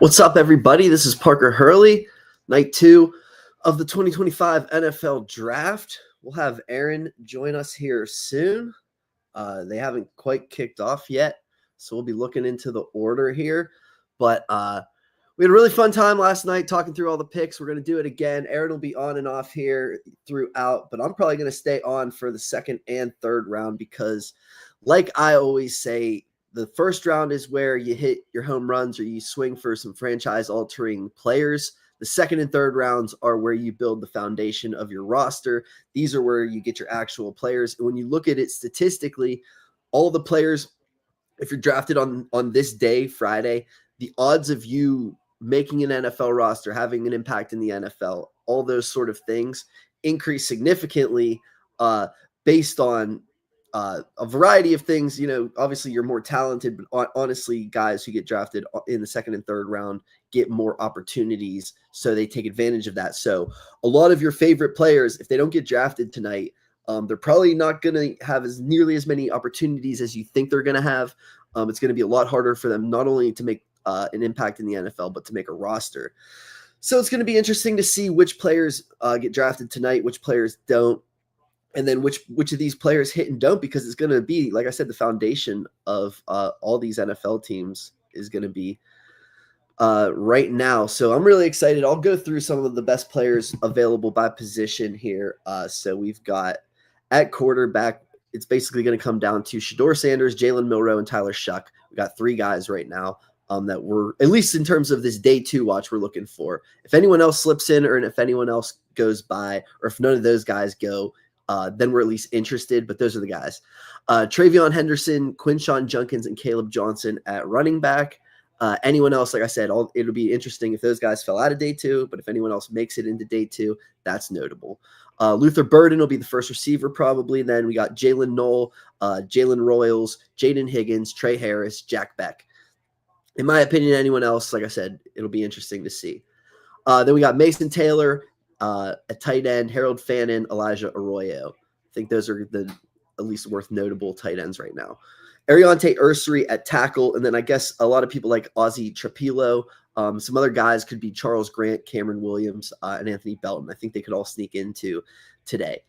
What's up, everybody? This is Parker Hurley, night 2 of the 2025 NFL Draft. We'll have Aaron join us here soon. They haven't quite kicked off yet, so we'll be looking into the order here. But we had a really fun time last night talking through all the picks. We're going to do it again. Aaron will be on and off here throughout, but I'm probably going to stay on for the second and third round because, like I always say, the first round is where you hit your home runs or you swing for some franchise-altering players. The second and third rounds are where you build the foundation of your roster. These are where you get your actual players. And when you look at it statistically, all the players, if you're drafted on this day, Friday, the odds of you making an NFL roster, having an impact in the NFL, all those sort of things increase significantly based on a variety of things. Obviously you're more talented, but honestly, guys who get drafted in the second and third round get more opportunities, so they take advantage of that. So a lot of your favorite players, if they don't get drafted tonight, they're probably not going to have nearly as many opportunities as you think they're going to have. It's going to be a lot harder for them not only to make an impact in the NFL, but to make a roster. So it's going to be interesting to see which players get drafted tonight, which players don't. And then which of these players hit and don't, because it's going to be, like I said, the foundation of all these NFL teams is going to be right now. So I'm really excited. I'll go through some of the best players available by position here. So we've got at quarterback, it's basically going to come down to Shedeur Sanders, Jalen Milroe, and Tyler Shuck. We got 3 guys right now that we're, at least in terms of this day 2 watch, we're looking for. If anyone else slips in, or if anyone else goes by, or if none of those guys go, then we're at least interested, but those are the guys. Travion Henderson, Quinshawn Junkins, and Caleb Johnson at running back. Anyone else, like I said, it'll be interesting if those guys fell out of day 2, but if anyone else makes it into day 2, that's notable. Luther Burden will be the first receiver probably. Then we got Jalen Knoll, Jalen Royals, Jaden Higgins, Trey Harris, Jack Beck. In my opinion, anyone else, like I said, it'll be interesting to see. Then we got Mason Taylor at tight end, Harold Fannin, Elijah Arroyo. I think those are the at least worth notable tight ends right now. Ariante Ursary at tackle, and then I guess a lot of people like Ozzie Trapilo. Some other guys could be Charles Grant, Cameron Williams, and Anthony Belton. I think they could all sneak into today.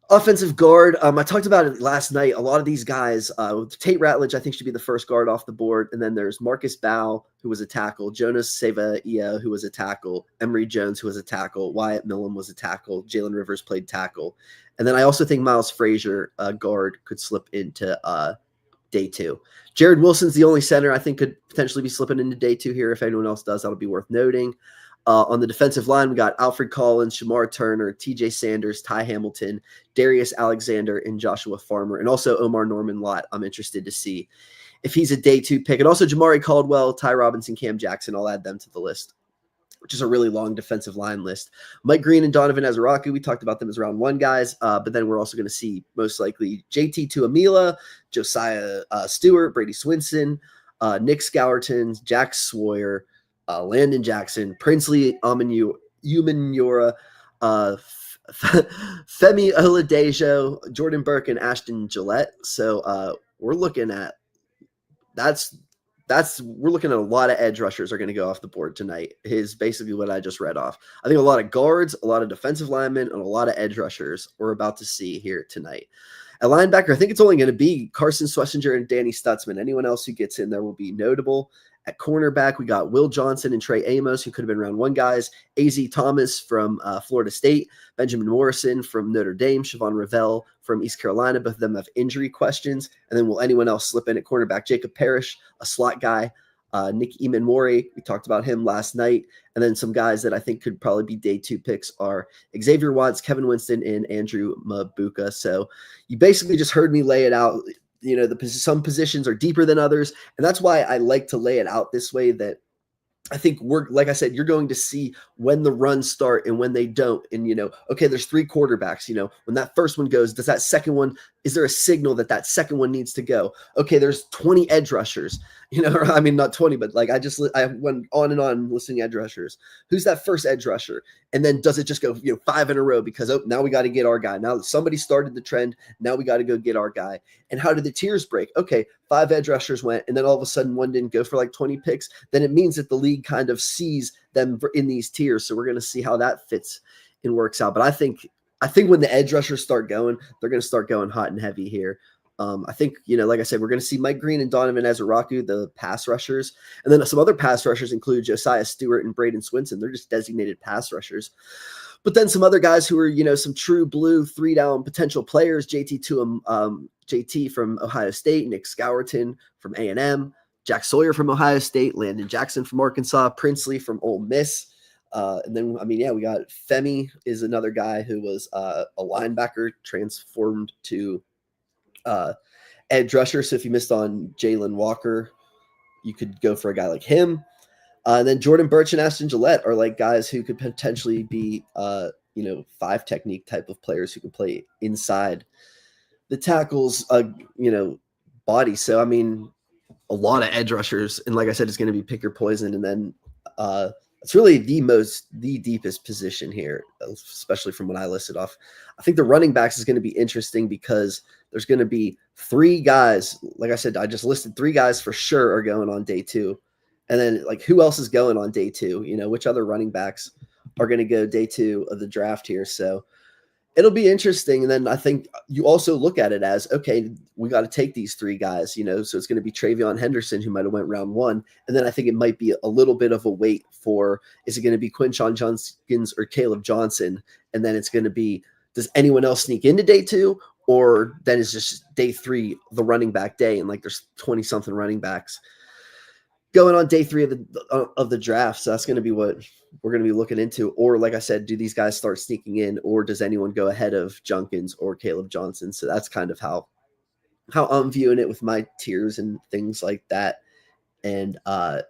Offensive guard, I talked about it last night. A lot of these guys, Tate Ratledge, I think, should be the first guard off the board. And then there's Marcus Bow, who was a tackle, Jonas Seva-Ia, who was a tackle, Emory Jones, who was a tackle, Wyatt Millam was a tackle, Jalen Rivers played tackle. And then I also think Miles Frazier, guard, could slip into day 2. Jared Wilson's the only center I think could potentially be slipping into day 2 here. If anyone else does, that'll be worth noting. On the defensive line, we got Alfred Collins, Shamar Turner, TJ Sanders, Ty Hamilton, Darius Alexander, and Joshua Farmer, and also Omar Norman Lott. I'm interested to see if he's a day 2 pick. And also Jamari Caldwell, Ty Robinson, Cam Jackson. I'll add them to the list, which is a really long defensive line list. Mike Green and Donovan Azaraku, we talked about them as round 1 guys, but then we're also going to see most likely JT Tuamila, Josiah Stewart, Brady Swinson, Nick Scourton, Jack Swoyer, Landon Jackson, Princely Umanura, Femi Oladejo, Jordan Burke, and Ashton Gillette. So we're looking at we're looking at a lot of edge rushers are going to go off the board tonight, is basically what I just read off. I think a lot of guards, a lot of defensive linemen, and a lot of edge rushers we're about to see here tonight. At linebacker, I think it's only going to be Carson Schlesinger and Danny Stutzman. Anyone else who gets in there will be notable. At cornerback, we got Will Johnson and Trey Amos, who could have been round 1 guys. A.Z. Thomas from Florida State, Benjamin Morrison from Notre Dame, Siobhan Revell from East Carolina. Both of them have injury questions. And then will anyone else slip in at cornerback? Jacob Parrish, a slot guy. Nick Eman-Mori, we talked about him last night. And then some guys that I think could probably be day 2 picks are Xavier Watts, Kevin Winston, and Andrew Mabuka. So you basically just heard me lay it out. Some positions are deeper than others, and that's why I like to lay it out this way, that I think like I said, you're going to see when the runs start and when they don't. And, okay, there's 3 quarterbacks, when that first one goes, does that second one is there a signal that that second one needs to go? Okay, there's 20 edge rushers, or I mean, not 20, but like I went on and on listening to edge rushers. Who's that first edge rusher? And then does it just go, 5 in a row because, now we got to get our guy. Now somebody started the trend. Now we got to go get our guy. And how did the tiers break? Okay, 5 edge rushers went, and then all of a sudden one didn't go for like 20 picks. Then it means that the league kind of sees them in these tiers. So we're going to see how that fits and works out. But I think when the edge rushers start going, they're going to start going hot and heavy here. I think, like I said, we're going to see Mike Green and Donovan Ezeraku, the pass rushers. And then some other pass rushers include Josiah Stewart and Braden Swinson. They're just designated pass rushers. But then some other guys who are, some true blue 3-down potential players, JT from Ohio State, Nick Scourton from A&M, Jack Sawyer from Ohio State, Landon Jackson from Arkansas, Princely from Ole Miss. And then, we got Femi is another guy who was a linebacker transformed to edge rusher. So if you missed on Jalen Walker, you could go for a guy like him. And then Jordan Birch and Ashton Gillette are like guys who could potentially be, 5 technique type of players who can play inside the tackles, body. So, a lot of edge rushers. And like I said, it's going to be pick your poison. And then it's really the deepest position here, especially from what I listed off. I think the running backs is going to be interesting because there's going to be 3 guys. Like I said, I just listed 3 guys for sure are going on day 2. And then who else is going on day 2? Which other running backs are going to go day 2 of the draft here. So it'll be interesting. And then I think you also look at it as, okay, we got to take these 3 guys, so it's going to be Travion Henderson, who might have went round 1. And then I think it might be a little bit of a wait for, is it going to be Quinshon Judkins or Caleb Johnson? And then it's going to be, does anyone else sneak into day 2? Or then it's just day 3, the running back day. And there's 20 something running backs going on day 3 of the draft. So that's going to be what we're going to be looking into. Or like I said, do these guys start sneaking in, or does anyone go ahead of Judkins or Caleb Johnson? So that's kind of how I'm viewing it with my tiers and things like that. And the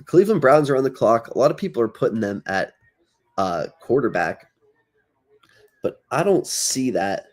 Cleveland Browns are on the clock. A lot of people are putting them at quarterback, but I don't see that,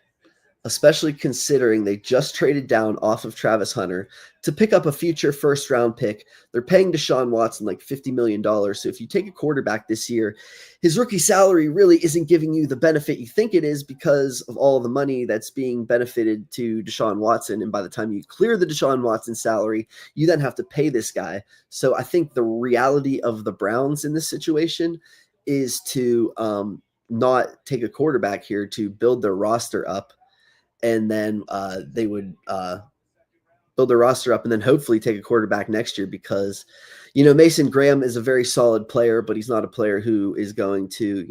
especially considering they just traded down off of Travis Hunter to pick up a future first-round pick. They're paying Deshaun Watson like $50 million. So if you take a quarterback this year, his rookie salary really isn't giving you the benefit you think it is because of all the money that's being benefited to Deshaun Watson. And by the time you clear the Deshaun Watson salary, you then have to pay this guy. So I think the reality of the Browns in this situation is to not take a quarterback here, to build their roster up. And then they would build their roster up and then hopefully take a quarterback next year because, Mason Graham is a very solid player, but he's not a player who is going to,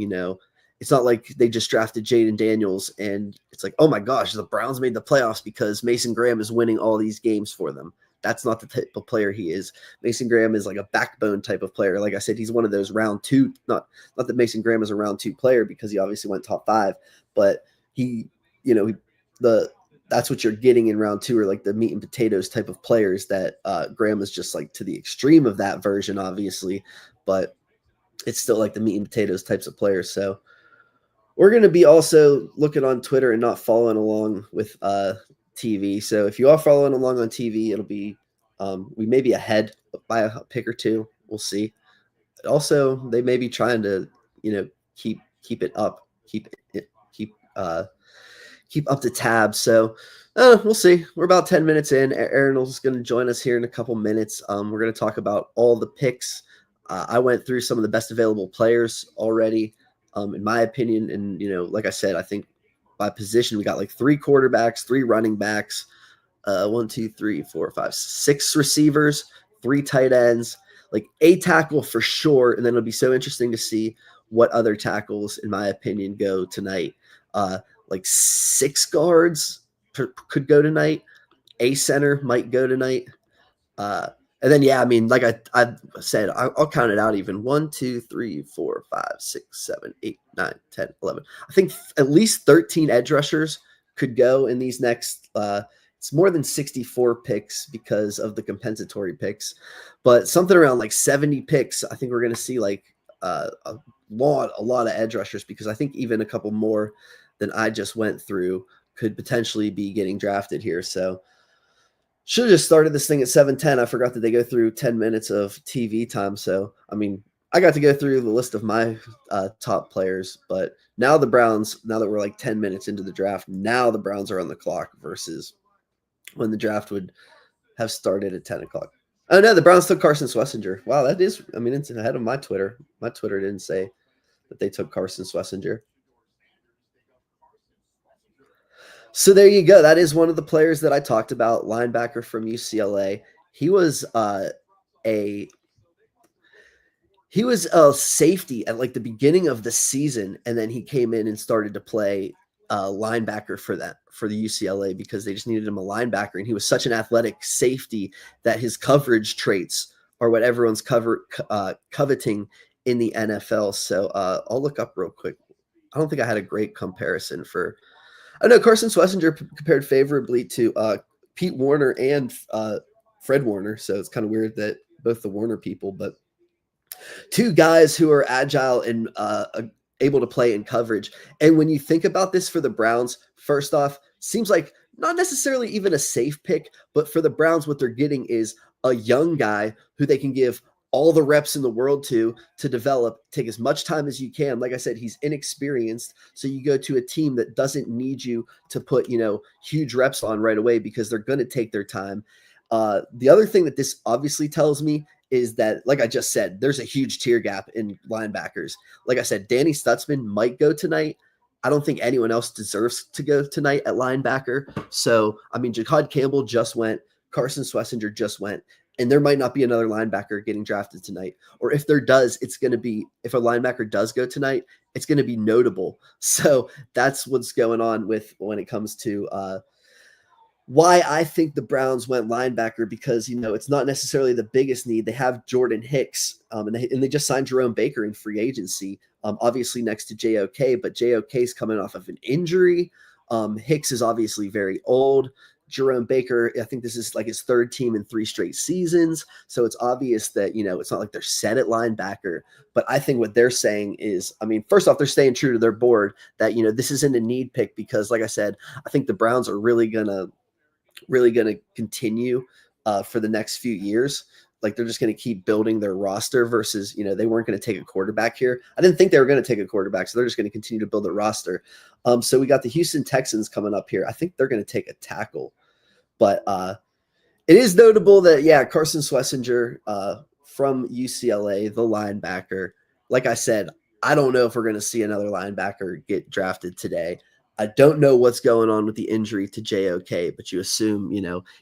it's not like they just drafted Jaden Daniels and it's like, oh my gosh, the Browns made the playoffs because Mason Graham is winning all these games for them. That's not the type of player he is. Mason Graham is like a backbone type of player. Like I said, he's one of those round 2, not that Mason Graham is a round 2 player because he obviously went top 5, but that's what you're getting in round 2, or like the meat and potatoes type of players that Graham is just like to the extreme of that version, obviously, but it's still like the meat and potatoes types of players. So we're going to be also looking on Twitter and not following along with TV. So if you are following along on TV, it'll be we may be ahead by a pick or 2. We'll see. Also, they may be trying to keep it up, keep up the tab. So we'll see. We're about 10 minutes in. Aaron is going to join us here in a couple minutes. We're going to talk about all the picks. I went through some of the best available players already, in my opinion. And, like I said, I think by position, we got like 3 quarterbacks, 3 running backs, 1, 2, 3, 4, 5, 6 receivers, 3 tight ends, like a tackle for sure. And then it'll be so interesting to see what other tackles, in my opinion, go tonight. Like 6 guards could go tonight. A center might go tonight. And then, like I said, I'll count it out even. 1, 2, 3, 4, 5, 6, 7, 8, 9, 10, 11. I think at least 13 edge rushers could go in these next it's more than 64 picks because of the compensatory picks, but something around like 70 picks. I think we're going to see like a lot of edge rushers because I think even a couple more than I just went through could potentially be getting drafted here. So should have just started this thing at 7:10. I forgot that they go through 10 minutes of TV time. So, I mean, I got to go through the list of my top players, but now the Browns, now that we're like 10 minutes into the draft, now the Browns are on the clock versus when the draft would have started at 10 o'clock. Oh, no, the Browns took Carson Schlesinger. Wow, that is, I mean, it's ahead of my Twitter. My Twitter didn't say that they took Carson Schlesinger. So there you go. That is one of the players that I talked about, linebacker from UCLA. He was a safety at like the beginning of the season, and then he came in and started to play linebacker for the UCLA because they just needed him a linebacker, and he was such an athletic safety that his coverage traits are what everyone's coveting in the NFL. So I'll look up real quick. I don't think I had a great comparison for. I know Carson Schlesinger compared favorably to Pete Werner and Fred Warner, so it's kind of weird that both the Warner people, but two guys who are agile and able to play in coverage. And when you think about this for the Browns, first off, seems like not necessarily even a safe pick, but for the Browns, what they're getting is a young guy who they can give all the reps in the world to develop, take as much time as you can. Like I said, he's inexperienced. So you go to a team that doesn't need you to put, huge reps on right away because they're going to take their time. The other thing that this obviously tells me is that, like I just said, there's a huge tier gap in linebackers. Like I said, Danny Stutzman might go tonight. I don't think anyone else deserves to go tonight at linebacker. So, I mean, Jahad Campbell just went. Carson Schlesinger just went. And there might not be another linebacker getting drafted tonight. Or if there does, it's going to be, if a linebacker does go tonight, it's going to be notable. So that's what's going on with when it comes to why I think the Browns went linebacker, because, it's not necessarily the biggest need. They have Jordan Hicks, and they just signed Jerome Baker in free agency, obviously next to JOK, but JOK is coming off of an injury. Hicks is obviously very old. Jerome Baker, I think this is like his third team in 3 straight seasons. So it's obvious that, it's not like they're set at linebacker. But I think what they're saying is, I mean, first off, they're staying true to their board that, this isn't a need pick because, like I said, I think the Browns are really going to continue for the next few years. Like they're just going to keep building their roster versus, they weren't going to take a quarterback here. I didn't think they were going to take a quarterback, so they're just going to continue to build their roster. So we got the Houston Texans coming up here. I think they're going to take a tackle. But it is notable that, Carson Schlesinger from UCLA, the linebacker, like I said, I don't know if we're going to see another linebacker get drafted today. I don't know what's going on with the injury to JOK, but you assume,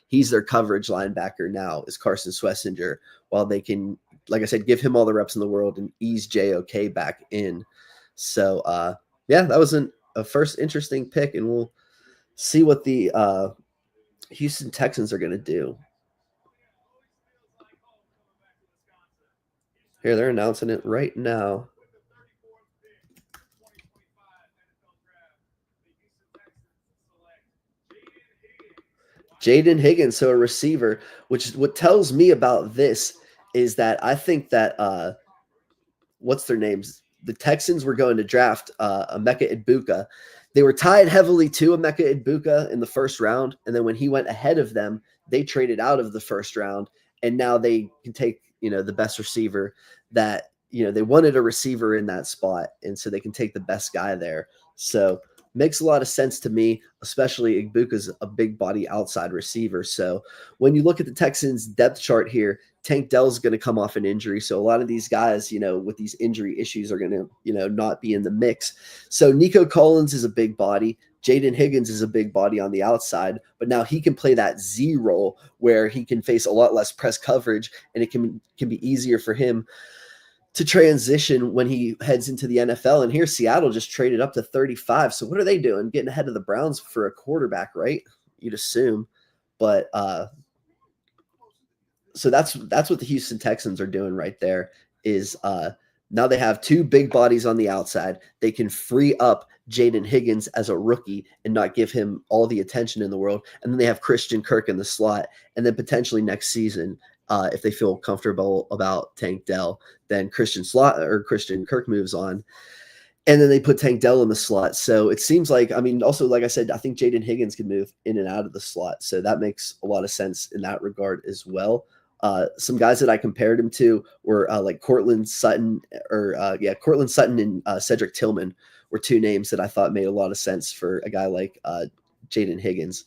he's their coverage linebacker now is Carson Schlesinger, while they can, like I said, give him all the reps in the world and ease JOK back in. So, that was a first interesting pick, and we'll see what the Houston Texans are going to do. Here, they're announcing it right now. Jaden Higgins, so a receiver, which is what tells me about this is that I think that what's their names? The Texans were going to draft Emeka Egbuka. They were tied heavily to Emeka Egbuka in the first round, and then when he went ahead of them, they traded out of the first round, and now they can take, the best receiver that, they wanted a receiver in that spot, and so they can take the best guy there. So makes a lot of sense to me, especially Egbuka's a big body outside receiver. So when you look at the Texans depth chart here, Tank Dell's going to come off an injury. So a lot of these guys, with these injury issues are going to, not be in the mix. So Nico Collins is a big body. Jaden Higgins is a big body on the outside, but now he can play that Z role where he can face a lot less press coverage, and it can be easier for him to transition when he heads into the NFL. And here Seattle just traded up to 35. So what are they doing? Getting ahead of the Browns for a quarterback, right? You'd assume. But so that's what the Houston Texans are doing right there is now they have 2 big bodies on the outside. They can free up Jaden Higgins as a rookie and not give him all the attention in the world. And then they have Christian Kirk in the slot. And then potentially next season, if they feel comfortable about Tank Dell, then Christian Kirk moves on. And then they put Tank Dell in the slot. So it seems like, I mean, also, like I said, I think Jaden Higgins can move in and out of the slot. So that makes a lot of sense in that regard as well. Some guys that I compared him to were like Cortland Sutton Cortland Sutton and Cedric Tillman were two names that I thought made a lot of sense for a guy like Jaden Higgins.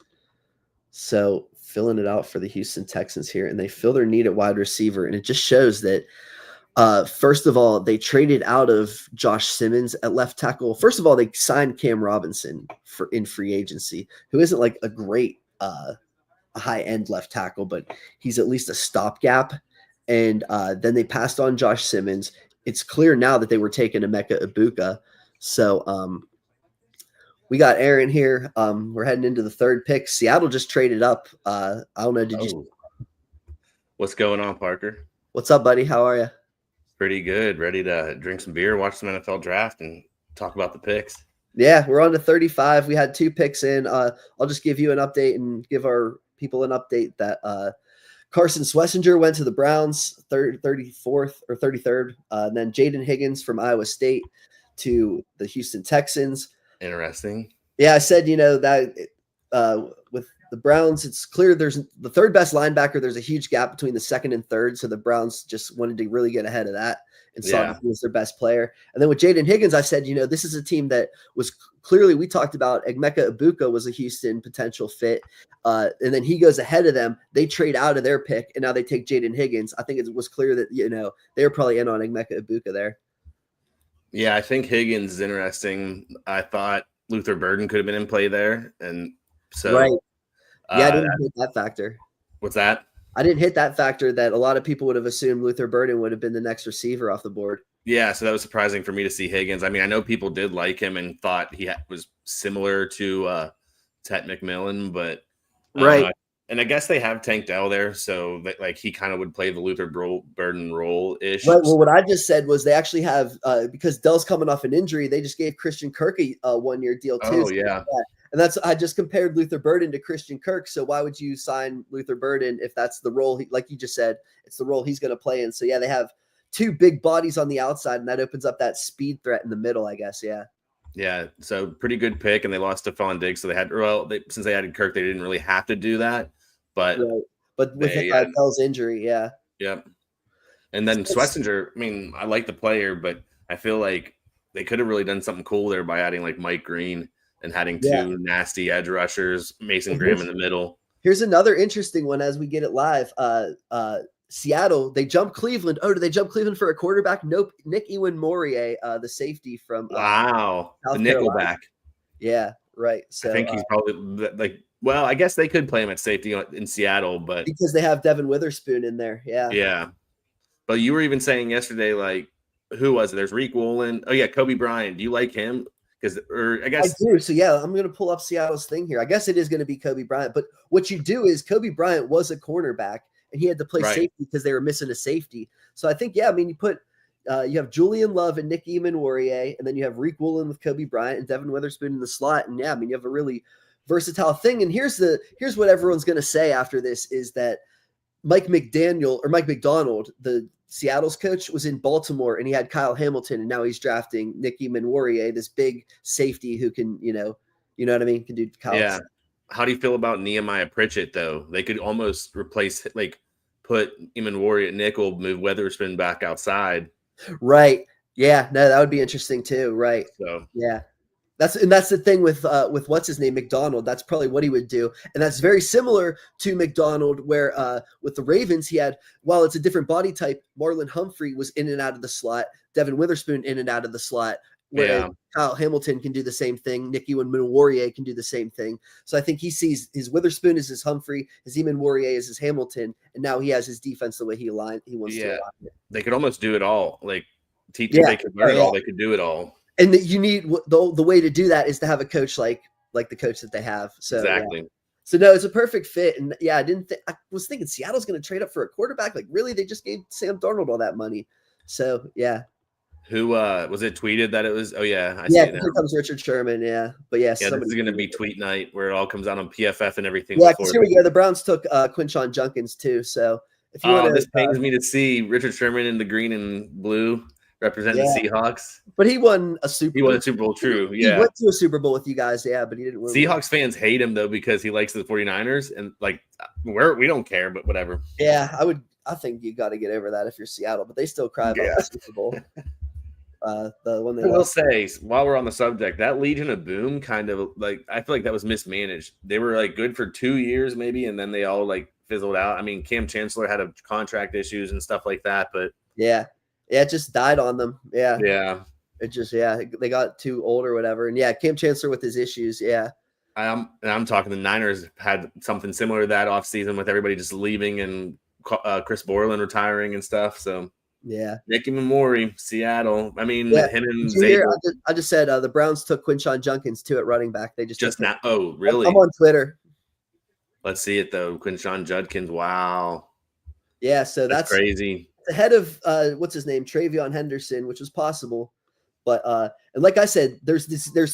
So filling it out for the Houston Texans here, and they fill their need at wide receiver. And it just shows that first of all, they traded out of Josh Simmons at left tackle. First of all, they signed Cam Robinson in free agency, who isn't like a great high-end left tackle, but he's at least a stopgap. And then they passed on Josh Simmons. It's clear now that they were taking Emeka Egbuka. So we got Aaron here. We're heading into the third pick. Seattle just traded up. I don't know. You? What's going on, Parker? What's up, buddy? How are you? Pretty good. Ready to drink some beer, watch some NFL draft, and talk about the picks. Yeah, we're on to 35. We had 2 picks in. I'll just give you an update and give our people an update that Carson Schlesinger went to the Browns, 34th or 33rd. And then Jaden Higgins from Iowa State to the Houston Texans. Interesting. Yeah, I said, that with the Browns, it's clear there's the third best linebacker. There's a huge gap between the second and third. So the Browns just wanted to really get ahead of that and saw that he was their best player. And then with Jaden Higgins, I said, this is a team that was clearly, we talked about Emeka Egbuka was a Houston potential fit. And then he goes ahead of them. They trade out of their pick, and now they take Jaden Higgins. I think it was clear that, they were probably in on Emeka Egbuka there. Yeah, I think Higgins is interesting. I thought Luther Burden could have been in play there. And so, right. Yeah, I didn't hit that factor. What's that? I didn't hit that factor that a lot of people would have assumed Luther Burden would have been the next receiver off the board. Yeah, so that was surprising for me to see Higgins. I mean, I know people did like him and thought he was similar to Tet McMillan, but right. And I guess they have Tank Dell there, so that, he kind of would play the Luther Burden role-ish. Right. Well, what I just said was they actually have because Dell's coming off an injury, they just gave Christian Kirk a 1-year deal too. Oh, yeah. And I just compared Luther Burden to Christian Kirk. So why would you sign Luther Burden if that's the role, like you just said, it's the role he's going to play in. So, yeah, they have 2 big bodies on the outside, and that opens up that speed threat in the middle, I guess. Yeah. Yeah, so pretty good pick, and they lost Stephon Diggs. So since they added Kirk, they didn't really have to do that. But with Dell's injury, yeah. Yep. And then Schlesinger, I mean, I like the player, but I feel like they could have really done something cool there by adding like Mike Green and having 2 nasty edge rushers, Mason Graham in the middle. Here's another interesting one as we get it live. Seattle, they jump Cleveland. Oh, did they jump Cleveland for a quarterback? Nope. Nick Ewan-Morier, the safety from the nickelback. Yeah, right. So I think he's probably well, I guess they could play him at safety in Seattle, but because they have Devin Witherspoon in there. Yeah. Yeah. But you were even saying yesterday, who was it? There's Reek Woolen. Oh yeah, Kobe Bryant. Do you like him? I guess I do. So yeah, I'm going to pull up Seattle's thing here. I guess it is going to be Kobe Bryant. But what you do is Kobe Bryant was a cornerback, and he had to play safety because they were missing a safety. So I think, you put you have Julian Love and Nick Ewan-Morier, and then you have Reek Woolen with Kobe Bryant and Devin Witherspoon in the slot. And you have a really versatile thing. And here's what everyone's going to say after this is that Mike McDonald, the Seattle's coach, was in Baltimore, and he had Kyle Hamilton, and now he's drafting Nick Ewan-Morier, this big safety who can, you know what I mean? Can do college. Yeah. How do you feel about Nehemiah Pritchett, though? They could almost replace, put Ewan-Morier at nickel, move Witherspoon back outside. Right. Yeah. No, that would be interesting too. Right. So yeah. That's the thing with what's his name, McDonald. That's probably what he would do, and that's very similar to McDonald, where with the Ravens he had, while it's a different body type, Marlon Humphrey was in and out of the slot, Devin Witherspoon in and out of the slot, where Kyle Hamilton can do the same thing, Nick Ewan-Morier can do the same thing. So I think he sees his Witherspoon as his Humphrey, his Ewan-Morier as his Hamilton, and now he has his defense the way he wants to align it. They could almost do it all, they could learn it all, they could do it all. And you need the way to do that is to have a coach like the coach that they have. So exactly. Yeah. So no, it's a perfect fit. And yeah, I was thinking Seattle's going to trade up for a quarterback. Really, they just gave Sam Darnold all that money. So yeah. Who was it tweeted that it was? Oh yeah, I see it now. Here comes Richard Sherman. Yeah, but this is going to be tweet night where it all comes out on PFF and everything. Yeah, because here we go. The Browns took Quinshon Judkins too. So if you want, this pains me to see Richard Sherman in the green and blue. representing the Seahawks. But he won a Super Bowl. He won a Super Bowl, true. He went to a Super Bowl with you guys, but he didn't win. Seahawks fans hate him, though, because he likes the 49ers. And, we don't care, but whatever. Yeah, I think you got to get over that if you're Seattle. But they still cry about the Super Bowl. The one I will say, while we're on the subject, that Legion of Boom kind of, I feel like that was mismanaged. They were, good for 2 years maybe, and then they all, fizzled out. I mean, Cam Chancellor had contract issues and stuff like that, but yeah, it just died on them. Yeah. It just they got too old or whatever, and Cam Chancellor with his issues. I'm talking the Niners had something similar to that offseason with everybody just leaving and Chris Borland retiring and stuff. So Nicky Memori, Seattle. I mean, him and Zabel. I just said the Browns took Quinshon Judkins too at running back. They just now. Oh, really? I'm on Twitter. Let's see it though. Quinshon Judkins. Wow. Yeah, so that's crazy. Ahead of what's his name, Travion Henderson, which was possible. But and like I said, there's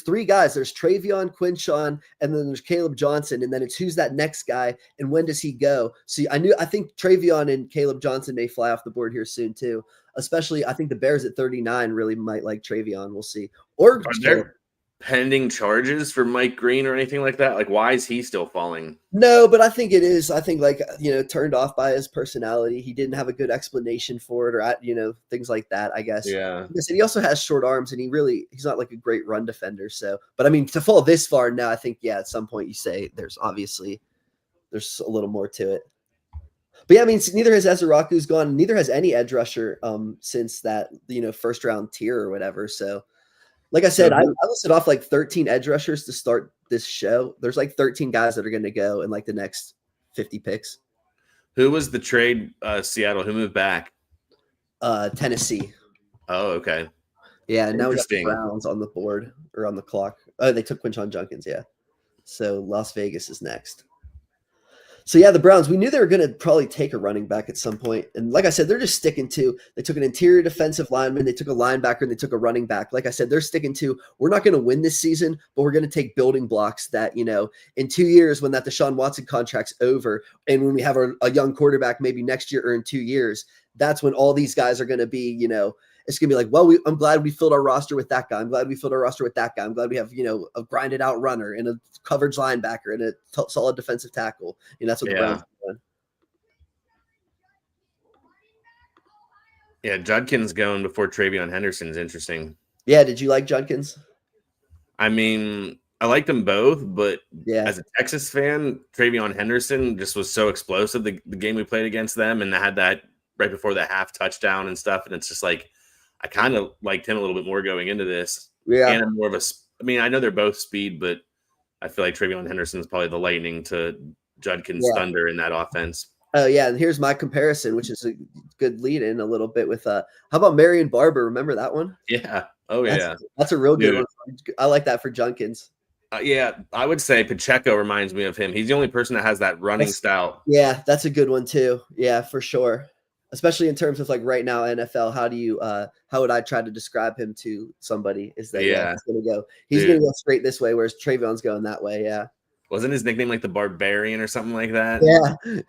3 guys. There's Travion, Quinshon, and then there's Caleb Johnson, and then it's who's that next guy and when does he go? See, I think Travion and Caleb Johnson may fly off the board here soon too. Especially, I think the Bears at 39 really might like Travion. We'll see. Or are there pending charges for Mike Green or anything like that? Why is he still falling? No, but I think it is. I think turned off by his personality. He didn't have a good explanation for it, or things like that. I guess. Yeah. And he also has short arms, and he's not a great run defender. So, but I mean, to fall this far now, I think at some point you say there's a little more to it. But I mean, neither has Ezraku's gone. Neither has any edge rusher since that first round tier or whatever. So. Like I said, I listed off 13 edge rushers to start this show. There's 13 guys that are going to go in the next 50 picks. Who was the trade? Seattle. Who moved back? Tennessee. Oh, okay. Yeah, now we got the Browns on the board or on the clock. Oh, they took Quinshon Judkins. Yeah, so Las Vegas is next. So the Browns, we knew they were going to probably take a running back at some point. And like I said, they're just sticking to, they took an interior defensive lineman, they took a linebacker, and they took a running back. Like I said, they're sticking to, we're not going to win this season, but we're going to take building blocks that, in 2 years when that Deshaun Watson contract's over, and when we have a young quarterback maybe next year or in 2 years, that's when all these guys are going to be, it's going to be well, I'm glad we filled our roster with that guy. I'm glad we filled our roster with that guy. I'm glad we have, a grinded out runner and a coverage linebacker and a solid defensive tackle. That's what the Browns are doing. Yeah, Judkins going before Travion Henderson is interesting. Yeah, did you like Judkins? I mean, I liked them both, but as a Texas fan, Travion Henderson just was so explosive the game we played against them, and had that right before the half touchdown and stuff, and it's just I kind of liked him a little bit more going into this. Yeah. And I'm more of I know they're both speed, but I feel like Travion Henderson is probably the lightning to Judkins' thunder in that offense. Oh, yeah. And here's my comparison, which is a good lead in a little bit with how about Marion Barber? Remember that one? Yeah. Oh, yeah. That's a real good one. I like that for Judkins. Yeah, I would say Pacheco reminds me of him. He's the only person that has that running style. Yeah, that's a good one too. Yeah, for sure. Especially in terms of right now NFL, how would I try to describe him to somebody? Is that he's gonna go straight this way, whereas Trayvon's going that way. Yeah. Wasn't his nickname the Barbarian or something like that?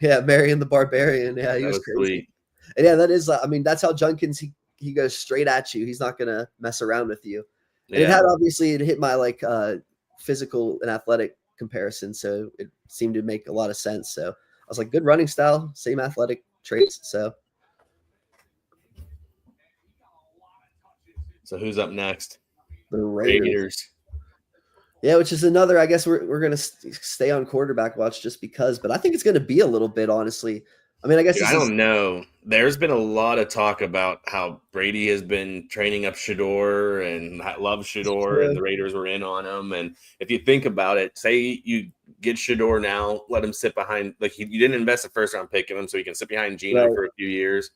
Yeah, Marion the Barbarian. Yeah, he was crazy. Sweet. And yeah, that is. I mean, that's how Judkins he goes straight at you. He's not gonna mess around with you. And it hit my physical and athletic comparison, so it seemed to make a lot of sense. So I was like, good running style, same athletic traits. So who's up next? The Raiders. Yeah, which is another. I guess we're gonna stay on quarterback watch just because, but I think it's gonna be a little bit, honestly. I mean, I guess I don't know. There's been a lot of talk about how Brady has been training up Shedeur and loves Shedeur, and the Raiders were in on him. And if you think about it, say you get Shedeur now, let him sit behind. You didn't invest a first round pick in him, so he can sit behind Geno for a few years.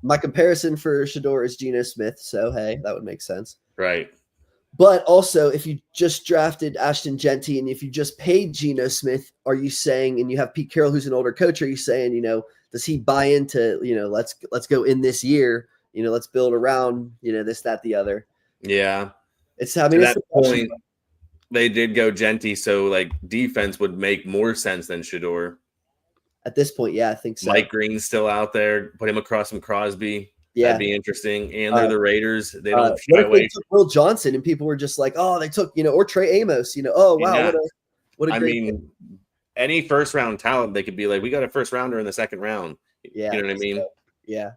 My comparison for Shedeur is Geno Smith, so hey, that would make sense. Right. But also, if you just drafted Ashton Jeanty and if you just paid Geno Smith, are you saying, and you have Pete Carroll, who's an older coach, are you saying, does he buy into, let's go in this year, let's build around, this, that, the other? Yeah. At that point, they did go Jeanty, so defense would make more sense than Shedeur. At this point, yeah, I think so. Mike Green's still out there. Put him across from Crosby. Yeah. That'd be interesting. And they're the Raiders. They don't What shy if they away. took Will Johnson and people were just like, oh, they took, or Trey Amos, oh, wow, Yeah. what a I great mean, any first round talent, they could be like, we got a first rounder in the second round. Yeah. You know what I mean? So, yeah.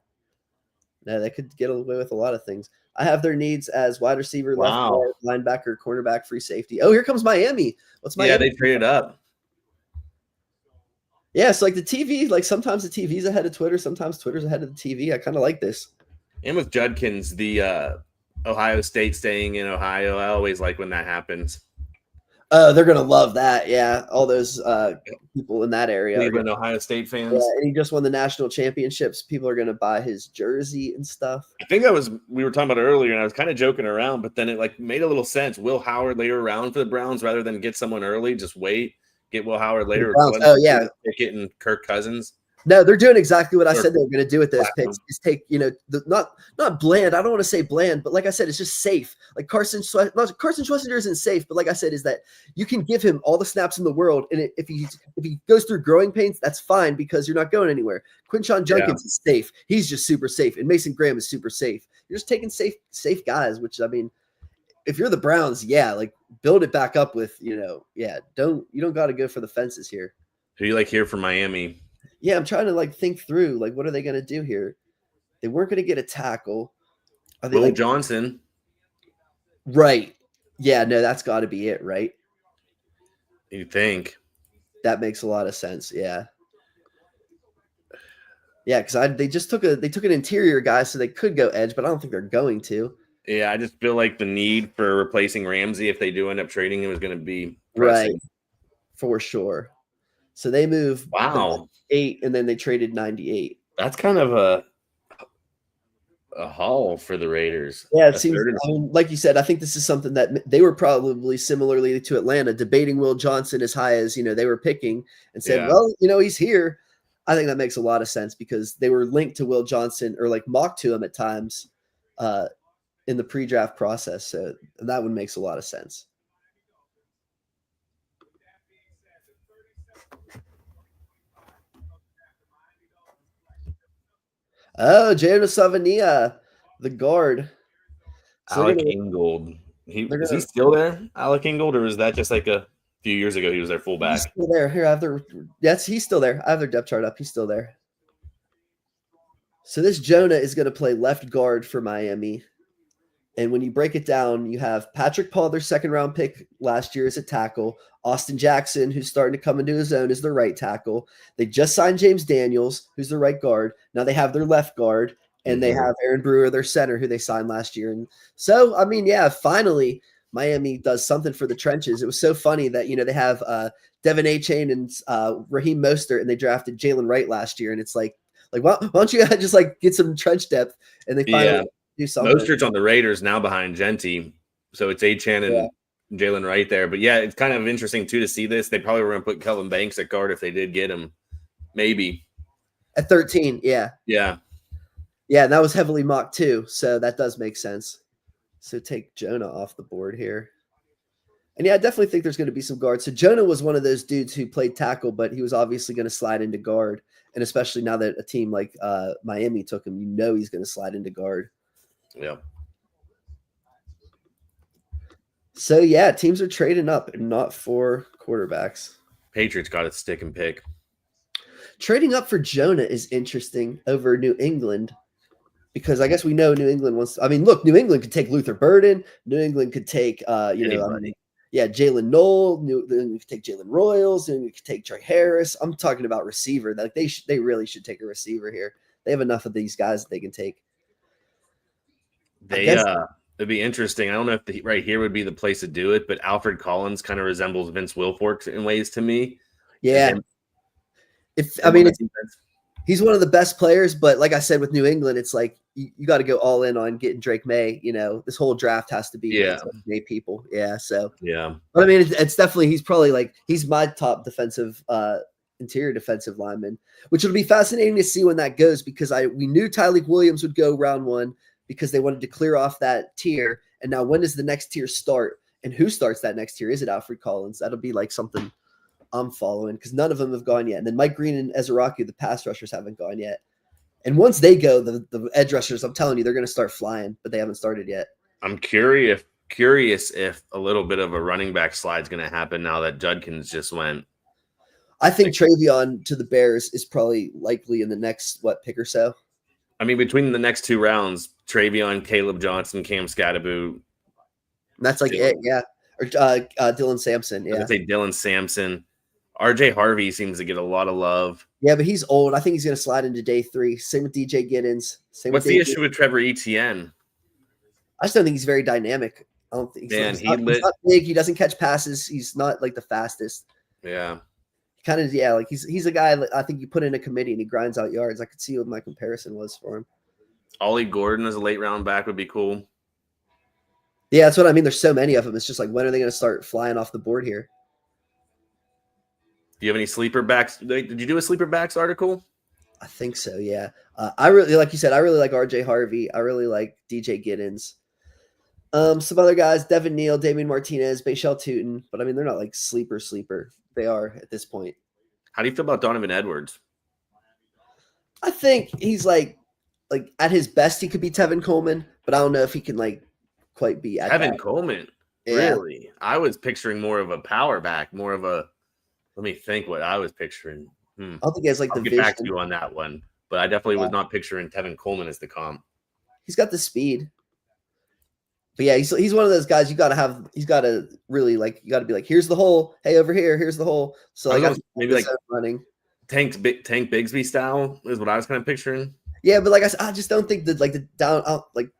No, they could get away with a lot of things. I have their needs as wide receiver, left guard, linebacker, cornerback, free safety. Oh, here comes Miami. What's Miami? Yeah, they traded up. Yeah, it's like the TV, like sometimes the TV's ahead of Twitter, sometimes Twitter's ahead of the TV. I kind of like this. And with Judkins, the Ohio State staying in Ohio, I always like when that happens. Oh, they're going to love that. Yeah, all those people in that area. Cleveland, Ohio State fans. Yeah, and he just won the national championships. People are going to buy his jersey and stuff. I think we were talking about it earlier, and I was kind of joking around, but then it like made a little sense. Will Howard later around for the Browns rather than get someone early, just wait, get Will Howard later. Oh, yeah. Getting Kirk Cousins. No, they're doing exactly what I said they were going to do with those picks. Is take, not bland. I don't want to say bland, but like I said, it's just Carson Schwarzenegger isn't safe, but like I said, is that you can give him all the snaps in the world, and if he goes through growing pains, that's fine because you're not going anywhere. Quinshon Judkins is safe. He's just super safe, and Mason Graham is super safe. You're just taking safe guys, which I mean, if you're the Browns, like build it back up with, you don't got to go for the fences here. Who you like here from Miami? Yeah, I'm trying to think through what are they going to do here? They weren't going to get a tackle. Are they Will Johnson? Right. Yeah, no, that's got to be it, right? You think? That makes a lot of sense. Yeah. Yeah, because they took an interior guy, so they could go edge, but I don't think they're going to. Yeah, I just feel like the need for replacing Ramsey, if they do end up trading him, is going to be pressing. Right, for sure. So they move 8, and then they traded 98. That's kind of a haul for the Raiders. Yeah, it seems. I mean, like you said, I think this is something that they were probably similarly to Atlanta, debating Will Johnson as high as they were picking, and said, well, he's here. I think that makes a lot of sense because they were linked to Will Johnson or mocked to him at times in the pre-draft process. So that one makes a lot of sense. Oh, Jalen Savania, the guard. So Alec Ingold. Is he still there, Alec Ingold, or is that just like a few years ago he was their fullback? He's still there. Here, I have their he's still there. I have their depth chart up. He's still there. So this Jonah is going to play left guard for Miami. And when you break it down, you have Patrick Paul, their second-round pick last year, as a tackle. Austin Jackson, who's starting to come into his own, is the right tackle. They just signed James Daniels, who's the right guard. Now they have their left guard, and they have Aaron Brewer, their center, who they signed last year. And so, I mean, yeah, finally Miami does something for the trenches. It was so funny that, they have Devin Achane and Raheem Mostert, and they drafted Jalen Wright last year. And it's like, why don't you just get some trench depth? And they finally do something. Mostert's on the Raiders now behind Genty. So it's Achane and Jalen Wright there. But yeah, it's kind of interesting too to see this. They probably were going to put Kelvin Banks at guard if they did get him. Maybe. At 13, yeah. Yeah. Yeah, and that was heavily mocked too. So that does make sense. So take Jonah off the board here. And yeah, I definitely think there's going to be some guards. So Jonah was one of those dudes who played tackle, but he was obviously going to slide into guard. And especially now that a team like Miami took him, he's going to slide into guard. Yeah. So yeah, teams are trading up and not for quarterbacks. Patriots got a stick and pick. Trading up for Jonah is interesting over New England because I guess we know New England wants. I mean, look, New England could take Luther Burden. New England could take, Jalen Knoll. New England could take Jalen Royals. And we could take Trey Harris. I'm talking about receiver. Like they really should take a receiver here. They have enough of these guys that they can take. It'd be interesting. I don't know if right here would be the place to do it, but Alfred Collins kind of resembles Vince Wilfork in ways to me. Yeah. He's one of the best players, but like I said, with New England, it's like you got to go all in on getting Drake May. This whole draft has to be May people. Yeah. So, but I mean, it's definitely, he's my top interior defensive lineman, which will be fascinating to see when that goes because we knew Tyleik Williams would go round 1 because they wanted to clear off that tier. And now when does the next tier start? And who starts that next tier? Is it Alfred Collins? That'll be something I'm following because none of them have gone yet. And then Mike Green and Ezra Rocky, the pass rushers, haven't gone yet. And once they go, the edge rushers, I'm telling you, they're going to start flying, but they haven't started yet. I'm curious if a little bit of a running back slide is going to happen now that Judkins just went. I think Travion to the Bears is probably likely in the next pick or so. I mean, between the next 2 rounds, Travion, Caleb Johnson, Cam Scatterboot. That's like it, yeah. Or Dylan Sampson, yeah. I would say Dylan Sampson. RJ Harvey seems to get a lot of love. Yeah, but he's old. I think he's going to slide into day 3. Same with DJ Giddens. What's the issue with Trevor Etienne? I just don't think he's very dynamic. I don't think he's not big. He doesn't catch passes. He's not like the fastest. Yeah. Kind of, yeah. Like he's a guy that I think you put in a committee and he grinds out yards. I could see what my comparison was for him. Ollie Gordon as a late round back would be cool. Yeah, that's what I mean. There's so many of them. It's just like, when are they going to start flying off the board here? Do you have any sleeper backs? Did you do a sleeper backs article? I think so, yeah. I really, like you said, I really like RJ Harvey. I really like DJ Giddens. Some other guys, Devin Neal, Damian Martinez, Bashal Tootin. But, I mean, they're not like sleeper. They are at this point. How do you feel about Donovan Edwards? I think he's like at his best, he could be Tevin Coleman. But I don't know if he can quite be at Tevin Coleman? Yeah. Really? I was picturing more of a power back, more of a – let me think what I was picturing. I don't think he has the vision. Get back to you on that one. But I definitely was not picturing Tevin Coleman as the comp. He's got the speed. But yeah, he's one of those guys he's got to really you got to be like, here's the hole. Hey, over here, here's the hole. So I got maybe running. Tank Bigsby style is what I was kind of picturing. Yeah, but I just don't think that the down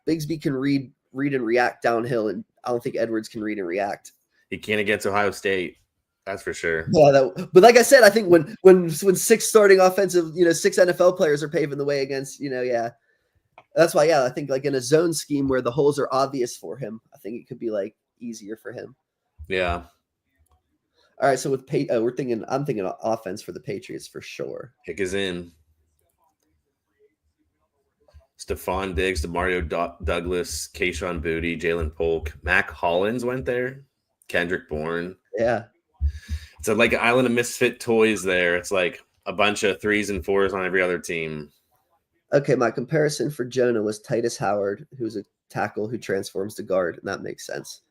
Bigsby can read and react downhill, and I don't think Edwards can read and react. He can't against Ohio State. That's for sure. Yeah, but like I said, I think when 6 starting offensive, 6 NFL players are paving the way against, yeah. That's why, yeah, I think in a zone scheme where the holes are obvious for him, I think it could be easier for him. Yeah. All right, so with I'm thinking offense for the Patriots for sure. Kick is in. Stephon Diggs, DeMario Douglas, Kayshon Boutte, Jalen Polk, Mac Hollins went there, Kendrick Bourne. Yeah. It's like an island of misfit toys there. It's like a bunch of 3s and 4s on every other team. Okay, my comparison for Jonah was Titus Howard, who's a tackle who transforms to guard, and that makes sense.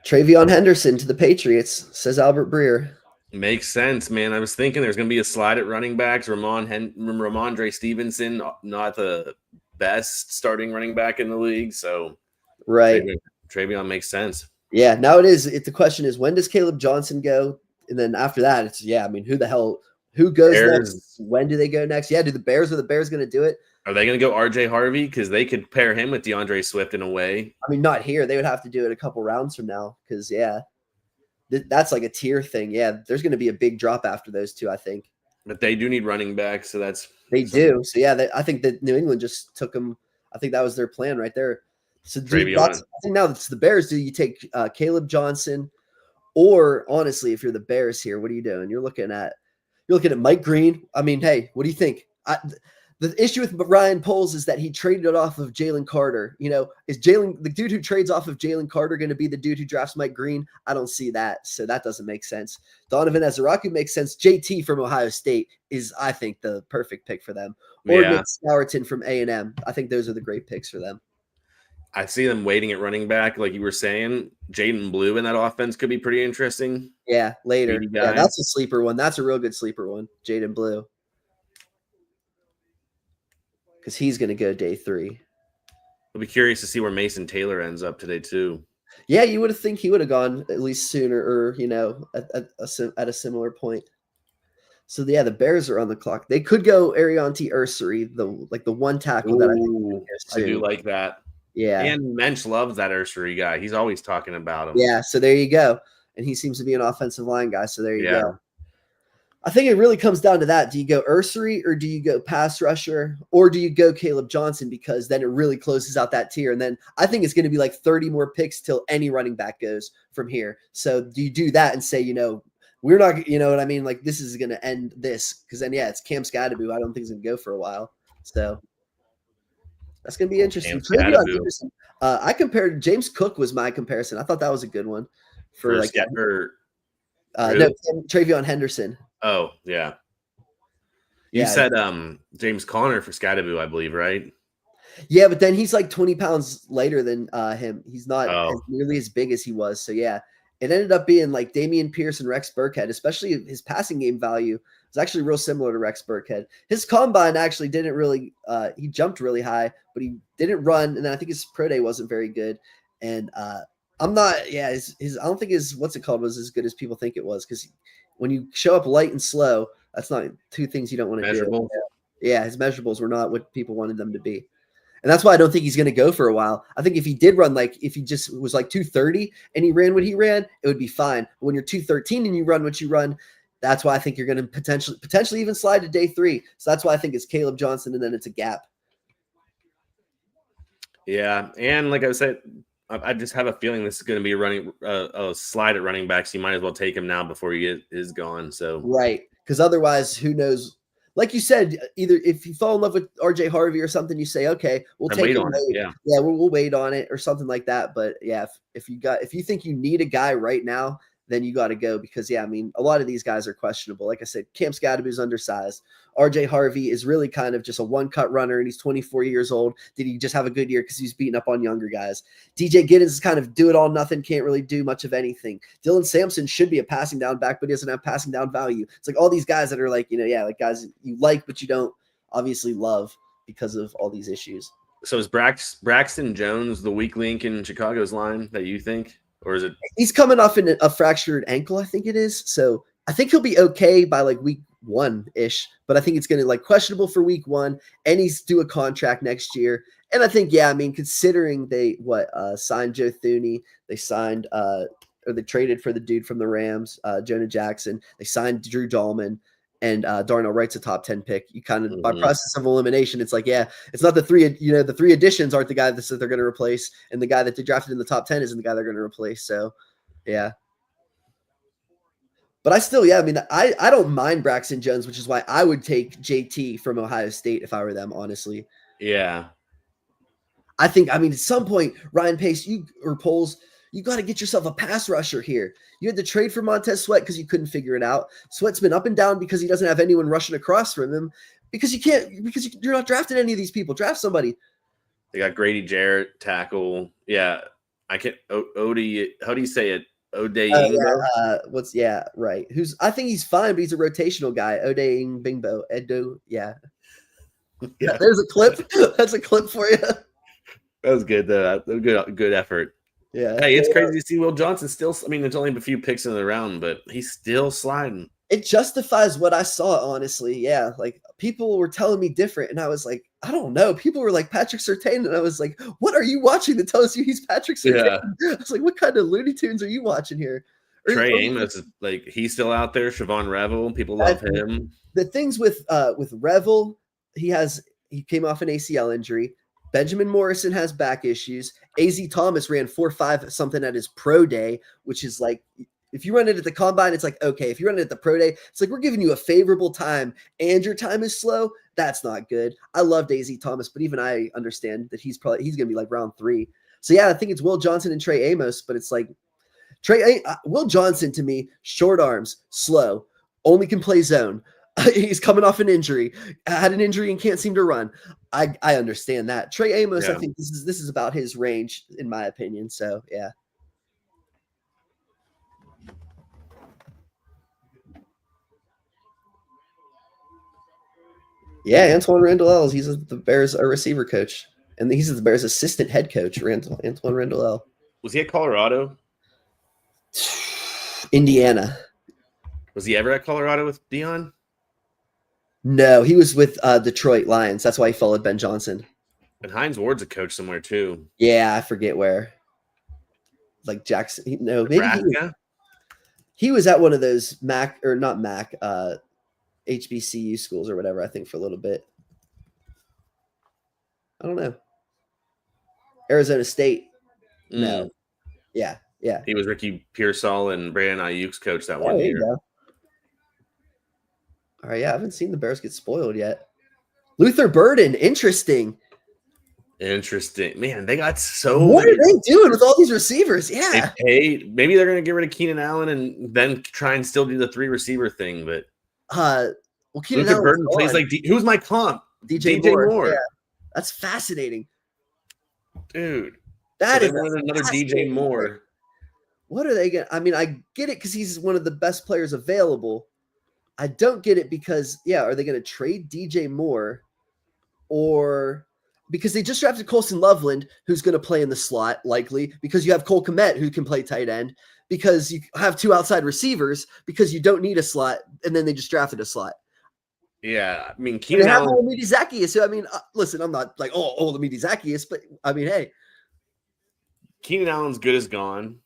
Travion Henderson to the Patriots, says Albert Breer. Makes sense, man. I was thinking there's going to be a slide at running backs. Ramondre Stevenson, not the best starting running back in the league. So, right. Travion makes sense. Yeah, now it is. The question is, when does Caleb Johnson go? And then after that, it's, who goes next? When do they go next? Yeah, are the Bears going to do it? Are they going to go RJ Harvey? Because they could pair him with DeAndre Swift in a way. I mean, not here. They would have to do it a couple rounds from now because, that's like a tier thing. Yeah, there's going to be a big drop after those two, I think. But they do need running backs, so that's – They do. So, yeah, I think that New England just took them. I think that was their plan right there. So, I think now it's the Bears. Do you take Caleb Johnson? Or, honestly, if you're the Bears here, what are you doing? You're looking at Mike Green. I mean, hey, what do you think? The issue with Ryan Poles is that he traded it off of Jalen Carter. Is the dude who trades off of Jalen Carter going to be the dude who drafts Mike Green? I don't see that. So that doesn't make sense. Donovan Ezeraku makes sense. JT from Ohio State is, I think, the perfect pick for them. Or Nick Sowerton from A&M. I think those are the great picks for them. I see them waiting at running back, like you were saying. Jaden Blue in that offense could be pretty interesting. Yeah, later. Yeah, that's a sleeper one. That's a real good sleeper one, Jaden Blue. Because he's going to go day 3. I'll be curious to see where Mason Taylor ends up today, too. Yeah, you would think he would have gone at least sooner or, at a similar point. So, yeah, the Bears are on the clock. They could go Arianti Ursary, the one tackle that I do like that. Yeah. And Mensch loves that Ursary guy. He's always talking about him. Yeah, so there you go. And he seems to be an offensive line guy, so there you go. I think it really comes down to that. Do you go Ursary or do you go pass rusher or do you go Caleb Johnson? Because then it really closes out that tier. And then I think it's going to be like 30 more picks till any running back goes from here. So do you do that and say, we're not, you know what I mean? Like this is going to end this because then, it's Cam Scatterbo. I don't think he's going to go for a while. So that's going to be interesting. I compared James Cook was my comparison. I thought that was a good one for No, Travion Henderson. Oh, yeah. You said James Conner for Scadaboo, I believe, right? Yeah, but then he's like 20 pounds lighter than him. He's not nearly as big as he was. So yeah, it ended up being like Damian Pierce and Rex Burkhead, especially his passing game value was actually real similar to Rex Burkhead. His combine actually didn't really he jumped really high, but he didn't run. And then I think his pro day wasn't very good. And I'm not, his I don't think his what's it called was as good as people think it was, because when you show up light and slow, that's not two things you don't want to do. Yeah, his measurables were not what people wanted them to be. And that's why I don't think he's going to go for a while. I think if he did run, like if he just was like 230 and he ran what he ran, it would be fine. But when you're 213 and you run what you run, that's why I think you're going to potentially even slide to day 3. So that's why I think it's Caleb Johnson, and then it's a gap. Yeah, and like I said, I just have a feeling this is going to be a slide at running back. So you might as well take him now before he is gone. So right, because otherwise, who knows? Like you said, either if you fall in love with RJ Harvey or something, you say, okay, we'll take it. Yeah, we'll wait on it or something like that. But yeah, if you think you need a guy right now, then you got to go, because I mean, a lot of these guys are questionable. Like I said, Cam Scadaboo is undersized. RJ Harvey is really kind of just a one-cut runner, and he's 24 years old. Did he just have a good year because he's beating up on younger guys? DJ Giddens is kind of do it all nothing, can't really do much of anything. Dylan Sampson should be a passing down back, but he doesn't have passing down value. It's like all these guys that are like, like guys you like, but you don't obviously love because of all these issues. So is Braxton Jones the weak link in Chicago's line that you think? Or is it? He's coming off a fractured ankle, I think it is. So I think he'll be okay by like week 1-ish, but I think it's going to like questionable for week 1, and he's due a contract next year. And I think, considering they signed Joe Thuney, they signed or they traded for the dude from the Rams, Jonah Jackson, they signed Drew Dahlman, and Darnell Wright's a top 10 pick. You kind of by process of elimination, it's like, it's not the 3, the 3 additions aren't the guy that they're going to replace, and the guy that they drafted in the top 10 isn't the guy they're going to replace. So, yeah. But I still, I don't mind Braxton Jones, which is why I would take JT from Ohio State if I were them, honestly. Yeah. I think, at some point, Ryan Pace, Poles, you got to get yourself a pass rusher here. You had to trade for Montez Sweat because you couldn't figure it out. Sweat's been up and down because he doesn't have anyone rushing across from him, because you're not drafting any of these people. Draft somebody. They got Grady Jarrett, tackle. Yeah. I can't, Odie, how do you say it? Right. I think he's fine, but he's a rotational guy. Ode Bingbo. Edo. Yeah. There's a clip. That's a clip for you. That was good. Good effort. Yeah. Hey, it's crazy to see Will Johnson still. There's only a few picks in the round, but he's still sliding. It justifies what I saw, honestly. Yeah. Like, people were telling me different, and I was like, I don't know. People were like Patrick Surtain, and I was like, what are you watching that tells you he's Patrick Surtain? Yeah. I was like, what kind of Looney Tunes are you watching here? Trey Amos is like, he's still out there. Siobhan Revel, people love him. The things with Revel, he came off an ACL injury. Benjamin Morrison has back issues. AZ Thomas ran 4.5 something at his pro day, which is like, if you run it at the combine, it's like, okay. If you run it at the pro day, it's like, we're giving you a favorable time and your time is slow. That's not good. I loved AZ Thomas, but even I understand that he's going to be like round 3. So yeah, I think it's Will Johnson and Trey Amos, but it's like Will Johnson, to me, short arms, slow, only can play zone. He's coming off an injury, had an injury and can't seem to run. I understand that. Trey Amos, I think this is about his range, in my opinion. So yeah. Yeah, Antoine Randall, he's the Bears receiver coach, and he's the Bears assistant head coach. Antoine Randall. Was he at Colorado? Indiana. Was he ever at Colorado with Dion? No, he was with Detroit Lions. That's why he followed Ben Johnson. And Hines Ward's a coach somewhere too. Yeah, I forget where. Like Jackson. Maybe he was at one of those HBCU schools or whatever, I think, for a little bit. I don't know. Arizona State. No. Yeah. He was Ricky Pearsall and Brandon Ayuk's coach that one year. All right, I haven't seen the Bears get spoiled yet. Luther Burden, interesting. Interesting. Man, they got so What many. are they doing with all these receivers? They Yeah. paid. Maybe they're going to get rid of Keenan Allen and then try and still do the 3 receiver thing. But Well, Keenan Luther Allen's Burden plays gone. like who's my comp? DJ DJ Moore. Moore. Yeah. That's fascinating. Dude. That so is they wanted another DJ Moore. What are they going to? I mean, I get it because he's one of the best players available. I don't get it because, are they going to trade DJ Moore or because they just drafted Colston Loveland, who's going to play in the slot likely because you have Cole Kmet who can play tight end because you have 2 outside receivers because you don't need a slot. And then they just drafted a slot. Yeah. I mean, Keenan Allen. Allen. Olamide Zaccheaus. So, I mean, listen, I'm not like, Olamide Zaccheaus, but I mean, hey. Keenan Allen's good as gone.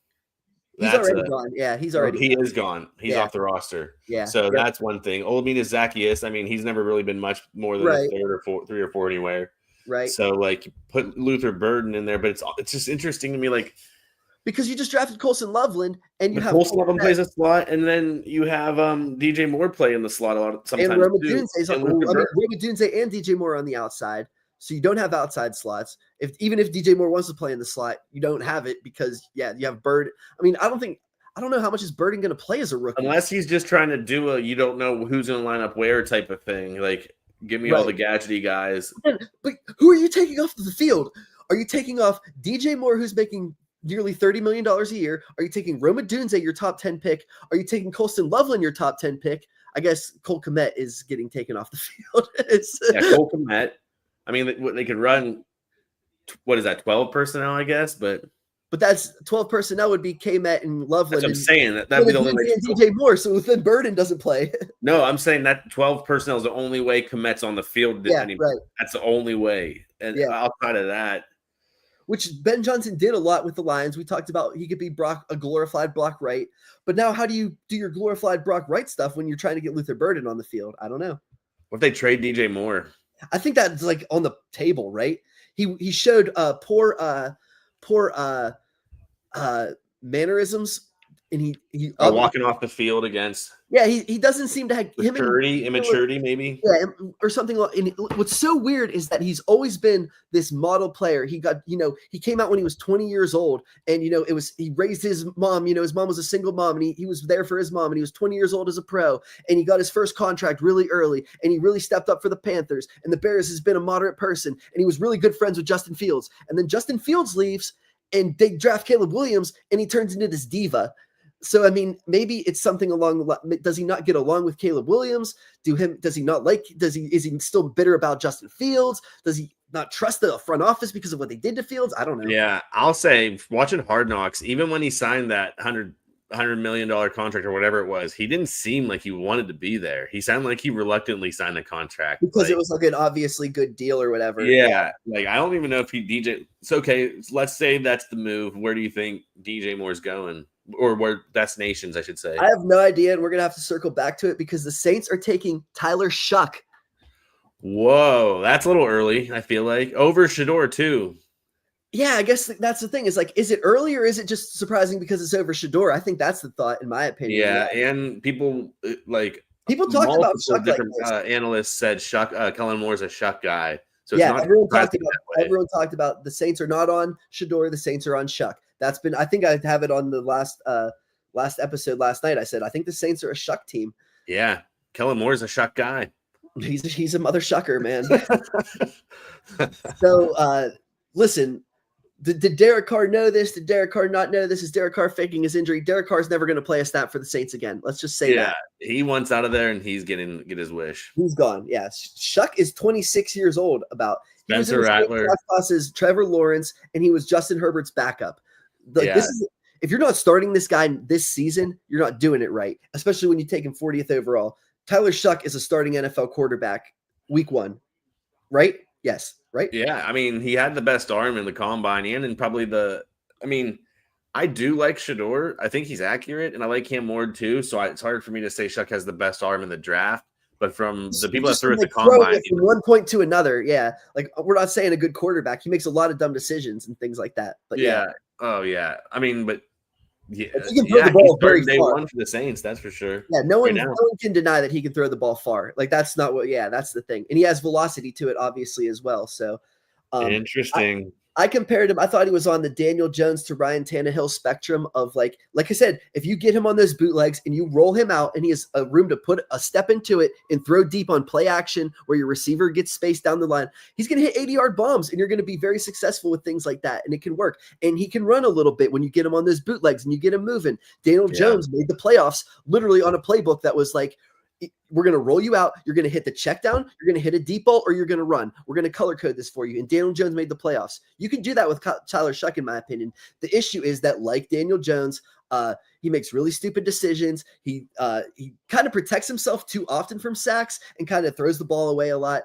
He's already gone. Yeah, he is gone. He's off the roster. Yeah. So that's one thing. Olamide Zaccheaus, I mean, he's never really been much more than a third or 3 or 4 anywhere. Right. So like put Luther Burden in there, but it's just interesting to me, like because you just drafted Colston Loveland and you have Colston Loveland plays a slot, and then you have DJ Moore play in the slot a lot sometimes. And Roma Dunze and DJ Moore on the outside. So you don't have outside slots. Even if DJ Moore wants to play in the slot, you don't have it because you have Bird. I mean, I don't know how much is Burden going to play as a rookie. Unless he's just trying to do you don't know who's going to line up where type of thing. Like, give me all the gadgety guys. But who are you taking off the field? Are you taking off DJ Moore, who's making nearly $30 million a year? Are you taking Roma Dunze, your top 10 pick? Are you taking Colston Loveland, your top 10 pick? I guess Cole Kmet is getting taken off the field. Cole Kmet. I mean, they could run, 12 personnel, I guess, but that's 12 personnel would be Kmet and Loveland. That's what I'm saying. That'd be the only way. DJ Moore, so then Burden doesn't play. No, I'm saying that 12 personnel is the only way Kmet's on the field anymore. Right. That's the only way. And outside of that. Which Ben Johnson did a lot with the Lions. We talked about he could be a glorified Brock Wright. But now how do you do your glorified Brock Wright stuff when you're trying to get Luther Burden on the field? I don't know. What if they trade DJ Moore? I think that's like on the table, right? He showed poor mannerisms, and he walking off the field against. Yeah, he doesn't seem to have immaturity, maybe. Yeah, or something. And what's so weird is that he's always been this model player. He got, he came out when he was 20 years old, and he raised his mom. His mom was a single mom, and he was there for his mom, and he was 20 years old as a pro, and he got his first contract really early, and he really stepped up for the Panthers. And the Bears has been a moderate person, and he was really good friends with Justin Fields. And then Justin Fields leaves, and they draft Caleb Williams, and he turns into this diva. So, I mean, maybe it's something does he not get along with Caleb Williams? Is he still bitter about Justin Fields? Does he not trust the front office because of what they did to Fields? I don't know. Yeah, I'll say watching Hard Knocks, even when he signed that $100 million contract or whatever it was, he didn't seem like he wanted to be there. He sounded like he reluctantly signed the contract. Because it was like an obviously good deal or whatever. Yeah, like I don't even know if it's okay. Let's say that's the move. Where do you think DJ Moore's going? Or where destinations, I should say. I have no idea, and we're gonna have to circle back to it because the Saints are taking Tyler Shuck. Whoa, that's a little early. I feel like over Shedeur too. Yeah, I guess that's the thing. Is like, is it early or is it just surprising because it's over Shedeur? I think that's the thought, in my opinion. Yeah, and people talked about Shuck. Different analysts said Shuck. Kellen Moore's a Shuck guy. So yeah, everyone talked about the Saints are not on Shedeur. The Saints are on Shuck. That's been. I think I have it on the last episode last night. I said I think the Saints are a Shuck team. Yeah, Kellen Moore's a Shuck guy. He's a mother Shucker, man. So listen, did Derek Carr know this? Did Derek Carr not know this? Is Derek Carr faking his injury? Derek Carr's never going to play a snap for the Saints again. Let's just say that. He wants out of there, and he's get his wish. He's gone. Yeah, Shuck is 26 years old. Spencer Rattler, classes, Trevor Lawrence, and he was Justin Herbert's backup. If you're not starting this guy this season, you're not doing it right, especially when you take him 40th overall. Tyler Shuck is a starting NFL quarterback week 1, right? Yes, right? Yeah, I mean, he had the best arm in the combine and probably I do like Shedeur. I think he's accurate, and I like Cam Ward too, so it's hard for me to say Shuck has the best arm in the draft. But from the people that threw at the combine, from one point to another, yeah. Like we're not saying a good quarterback. He makes a lot of dumb decisions and things like that. But yeah. Oh yeah. I mean, but he can throw the ball very day far. one for the Saints, that's for sure. Yeah, no one can deny that he can throw the ball far. Like that's not what. Yeah, that's the thing, and he has velocity to it, obviously as well. So, Interesting. I compared him. I thought he was on the Daniel Jones to Ryan Tannehill spectrum of like I said, if you get him on those bootlegs and you roll him out and he has a room to put a step into it and throw deep on play action where your receiver gets spaced down the line, he's going to hit 80-yard bombs and you're going to be very successful with things like that. And it can work. And he can run a little bit when you get him on those bootlegs and you get him moving. Daniel Jones made the playoffs literally on a playbook that was like, we're going to roll you out. You're going to hit the check down. You're going to hit a deep ball or you're going to run. We're going to color code this for you. And Daniel Jones made the playoffs. You can do that with Tyler Shuck, in my opinion. The issue is that, like Daniel Jones, he makes really stupid decisions. He kind of protects himself too often from sacks and kind of throws the ball away a lot.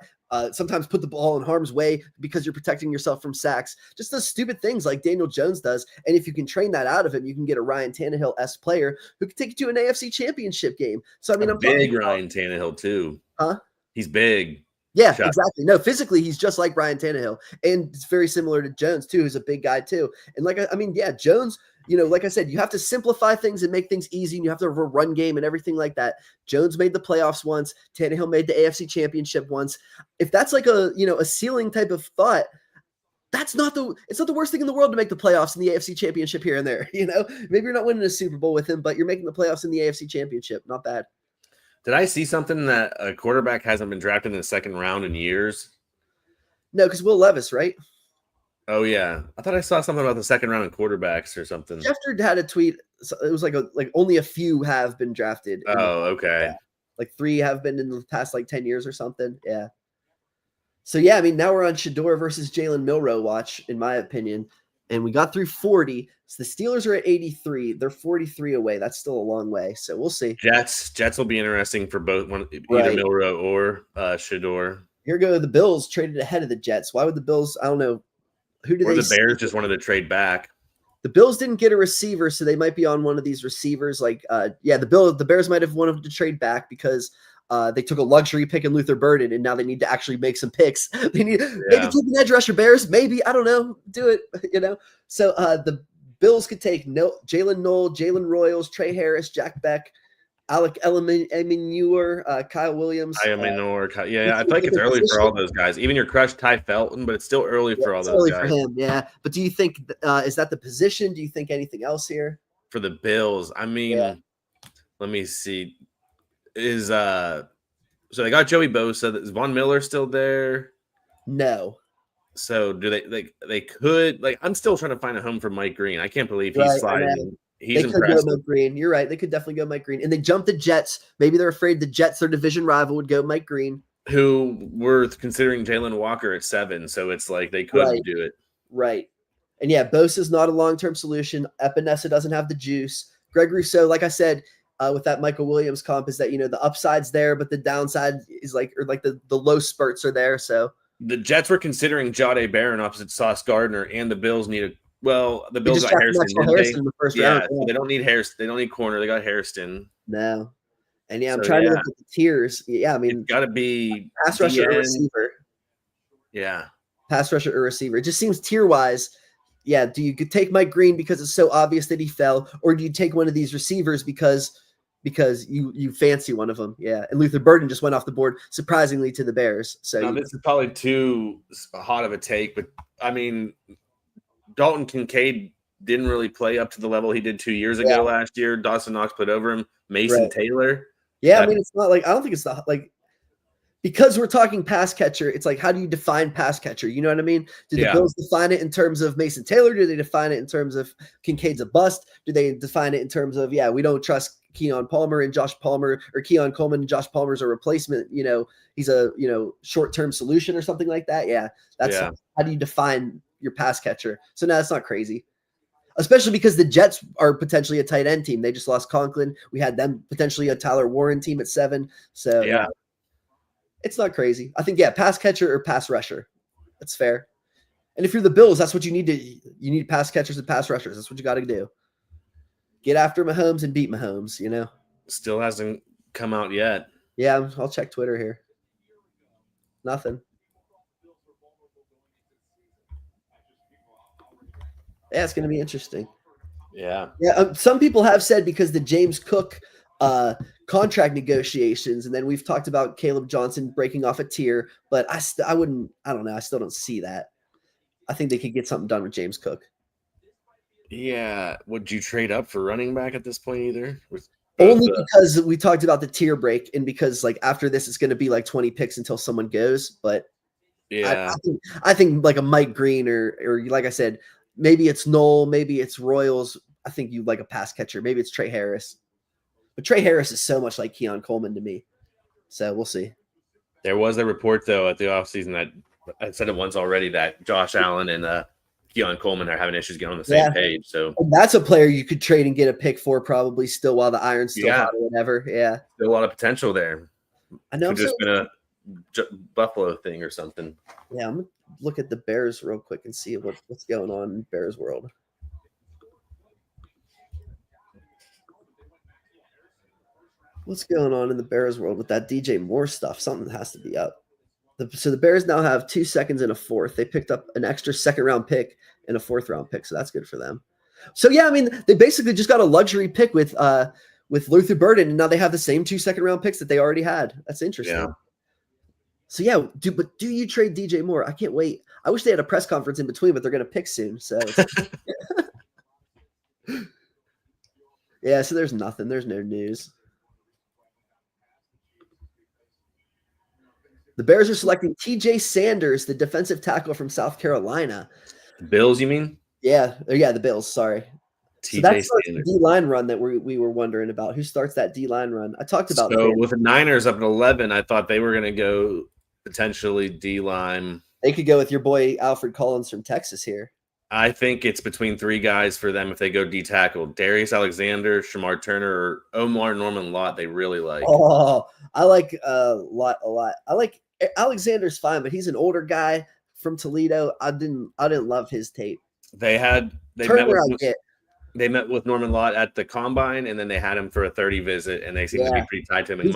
Sometimes put the ball in harm's way because you're protecting yourself from sacks. Just those stupid things like Daniel Jones does. And if you can train that out of him, you can get a Ryan Tannehill-esque player who can take you to an AFC championship game. So, I mean, I'm big Ryan Tannehill too. Huh? He's big. Yeah, exactly. No, physically, he's just like Ryan Tannehill. And it's very similar to Jones, too, who's a big guy, too. And Jones, like I said, you have to simplify things and make things easy, and you have to have a run game and everything like that. Jones made the playoffs once. Tannehill made the AFC championship once. If that's like a ceiling type of thought, it's not the worst thing in the world to make the playoffs in the AFC championship here and there. Maybe you're not winning a Super Bowl with him, but you're making the playoffs in the AFC championship. Not bad. Did I see something that a quarterback hasn't been drafted in the second round in years? No, because Will Levis, right? Oh, yeah. I thought I saw something about the second round in quarterbacks or something. Schefter had a tweet. It was like only a few have been drafted. Oh, okay. Like 3 have been in the past 10 years or something. Yeah. So, yeah, I mean, now we're on Shedeur versus Jalen Milroe watch, in my opinion. And we got through 40. So the Steelers are at 83. They're 43 away. That's still a long way. So we'll see. Jets will be interesting for both either Milroe or Shedeur. Here go the Bills traded ahead of the Jets. Why would the Bills? I don't know. Who did they? The Bears just wanted to trade back. The Bills didn't get a receiver, so they might be on one of these receivers. The Bears might have wanted to trade back because they took a luxury pick in Luther Burden, and now they need to actually make some picks. They need maybe keep an edge rusher. Bears, maybe, I don't know, do it. So the Bills could take Jalen Knoll, Jalen Royals, Trey Harris, Jack Beck, Alec Emineur, Kyle Williams. I feel like it's early for all those guys. Even your crush Ty Felton, but it's still early for all those guys. For him, yeah. But do you think is that the position? Do you think anything else here for the Bills? I mean, let me see. So they got Joey Bosa. Is Von Miller still there? No. So do they could I'm still trying to find a home for Mike Green. I can't believe he's sliding. He's impressive. Could go Mike Green. You're right. They could definitely go Mike Green. And they jumped the Jets. Maybe they're afraid the Jets, their division rival, would go Mike Green. Who were considering Jalen Walker at 7. So it's like they could do it. Right. And yeah, Bosa's not a long-term solution. Epinesa doesn't have the juice. Greg Rousseau, like I said, with that Michael Williams comp is that, the upside's there, but the downside is the low spurts are there. So the Jets were considering Jahdae Barron opposite Sauce Gardner, and the Bills needed the Bills got Harrison in the first round. So they don't need Harrison. They don't need corner. They got Harrison. No. And I'm trying to look at the tiers. Yeah, I mean, it's got to be pass rusher or receiver. Yeah. Pass rusher or receiver. It just seems tier-wise. Yeah, do you take Mike Green because it's so obvious that he fell, or do you take one of these receivers because you fancy one of them? Yeah, and Luther Burden just went off the board, surprisingly, to the Bears. So this is probably too hot of a take, but I mean, Dalton Kincaid didn't really play up to the level he did 2 years ago last year. Dawson Knox put over him. Mason Taylor. Yeah, I mean, it's not I don't think it's because we're talking pass catcher, it's how do you define pass catcher? You know what I mean? Do the Bills define it in terms of Mason Taylor? Do they define it in terms of Kincaid's a bust? Do they define it in terms of, we don't trust Keon Palmer and Josh Palmer, or Keon Coleman and Josh Palmer's a replacement? He's a, short-term solution or something like that. Yeah. How do you define your pass catcher? So no, that's not crazy. Especially because the Jets are potentially a tight end team. They just lost Conklin. We had them potentially a Tyler Warren team at 7. So it's not crazy. I think, pass catcher or pass rusher. That's fair. And if you're the Bills, that's what you need you need pass catchers and pass rushers. That's what you got to do. Get after Mahomes and beat Mahomes, Still hasn't come out yet. Yeah, I'll check Twitter here. Nothing. Yeah, it's going to be interesting. Yeah. Yeah. Some people have said because the James Cook contract negotiations, and then we've talked about Caleb Johnson breaking off a tier, but I don't know. I still don't see that. I think they could get something done with James Cook. Yeah. Would you trade up for running back at this point either? Only because we talked about the tier break and because like after this it's going to be like 20 picks until someone goes. But yeah, I think like a Mike Green or like I said, maybe it's Knoll, maybe it's Royals. I think you like a pass catcher. Maybe it's Trey Harris. But Trey Harris is so much like Keon Coleman to me. So we'll see. There was a report, though, at the offseason that I said it once already that Josh Allen and Keon Coleman are having issues getting on the same page. So and that's a player you could trade and get a pick for probably still while the iron's still hot or whatever. Yeah. Still a lot of potential there. I know. Could just been a Buffalo thing or something. Yeah, I'm going to look at the Bears real quick and see what's going on in Bears world. What's going on in the Bears world with that DJ Moore stuff? Something has to be up. So the Bears now have 2 seconds and a fourth. They picked up an extra second-round pick and a fourth-round pick, so that's good for them. So, yeah, I mean, they basically just got a luxury pick with Luther Burden, and now they have the same 2 second-round picks that they already had. That's interesting. Yeah. So, yeah, do you trade DJ Moore? I can't wait. I wish they had a press conference in between, but they're going to pick soon. So, yeah, so there's nothing. There's no news. The Bears are selecting TJ Sanders, the defensive tackle from South Carolina. Bills, you mean? Yeah, the Bills. Sorry. So that's the D-line run that we were wondering about. Who starts that D-line run? I talked about. So with the Niners up at 11, I thought they were going to go potentially D-line. They could go with your boy Alfred Collins from Texas here. I think it's between 3 guys for them if they go D-tackle. Darius Alexander, Shamar Turner, or Omar Norman Lott. They really like. Oh, I like Lott a lot. I like Alexander's fine, but he's an older guy from Toledo. I didn't love his tape. They met with Norman Lott at the combine, and then they had him for a 30 visit, and they seem to be pretty tied to him. And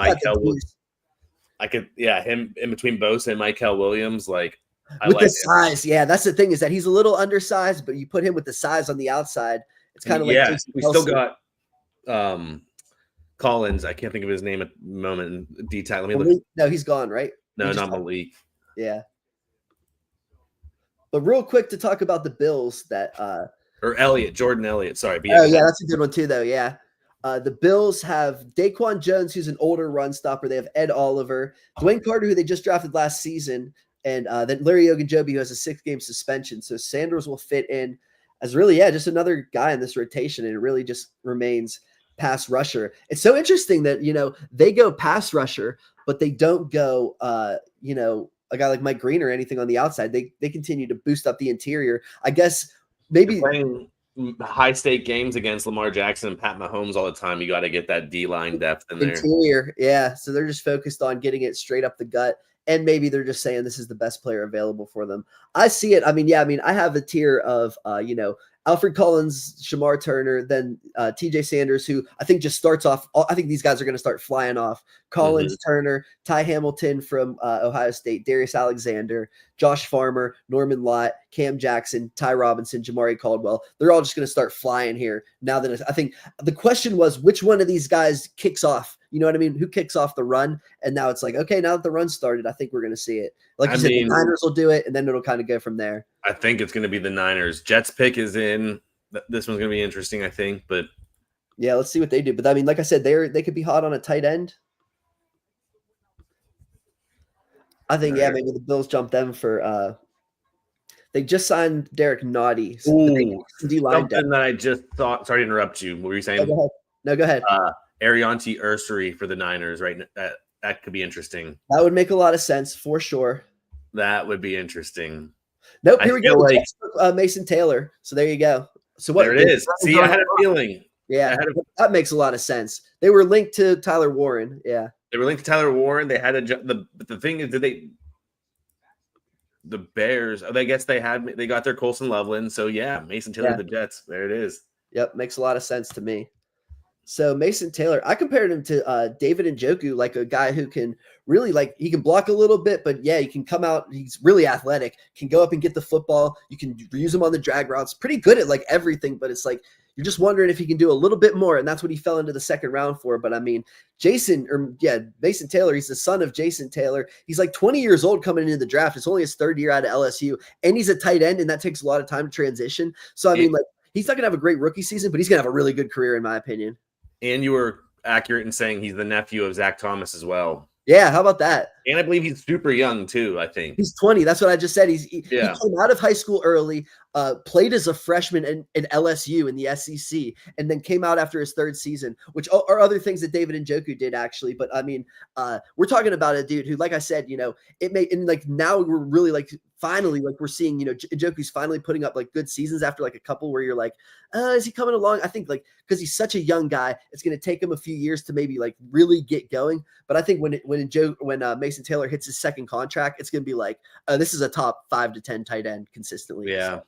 him in between Bosa and Michael Williams, like with the size. Yeah, that's the thing is that he's a little undersized, but you put him with the size on the outside, it's kind of like we still got Collins. I can't think of his name at the moment. Let me look. No, he's gone, right? No, not Malik. Yeah. But real quick to talk about the Bills that or Elliott, Jordan Elliott. Sorry. Oh, yeah, that's a good one too, though. Yeah. The Bills have Daquan Jones, who's an older run stopper. They have Ed Oliver, Dwayne Carter, who they just drafted last season, and then Larry Ogunjobi, who has a 6-game suspension. So Sanders will fit in as really, just another guy in this rotation, and it really just remains pass rusher. It's so interesting that, they go pass rusher, but they don't go, a guy like Mike Green or anything on the outside. They continue to boost up the interior. I guess maybe playing high-stake games against Lamar Jackson and Pat Mahomes all the time. You got to get that D-line depth in there. Interior, yeah. So they're just focused on getting it straight up the gut. And maybe they're just saying this is the best player available for them. I see it. I have a tier of, Alfred Collins, Shamar Turner, then TJ Sanders, who I think just starts off. I think these guys are going to start flying off. Collins, Turner, Ty Hamilton from Ohio State, Darius Alexander, Josh Farmer, Norman Lott, Cam Jackson, Ty Robinson, Jamari Caldwell. They're all just going to start flying here. Now that I think the question was which one of these guys kicks off. You know what I mean? Who kicks off the run? And now it's like, okay, now that the run started, I think we're going to see it. Like you said, the Niners will do it, and then it'll kind of go from there. I think it's going to be the Niners. Jets pick is in. This one's going to be interesting, I think. But yeah, let's see what they do. But like I said, they could be hot on a tight end. I think, maybe the Bills jump them for they just signed Derek Naughty. So something that I just thought. Sorry to interrupt you. What were you saying? No, go ahead. Arianti Ursary for the Niners, right? That could be interesting. That would make a lot of sense for sure. That would be interesting. Nope, here we go. Like, Mason Taylor. So there you go. So what? There it is. See, I had a feeling. Yeah, that makes a lot of sense. They were linked to Tyler Warren. Yeah, they were linked to Tyler Warren. They had the thing is, the Bears? I guess they got their Colson Loveland. So yeah, Mason Taylor, the Jets. There it is. Yep, makes a lot of sense to me. So Mason Taylor, I compared him to David Njoku, like a guy who can really he can block a little bit, but he can come out. He's really athletic, can go up and get the football. You can use him on the drag routes. Pretty good at everything, but it's like you're just wondering if he can do a little bit more, and that's what he fell into the second round for. But I mean, Mason Taylor, he's the son of Jason Taylor. He's like 20 years old coming into the draft. It's only his third year out of LSU, and he's a tight end, and that takes a lot of time to transition. So I mean, like, he's not gonna have a great rookie season, but he's gonna have a really good career, in my opinion. And you were accurate in saying he's the nephew of Zach Thomas as well. Yeah, how about that? And I believe he's super young too, I think. He's 20. That's what I just said. He came out of high school early, played as a freshman in LSU in the SEC, and then came out after his third season, which are other things that David Njoku did, actually. But I mean, we're talking about a dude who, like I said, now we're really like finally, like, we're seeing, Njoku's finally putting up like good seasons after like a couple where you're like, is he coming along? I think like, because he's such a young guy, it's going to take him a few years to maybe like really get going. But I think when Mason Taylor hits his second contract, it's going to be like, this is a top 5 to 10 tight end consistently. Yeah. So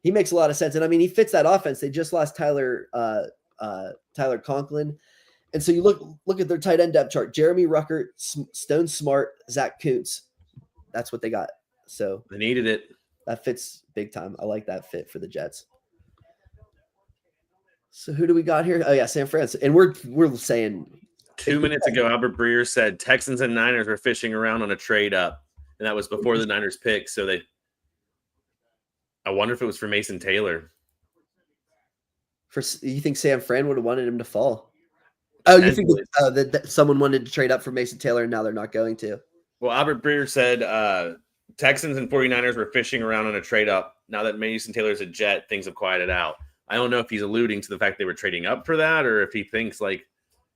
he makes a lot of sense. And I mean, he fits that offense. They just lost Tyler Conklin. And so you look at their tight end depth chart: Jeremy Ruckert, Stone Smart, Zach Kuntz. That's what they got. So they needed it. That fits big time. I like that fit for the Jets. So who do we got here? Oh yeah, San Francisco. And we're saying 2 minutes ago, Albert Breer said Texans and Niners were fishing around on a trade up, and that was before the Niners pick. So I wonder if it was for Mason Taylor. You think San Fran would have wanted him to fall? Oh, you think that someone wanted to trade up for Mason Taylor and now they're not going to? Well, Albert Breer said Texans and 49ers were fishing around on a trade up. Now that Mason Taylor's a Jet, things have quieted out. I don't know if he's alluding to the fact they were trading up for that, or if he thinks like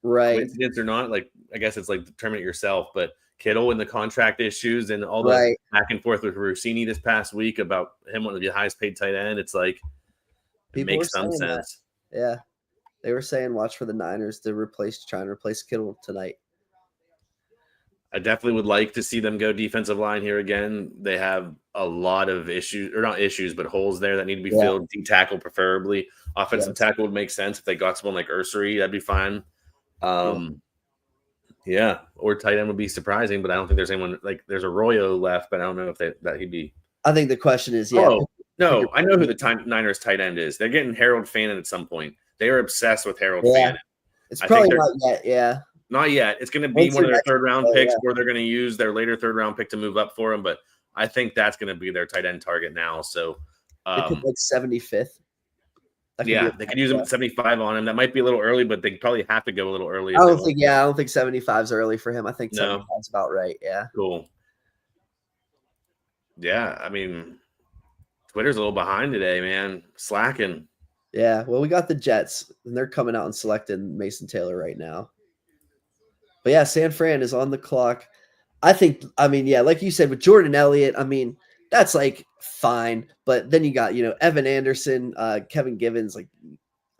coincidence or not. Like, I guess it's like determine it yourself. But Kittle and the contract issues and all the back and forth with Rossini this past week about him wanting to be the highest paid tight end, it's like it makes some sense. That. Yeah, they were saying watch for the Niners to try and replace Kittle tonight. I definitely would like to see them go defensive line here again. They have a lot of issues, or not issues, but holes there that need to be filled. D-tackle preferably. Offensive tackle would make sense if they got someone like Ursary. That'd be fine. Yeah, or tight end would be surprising, but I don't think there's anyone like there's Arroyo left, but I don't know if that he'd be. I think the question is, no, I know who the Niners tight end is. They're getting Harold Fannin at some point. They are obsessed with Harold Fannin. It's probably not yet. Yeah. Not yet. It's going to be one of their third-round picks, or they're going to use their later third-round pick to move up for him. But I think that's going to be their tight end target now. So, they could like 75th. Yeah, they could use him at 75 on him. That might be a little early, but they probably have to go a little early. I don't think 75 is early for him. I think 75 is about right. Yeah. Cool. Yeah, I mean, Twitter's a little behind today, man. Slacking. Yeah, well, we got the Jets, and they're coming out and selecting Mason Taylor right now. But yeah, San Fran is on the clock. Like you said, with Jordan Elliott, I mean, that's like fine. But then you got, Evan Anderson, Kevin Givens, like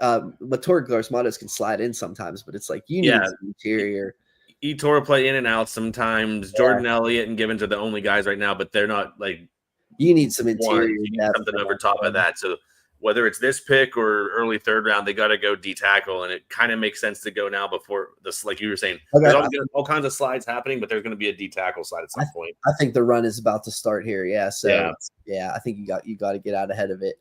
Latour Garsmatos can slide in sometimes, but it's like you need some interior. Etor play in and out sometimes. Jordan Elliott and Givens are the only guys right now, but they're not like you need some interior. You need something over top of that. So whether it's this pick or early third round, they got to go D-tackle, and it kind of makes sense to go now before this. Like you were saying, there's all kinds of slides happening, but there's going to be a D-tackle slide at some point. I think the run is about to start here. Yeah. So I think you got to get out ahead of it.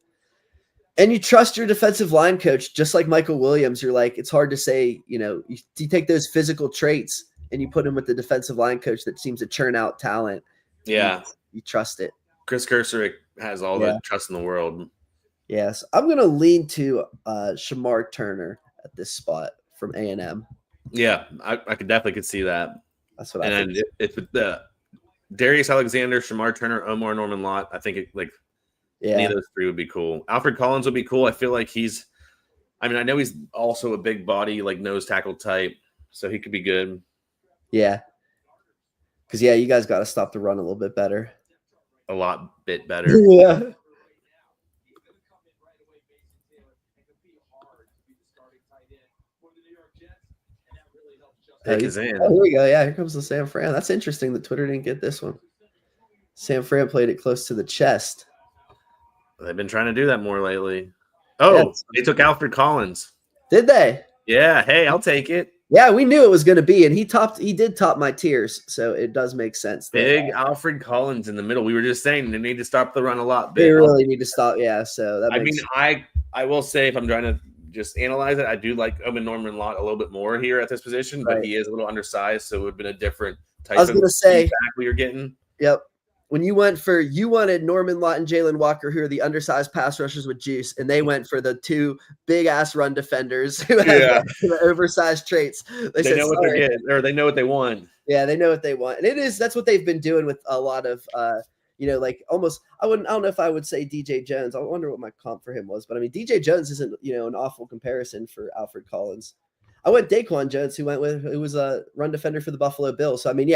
And you trust your defensive line coach, just like Michael Williams. You're like, it's hard to say, you take those physical traits and you put him with the defensive line coach that seems to churn out talent. Yeah. You trust it. Chris Kurserick has all the trust in the world. Yes, I'm going to lean to Shamar Turner at this spot from A&M. Yeah, I could definitely see that. That's what I think. And if the Darius Alexander, Shamar Turner, Omar Norman Lott, I think any of those three would be cool. Alfred Collins would be cool. I feel like I know he's also a big body, like nose tackle type, so he could be good. Yeah. Because, you guys got to stop the run a little bit better. A lot bit better. Yeah. Pick is in. Oh, here we go. Yeah, here comes the San Fran. That's interesting that Twitter didn't get this one. San Fran played it close to the chest. They've been trying to do that more lately. Oh, they took Alfred Collins. Did they? Yeah. Hey, I'll take it. Yeah, we knew it was going to be, and he did top my tiers, so it does make sense. Big Alfred Collins in the middle. We were just saying they need to stop the run a lot. They really need to stop. Yeah, so that. I will say, if I'm trying to just analyze it, I do like Norman Lott a little bit more here at this position, but he is a little undersized, so it would have been a different type of tackle you're getting. Yep. When you wanted Norman Lott and Jalen Walker, who are the undersized pass rushers with juice, and they went for the two big ass run defenders who have the oversized traits. They know what they're getting, or they know what they want. Yeah, they know what they want, and that's what they've been doing with a lot of like almost. I don't know if I would say DJ Jones. I wonder what my comp for him was, but I mean DJ Jones isn't an awful comparison for Alfred Collins. I went Daquan Jones, who was a run defender for the Buffalo Bills. So, I mean,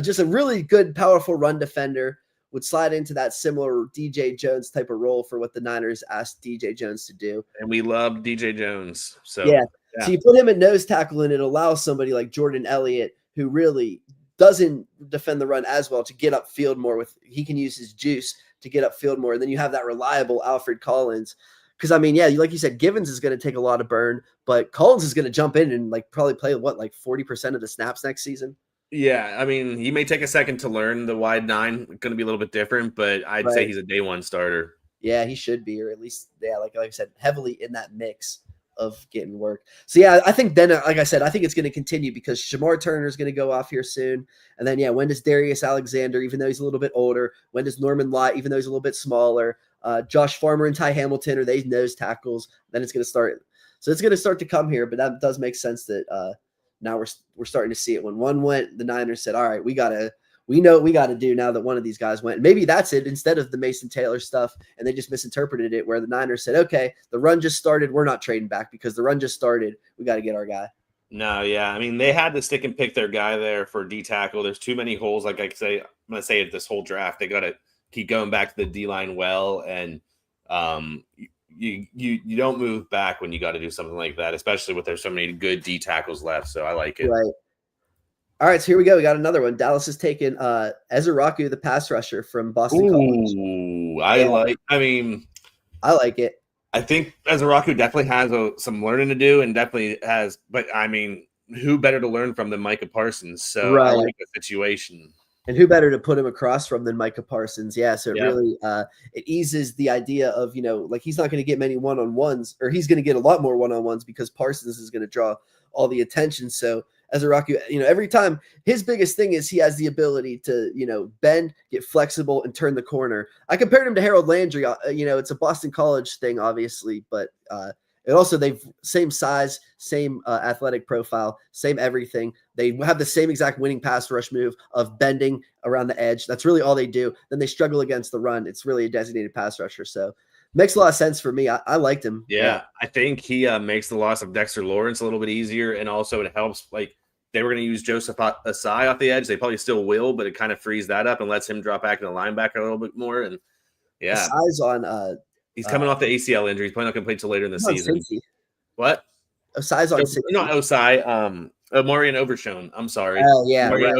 just a really good, powerful run defender would slide into that similar DJ Jones type of role for what the Niners asked DJ Jones to do. And we love DJ Jones. So, So you put him at nose tackle, and it allows somebody like Jordan Elliott, who really doesn't defend the run as well, to get upfield more. He can use his juice to get upfield more. And then you have that reliable Alfred Collins. Because, I mean, like you said, Givens is going to take a lot of burn, but Collins is going to jump in and probably play 40% of the snaps next season. Yeah, I mean, he may take a second to learn the wide nine. It's going to be a little bit different, but I'd say he's a day one starter. Yeah, he should be, or at least, like I said, heavily in that mix of getting work. So, I think then, like I said, I think it's going to continue because Shamar Turner is going to go off here soon. And then, when does Darius Alexander, even though he's a little bit older? When does Norman Lott, even though he's a little bit smaller? Josh Farmer and Ty Hamilton, are they nose tackles? Then it's going to start. So it's going to start to come here, but that does make sense that now we're starting to see it. When one went, the Niners said, all right, we know what we got to do now that one of these guys went. Maybe that's it instead of the Mason Taylor stuff, and they just misinterpreted it where the Niners said, okay, the run just started. We're not trading back because the run just started. We got to get our guy. No, yeah. I mean, they had to stick and pick their guy there for D tackle. There's too many holes. Like I say, I'm going to say it this whole draft. They got to keep going back to the D-line well, and you don't move back when you got to do something like that, especially with there's so many good D tackles left. So I like it. Right. All right, so here we go. We got another one. Dallas has taken Ezeraku, the pass rusher from Boston College. I like it. I think Ezeraku definitely has some learning to do, and definitely has. But I mean, who better to learn from than Micah Parsons? So I like the situation. And who better to put him across from than Micah Parsons? Yeah, so it really it eases the idea of, like he's not going to get many one-on-ones, or he's going to get a lot more one-on-ones because Parsons is going to draw all the attention. So Ezeraku, every time, his biggest thing is he has the ability to, bend, get flexible, and turn the corner. I compared him to Harold Landry. It's a Boston College thing, obviously, but and also they've same size, same athletic profile, same everything. They have the same exact winning pass rush move of bending around the edge. That's really all they do. Then they struggle against the run. It's really a designated pass rusher. So makes a lot of sense for me. I liked him. Yeah, I think he makes the loss of Dexter Lawrence a little bit easier, and also it helps. Like they were going to use Joseph Asai off the edge. They probably still will, but it kind of frees that up and lets him drop back to the linebacker a little bit more. And Asai's on. He's coming off the ACL injury. He's probably not going to play until later in the season. What? Osai's on not Osai. Marion Overshone. I'm sorry. Oh, yeah. Right.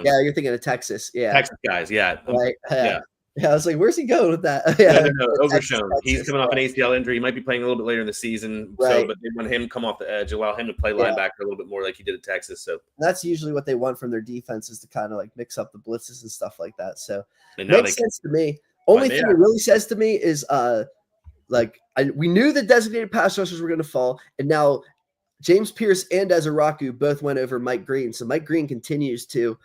Yeah, you're thinking of Texas. Yeah. Texas guys. Yeah. Right. Yeah. I was like, where's he going with that? No, Overshone. He's coming off an ACL injury. He might be playing a little bit later in the season. Right. So, but they want him to come off the edge, allow him to play linebacker a little bit more like he did at Texas. So that's usually what they want from their defense, is to kind of like mix up the blitzes and stuff like that. So it makes sense to me. Only thing it really says to me is we knew the designated pass rushers were going to fall, and now James Pierce and Ezeraku both went over Mike Green. So Mike Green continues to.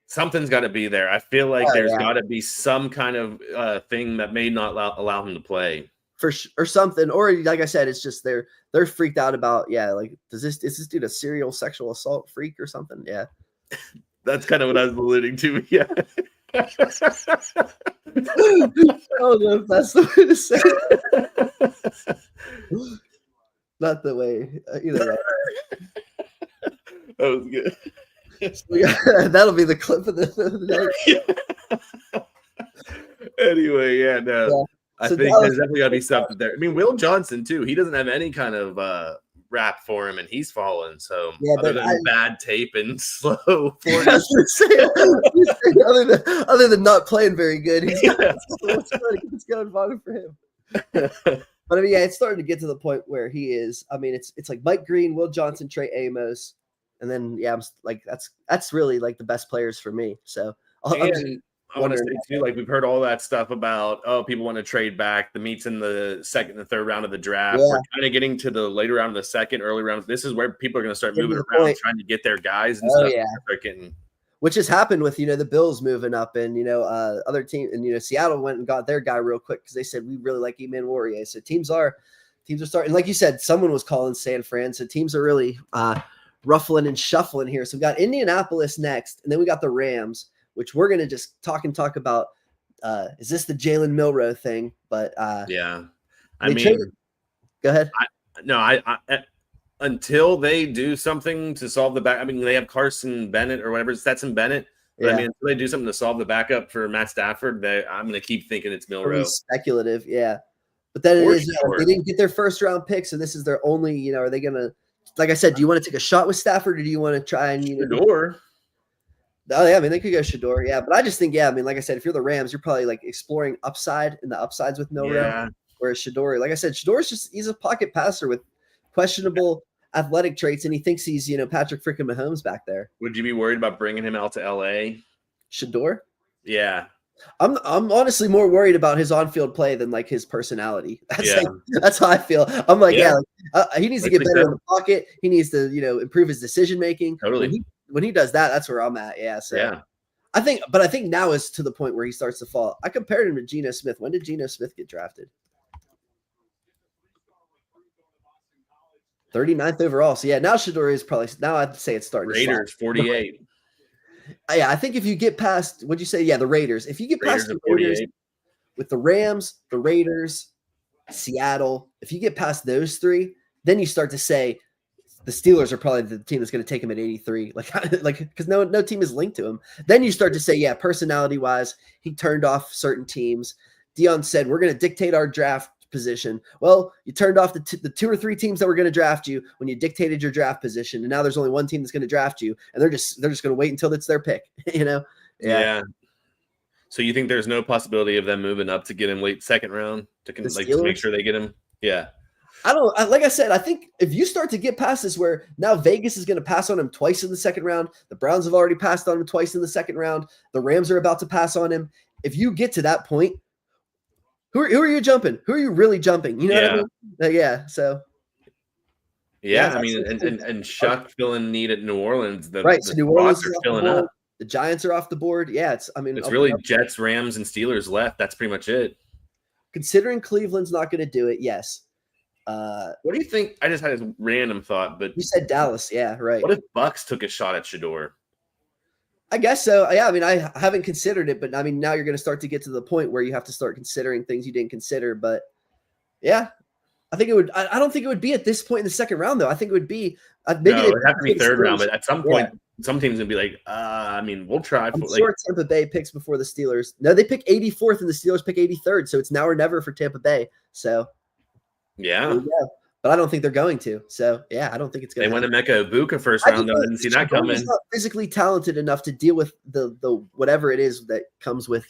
Something's got to be there. I feel like there's got to be some kind of thing that may not allow him to play or something. Or like I said, it's just they're freaked out about is this dude a serial sexual assault freak or something? Yeah, that's kind of what I was alluding to. Yeah. I don't know if that's the way to say it. Not the way either. That was good. That'll be the clip of the night. Anyway, I think there's definitely got to be something there. I mean, Will Johnson too. He doesn't have any kind of rap for him, and he's fallen. So other than bad tape and slow, other than not playing very good, he's what's going on for him. But I mean, it's starting to get to the point where he is. I mean, it's like Mike Green, Will Johnson, Trey Amos. And then, I'm like, that's really like the best players for me. So, I want to say too, like we've heard all that stuff about people want to trade back. The meet's in the second and third round of the draft. Yeah. We're kind of getting to the later round of the second, early round. This is where people are going to start moving around, trying to get their guys and stuff. Yeah. Start getting, which has happened with the Bills moving up, and other teams, and Seattle went and got their guy real quick because they said we really like Eman Warrior. So teams are starting, like you said, someone was calling San Fran. So teams are really ruffling and shuffling here. So we got Indianapolis next, and then we got the Rams, which we're gonna just talk about. Is this the Jalen Milroe thing? But yeah, I mean, go ahead. I until they do something to solve the back. I mean, they have Carson Bennett or whatever, Stetson Bennett. But I mean, until they do something to solve the backup for Matt Stafford, I'm going to keep thinking it's Milroe. Speculative, yeah. But then they didn't get their first round pick, so this is their only. Are they going to? Like I said, do you want to take a shot with Stafford, or do you want to try and Shedeur? Oh yeah, I mean they could go Shedeur, yeah. But I just think, I mean, like I said, if you're the Rams, you're probably like exploring upside and the upsides with Milroe. Yeah. Whereas Shedeur, like I said, he's a pocket passer with questionable athletic traits, and he thinks he's Patrick freaking Mahomes back there. Would you be worried about bringing him out to LA? Shedeur? Yeah. I'm honestly more worried about his on-field play than like his personality. That's how I feel. I'm like, he needs to get better in the pocket. He needs to, improve his decision making. Totally. When he does that, that's where I'm at. Yeah. So yeah. I think now is to the point where he starts to fall. I compared him to Geno Smith. When did Geno Smith get drafted? 39th overall. So yeah, now Shedeur is probably I'd say it's starting. Raiders 48. Yeah, I think if you get past, what'd you say? Yeah, the Raiders. If you get past the Raiders with the Rams, the Raiders, Seattle, if you get past those three, then you start to say the Steelers are probably the team that's going to take him at 83. Like because no team is linked to him. Then you start to say, yeah, personality wise, he turned off certain teams. Dion said, we're going to dictate our draft position. Well, you turned off the two or three teams that were going to draft you when you dictated your draft position, and now there's only one team that's going to draft you, and they're just going to wait until it's their pick. Yeah. So you think there's no possibility of them moving up to get him late second round to make sure they get him? Yeah. Like I said, I think if you start to get past this, where now Vegas is going to pass on him twice in the second round, the Browns have already passed on him twice in the second round, the Rams are about to pass on him. If you get to that point, who are you jumping? Who are you really jumping? You know what I mean? Yeah. So. Yeah, I mean, and Shuck filling need at New Orleans. So New Orleans are filling up. The Giants are off the board. Yeah, it's really Jets, Rams, and Steelers left. That's pretty much it. Considering Cleveland's not going to do it, yes. What do you think? I just had a random thought, but you said Dallas. Yeah, right. What if Bucks took a shot at Shedeur? I guess so. Yeah, I mean, I haven't considered it, but I mean, now you're going to start to get to the point where you have to start considering things you didn't consider. But yeah, I think it would. I don't think it would be at this point in the second round, though. I think it would be maybe it would have to be third round, but at some point, some teams would be like, I mean, we'll try. I'm sure Tampa Bay picks before the Steelers. No, they pick 84th, and the Steelers pick 83rd, so it's now or never for Tampa Bay. So yeah. But I don't think they're going to. So, yeah, I don't think it's going to. They went to Emeka Egbuka first round, though. I didn't see that coming. He's not physically talented enough to deal with the whatever it is that comes with,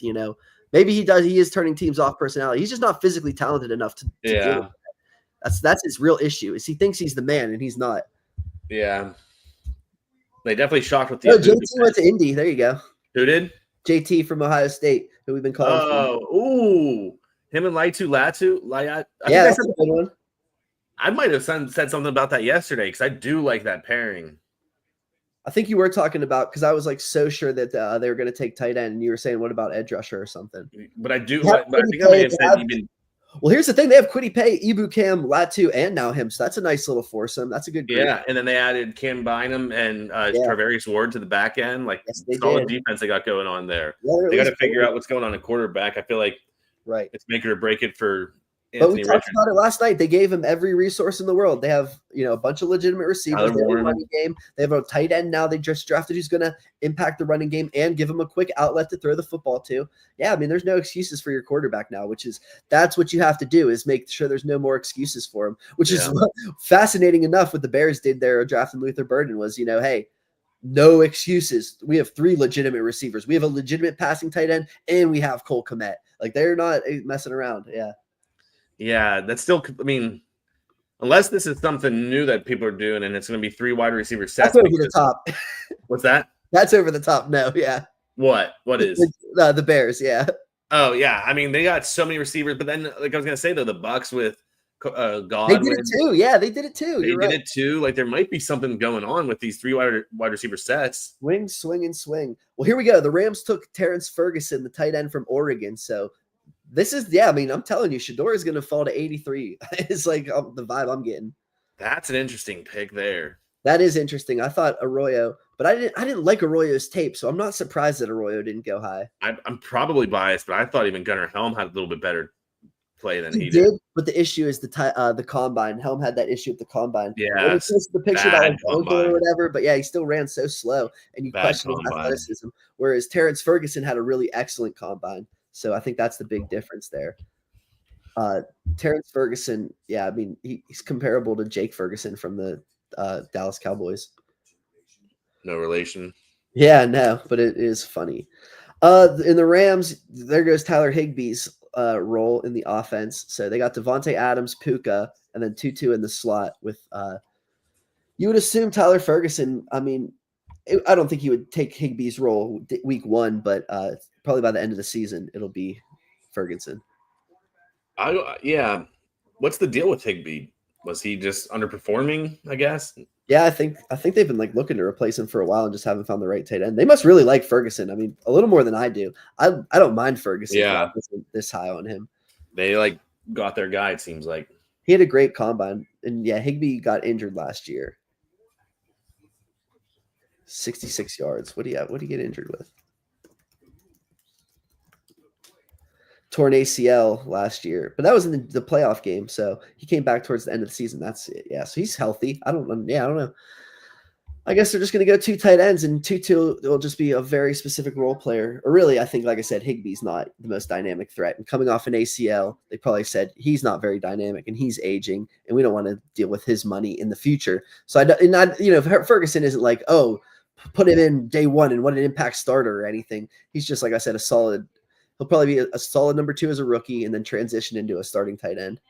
maybe he does. He is turning teams off personality. He's just not physically talented enough to deal with that. That's his real issue, is he thinks he's the man, and he's not. Yeah. They definitely shocked with the JT went to Indy. There you go. Who did? JT from Ohio State, who we've been calling. Him and Latu. That's a good one. I might have said something about that yesterday because I do like that pairing. I think you were talking about, because I was like so sure that they were going to take tight end, and you were saying, what about edge rusher or something? But I do. But I think I may have said even. Well, here's the thing: they have Kwity Paye, Ebukam, Latu, and now him. So that's a nice little foursome. That's a good group. Yeah, and then they added Cam Bynum and Tarvarius Ward to the back end. Like solid defense they got going on there. Yeah, they got to figure out what's going on at quarterback. I feel like it's make it or break it for. But we talked about it last night. They gave him every resource in the world. They have, a bunch of legitimate receivers. They have a running game. They have a tight end now. They just drafted who's going to impact the running game and give him a quick outlet to throw the football to. Yeah, I mean, there's no excuses for your quarterback now, that's what you have to do, is make sure there's no more excuses for him, which is fascinating enough. What the Bears did there drafting Luther Burden was, hey, no excuses. We have 3 legitimate receivers. We have a legitimate passing tight end, and we have Cole Kmet. Like, they're not messing around. Yeah. Yeah, that's still, I mean, unless this is something new that people are doing and it's going to be 3 wide receiver sets. That's over the top. What's that? That's over the top. No, yeah. What? What is? The Bears, yeah. Oh yeah, I mean they got so many receivers, but then like I was gonna say though, the Bucks with They Godwin, did it too. Yeah, they did it too. they You're did right. it too. Like there might be something going on with these three wide receiver sets. Swing, swing, and swing. Well, here we go. The Rams took Terrence Ferguson, the tight end from Oregon. So this is, yeah, I mean, I'm telling you, Shador is going to fall to 83. It's like the vibe I'm getting. That's an interesting pick there. That is interesting. I thought Arroyo, but I didn't like Arroyo's tape, so I'm not surprised that Arroyo didn't go high. I'm probably biased, but I thought even Gunnar Helm had a little bit better play than he did. But the issue is the combine. Helm had that issue with the combine. Yeah, the picture about or whatever, but yeah, he still ran so slow, and you question his athleticism. Whereas Terrence Ferguson had a really excellent combine, so I think that's the big difference there. Terrence Ferguson, yeah, I mean he's comparable to Jake Ferguson from the Dallas Cowboys. No relation. Yeah, no, but it is funny. In the Rams, there goes Tyler Higbee's role in the offense. So they got Devontae Adams, Puka, and then Tutu in the slot with you would assume Tyler Ferguson. I mean, I don't think he would take Higbee's role week one, but probably by the end of the season, it'll be Ferguson. Yeah. What's the deal with Higbee? Was he just underperforming, I guess? Yeah, I think they've been like looking to replace him for a while and just haven't found the right tight end. They must really like Ferguson. I mean, a little more than I do. I don't mind Ferguson. Yeah, this high on him. They like got their guy. It seems like he had a great combine, and yeah, Higbee got injured last year. 66 yards. What do you get injured with? Torn ACL last year, but that was in the playoff game. So he came back towards the end of the season. That's it. Yeah. So he's healthy. I don't know. I guess they're just going to go two tight ends, and Tutu will just be a very specific role player. Or really, I think, like I said, Higbee's not the most dynamic threat. And coming off an ACL, they probably said he's not very dynamic and he's aging, and we don't want to deal with his money in the future. So Ferguson isn't like, oh, put him in day one and what an impact starter or anything. He's just, like I said, he'll probably be a solid number 2 as a rookie and then transition into a starting tight end.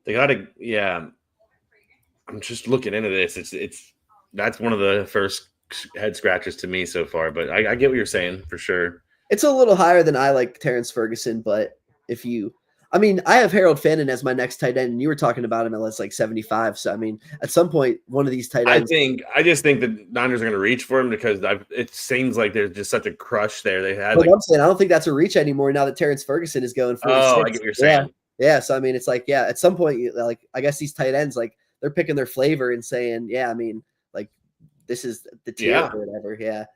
They got to, yeah. I'm just looking into this. That's one of the first head scratches to me so far, but I get what you're saying for sure. It's a little higher than I like Terrence Ferguson, but I have Harold Fannin as my next tight end, and you were talking about him at like 75. So, I mean, at some point, one of these tight ends. I just think the Niners are going to reach for him because it seems like there's just such a crush there. They had. I'm saying I don't think that's a reach anymore now that Terrence Ferguson is going 46. Oh, I get what you're saying. Yeah. So I mean, it's like, yeah, at some point, like I guess these tight ends, like they're picking their flavor and saying, yeah, I mean, like this is the tier or whatever. Yeah.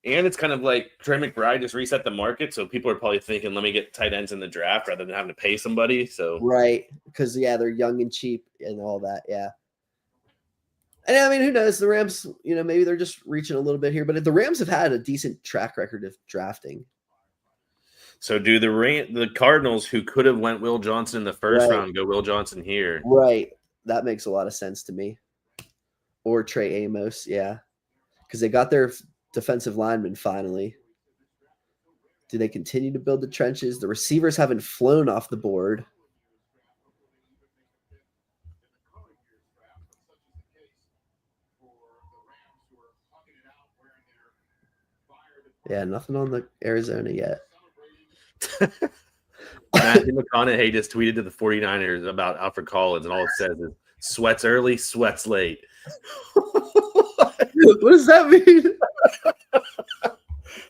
And it's kind of like Trey McBride just reset the market. So people are probably thinking, let me get tight ends in the draft rather than having to pay somebody. So right. Because they're young and cheap and all that. Yeah. And I mean, who knows? The Rams, maybe they're just reaching a little bit here, but the Rams have had a decent track record of drafting. So do the Cardinals, who could have went Will Johnson in the first round, go Will Johnson here? Right. That makes a lot of sense to me. Or Trey Amos. Yeah. Because they got their defensive lineman finally. Do they continue to build the trenches? The receivers haven't flown off the board. Yeah, nothing on the Arizona yet. Matthew McConaughey just tweeted to the 49ers about Alfred Collins, and all it says is sweats early, sweats late. What does that mean?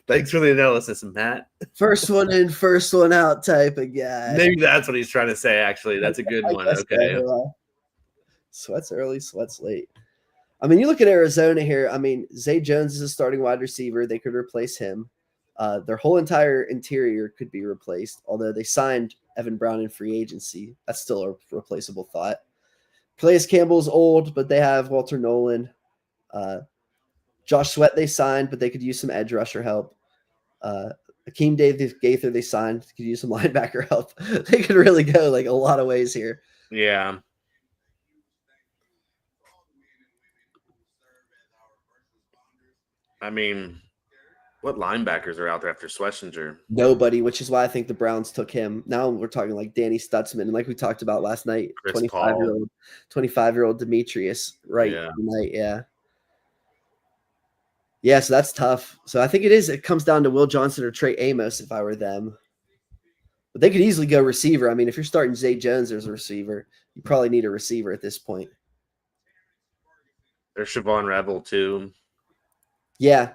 Thanks for the analysis, Matt. First one in, first one out type of guy. Maybe that's what he's trying to say, actually. That's a good one. Okay. Sweats early, sweats late. I mean, you look at Arizona here. I mean, Zay Jones is a starting wide receiver. They could replace him. Their whole entire interior could be replaced, although they signed Evan Brown in free agency. That's still a replaceable thought. Calais Campbell's old, but they have Walter Nolan. Josh Sweat they signed, but they could use some edge rusher help. Akeem Davis Gaither they signed, could use some linebacker help. They could really go like a lot of ways here. Yeah. I mean, what linebackers are out there after Schlesinger? Nobody, which is why I think the Browns took him. Now we're talking like Danny Stutzman, and like we talked about last night, 25-year-old Demetrius Wright tonight. Yeah. Yeah, so that's tough. So I think it comes down to Will Johnson or Trey Amos if I were them. But they could easily go receiver. I mean, if you're starting Zay Jones as a receiver, you probably need a receiver at this point. There's Siobhan Revel too. Yeah,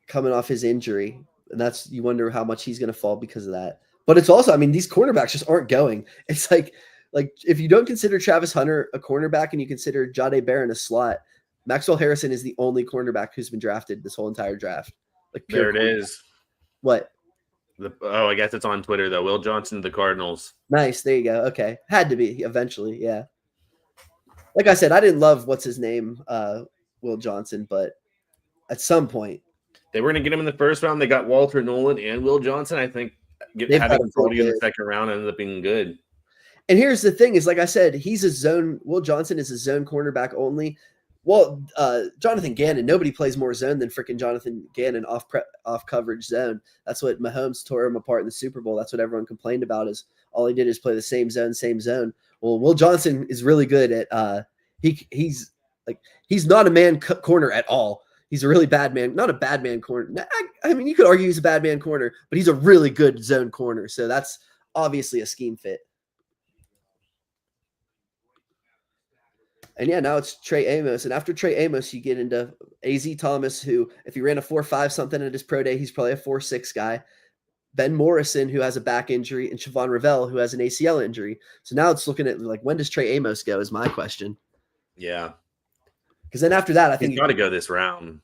coming off his injury. And you wonder how much he's going to fall because of that. But it's also, I mean, these cornerbacks just aren't going. It's like if you don't consider Travis Hunter a cornerback and you consider Jahdae Barron a slot, Maxwell Harrison is the only cornerback who's been drafted this whole entire draft. Like there it is. What? I guess it's on Twitter though. Will Johnson to the Cardinals. Nice. There you go. Okay. Had to be eventually. Yeah. Like I said, I didn't love what's his name, Will Johnson, but at some point they were going to get him in the first round. They got Walter Nolan and Will Johnson. I think having Brody in the second round ended up being good. And here's the thing: is like I said, Will Johnson is a zone cornerback only. Well, Jonathan Gannon, nobody plays more zone than freaking Jonathan Gannon off coverage zone. That's what Mahomes tore him apart in the Super Bowl. That's what everyone complained about is all he did is play the same zone. Well, Will Johnson is really good at he's not a man corner at all. He's a really bad man, not a bad man corner. I mean, you could argue he's a bad man corner, but he's a really good zone corner. So that's obviously a scheme fit. And yeah, now it's Trey Amos. And after Trey Amos, you get into AZ Thomas, who, if he ran a 4.5 something at his pro day, he's probably a 4.6 guy. Ben Morrison, who has a back injury, and Siobhan Revel, who has an ACL injury. So now it's looking at when does Trey Amos go is my question. Yeah. Because then after that, I think he's got to go this round.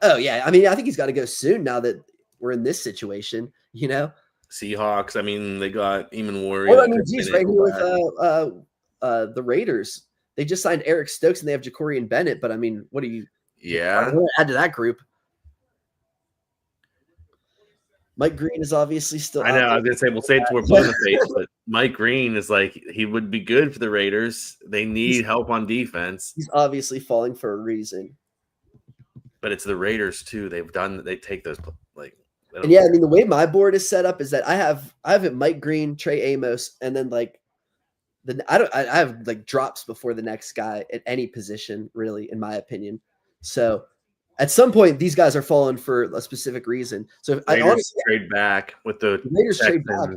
Oh, yeah. I mean, I think he's got to go soon now that we're in this situation, Seahawks, I mean, they got Eamon Warrior. Well, I mean, geez, right here with the Raiders. They just signed Eric Stokes and they have Jacorian Bennett, but I mean, what do you add to that group? Mike Green is obviously still. I know. I was gonna say we'll say it to Boniface, but Mike Green is he would be good for the Raiders. They need help on defense. He's obviously falling for a reason. But it's the Raiders too. They take those And yeah, I mean the way my board is set up is that I have it Mike Green, Trey Amos, and then I have drops before the next guy at any position, really, in my opinion. So at some point, these guys are falling for a specific reason. So I honestly trade back with the Raiders trade back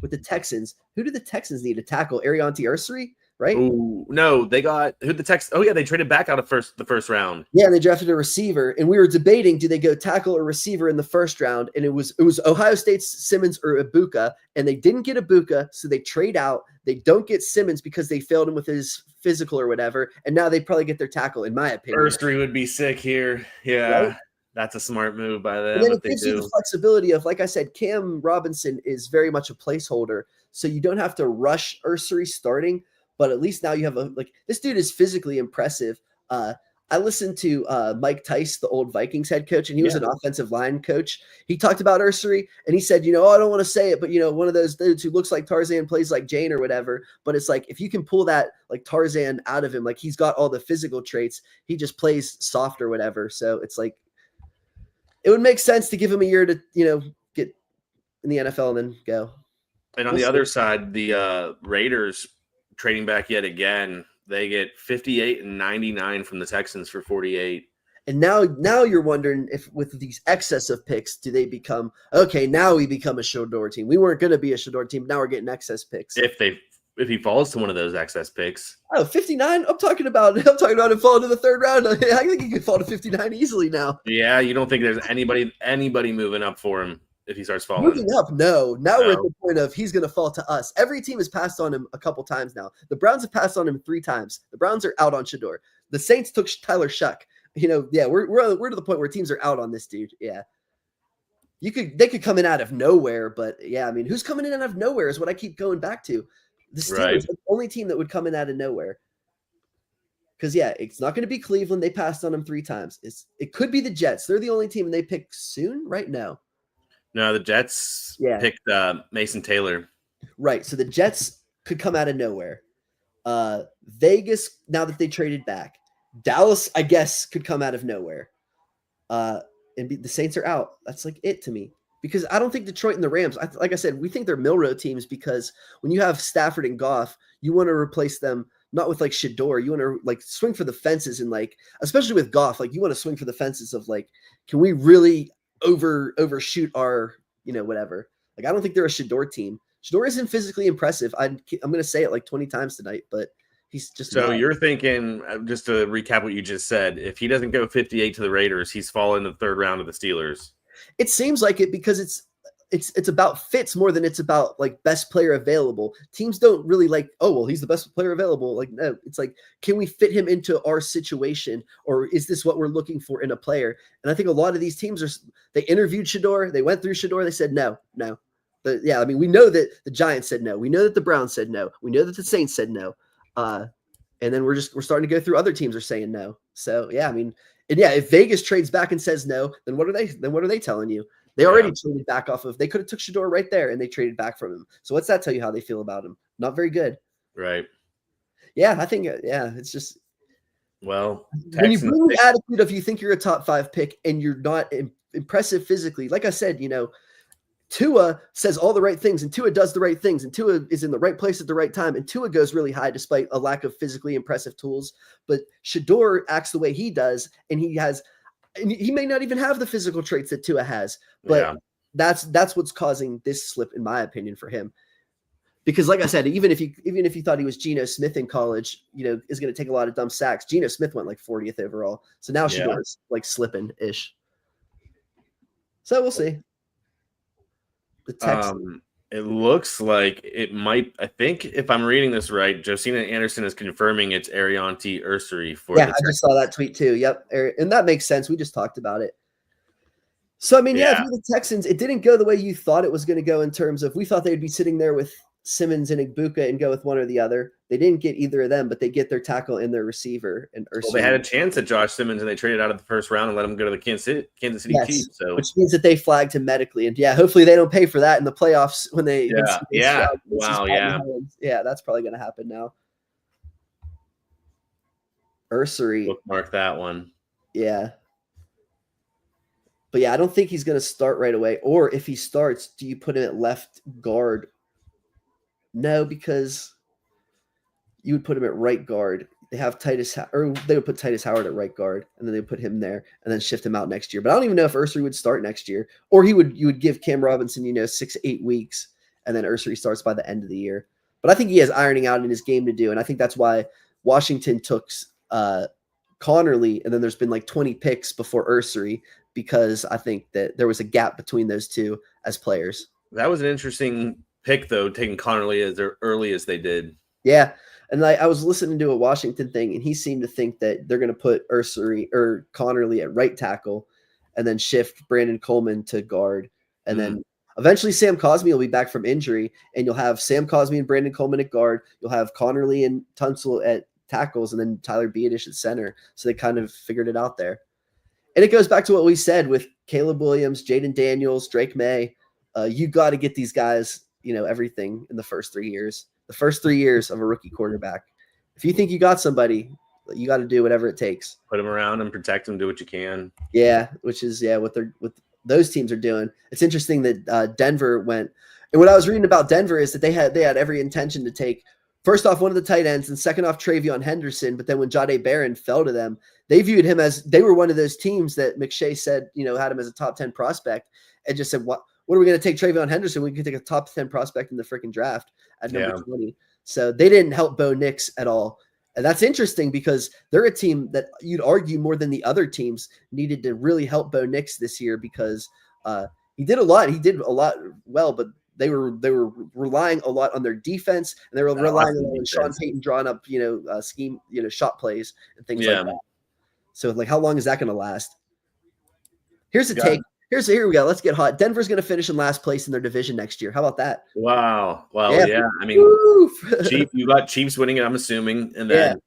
with the Texans. Who do the Texans need to tackle? Arianti Ursary, right? Ooh, no, they got who the Texans. Oh yeah, they traded back out of the first round. Yeah, and they drafted a receiver, and we were debating do they go tackle or receiver in the first round, and it was Ohio State's Simmons or Ibuka, and they didn't get Ibuka, so they trade out. They don't get Simmons because they failed him with his physical or whatever, and now they probably get their tackle, in my opinion. Ursary would be sick here. Yeah, right? That's a smart move by them. And then it gives you the flexibility of, like I said, Cam Robinson is very much a placeholder, so you don't have to rush Ursary starting, but at least now you have this dude is physically impressive. I listened to Mike Tice, the old Vikings head coach, and he was an offensive line coach. He talked about Ursary, and he said, I don't want to say it, but, one of those dudes who looks like Tarzan, plays like Jane or whatever. But it's if you can pull that Tarzan out of him, he's got all the physical traits. He just plays soft or whatever. So it's it would make sense to give him a year to, get in the NFL and then go. And on the other side, the Raiders trading back yet again. They get 58 and 99 from the Texans for 48. And now you're wondering if with these excess of picks, do they become okay? Now we become a Shedeur team. We weren't going to be a Shedeur team. Now we're getting excess picks. If he falls to one of those excess picks. Oh, 59. I'm talking about him falling to the third round. I think he could fall to 59 easily now. Yeah, you don't think there's anybody moving up for him if he starts falling? Moving up, no. Now we're at the point of he's going to fall to us. Every team has passed on him a couple times now. The Browns have passed on him 3 times. The Browns are out on Shedeur. The Saints took Tyler Shuck. We're to the point where teams are out on this dude. Yeah. They could come in out of nowhere, but yeah, I mean, who's coming in out of nowhere is what I keep going back to. The Steelers are the only team that would come in out of nowhere. Because, yeah, it's not going to be Cleveland. They passed on them 3 times. It could be the Jets. They're the only team, and they pick soon, right? No, the Jets picked Mason Taylor. Right, so the Jets could come out of nowhere. Vegas, now that they traded back. Dallas, I guess, could come out of nowhere. The Saints are out. That's it to me. Because I don't think Detroit and the Rams, like I said, we think they're Milrow teams because when you have Stafford and Goff, you want to replace them not with like Shedeur. You want to like swing for the fences and like, especially with Goff, like you want to swing for the fences of like, can we really overshoot our, whatever. Like, I don't think they're a Shedeur team. Shedeur isn't physically impressive. I'm going to say it like 20 times tonight, but he's just so not. You're thinking, just to recap what you just said, if he doesn't go 58 to the Raiders, he's fallen in the third round of the Steelers. It seems like it because it's about fits more than it's about like best player available. Teams don't really like, oh, well, he's the best player available. Like, no, it's like, can we fit him into our situation, or is this what we're looking for in a player? And I think a lot of these teams they interviewed Shedeur, they went through Shedeur, they said no. But yeah, I mean, we know that the Giants said no. We know that the Browns said no. We know that the Saints said no. And then we're starting to go through other teams are saying no. So yeah, I mean, and yeah, if Vegas trades back and says no, then what are they telling you? They already traded back off of. They could have took Shedeur right there, and they traded back from him. So what's that tell you how they feel about him? Not very good. Right. Yeah, I think. Yeah, it's just. Well, when you bring the attitude of you think you're a top 5 pick and you're not impressive physically, like I said, Tua says all the right things, and Tua does the right things, and Tua is in the right place at the right time, and Tua goes really high despite a lack of physically impressive tools. But Shedeur acts the way he does, and he may not even have the physical traits that Tua has, but that's what's causing this slip, in my opinion, for him. Because, like I said, even if you thought he was Geno Smith in college, is going to take a lot of dumb sacks. Geno Smith went like 40th overall, so now Shedeur's like slipping ish. So we'll see. It looks like it might. I think if I'm reading this right, Josina Anderson is confirming it's Arianti Ursary for. Yeah, I just saw that tweet too. Yep, and that makes sense. We just talked about it. So I mean, if you're the Texans, it didn't go the way you thought it was going to go in terms of we thought they'd be sitting there with Simmons and Igbuka and go with one or the other. They didn't get either of them, but they get their tackle and their receiver. And Ursary. Well, they had a chance at Josh Simmons, and they traded out of the first round and let him go to the Kansas City Chiefs. So, which means that they flagged him medically, and hopefully they don't pay for that in the playoffs when they. That's probably going to happen now. Ursary, bookmark that one. Yeah. But I don't think he's going to start right away. Or if he starts, do you put him at left guard? No, because you would put him at right guard. They have they would put Titus Howard at right guard, and then they would put him there and then shift him out next year. But I don't even know if Ursary would start next year, or you would give Cam Robinson 6-8 weeks, and then Ursary starts by the end of the year. But I think he has ironing out in his game to do, and I think that's why Washington took Connerly, and then there's been like 20 picks before Ursary, because I think that there was a gap between those two as players. That was an interesting pick, though, taking Connerly as early as they did. Yeah, and I was listening to a Washington thing, and he seemed to think that they're going to put Ursary or Connerly at right tackle, and then shift Brandon Coleman to guard, and then eventually Sam Cosmi will be back from injury, and you'll have Sam Cosmi and Brandon Coleman at guard. You'll have Connerly and Tunsil at tackles, and then Tyler Biadasz at center. So they kind of figured it out there. And it goes back to what we said with Caleb Williams, Jaden Daniels, Drake May. You got to get these guys, everything in the first 3 years. The first 3 years of a rookie quarterback. If you think you got somebody, you got to do whatever it takes. Put them around and protect them. Do what you can. Yeah, which is what those teams are doing. It's interesting that Denver went. And what I was reading about Denver is that they had every intention to take first off one of the tight ends and second off Travion Henderson. But then when Jahdae Barron fell to them, they viewed him as they were one of those teams that McShay said had him as a top 10 prospect and just said what are we going to take Travion Henderson? We can take a top 10 prospect in the freaking draft at number 20. So they didn't help Bo Nix at all. And that's interesting because they're a team that you'd argue more than the other teams needed to really help Bo Nix this year because he did a lot. He did a lot well, but they were relying a lot on their defense, and they were relying on Sean Payton drawing up, scheme, shot plays and things like that. So how long is that going to last? Here's a take. Here we go. Let's get hot. Denver's going to finish in last place in their division next year. How about that? Wow. Well, yeah. I mean, you got Chiefs winning it, I'm assuming, and then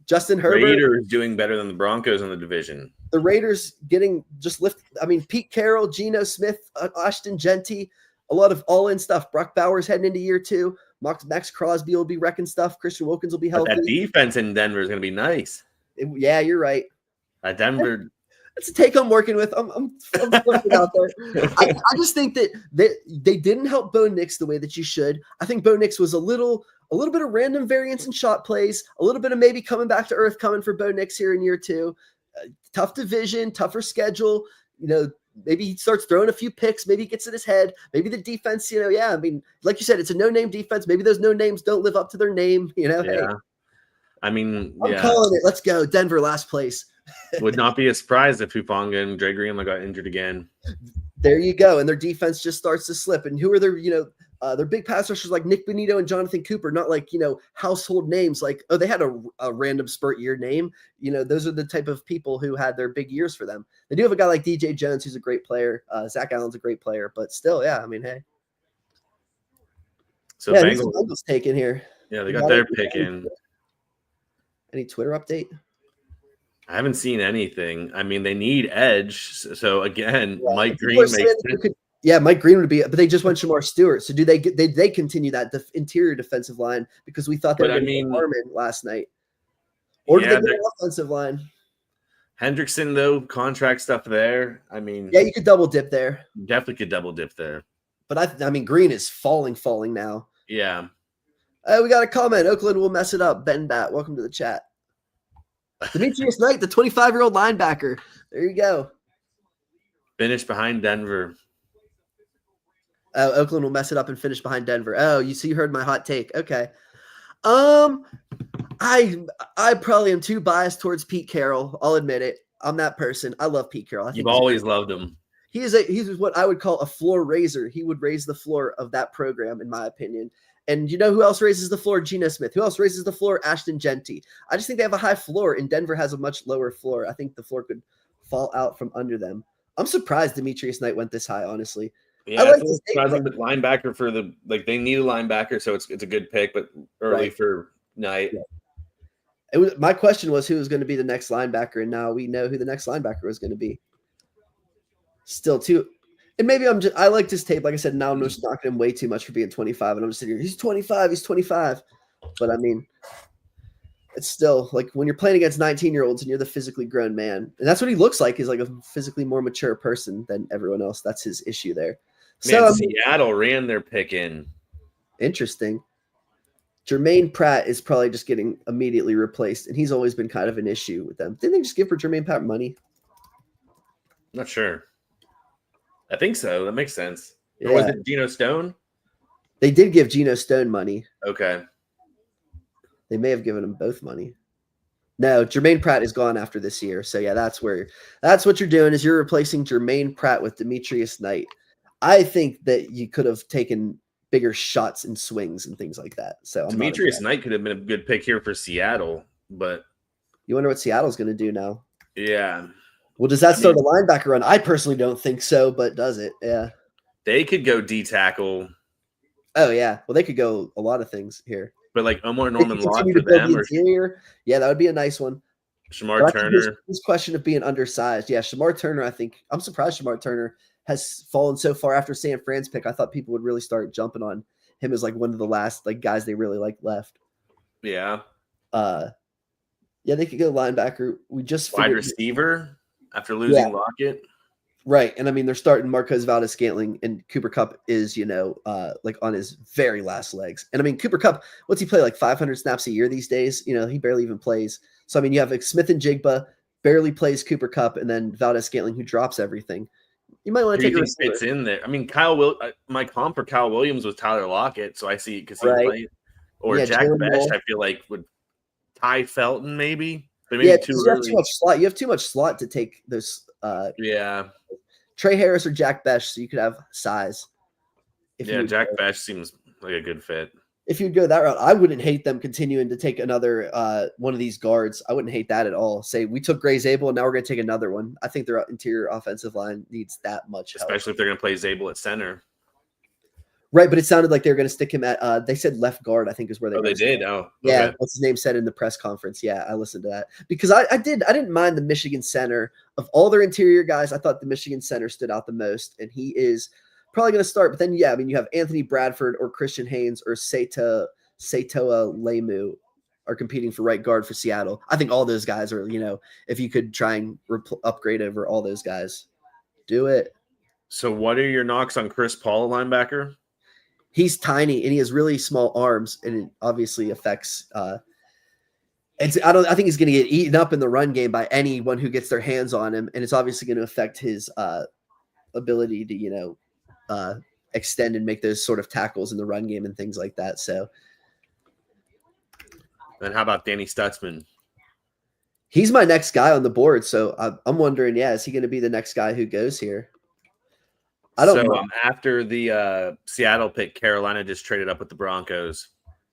Justin Herbert. Raiders doing better than the Broncos in the division. The Raiders getting just lift. I mean, Pete Carroll, Geno Smith, Ashton Genty, a lot of all-in stuff. Brock Bowers heading into year 2. Max Crosby will be wrecking stuff. Christian Wilkins will be healthy. But that defense in Denver is going to be nice. Yeah, you're right. Denver. That's a take I'm working with. I'm flipping out there. I just think that they didn't help Bo Nix the way that you should. I think Bo Nix was a little a little bit of random variance in shot plays, a little bit of maybe coming back to earth coming for Bo Nix here in year 2. Tough division, tougher schedule. Maybe he starts throwing a few picks. Maybe he gets in his head. Maybe the defense, I mean, like you said, it's a no-name defense. Maybe those no names don't live up to their name. Yeah. Hey, I mean, I'm calling it. Let's go. Denver, last place. Would not be a surprise if Hufanga and Dre Greenlaw got injured again. There you go. And their defense just starts to slip. And who are their big pass rushers like Nick Bonito and Jonathan Cooper, not like, household names like, oh, they had a random spurt year name. Those are the type of people who had their big years for them. They do have a guy like DJ Jones, who's a great player. Zach Allen's a great player, but still, yeah, I mean, hey. So Bengals taken here. Yeah, they got their pick in. Any Twitter update? I haven't seen anything. I mean, they need edge. So again, Mike Green makes sense. Yeah, Mike Green would be, but they just went Shamar Stewart. So do they continue that interior defensive line because we thought they were going to Harmon last night, or do they go offensive line? Hendrickson though, contract stuff there. I mean, yeah, you could double dip there. Definitely could double dip there. But I mean, Green is falling now. Yeah. We got a comment. Oakland will mess it up. Ben Bat, welcome to the chat. Demetrius Knight, the 25-year-old linebacker. There you go. Finish behind Denver. Oakland will mess it up and finish behind Denver. Oh, you heard my hot take. Okay. I probably am too biased towards Pete Carroll. I'll admit it. I'm that person. I love Pete Carroll. You've always loved him. He's what I would call a floor raiser. He would raise the floor of that program, in my opinion. And you know who else raises the floor? Geno Smith. Who else raises the floor? Ashton Genty. I just think they have a high floor, and Denver has a much lower floor. I think the floor could fall out from under them. I'm surprised Demetrius Knight went this high, honestly. Yeah, I like it's surprising, but linebacker for they need a linebacker, so it's a good pick, but early for Knight. Yeah. My question was who was going to be the next linebacker, and now we know who the next linebacker was going to be. Still too. And maybe I like this tape. Like I said, now I'm just knocking him way too much for being 25. And I'm just sitting here, he's 25. But I mean, it's still like when you're playing against 19-year-olds and you're the physically grown man. And that's what he looks like. He's like a physically more mature person than everyone else. That's his issue there. Man, Seattle ran their pick in. Interesting. Jermaine Pratt is probably just getting immediately replaced. And he's always been kind of an issue with them. Didn't they just give for Jermaine Pratt money? Not sure. I think so. That makes sense. Yeah. Or was it Geno Stone? They did give Geno Stone money. Okay. They may have given him both money. No, Jermaine Pratt is gone after this year. So yeah, that's what you're doing is you're replacing Jermaine Pratt with Demetrius Knight. I think that you could have taken bigger shots and swings and things like that. So Demetrius Knight could have been a good pick here for Seattle, but you wonder what Seattle's going to do now. Yeah. Well, does that start a linebacker run? I personally don't think so, but does it? Yeah. They could go D tackle. Oh, yeah. Well, they could go a lot of things here. But like Omar Norman Lott for them. Yeah, that would be a nice one. Shamar Turner. This question of being undersized. Yeah, Shamar Turner, I'm surprised Shamar Turner has fallen so far after San Fran's pick. I thought people would really start jumping on him as like one of the last like guys they really like left. Yeah. Yeah, they could go linebacker. We just wide receiver after losing Lockett. Right. And I mean, they're starting Marquez Valdes-Scantling, and Cooper Kupp is, like on his very last legs. And I mean, Cooper Kupp, what's he play, like 500 snaps a year these days? He barely even plays. So, I mean, you have like Smith and Jigba barely plays Cooper Kupp, and then Valdes-Scantling who drops everything. You might want to take a receiver. Fits in there. I mean, my comp for Kyle Williams was Tyler Lockett, so I see because he played. Or Jack Best, I feel like would Ty Felton maybe. But maybe too early. Too much slot. You have too much slot to take those. Trey Harris or Jack Best, so you could have size. Jack Best seems like a good fit. If you'd go that route, I wouldn't hate them continuing to take another one of these guards. I wouldn't hate that at all. Say we took Gray Zabel, and now we're going to take another one. I think their interior offensive line needs that much help. Especially if they're going to play Zabel at center. Right, but it sounded like they were going to stick him at they said left guard, I think is where they they did. Oh, okay. Yeah, what's his name said in the press conference. Yeah, I listened to that. Because I didn't mind the Michigan center. Of all their interior guys, I thought the Michigan center stood out the most, and he is probably going to start. But then I mean, you have Anthony Bradford or Christian Haynes or Setoa Lemu are competing for right guard for Seattle. I think all those guys are, if you could try and upgrade over all those guys, do it. So what are your knocks on Chris Paul, linebacker? he's tiny and he has really small arms, and it obviously affects. I think he's going to get eaten up in the run game by anyone who gets their hands on him, and it's obviously going to affect his ability to extend and make those sort of tackles in the run game and things like that. So, and how about Danny Stutzman? He's my next guy on the board, so I'm wondering, is he going to be the next guy who goes here? I don't know. After the Seattle pick, Carolina just traded up with the Broncos.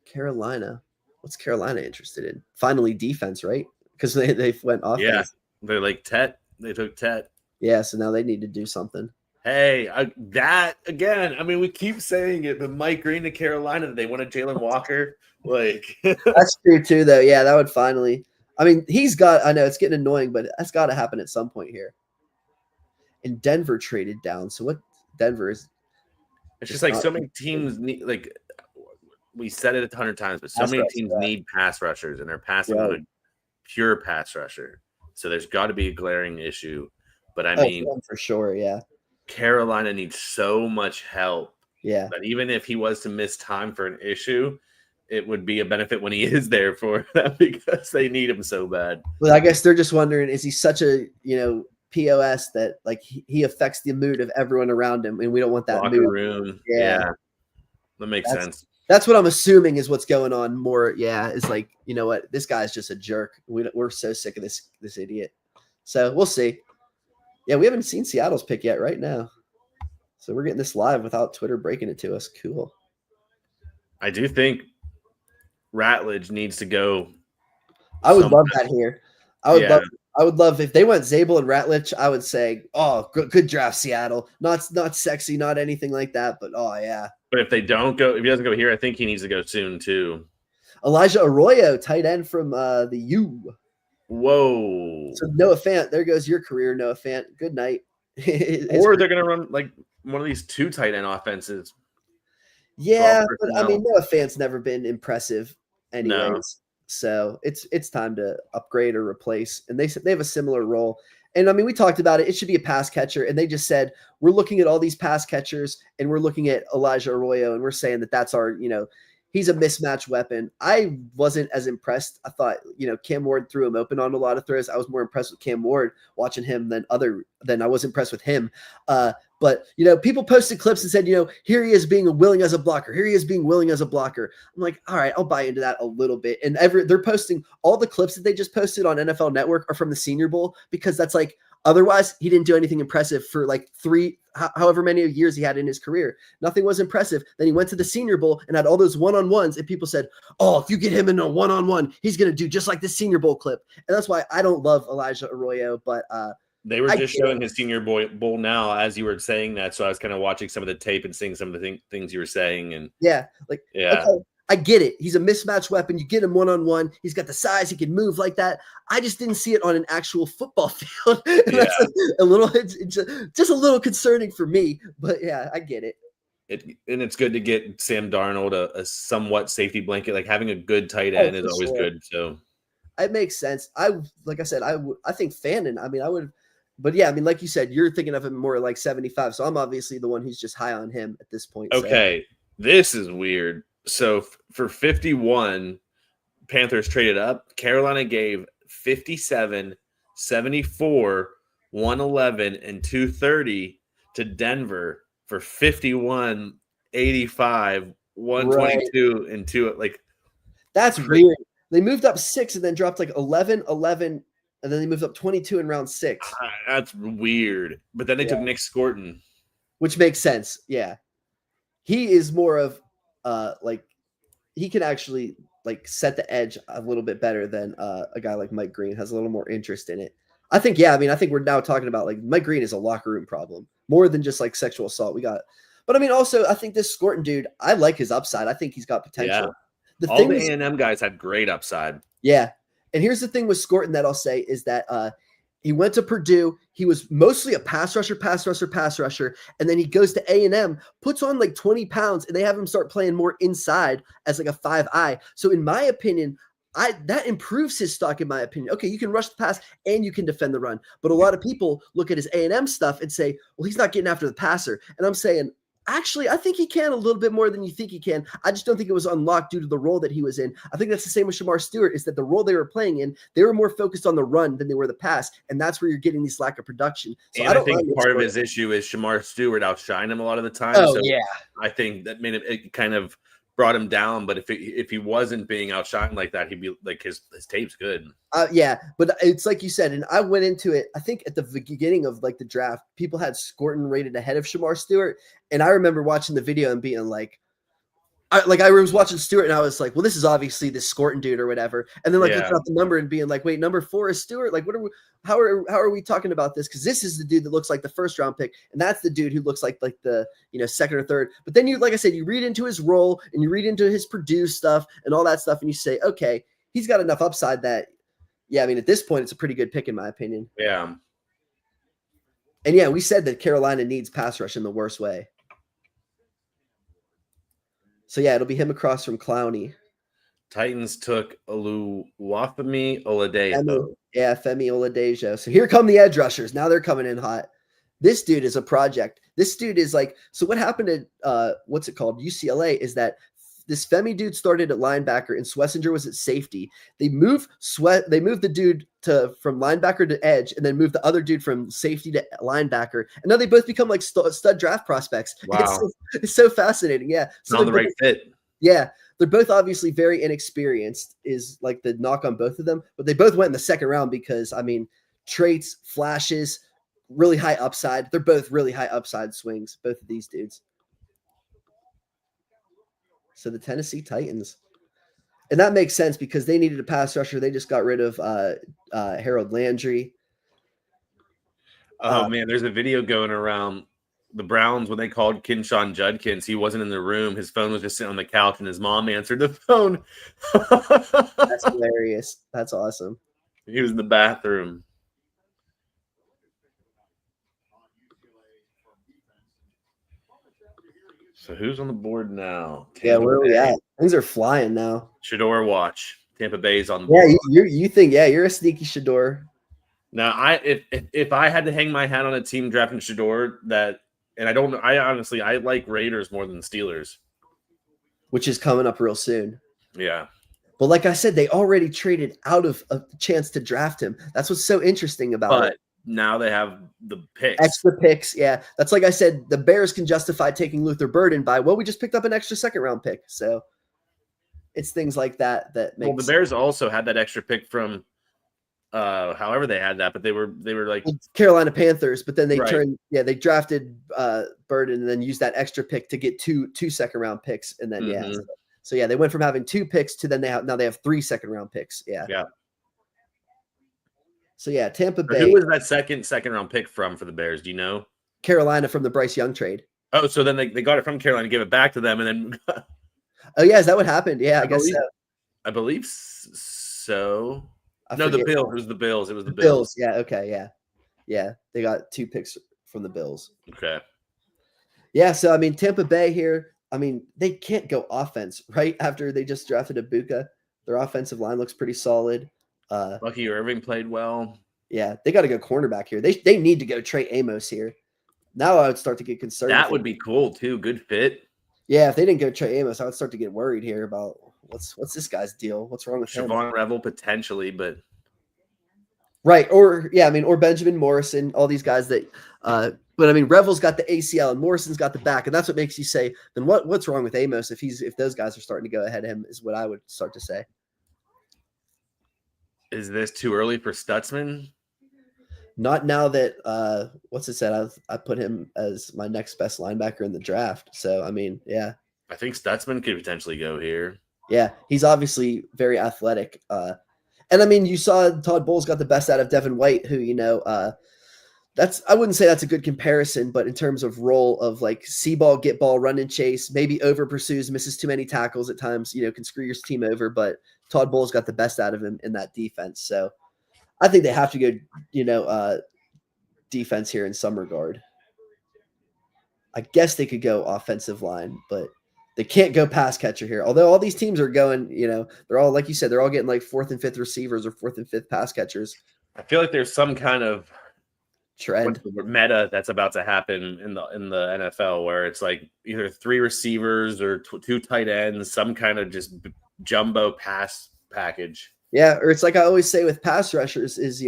Carolina. What's Carolina interested in? Finally, defense, right? Because they went offense. Yeah, they're like Tet. They took Tet. Yeah, so now they need to do something. Hey, that again. I mean, we keep saying it, but Mike Green to Carolina, they wanted Jalen Walker. Like that's true too, though. Yeah, that would finally. I mean, I know it's getting annoying, but that's got to happen at some point here. And Denver traded down. So what Denver is? It's just like so many teams need, like we said it 100 times, but so many teams need pass rushers, and they're passing on a pure pass rusher. So there's got to be a glaring issue. But I mean, for sure, yeah. Carolina needs so much help. Yeah. That even if he was to miss time for an issue, it would be a benefit when he is there for them because they need him so bad. Well, I guess they're just wondering, is he such a, POS that like he affects the mood of everyone around him, and we don't want that locker room. Yeah. That makes sense. That's what I'm assuming is what's going on more. Yeah. Is like, you know what? This guy's just a jerk. We're so sick of this idiot. So we'll see. Yeah. We haven't seen Seattle's pick yet right now. So we're getting this live without Twitter breaking it to us. Cool. I do think Ratledge needs to go. I would love that here. I would love if they went Zabel and Ratledge. I would say, oh, good draft, Seattle. Not sexy, not anything like that, but oh yeah. But if he doesn't go here, I think he needs to go soon too. Elijah Arroyo, tight end from the U. Whoa. So Noah Fant, there goes your career, Noah Fant. Good night. Or they're gonna run like one of these 2 tight end offenses. Yeah, but I mean, Noah Fant's never been impressive, anyways. No. So it's time to upgrade or replace, and they have a similar role. And I mean, we talked about it. It should be a pass catcher, and they just said we're looking at all these pass catchers, and we're looking at Elijah Arroyo, and we're saying that's our, he's a mismatch weapon. I wasn't as impressed. I thought, Cam Ward threw him open on a lot of throws. I was more impressed with Cam Ward watching him than I was impressed with him. But, people posted clips and said, here he is being willing as a blocker. Here he is being willing as a blocker. I'm like, all right, I'll buy into that a little bit. And they're posting all the clips that they just posted on NFL Network are from the Senior Bowl, because that's like, otherwise he didn't do anything impressive for like however many years he had in his career. Nothing was impressive. Then he went to the Senior Bowl and had all those one-on-ones, and people said, oh, if you get him in a one-on-one, he's going to do just like the Senior Bowl clip. And that's why I don't love Elijah Arroyo, but they were just showing his Senior Bowl now as you were saying that. So I was kind of watching some of the tape and seeing some of the things you were saying. And okay, I get it. He's a mismatch weapon. You get him one-on-one. He's got the size. He can move like that. I just didn't see it on an actual football field. That's it's just a little concerning for me. But yeah, I get it. And it's good to get Sam Darnold a somewhat safety blanket. Like having a good tight end is always good. So it makes sense. I think Fannin. I mean, I would. But yeah, I mean, like you said, you're thinking of him more like 75. So I'm obviously the one who's just high on him at this point. Okay, this is weird. So for 51, Panthers traded up. Carolina gave 57, 74, 111, and 230 to Denver for 51, 85, 122, and 2. Like, that's weird. They moved up 6 and then dropped like 11, 11, and then they moved up 22 in round 6. That's weird. But then they took Nick Scorton, which makes sense. Yeah, he is more of like he can actually like set the edge a little bit better than a guy like Mike Green. Has a little more interest in it. I think we're now talking about like Mike Green is a locker room problem more than just like sexual assault. But I mean, also I think this Scorton dude, I like his upside. I think he's got potential. Yeah. All the A&M guys had great upside. Yeah. And here's the thing with Scorton that I'll say is that he went to Purdue. He was mostly a pass rusher. And then he goes to A&M, puts on like 20 pounds, and they have him start playing more inside as like a 5-eye. So in my opinion, that improves his stock, in my opinion. Okay, you can rush the pass and you can defend the run. But a lot of people look at his A&M stuff and say, well, he's not getting after the passer. And I'm saying, Actually, I think he can a little bit more than you think he can. I just don't think it was unlocked due to the role that he was in. I think that's the same with Shamar Stewart, is that the role they were playing in, they were more focused on the run than they were the pass, and that's where you're getting this lack of production. So And I think part of his issue is Shamar Stewart outshined him a lot of the time. Oh, so yeah. I think that made it kind of brought him down. But if he wasn't being outshined like that, he'd be like his tape's good. Yeah, but it's like you said, and I went into it, I think at the beginning of like the draft, people had Scorton rated ahead of Shamar Stewart. And I remember watching the video and being like, I was watching Stewart and I was like, well, this is obviously this Scorton dude or whatever. And then looking up the number and being like, wait, number 4 is Stewart? Like, how are we talking about this? Because this is the dude that looks like the first round pick, and that's the dude who looks like the second or third. But then like I said, you read into his role and you read into his produced stuff and all that stuff, and you say, okay, he's got enough upside that, yeah, I mean, at this point, it's a pretty good pick in my opinion. Yeah. And yeah, we said that Carolina needs pass rush in the worst way. So yeah, it'll be him across from Clowney. Titans took Oluwafemi Oladejo. Femi Oladejo. So here come the edge rushers. Now they're coming in hot. This dude is a project. This dude is like, so what happened at what's it called? UCLA is that this Femi dude started at linebacker and Swessinger was at safety. They moved the dude from linebacker to edge, and then moved the other dude from safety to linebacker. And now they both become like stud draft prospects. Wow. It's so fascinating. Yeah. So not the right fit. Yeah. They're both obviously very inexperienced is like the knock on both of them, but they both went in the second round because, I mean, traits, flashes, really high upside. They're both really high upside swings, both of these dudes. So the Tennessee Titans. And that makes sense because they needed a pass rusher. They just got rid of Harold Landry. Oh, man, there's a video going around the Browns when they called Kinshawn Judkins. He wasn't in the room. His phone was just sitting on the couch, and his mom answered the phone. That's hilarious. That's awesome. He was in the bathroom. So who's on the board now? Yeah, where are we at? Things are flying now. Shedeur watch. Tampa Bay's on the board. Yeah, you think, you're a sneaky Shedeur. Now, if I had to hang my hat on a team drafting Shedeur, I like Raiders more than the Steelers. Which is coming up real soon. Yeah. But like I said, they already traded out of a chance to draft him. That's what's so interesting about it. Now they have the picks. Extra picks, yeah. That's like I said, the Bears can justify taking Luther Burden by, well, we just picked up an extra second-round pick. So it's things like that that makes. Well, the Bears also had that extra pick from however they had that, but they were like Carolina Panthers, but then they they drafted Burden and then used that extra pick to get two second-round picks, and then So they went from having 2 picks to then now they have 3 second-round picks. Yeah. Yeah. So Tampa Bay. Who was that second round pick from for the Bears? Do you know? Carolina from the Bryce Young trade. Oh, so then they got it from Carolina, gave it back to them, and then. Oh yeah, is that what happened? Yeah, I guess so. I believe so. No, the Bills. It was the Bills. It was the Bills. Yeah. Okay. Yeah. They got 2 picks from the Bills. Okay. Yeah. So I mean, Tampa Bay here. I mean, they can't go offense right after they just drafted Ibuka. Their offensive line looks pretty solid. Bucky Irving played well. Yeah, they got to go cornerback here. They need to go Trey Amos here. Now I would start to get concerned. That would be cool too. Good fit. Yeah, if they didn't go Trey Amos, I would start to get worried here about what's this guy's deal. What's wrong with him? Siobhan Revel potentially, but right, or Benjamin Morrison, all these guys that. But I mean, Revel's got the ACL and Morrison's got the back, and that's what makes you say, then what's wrong with Amos if those guys are starting to go ahead of him? Is what I would start to say. Is this too early for Stutzman? Not now that what's it said? I put him as my next best linebacker in the draft. So I mean, yeah. I think Stutzman could potentially go here. Yeah, he's obviously very athletic. And I mean, you saw Todd Bowles got the best out of Devin White, who I wouldn't say that's a good comparison, but in terms of role of like see ball, get ball, run and chase, maybe over pursues, misses too many tackles at times, can screw your team over, but Todd Bowles got the best out of him in that defense. So I think they have to go, defense here in some regard. I guess they could go offensive line, but they can't go pass catcher here. Although all these teams are going, they're all, like you said, they're all getting like 4th and 5th receivers or 4th and 5th pass catchers. I feel like there's some kind of trend meta that's about to happen in the NFL, where it's like either 3 receivers or 2 tight ends, some kind of just jumbo pass package. Yeah, or it's like I always say with pass rushers is,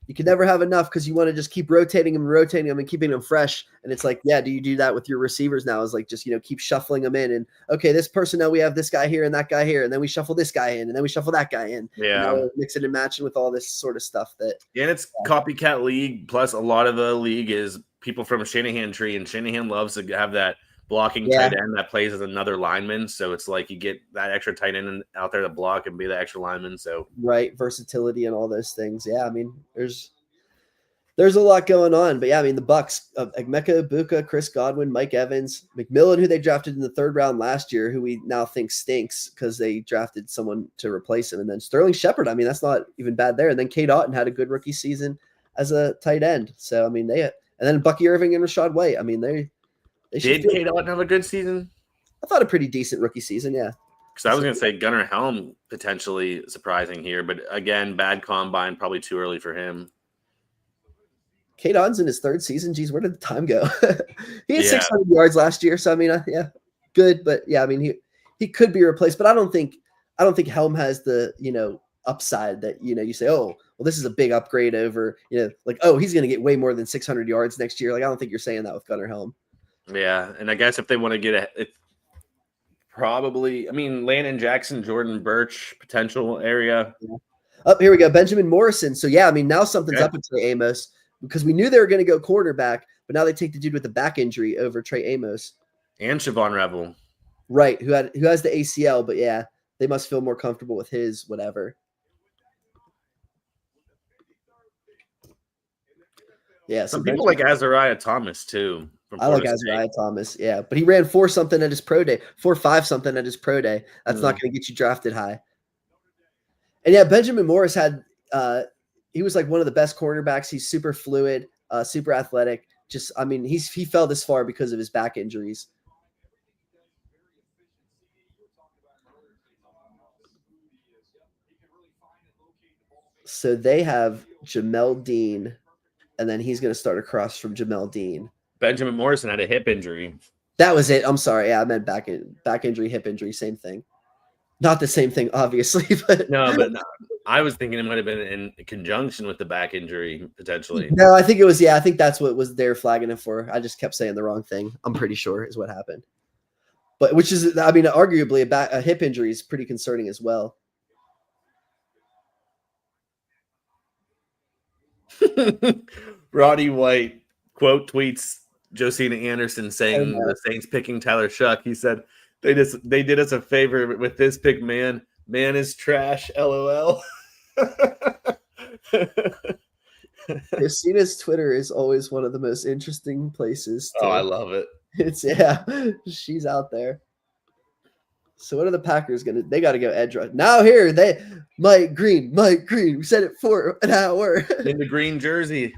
you can never have enough because you want to just keep rotating them and keeping them fresh. And it's like, yeah, do you do that with your receivers now? Is like just, keep shuffling them in. And okay, this person, now we have this guy here and that guy here. And then we shuffle this guy in and then we shuffle that guy in. Yeah. Mixing and matching with all this sort of stuff that. And it's copycat league. Plus a lot of the league is people from a Shanahan tree, and Shanahan loves to have that blocking tight end that plays as another lineman. So it's like you get that extra tight end out there to block and be the extra lineman. So right, versatility and all those things. Yeah, I mean, there's a lot going on. But yeah, I mean, the Bucs, Emeka Egbuka, Chris Godwin, Mike Evans, McMillan, who they drafted in the 3rd round last year, who we now think stinks because they drafted someone to replace him. And then Sterling Shepard, I mean, that's not even bad there. And then Cade Otton had a good rookie season as a tight end. So, I mean, and then Bucky Irving and Rashad White. I mean, they did Cade Otton have a good season? I thought a pretty decent rookie season, yeah. Because I was going to say Gunnar Helm potentially surprising here, but again, bad combine, probably too early for him. Cade Otton's in his 3rd season. Geez, where did the time go? He had 600 yards last year, so I mean, yeah, good, but yeah, I mean, he could be replaced, but I don't think Helm has the upside that you say, oh, well, this is a big upgrade over like, oh, he's going to get way more than 600 yards next year. Like, I don't think you're saying that with Gunnar Helm. Yeah, and I guess if they want to get it's probably, I mean, Landon Jackson, Jordan Birch, potential area. Yeah. Oh, here we go. Benjamin Morrison. So, yeah, I mean, now something's up with Trey Amos because we knew they were going to go quarterback, but now they take the dude with the back injury over Trey Amos. And Siobhan Revel. Right, who has the ACL, but yeah, they must feel more comfortable with his whatever. Yeah, some people like Azariah Thomas, too. I like Azariah Thomas, yeah, but he ran 4 something at his pro day, 4.5 something at his pro day. That's not going to get you drafted high. And yeah, Benjamin Morris he was like one of the best cornerbacks. He's super fluid, super athletic. Just, I mean, he fell this far because of his back injuries. So they have Jamel Dean, and then he's going to start across from Jamel Dean. Benjamin Morrison had a hip injury. That was it. I'm sorry. Yeah, I meant back injury, hip injury, same thing. Not the same thing, obviously, but no. I was thinking it might have been in conjunction with the back injury potentially. No, I think it was. Yeah, I think that's what was they're flagging it for. I just kept saying the wrong thing. I'm pretty sure is what happened. But which is, I mean, arguably a hip injury is pretty concerning as well. Roddy White quote tweets Josina Anderson saying the Saints picking Tyler Shuck. He said they did us a favor with this pick, man. Man is trash, LOL. Josina's Twitter is always one of the most interesting places. Oh, I love it. She's out there. So what are the Packers gonna? They got to go edge rush now. Here Mike Green. We said it for an hour in the green jersey.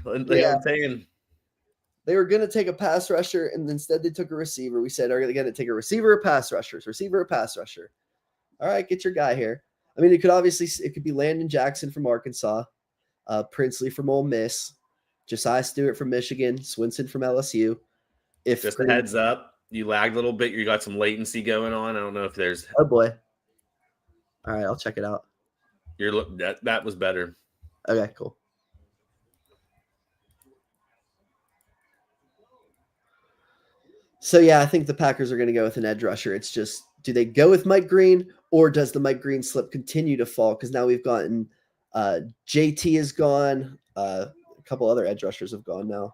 They were gonna take a pass rusher, and instead they took a receiver. We said, are they gonna take a receiver or pass rusher? Receiver or pass rusher? All right, get your guy here. I mean, it could be Landon Jackson from Arkansas, Princely from Ole Miss, Josiah Stewart from Michigan, Swinson from LSU. If just a heads up, you lagged a little bit. You got some latency going on. I don't know if there's. Oh boy! All right, I'll check it out. That was better. Okay, cool. So yeah, I think the Packers are going to go with an edge rusher. It's just, do they go with Mike Green, or does the Mike Green slip continue to fall? Because now we've gotten JT is gone. A couple other edge rushers have gone now.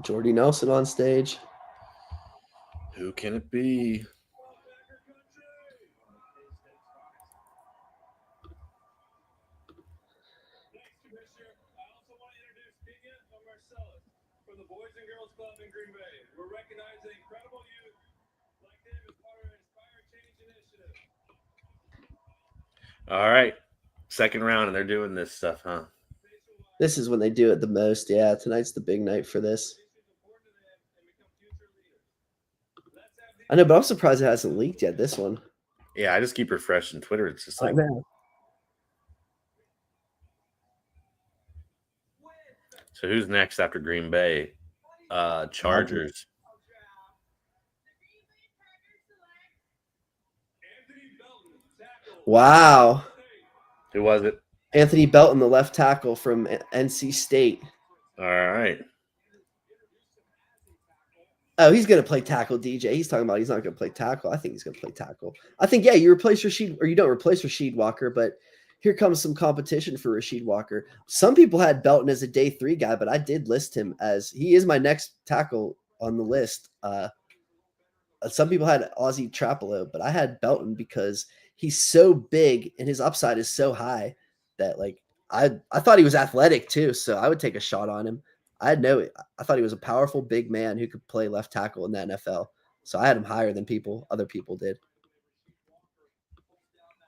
Jordy Nelson on stage. Who can it be? All right. Second round, and they're doing this stuff, huh? This is when they do it the most. Yeah, tonight's the big night for this. I know, but I'm surprised it hasn't leaked yet. This one. Yeah, I just keep refreshing Twitter. It's just I like, know. so who's next after Green Bay? Chargers. Wow. Who was it? Anthony Belton, the left tackle from NC State. All right. Oh, he's going to play tackle, DJ. He's talking about he's not going to play tackle. I think he's going to play tackle. I think, yeah, you replace Rasheed, or you don't replace Rasheed Walker, but here comes some competition for Rasheed Walker. Some people had Belton as a day 3 guy, but I did list him as he is my next tackle on the list. Some people had Ozzie Trapelo, but I had Belton because he's so big and his upside is so high that like I thought he was athletic too, so I would take a shot on him. I thought he was a powerful big man who could play left tackle in the NFL. So I had him higher than other people did.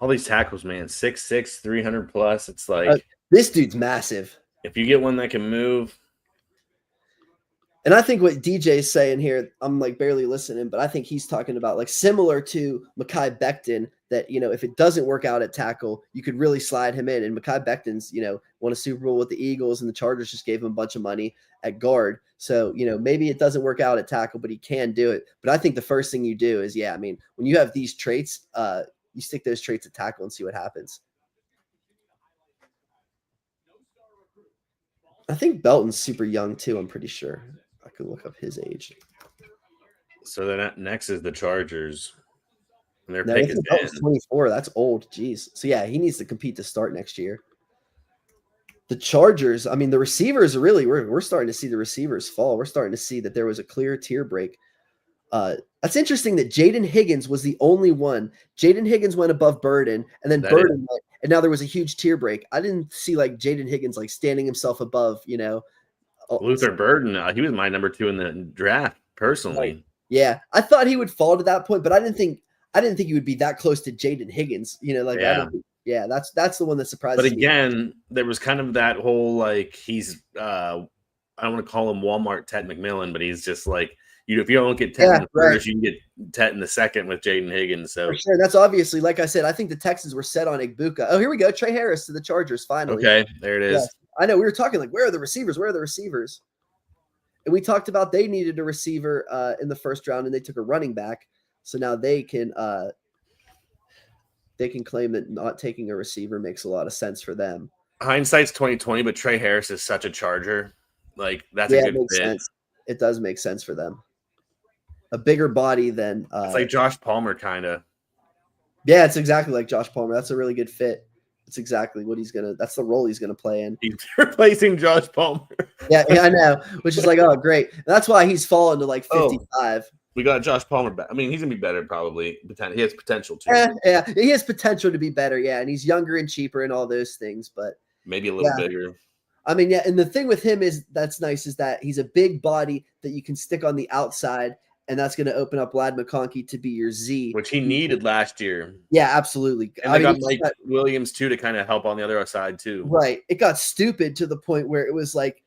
All these tackles, man, 6'6", 300 plus. It's like this dude's massive. If you get one that can move. And I think what DJ's saying here, I'm like barely listening, but I think he's talking about like similar to Mekhi Becton that, you know, if it doesn't work out at tackle, you could really slide him in. And Mekhi Becton's, you know, won a Super Bowl with the Eagles and the Chargers just gave him a bunch of money at guard. So, you know, maybe it doesn't work out at tackle, but he can do it. But I think the first thing you do is, yeah, I mean, when you have these traits, you stick those traits at tackle and see what happens. I think Belton's super young too, I'm pretty sure. I could look up his age. So then next is the Chargers. And their pick is 24. That's old. Jeez. So yeah, he needs to compete to start next year. The Chargers, I mean, the receivers are really, we're starting to see the receivers fall. We're starting to see that there was a clear tier break. That's interesting that Jaden Higgins was the only one. Jaden Higgins went above Burden, and then Burden went, and now there was a huge tier break. I didn't see like Jaden Higgins like standing himself above, you know. Luther Burden, he was my number 2 in the draft personally. Right. Yeah, I thought he would fall to that point, but I didn't think he would be that close to Jaden Higgins. You know, like that's the one that surprised me. But again, there was kind of that whole like he's I don't want to call him Walmart Ted McMillan, but he's just like if you don't get Ted in the first, you can get Ted in the second with Jaden Higgins. So for sure, that's obviously, like I said, I think the Texans were set on Igbuka. Oh, here we go, Trey Harris to the Chargers finally. Okay, there it is. Yeah. I know we were talking like, where are the receivers? Where are the receivers? And we talked about they needed a receiver in the first round, and they took a running back. So now they can claim that not taking a receiver makes a lot of sense for them. Hindsight's 2020, but Trey Harris is such a Charger. Like that's a good fit. Sense. It does make sense for them. A bigger body than it's like Josh Palmer, kind of. Yeah, it's exactly like Josh Palmer. That's a really good fit. It's exactly what that's the role he's gonna play in. He's replacing Josh Palmer. yeah, I know. Which is like, oh, great. And that's why he's fallen to like 55. We got Josh Palmer back. I mean, he's gonna be better probably. He has potential too. Yeah, he has potential to be better. Yeah, and he's younger and cheaper and all those things, but maybe a little bigger. I mean, yeah, and the thing with him that's nice is that he's a big body that you can stick on the outside. And that's going to open up Ladd McConkey to be your Z, which he needed last year. Yeah, absolutely. And they got Mike Williams too to kind of help on the other side too. Right. It got stupid to the point where it was like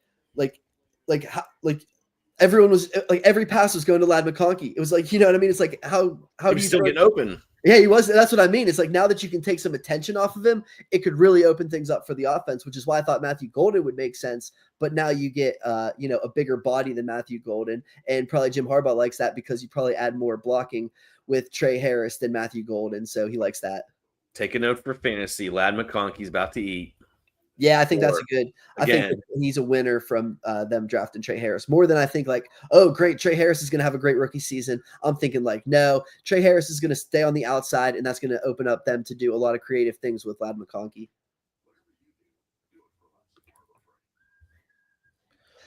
everyone was like every pass was going to Ladd McConkey. It was like, you know what I mean? It's like how do you still get open? Yeah, he was. That's what I mean. It's like now that you can take some attention off of him, it could really open things up for the offense, which is why I thought Matthew Golden would make sense. But now you get, a bigger body than Matthew Golden, and probably Jim Harbaugh likes that because you probably add more blocking with Trey Harris than Matthew Golden, so he likes that. Take a note for fantasy. Ladd McConkey's about to eat. Yeah, I think that's a good. I think he's a winner from them drafting Trey Harris more than I think like, oh, great, Trey Harris is going to have a great rookie season. I'm thinking like, no, Trey Harris is going to stay on the outside, and that's going to open up them to do a lot of creative things with Ladd McConkey.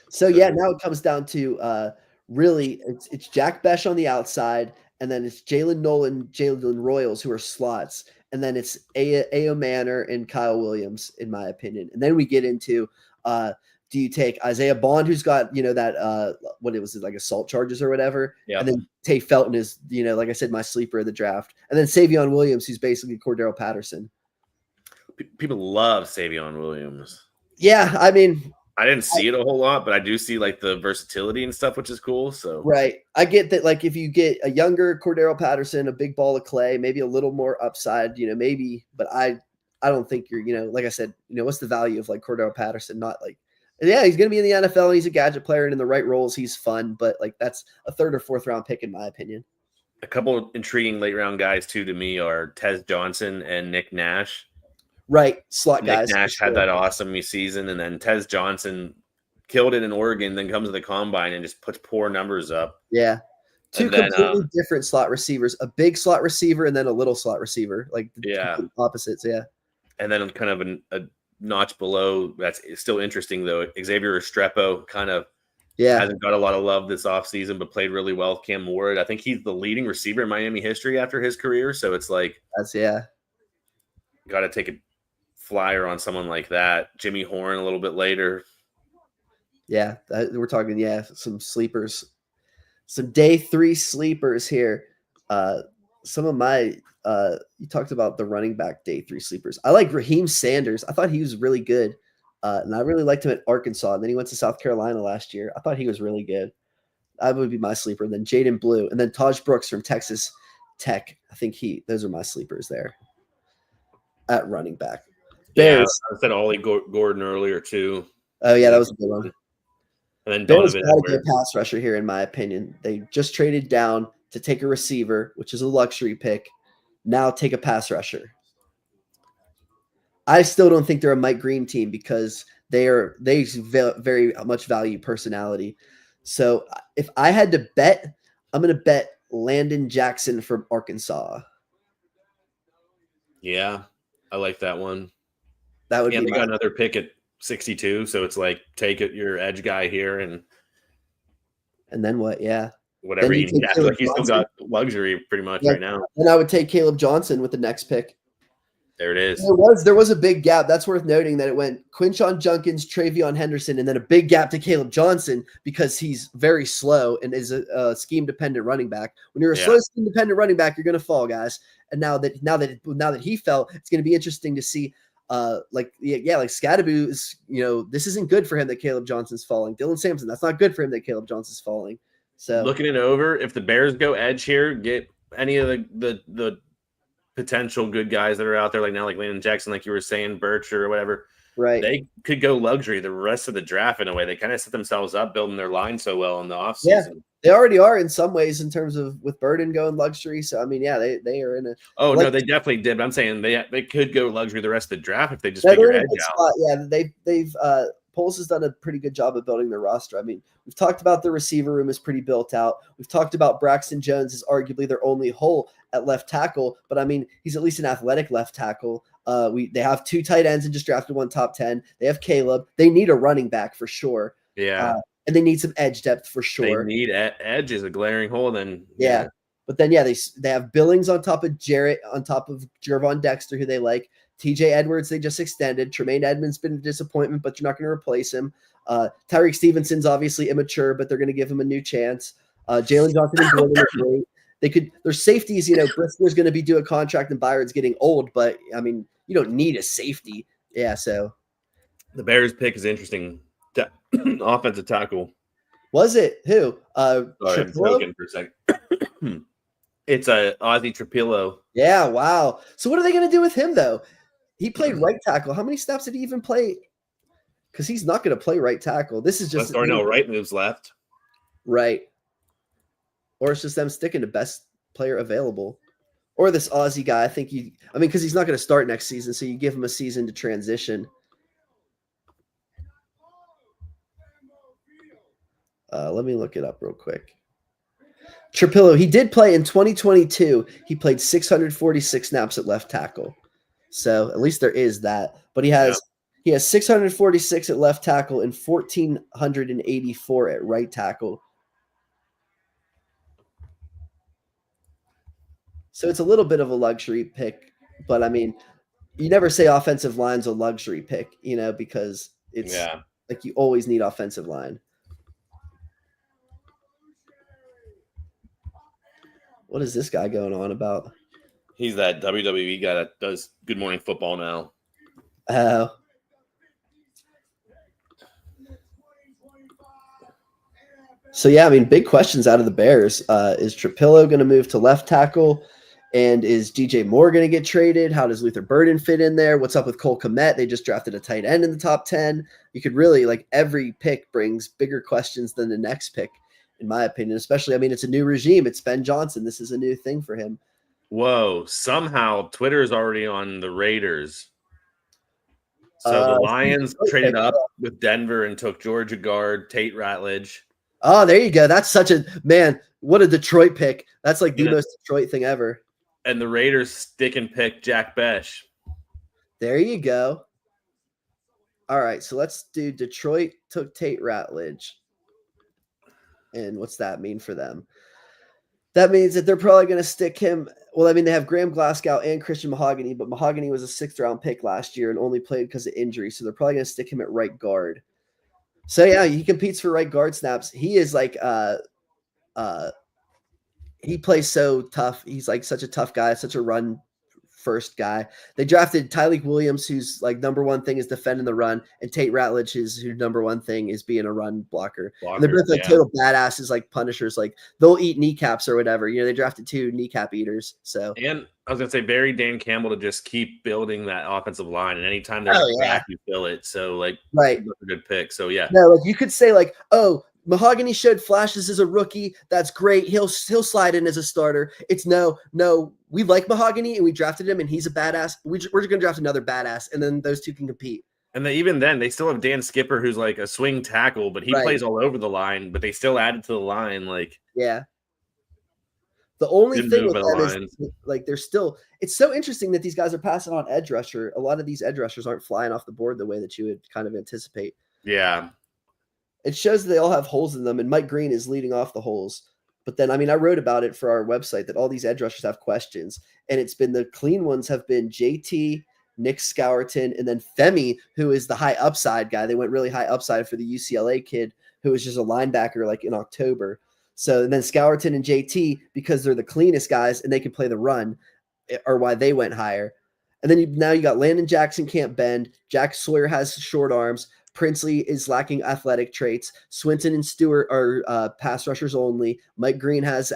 So yeah, now it comes down to really it's Jack Besh on the outside, and then it's Jalen Nolan, Jalen Royals who are slots. And then it's A.O. Manor and Kyle Williams, in my opinion. And then we get into, do you take Isaiah Bond, who's got, that, what it was, like assault charges or whatever. Yeah. And then Tay Felton is, like I said, my sleeper of the draft. And then Savion Williams, who's basically Cordero Patterson. People love Savion Williams. Yeah. I mean, I didn't see it a whole lot, but I do see like the versatility and stuff, which is cool. So Right. I get that, like, if you get a younger Cordero Patterson, a big ball of clay, maybe a little more upside, maybe, but I don't think you're, like I said, what's the value of like Cordero Patterson? Not like, yeah, he's going to be in the NFL and he's a gadget player and in the right roles, he's fun, but like that's a third or fourth round pick in my opinion. a couple of intriguing late round guys too to me are Tez Johnson and Nick Nash. Right. Slot Nick guys. Nash had that awesome season, and then Tez Johnson killed it in Oregon, then comes to the combine and just puts poor numbers up. Yeah. Two completely different slot receivers, a big slot receiver and then a little slot receiver, like opposites. Yeah. And then kind of a notch below. That's still interesting though. Xavier Restrepo kind of hasn't got a lot of love this offseason, but played really well. Cam Ward, I think he's the leading receiver in Miami history after his career. So it's like, got to take a flyer on someone like that. Jimmy Horn a little bit later. Yeah, we're talking, some sleepers, some day 3 sleepers here. Some of my, you talked about the running back day 3 sleepers. I like Raheem Sanders. I thought he was really good. And I really liked him at Arkansas. And then he went to South Carolina last year. I thought he was really good. That would be my sleeper. And then Jaden Blue. And then Taj Brooks from Texas Tech. I think those are my sleepers there at running back. Bears. Yeah, I said Ollie Gordon earlier too. Oh, yeah, that was a good one. And then Bears got to get a pass rusher here, in my opinion. They just traded down to take a receiver, which is a luxury pick. Now take a pass rusher. I still don't think they're a Mike Green team because they very much value personality. So if I had to bet, I'm going to bet Landon Jackson from Arkansas. Yeah, I like that one. That would be got another pick at 62, so it's like take it your edge guy here and then what? Yeah, whatever you need. Like you still got luxury pretty much right now. And I would take Caleb Johnson with the next pick. There it is. There was a big gap. That's worth noting that it went Quinshon Judkins, Travion Henderson, and then a big gap to Caleb Johnson because he's very slow and is a scheme-dependent running back. When you're a slow scheme-dependent running back, you're going to fall, guys. And now that he fell, it's going to be interesting to see. Like Scadaboo is, this isn't good for him that Caleb Johnson's falling. Dylan Sampson, that's not good for him that Caleb Johnson's falling. So looking it over, if the Bears go edge here, get any of the potential good guys that are out there like now, like Landon Jackson, like you were saying, Birch or whatever, right? They could go luxury the rest of the draft in a way. They kind of set themselves up building their line so well in the offseason. Yeah, they already are in some ways in terms of with Burden going luxury. So I mean, yeah, they are in a. Oh no, they definitely did. But I'm saying they could go luxury the rest of the draft if they just figure edge out. Yeah, they've Poles has done a pretty good job of building their roster. I mean, we've talked about the receiver room is pretty built out. We've talked about Braxton Jones is arguably their only hole at left tackle, but I mean, he's at least an athletic left tackle. They have 2 tight ends and just drafted 1 top 10. They have Caleb. They need a running back for sure. Yeah. And they need some edge depth for sure. They need edge is a glaring hole. Then yeah. But then they have Billings on top of Jarrett, on top of Gervon Dexter, who they like. TJ Edwards, they just extended. Tremaine Edmonds been a disappointment, but you're not going to replace him. Tyreek Stevenson's obviously immature, but they're going to give him a new chance. Jalen Johnson and Gordon are great. Their safeties, Briskler's going to be due a contract and Byron's getting old, but I mean, you don't need a safety. Yeah, so the Bears pick is interesting. Offensive tackle. Was it? Who? Sorry, I'm joking for a second. It's Ozzy Trapillo. Yeah, wow. So what are they going to do with him, though? He played right tackle. How many snaps did he even play? Because he's not going to play right tackle. This is just right moves left. Right. Or it's just them sticking to best player available. Or this Aussie guy. Because he's not going to start next season, so you give him a season to transition. Let me look it up real quick. Trapillo, he did play in 2022. He played 646 snaps at left tackle. So at least there is that. But he has 646 at left tackle and 1,484 at right tackle. So it's a little bit of a luxury pick. But, I mean, you never say offensive line's a luxury pick, because it's like you always need offensive line. What is this guy going on about? He's that WWE guy that does Good Morning Football now. Oh. So yeah, I mean, big questions out of the Bears. Is Trapillo going to move to left tackle? And is DJ Moore going to get traded? How does Luther Burden fit in there? What's up with Cole Kmet? They just drafted a tight end in the top 10. You could really, like, every pick brings bigger questions than the next pick, in my opinion. Especially, I mean, it's a new regime. It's Ben Johnson. This is a new thing for him. Whoa, somehow Twitter is already on the Raiders. So the Lions traded up with Denver and took Georgia guard Tate Ratledge. Oh, there you go. That's such a man. What a Detroit pick. That's like the most Detroit thing ever. And the Raiders stick and pick Jack Besh. There you go. All right, so let's do Detroit took Tate Ratledge. And what's that mean for them? That means that they're probably going to stick him. Well, I mean, they have Graham Glasgow and Christian Mahogany, but Mahogany was a 6th-round pick last year and only played because of injury. So they're probably going to stick him at right guard. So yeah, he competes for right guard snaps. He is like he plays so tough. He's like such a tough guy, such a run first guy. They drafted Tyleik Williams, whose like number one thing is defending the run, and Tate Ratledge, whose number one thing is being a run blocker. And they're both like total badasses, like punishers. Like they'll eat kneecaps or whatever. You know, they drafted 2 kneecap eaters. So and I was gonna say bury Dan Campbell to just keep building that offensive line, and anytime there's a crack, you fill it. So like right, that's a good pick. So yeah, no, like you could say like, oh, Mahogany showed flashes as a rookie. That's great. He'll slide in as a starter. It's no. We like Mahogany and we drafted him and he's a badass. We're just going to draft another badass and then those two can compete. And even then, they still have Dan Skipper, who's like a swing tackle, but he plays all over the line. But they still added to the line, like yeah. The only thing with them is like they're still. It's so interesting that these guys are passing on edge rusher. A lot of these edge rushers aren't flying off the board the way that you would kind of anticipate. Yeah. It shows that they all have holes in them, and Mike Green is leading off the holes. But then, I mean, I wrote about it for our website that all these edge rushers have questions, and it's been the clean ones have been JT, Nick Scourton, and then Femi, who is the high upside guy. They went really high upside for the UCLA kid who was just a linebacker like in October. So and then Scourton and JT, because they're the cleanest guys and they can play the run, are why they went higher. And then now you got Landon Jackson can't bend. Jack Sawyer has short arms. Princely is lacking athletic traits. Swinton and Stewart are pass rushers only. Mike Green has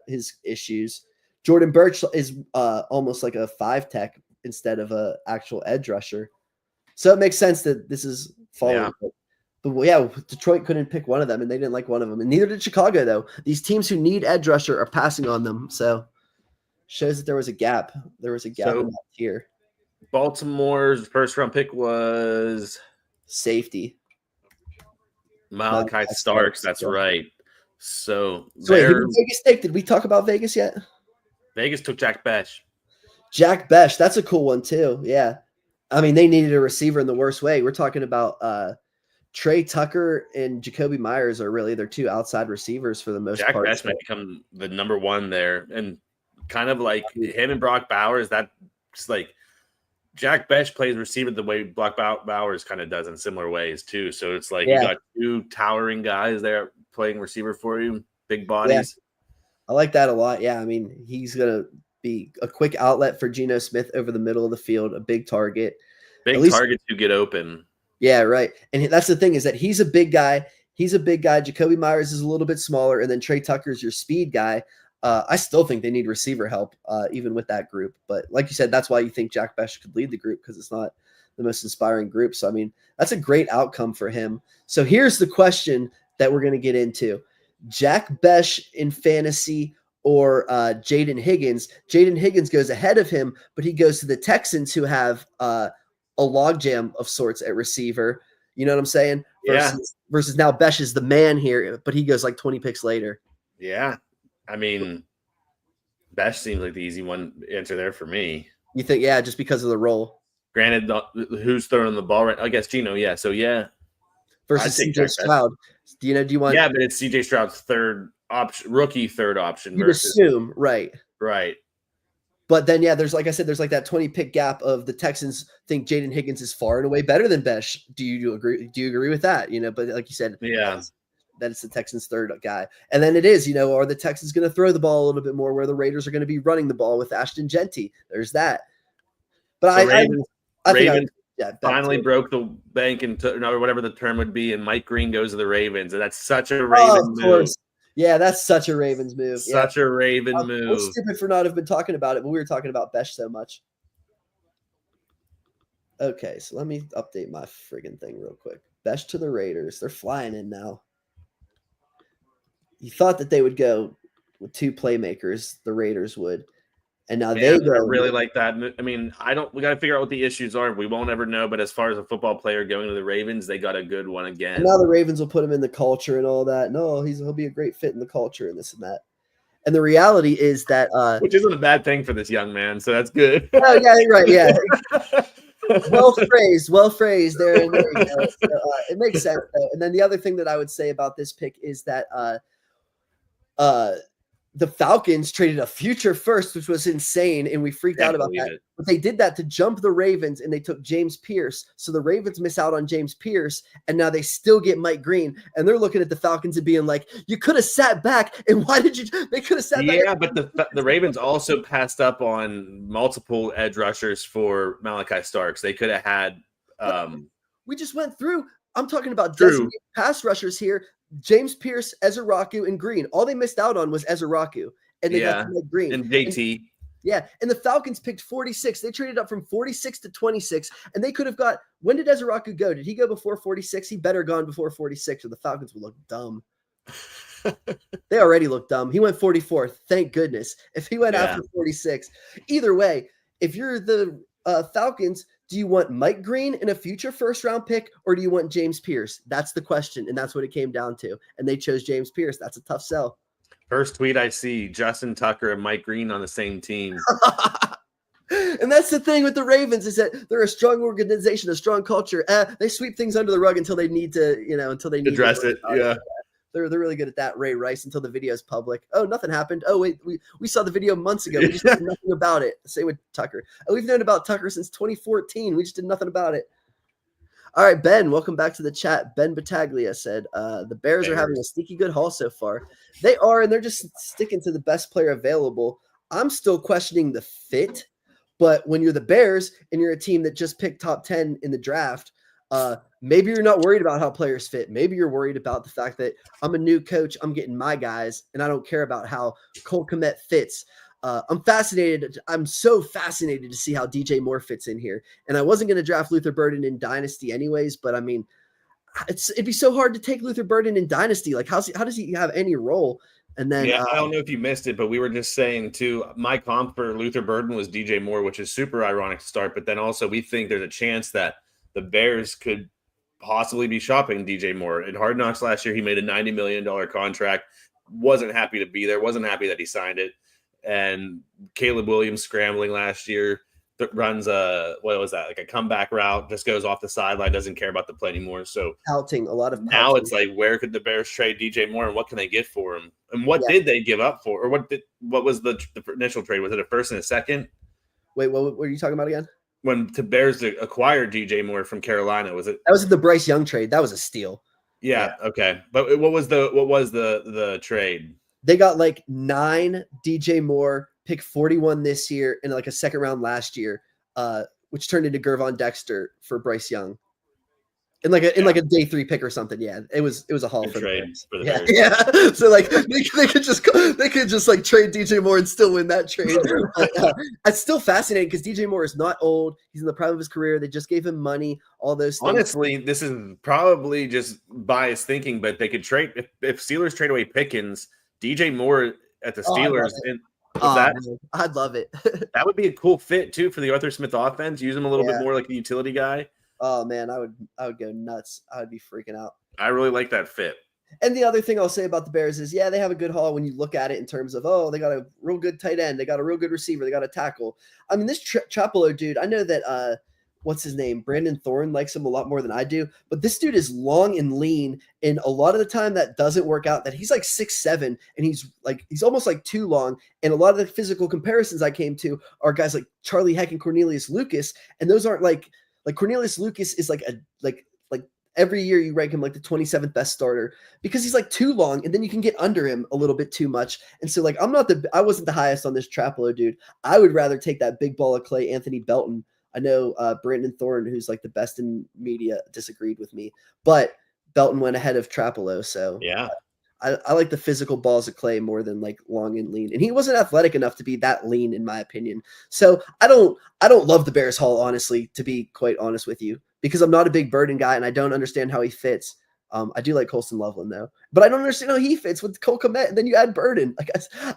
his issues. Jordan Birch is almost like a 5-tech instead of an actual edge rusher. So it makes sense that this is falling. Yeah. But yeah, Detroit couldn't pick one of them, and they didn't like one of them. And neither did Chicago, though. These teams who need edge rusher are passing on them. So shows that there was a gap. There was a gap in that tier. Baltimore's first-round pick was safety. Malachi Starks, that's right. So wait, who did Vegas take? Did we talk about Vegas yet? Vegas took Jack Besh. Jack Besh, that's a cool one too. Yeah. I mean, they needed a receiver in the worst way. We're talking about Trey Tucker and Jacoby Myers are really their 2 outside receivers for the most part. Jack Besh might become the number 1 there. And kind of like him and Brock Bowers, that's like Jack Besh plays receiver the way Brock Bowers kind of does in similar ways too. So it's like you got 2 towering guys there playing receiver for you, big bodies. Yeah. I like that a lot. Yeah, I mean, he's going to be a quick outlet for Geno Smith over the middle of the field, a big target. Big target to get open. Yeah, right. And that's the thing is that he's a big guy. Jacoby Myers is a little bit smaller, and then Trey Tucker's your speed guy. I still think they need receiver help, even with that group. But like you said, that's why you think Jack Besh could lead the group because it's not the most inspiring group. So, I mean, that's a great outcome for him. So here's the question that we're going to get into. Jack Besh in fantasy or Jaden Higgins. Jaden Higgins goes ahead of him, but he goes to the Texans who have a logjam of sorts at receiver. You know what I'm saying? Versus now Besh is the man here, but he goes like 20 picks later. Yeah. I mean, Besh seems like the easy one answer there for me. You think, yeah, just because of the role. Granted, who's throwing the ball right? I guess Geno, yeah. So, yeah. Versus CJ Stroud. Do you want? Yeah, but it's CJ Stroud's third option, rookie third option. You'd assume, right. Right. But then, yeah, there's like I said, there's like that 20-pick gap of the Texans think Jaden Higgins is far and away better than Besh. Do you agree? Do you agree with that? You know, but like you said, yeah. That it's the Texans' third guy. And then it is, are the Texans going to throw the ball a little bit more where the Raiders are going to be running the ball with Ashton Genty? There's that. But so Yeah, finally broke the bank or whatever the term would be, and Mike Green goes to the Ravens, and that's such a Raven move. Course. Yeah, that's such a Ravens move. Such a Raven move. We're stupid for not have been talking about it, but we were talking about Besh so much. Okay, so let me update my friggin' thing real quick. Besh to the Raiders. They're flying in now. You thought that they would go with 2 playmakers, the Raiders would. And now they go. I really like that. I mean, we got to figure out what the issues are. We won't ever know. But as far as a football player going to the Ravens, they got a good one again. And now the Ravens will put him in the culture and all that. No, he'll be a great fit in the culture and this and that. And the reality is that which isn't a bad thing for this young man. So that's good. Oh yeah, right. Yeah. well phrased. There you go. So, it makes sense though. And then the other thing that I would say about this pick is that the Falcons traded a future first, which was insane, and we freaked out about that. But they did that to jump the Ravens, and they took James Pierce. So the Ravens miss out on James Pierce, and now they still get Mike Green. And they're looking at the Falcons and being like, you could have sat back, and why did you – they could have sat back. Yeah, but the Ravens also passed up on multiple edge rushers for Malachi Starks. They could have had we just went through – I'm talking about designated pass rushers here. James Pierce, Ezeraku, and Green. All they missed out on was Ezeraku, and they got Mike Green and JT. And the Falcons picked 46. They traded up from 46 to 26, and they could have got. When did Ezeraku go? Did he go before 46? He better gone before 46, or the Falcons would look dumb. They already look dumb. He went 44th. Thank goodness. If he went after 46, either way, if you're the Falcons. Do you want Mike Green in a future first-round pick, or do you want James Pierce? That's the question, and that's what it came down to. And they chose James Pierce. That's a tough sell. First tweet I see, Justin Tucker and Mike Green on the same team. And that's the thing with the Ravens is that they're a strong organization, a strong culture. They sweep things under the rug until they need to, until they need address it. Yeah. They're really good at that, Ray Rice, until the video is public. Oh, nothing happened. Oh, wait, we saw the video months ago. We just did nothing about it. Same with Tucker. We've known about Tucker since 2014. We just did nothing about it. All right, Ben, welcome back to the chat. Ben Battaglia said, the Bears are having a sneaky good haul so far. They are, and they're just sticking to the best player available. I'm still questioning the fit, but when you're the Bears and you're a team that just picked top 10 in the draft, maybe you're not worried about how players fit. Maybe you're worried about the fact that I'm a new coach, I'm getting my guys, and I don't care about how Cole Kmet fits. I'm fascinated. I'm so fascinated to see how DJ Moore fits in here. And I wasn't going to draft Luther Burden in Dynasty anyways, but I mean, it'd be so hard to take Luther Burden in Dynasty. Like, how does he have any role? And then I don't know if you missed it, but we were just saying too, my comp for Luther Burden was DJ Moore, which is super ironic to start. But then also we think there's a chance that the Bears could possibly be shopping DJ Moore. In Hard Knocks last year, he made a $90 million contract. Wasn't happy to be there. Wasn't happy that he signed it. And Caleb Williams scrambling last year that runs like a comeback route, just goes off the sideline, doesn't care about the play anymore. So touting, a lot of now touting. It's like, where could the Bears trade DJ Moore and what can they get for him? And what did they give up for? Or what was the initial trade? Was it a first and a second? Wait, what were you talking about again? When the Bears acquired DJ Moore from Carolina, was it? That was the Bryce Young trade. That was a steal. Yeah. Okay. But what was the trade? They got like 9 DJ Moore, pick 41 this year, and like a second round last year, which turned into Gervon Dexter for Bryce Young. In like a day 3 pick or something. Yeah, it was a haul for trade the for the Bears. Yeah. So like they could just like trade DJ Moore and still win that trade. It's still fascinating because DJ Moore is not old. He's in the prime of his career. They just gave him money. All those things. Honestly, this is probably just biased thinking, but they could trade if Steelers trade away Pickens, DJ Moore at the Steelers. I'd love it. That would be a cool fit too for the Arthur Smith offense. Use him a little bit more like a utility guy. Oh man, I would go nuts. I would be freaking out. I really like that fit. And the other thing I'll say about the Bears is, they have a good haul when you look at it in terms of, they got a real good tight end, they got a real good receiver, they got a tackle. I mean, this Chapello dude, I know that what's his name? Brandon Thorne likes him a lot more than I do, but this dude is long and lean, and a lot of the time that doesn't work out. That he's like 6'7", and he's almost like too long. And a lot of the physical comparisons I came to are guys like Charlie Heck and Cornelius Lucas, and those aren't like Cornelius Lucas is like every year you rank him like the 27th best starter because he's like too long, and then you can get under him a little bit too much. And so like I wasn't the highest on this Trapolo dude. I would rather take that big ball of clay Anthony Belton. I know Brandon Thorne, who's like the best in media, disagreed with me, but Belton went ahead of Trapolo. So Yeah. I like the physical balls of clay more than like long and lean. And he wasn't athletic enough to be that lean, in my opinion. So I don't love the Bears haul, honestly, to be quite honest with you, because I'm not a big Burden guy and I don't understand how he fits. I do like Colston Loveland though, but I don't understand how he fits with Cole Kmet. And then you add Burden. Like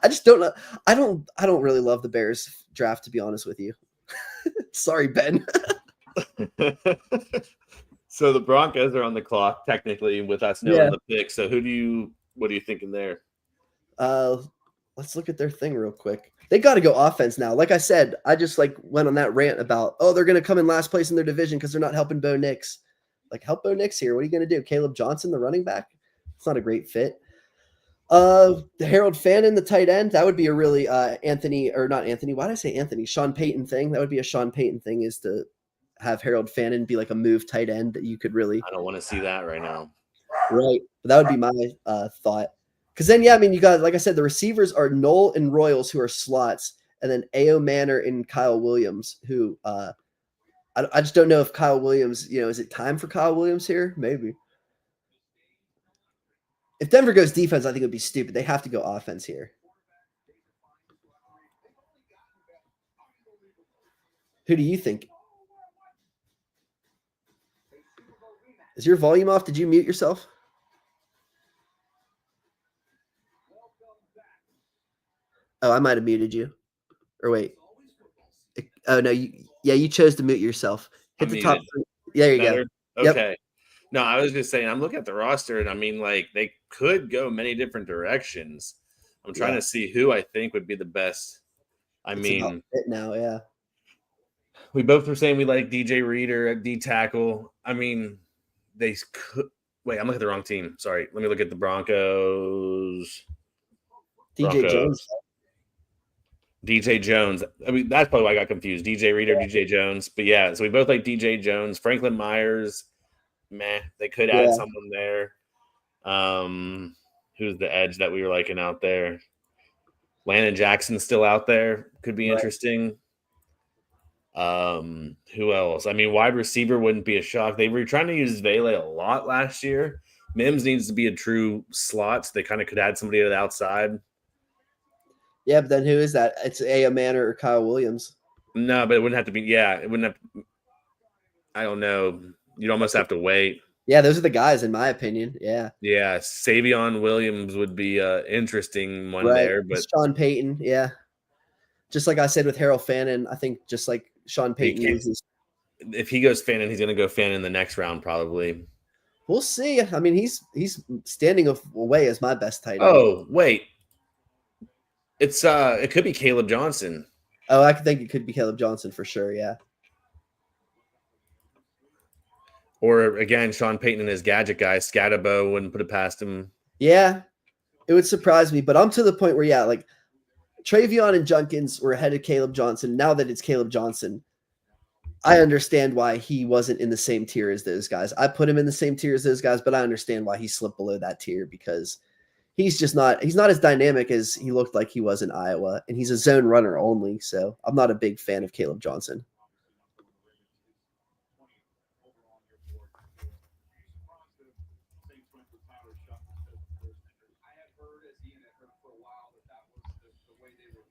I just don't know. I don't really love the Bears draft, to be honest with you. Sorry, Ben. So the Broncos are on the clock technically with us knowing the pick. So what are you thinking there? Let's look at their thing real quick. They got to go offense now. Like I said, I just like went on that rant about, they're going to come in last place in their division because they're not helping Bo Nix. Like, help Bo Nix here. What are you going to do? Caleb Johnson, the running back? It's not a great fit. The Harold Fannin, the tight end, that would be a really Sean Payton thing. That would be a Sean Payton thing, is to have Harold Fannin be like a move tight end that you could really. I don't want to see that right now. Right. But that would be my thought. Because then, you got, like I said, the receivers are Knoll and Royals, who are slots, and then A.O. Manor and Kyle Williams, who I just don't know if Kyle Williams, is it time for Kyle Williams here? Maybe. If Denver goes defense, I think it would be stupid. They have to go offense here. Who do you think? Is your volume off? Did you mute yourself? Oh, I might have muted you. Or wait. Oh, no. You chose to mute yourself. Hit the top. There you go. Okay. Yep. No, I was just saying, I'm looking at the roster, and I mean, like, they could go many different directions. I'm trying to see who I think would be the best. We both were saying we like DJ Reader at D tackle. I mean, they could. Wait, I'm looking at the wrong team. Sorry. Let me look at the Broncos. DJ Jones. DJ Jones. I mean, that's probably why I got confused. DJ Reader, DJ Jones. But yeah, so we both like DJ Jones. Franklin Myers. They could add someone there. Who's the edge that we were liking out there? Landon Jackson's still out there. Could be interesting. Who else? I mean, wide receiver wouldn't be a shock. They were trying to use Vele a lot last year. Mims needs to be a true slot, so they kind of could add somebody to the outside. Yeah, but then who is that? It's A.O. Manor or Kyle Williams. No, but it wouldn't have to be. Yeah, it wouldn't have. I don't know. You'd almost have to wait. Yeah, those are the guys, in my opinion. Yeah. Yeah, Savion Williams would be an interesting one there. But Sean Payton, yeah. Just like I said with Harold Fannin, I think just like Sean Payton uses. If he goes Fannin, he's going to go Fannin in the next round probably. We'll see. I mean, he's standing away as my best tight end. Oh, wait. It could be Caleb Johnson. Oh, I think it could be Caleb Johnson for sure, yeah. Or, again, Sean Payton and his gadget guy, Scatabo, wouldn't put it past him. Yeah, it would surprise me. But I'm to the point where, like Travion and Junkins were ahead of Caleb Johnson. Now that it's Caleb Johnson, I understand why he wasn't in the same tier as those guys. I put him in the same tier as those guys, but I understand why he slipped below that tier because he's not as dynamic as he looked like he was in Iowa, and he's a zone runner only. So I'm not a big fan of Caleb Johnson.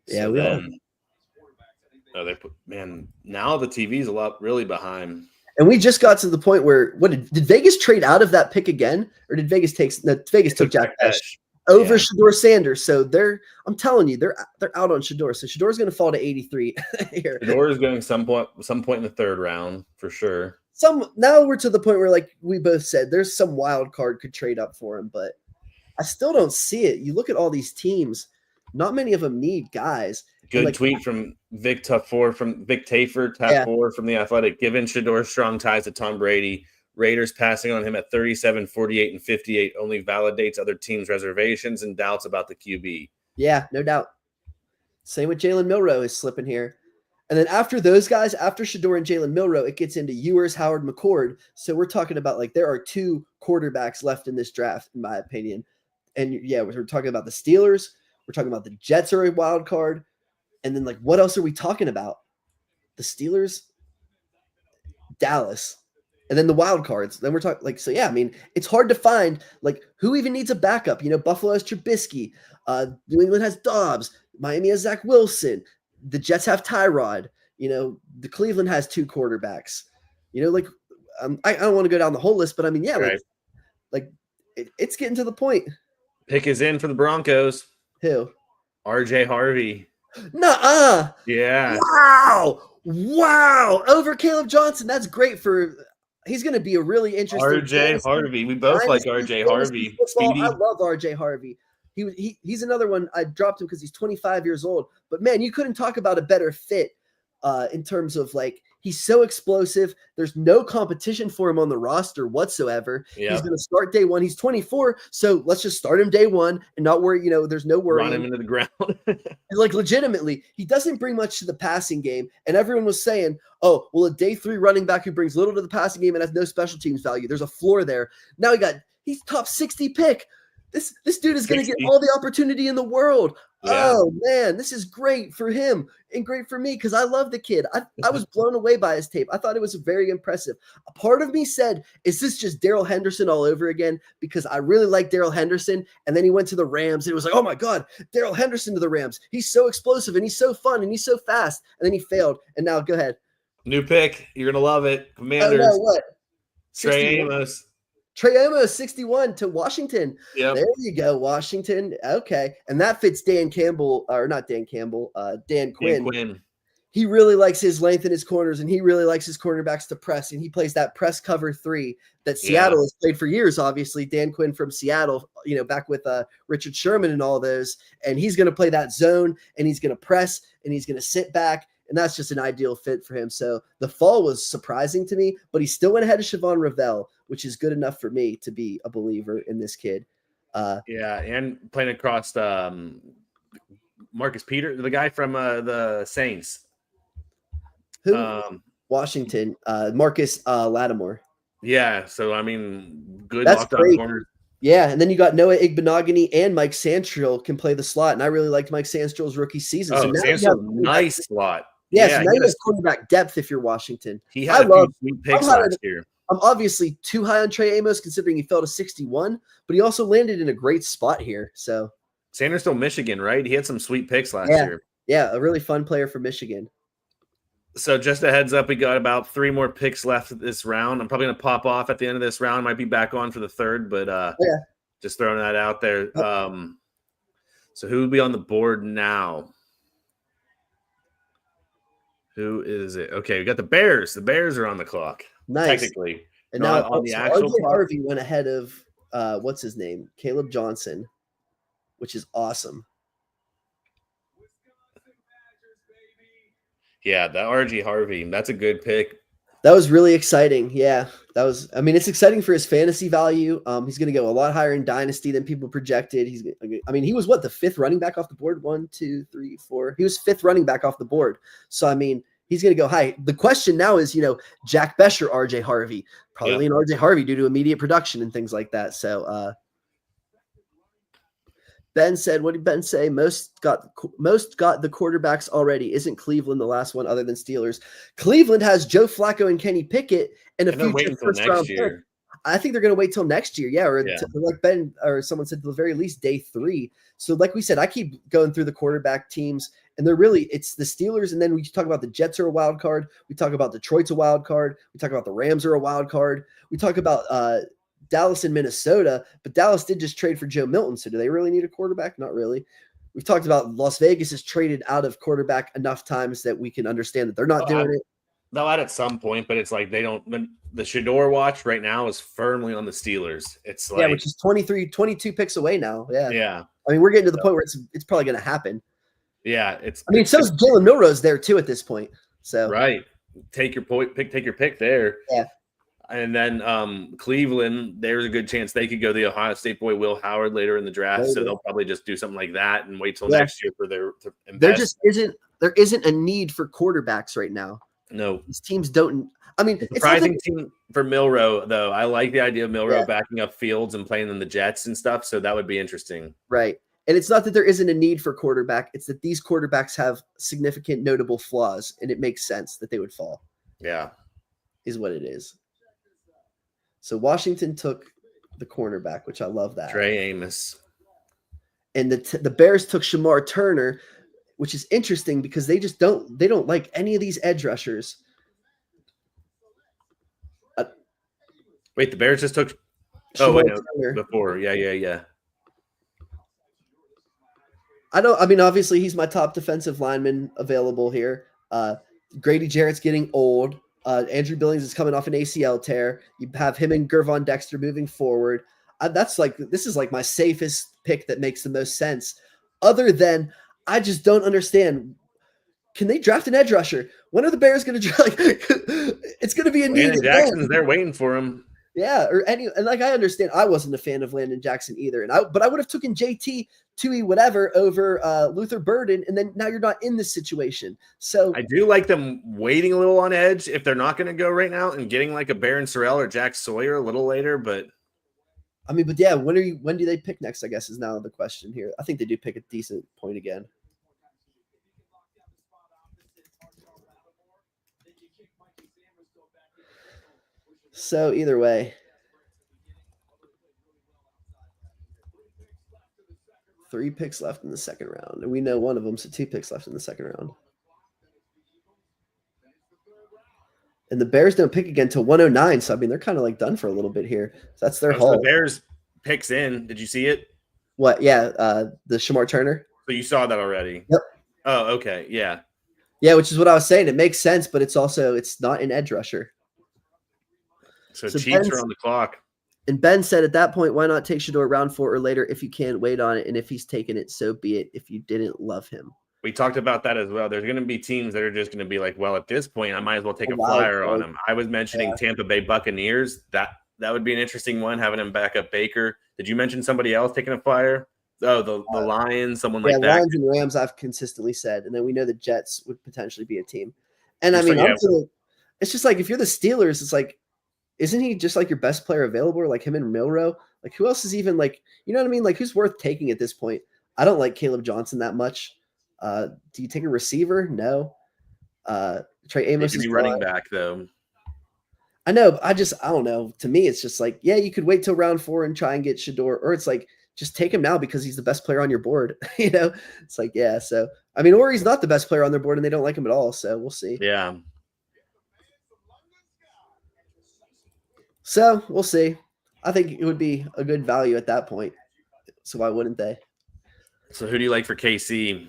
Yeah, we are. Now the TV's a lot really behind. And we just got to the point where did Vegas trade out of that pick again, or did Vegas took Jack Esch over Shedeur Sanders? So I'm telling you, they're out on Shedeur. So Shedor's going to fall to 83 here. Shedeur is going some point in the third round for sure. Now we're to the point where, like we both said, there's some wild card could trade up for him, but I still don't see it. You look at all these teams. Not many of them need guys. Good tweet from Vic Tafor from The Athletic. Given Shedor's strong ties to Tom Brady, Raiders passing on him at 37, 48, and 58 only validates other teams' reservations and doubts about the QB. Yeah, no doubt. Same with Jalen Milroe is slipping here. And then after those guys, after Shedeur and Jalen Milroe, it gets into Ewers, Howard, McCord. So we're talking about there are two quarterbacks left in this draft, in my opinion. And yeah, we're talking about the Steelers. We're talking about the Jets are a wild card. And then what else are we talking about? The Steelers, Dallas. And then the wild cards. Then we're talking like, so yeah, I mean, it's hard to find like who even needs a backup. Buffalo has Trubisky. New England has Dobbs. Miami has Zach Wilson. The Jets have Tyrod. The Cleveland has 2 quarterbacks. Like I don't want to go down the whole list, but I mean, yeah, right. like it's getting to the point. Pick is in for the Broncos. Who? RJ Harvey. Nuh-uh. Yeah. Wow. Over Caleb Johnson. That's great he's going to be a really interesting RJ Harvey. We both like RJ Harvey. Speedy. I love RJ Harvey. He's another one. I dropped him because he's 25 years old. But man, you couldn't talk about a better fit in terms of like he's so explosive. There's no competition for him on the roster whatsoever. Yep. He's going to start day 1. He's 24, so let's just start him day 1 and not worry. There's no worry. Run him into the ground. Like legitimately, he doesn't bring much to the passing game, and everyone was saying, "Oh, well, a day 3 running back who brings little to the passing game and has no special teams value. There's a floor there." Now he's top 60 pick. This dude is going to get all the opportunity in the world. Yeah. Oh, man, this is great for him and great for me because I love the kid. I was blown away by his tape. I thought it was very impressive. A part of me said, is this just Darrell Henderson all over again? Because I really like Darrell Henderson, and then he went to the Rams, and it was like, oh, my God, Darrell Henderson to the Rams. He's so explosive, and he's so fun, and he's so fast. And then he failed, and now go ahead. New pick. You're going to love it. Commanders. Oh, no, what? Trey Amos. Trey Amos, 61 to Washington. Yep. There you go, Washington. Okay. And that fits Dan Quinn. Dan Quinn. He really likes his length in his corners, and he really likes his cornerbacks to press, and he plays that press cover 3 that Seattle has played for years, obviously. Dan Quinn from Seattle, back with Richard Sherman and all those. And he's going to play that zone, and he's going to press, and he's going to sit back. And that's just an ideal fit for him. So the fall was surprising to me, but he still went ahead of Siobhan Ravel, which is good enough for me to be a believer in this kid. And playing across Marcus Peters, the guy from the Saints. Who? Washington. Marcus Lattimore. Yeah, so I mean, good lockdown corners. Yeah, and then you got Noah Igbenogany and Mike Santrell can play the slot, and I really liked Mike Santrell's rookie season. So Santrell, nice slot. Yeah, so now you have quarterback depth if you're Washington. He had a few sweet picks last year. I'm obviously too high on Trey Amos considering he fell to 61, but he also landed in a great spot here. So Sandersville, Michigan, right? He had some sweet picks last year. Yeah, a really fun player for Michigan. So just a heads up, we got about 3 more picks left this round. I'm probably going to pop off at the end of this round. Might be back on for the 3rd, but just throwing that out there. So who would be on the board now? Who is it? Okay, we got the Bears. The Bears are on the clock. Nice. Technically. And now on the actual RJ Harvey went ahead of what's his name? Caleb Johnson, which is awesome. Yeah, that RJ Harvey, that's a good pick. That was really exciting. Yeah, it's exciting for his fantasy value. He's going to go a lot higher in Dynasty than people projected. He was the 5th running back off the board? 1, 2, 3, 4. He was 5th running back off the board. So, he's going to go high. The question now is, Jack Besher, RJ Harvey, probably an RJ Harvey due to immediate production and things like that. So, Ben said, what did Ben say? Most got the quarterbacks already. Isn't Cleveland the last one other than Steelers? Cleveland has Joe Flacco and Kenny Pickett and a future first-round pick. I think they're going to wait till next year. Yeah, like Ben or someone said, at the very least day 3. So like we said, I keep going through the quarterback teams, and it's the Steelers, and then we talk about the Jets are a wild card. We talk about Detroit's a wild card. We talk about the Rams are a wild card. We talk about Dallas and Minnesota, but Dallas did just trade for Joe Milton. So do they really need a quarterback? Not really. We've talked about Las Vegas has traded out of quarterback enough times that we can understand that they're not doing it. They'll add at some point, but it's like they don't. The Shedeur watch right now is firmly on the Steelers. It's like, which is 22 picks away now. Yeah. Yeah. We're getting to the point where it's probably going to happen. Yeah. So is Jalen Milrose there too at this point. So right. Take your pick there. Yeah. And then Cleveland, there's a good chance they could go the Ohio State boy Will Howard later in the draft. Maybe. So they'll probably just do something like that and wait till next year for to invest. There isn't a need for quarterbacks right now. No. These teams don't. Surprising team for Milroe, though. I like the idea of Milroe backing up Fields and playing in the Jets and stuff. So that would be interesting. Right. And it's not that there isn't a need for quarterback. It's that these quarterbacks have significant notable flaws, and it makes sense that they would fall. Yeah. is what it is. So Washington took the cornerback, which I love that. Trey Amos. And the Bears took Shamar Turner, which is interesting because they don't like any of these edge rushers. Wait, the Bears just took Turner. Before. Yeah. Obviously he's my top defensive lineman available here. Grady Jarrett's getting old. Andrew Billings is coming off an ACL tear. You have him and Gervon Dexter moving forward. This is like my safest pick that makes the most sense. Other than I just don't understand. Can they draft an edge rusher? When are the Bears going to draft? It's going to be a need. Landon Jackson's there waiting for him. Yeah, and I understand. I wasn't a fan of Landon Jackson either, but I would have taken JT Tui whatever over Luther Burden, and then now you're not in this situation. So I do like them waiting a little on edge if they're not going to go right now and getting like a Baron Sorrell or Jack Sawyer a little later. But yeah, when do they pick next? I guess is now the question here. I think they do pick a decent point again. So either way, 3 picks left in the second round. And we know one of them, so 2 picks left in the second round. And the Bears don't pick again until 109. So, they're kind of like done for a little bit here. So that's their haul. The Bears picks in. Did you see it? What? Yeah, the Shamar Turner. So you saw that already? Yep. Oh, okay. Yeah. Yeah, which is what I was saying. It makes sense, but it's not an edge rusher. So Chiefs are on the clock. And Ben said at that point, why not take Shedeur round 4 or later if you can wait on it? And if he's taken it, so be it if you didn't love him. We talked about that as well. There's going to be teams that are just going to be like, well, at this point, I might as well take a flyer on him. I was mentioning Tampa Bay Buccaneers. That would be an interesting one, having him back up Baker. Did you mention somebody else taking a flyer? Oh, the Lions, someone like that. Lions and Rams, I've consistently said. And then we know the Jets would potentially be a team. And it's just like if you're the Steelers, it's like, isn't he just like your best player available? Or like him and Milrow? Like who else is even like, you know what I mean? Like who's worth taking at this point? I don't like Caleb Johnson that much. Do you take a receiver? No. Trey Amos is running back though. I know. But I don't know. To me, it's just like, yeah, you could wait till round 4 and try and get Shedeur, or it's like, just take him now because he's the best player on your board. It's like, yeah. So, or he's not the best player on their board and they don't like him at all. So we'll see. Yeah. So we'll see. I think it would be a good value at that point. So why wouldn't they? So who do you like for KC?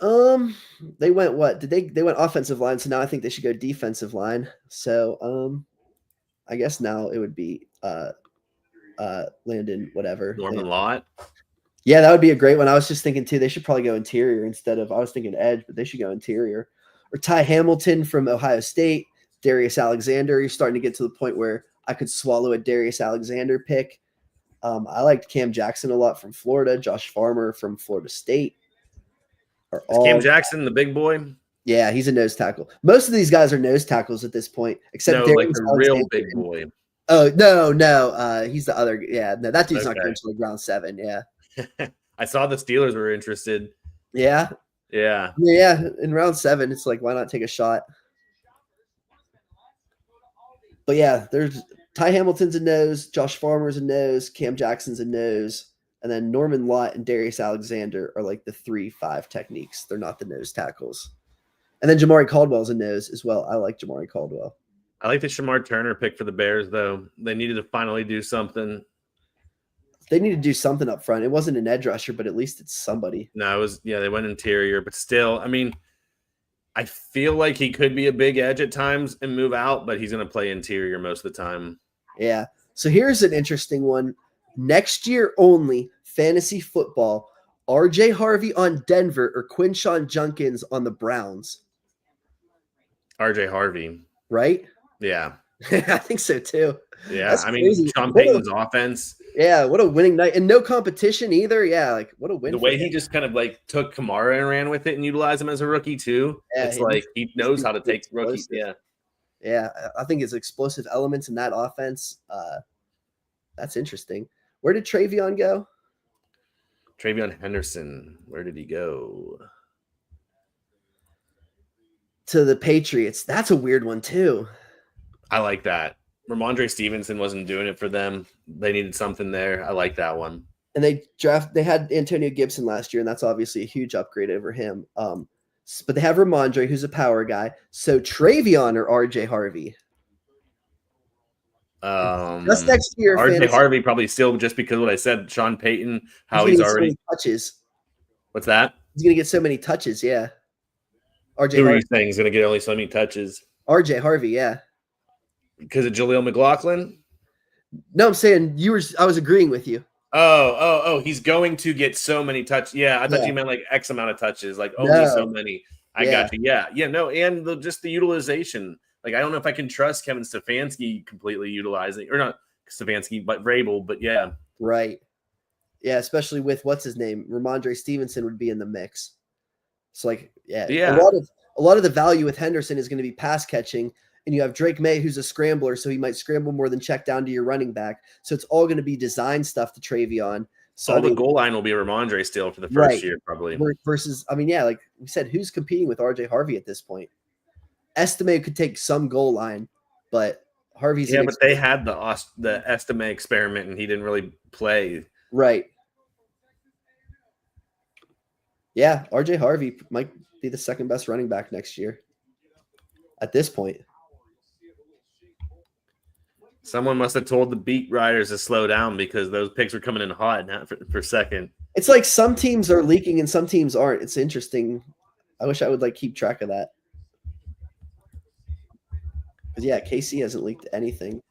They went what? They went offensive line, so now I think they should go defensive line. So I guess now it would be Landon, whatever. Norman Lott. Yeah, that would be a great one. I was just thinking too, they should probably go interior instead of I was thinking edge, but they should go interior. Or Ty Hamilton from Ohio State, Darius Alexander. You're starting to get to the point where I could swallow a Darius Alexander pick. I liked Cam Jackson a lot from Florida, Josh Farmer from Florida State. Cam Jackson the big boy? Yeah, he's a nose tackle. Most of these guys are nose tackles at this point, except like the real big boy. Oh, no. He's the other. Yeah, no, that dude's not going to like round 7. Yeah. I saw the Steelers were interested. Yeah. Yeah. Yeah. In round 7, it's like, why not take a shot? But yeah, there's Ty Hamilton's a nose, Josh Farmer's a nose, Cam Jackson's a nose, and then Norman Lott and Darius Alexander are like the 3-5 techniques. They're not the nose tackles. And then Jamari Caldwell's a nose as well. I like Jamari Caldwell. I like the Shamar Turner pick for the Bears, though. They needed to finally do something. They need to do something up front. It wasn't an edge rusher, but at least it's somebody. No, it was, they went interior, but still, I feel like he could be a big edge at times and move out, but he's going to play interior most of the time. Yeah. So here's an interesting one. Next year only, fantasy football, RJ Harvey on Denver or Quinshon Judkins on the Browns. RJ Harvey. Right? Yeah. I think so too. Yeah. Sean Payton's offense. Yeah. What a winning night. And no competition either. Yeah. Like what a win. The way he just kind of like took Kamara and ran with it and utilized him as a rookie too. Yeah, it's like he knows how to take rookies. Yeah. Yeah. I think it's explosive elements in that offense. That's interesting. Where did Travion go? Travion Henderson. Where did he go? To the Patriots. That's a weird one too. I like that. Ramondre Stevenson wasn't doing it for them. They needed something there. I like that one. And they had Antonio Gibson last year, and that's obviously a huge upgrade over him. But they have Ramondre, who's a power guy. So Travion or RJ Harvey? Just next year, RJ Harvey probably still, just because of what I said, Sean Payton, how he's already so touches. What's that? He's gonna get so many touches, yeah. RJ Who are you saying he's gonna get only so many touches? RJ Harvey, yeah. Because of Jaleel McLaughlin? No, I'm saying I was agreeing with you. Oh, he's going to get so many touches. Yeah, I thought you meant like X amount of touches, like only so many. I got you. Yeah, no, and just the utilization. Like, I don't know if I can trust Kevin Stefanski completely utilizing, or not Stefanski, but Vrabel, but yeah. Right. Yeah, especially with what's his name? Ramondre Stevenson would be in the mix. So like, yeah. A lot of the value with Henderson is going to be pass catching, and you have Drake May, who's a scrambler, so he might scramble more than check down to your running back. So it's all going to be design stuff to Travion. So the goal line will be Ramondre still for the first year, probably. Versus, I mean, yeah, like we said, who's competing with RJ Harvey at this point? Estime could take some goal line, but Harvey's but they had the Estime experiment, and he didn't really play. Right. Yeah, RJ Harvey might be the second best running back next year. At this point, someone must have told the beat writers to slow down because those picks were coming in hot for second. It's like some teams are leaking and some teams aren't. It's interesting. I wish I would like keep track of that. Because yeah, KC hasn't leaked anything.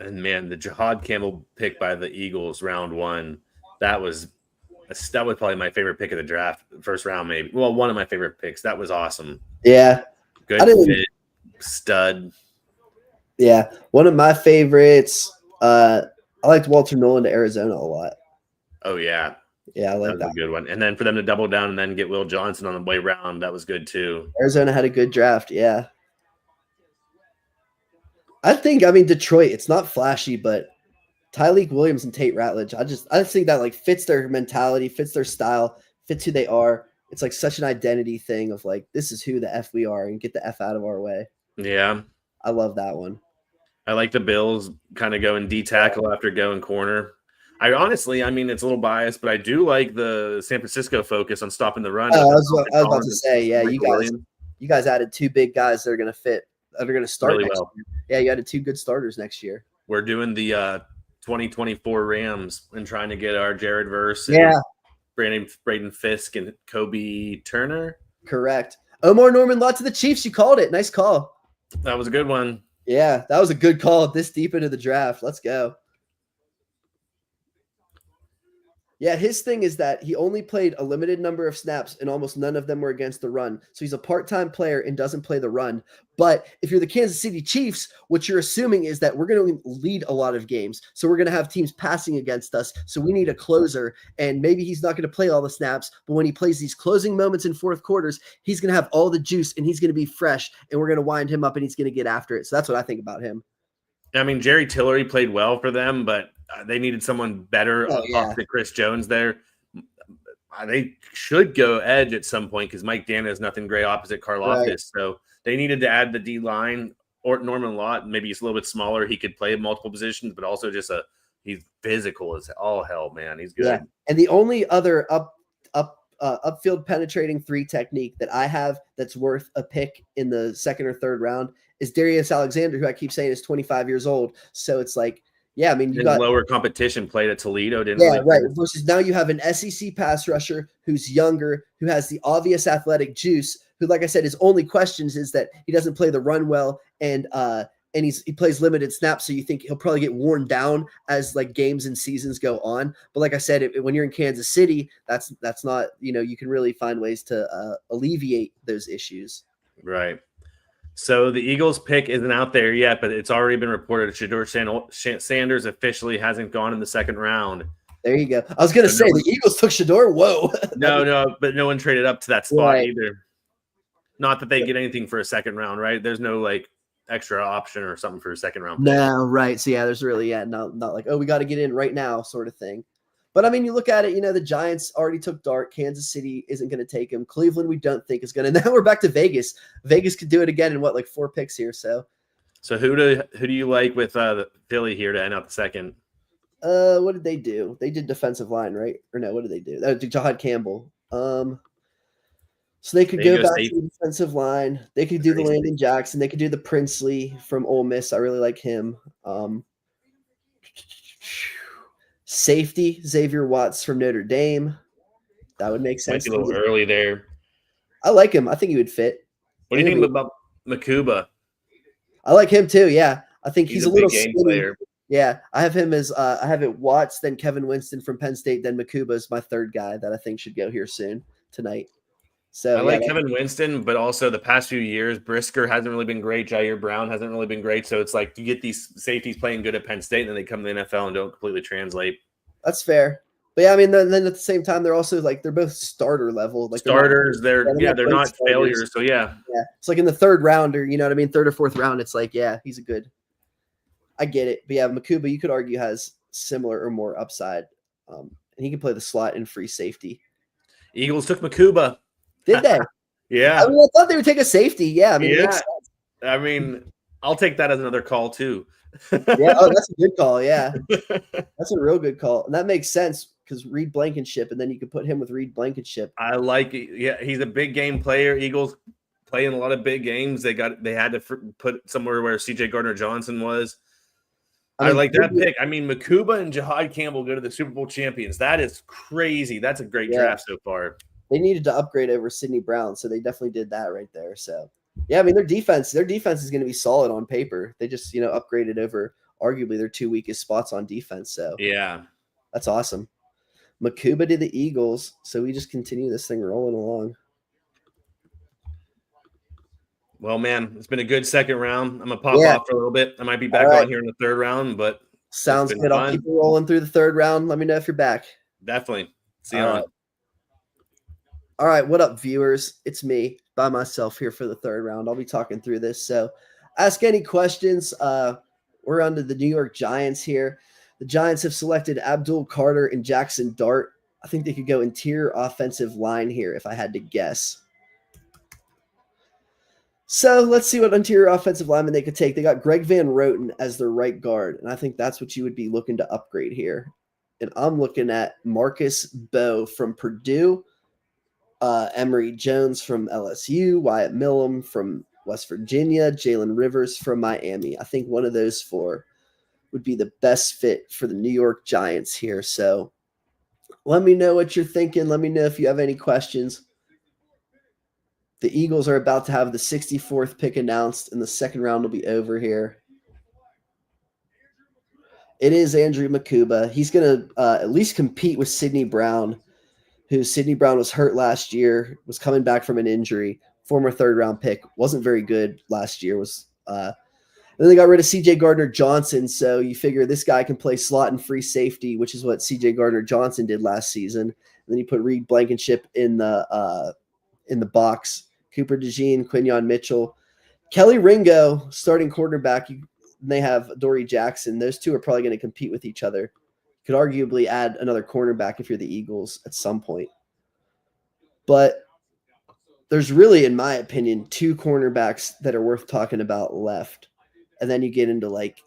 And man, the Jahad Campbell pick by the Eagles round 1, that was probably my favorite pick of the draft, first round maybe. Well, one of my favorite picks. That was awesome. Yeah. Good fit, stud. Yeah, one of my favorites. I liked Walter Nolan to Arizona a lot. Oh yeah. Yeah, I like that. That was a good one. And then for them to double down and then get Will Johnson on the way round, that was good too. Arizona had a good draft, yeah. I mean, Detroit, it's not flashy, but Tyleik Williams and Tate Ratledge, I just think that like fits their mentality, fits their style, fits who they are. It's like such an identity thing of like, this is who the F we are and get the F out of our way. Yeah. I love that one. I like the Bills kind of going D tackle after going corner. I mean, it's a little biased, but I do like the San Francisco focus on stopping the run. I was about to say, yeah, you guys added 2 big guys that are going to fit, that are going to start really next well. year. Yeah, you added 2 good starters next year. We're doing the 2024 Rams and trying to get our Jared Verse, Braden Fisk, and Kobe Turner. Correct. Omar Norman Law to the Chiefs. You called it. Nice call. That was a good one. Yeah, that was a good call this deep into the draft. Let's go. Yeah, his thing is that he only played a limited number of snaps and almost none of them were against the run. So he's a part-time player and doesn't play the run. But if you're the Kansas City Chiefs, what you're assuming is that we're going to lead a lot of games. So we're going to have teams passing against us. So we need a closer. And maybe he's not going to play all the snaps, but when he plays these closing moments in fourth quarters, he's going to have all the juice and he's going to be fresh and we're going to wind him up and he's going to get after it. So that's what I think about him. I mean, Jerry Tillery played well for them, but they needed someone better off the Chris Jones there. They should go edge at some point because Mike Dana is nothing great opposite Karlaftis. Right. So they needed to add the D line or Norman Lott. Maybe he's a little bit smaller. He could play multiple positions, but also just he's physical as all hell, man. He's good. Yeah. And the only other upfield penetrating 3 technique that I have that's worth a pick in the second or third round is Darius Alexander, who I keep saying is 25 years old. So it's like, yeah, I mean, you got lower competition, played at Toledo, didn't right. Versus now you have an SEC pass rusher who's younger, who has the obvious athletic juice, who, like I said, his only questions is that he doesn't play the run well and he plays limited snaps. So you think he'll probably get worn down as like games and seasons go on. But like I said, when you're in Kansas City, that's not, you can really find ways to alleviate those issues. Right. So the Eagles pick isn't out there yet, but it's already been reported Shedeur Sanders officially hasn't gone in the second round. There you go. I was going to say the Eagles took Shedeur. Whoa. No, but no one traded up to that spot either. Not that they get anything for a second round, right? There's no like extra option or something for a second round pick. No, right. So yeah, there's really not like, oh, we got to get in right now sort of thing. But I mean, you look at it, the Giants already took Dart. Kansas City isn't going to take him. Cleveland, we don't think is going to. Now we're back to Vegas. Vegas could do it again in like 4 picks here. So who do you like with Philly here to end out the second? What did they do? They did defensive line, right? Or no, what did they do? Jahad Campbell. So they could go back to the defensive line. They could do the Landon Jackson. They could do the Princely from Ole Miss. I really like him. Safety, Xavier Watts from Notre Dame. That would make sense. Might be a little early there. I like him. I think he would fit. What do you think about Makuba? I like him too. Yeah, I think he's a little game player. Yeah, I have him as I have it Watts, then Kevin Winston from Penn State, then Makuba is my third guy that I think should go here soon tonight. So I like Kevin Winston, but also the past few years, Brisker hasn't really been great. Jair Brown hasn't really been great. So it's like you get these safeties playing good at Penn State, and then they come to the NFL and don't completely translate. That's fair. But yeah, I mean, then at the same time, they're also like they're both starter level. Like starters, they're not failures. So yeah, it's like in the third round, or what I mean, third or fourth round. It's like he's a good. I get it, but yeah, Makuba, you could argue has similar or more upside, and he can play the slot in free safety. Eagles took Makuba. Did they? Yeah. I mean, I thought they would take a safety. Yeah. I mean, yeah. I mean, I'll take that as another call too. Yeah. Oh, that's a good call. Yeah. That's a real good call. And that makes sense because Reed Blankenship, and then you could put him with Reed Blankenship. I like it. Yeah. He's a big game player. Eagles play in a lot of big games. They had to put somewhere where CJ Gardner-Johnson was. I like that pick. I mean, Makuba and Jahad Campbell go to the Super Bowl champions. That is crazy. That's a great draft so far. They needed to upgrade over Sidney Brown, so they definitely did that right there. So, yeah, I mean, their defense is going to be solid on paper. They just, upgraded over arguably their 2 weakest spots on defense. So, yeah, that's awesome. Makuba to the Eagles, so we just continue this thing rolling along. Well, man, it's been a good second round. I'm going to pop off for a little bit. I might be back on here in the third round, but sounds good. I'll keep you rolling through the third round. Let me know if you're back. Definitely. See you on. All right, what up, viewers? It's me by myself here for the third round. I'll be talking through this. So ask any questions. We're on to the New York Giants here. The Giants have selected Abdul Carter and Jackson Dart. I think they could go interior offensive line here if I had to guess. So let's see what interior offensive lineman they could take. They got Greg Van Roten as their right guard, and I think that's what you would be looking to upgrade here. And I'm looking at Marcus Bowe from Purdue, Emory Jones from LSU, Wyatt Millum from West Virginia, Jalen Rivers from Miami. I think one of those four would be the best fit for the New York Giants here. So let me know what you're thinking. Let me know if you have any questions. The Eagles are about to have the 64th pick announced, and the second round will be over here. It is Andrew Makuba. He's going to at least compete with Sidney Brown, Sidney Brown was hurt last year, was coming back from an injury, former third-round pick, wasn't very good last year. And then they got rid of CJ Gardner-Johnson, so you figure this guy can play slot and free safety, which is what CJ Gardner-Johnson did last season. And then you put Reed Blankenship in the box. Cooper DeJean, Quinyon Mitchell, Kelly Ringo, starting quarterback. They have Dory Jackson. Those two are probably going to compete with each other. Could arguably add another cornerback if you're the Eagles at some point. But there's really, in my opinion, two cornerbacks that are worth talking about left. And then you get into like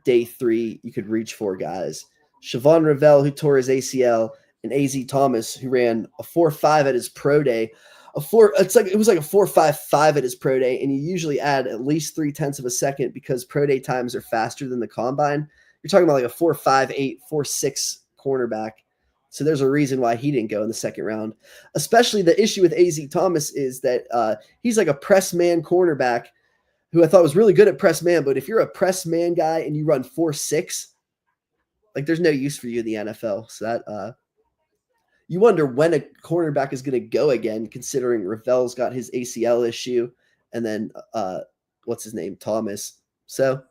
day 3, you could reach 4 guys. Siobhan Revell, who tore his ACL, and AZ Thomas, who ran a 4.5 at his pro day. It was like a 4.55 at his pro day, and you usually add at least 0.3 of a second because pro day times are faster than the combine. You're talking about like a 4.58, 4.6 cornerback. So there's a reason why he didn't go in the second round. Especially the issue with AZ Thomas is that he's like a press man cornerback who I thought was really good at press man. But if you're a press man guy and you run 4.6, like there's no use for you in the NFL. So that you wonder when a cornerback is going to go again, considering Revell's got his ACL issue, and then what's his name, Thomas. So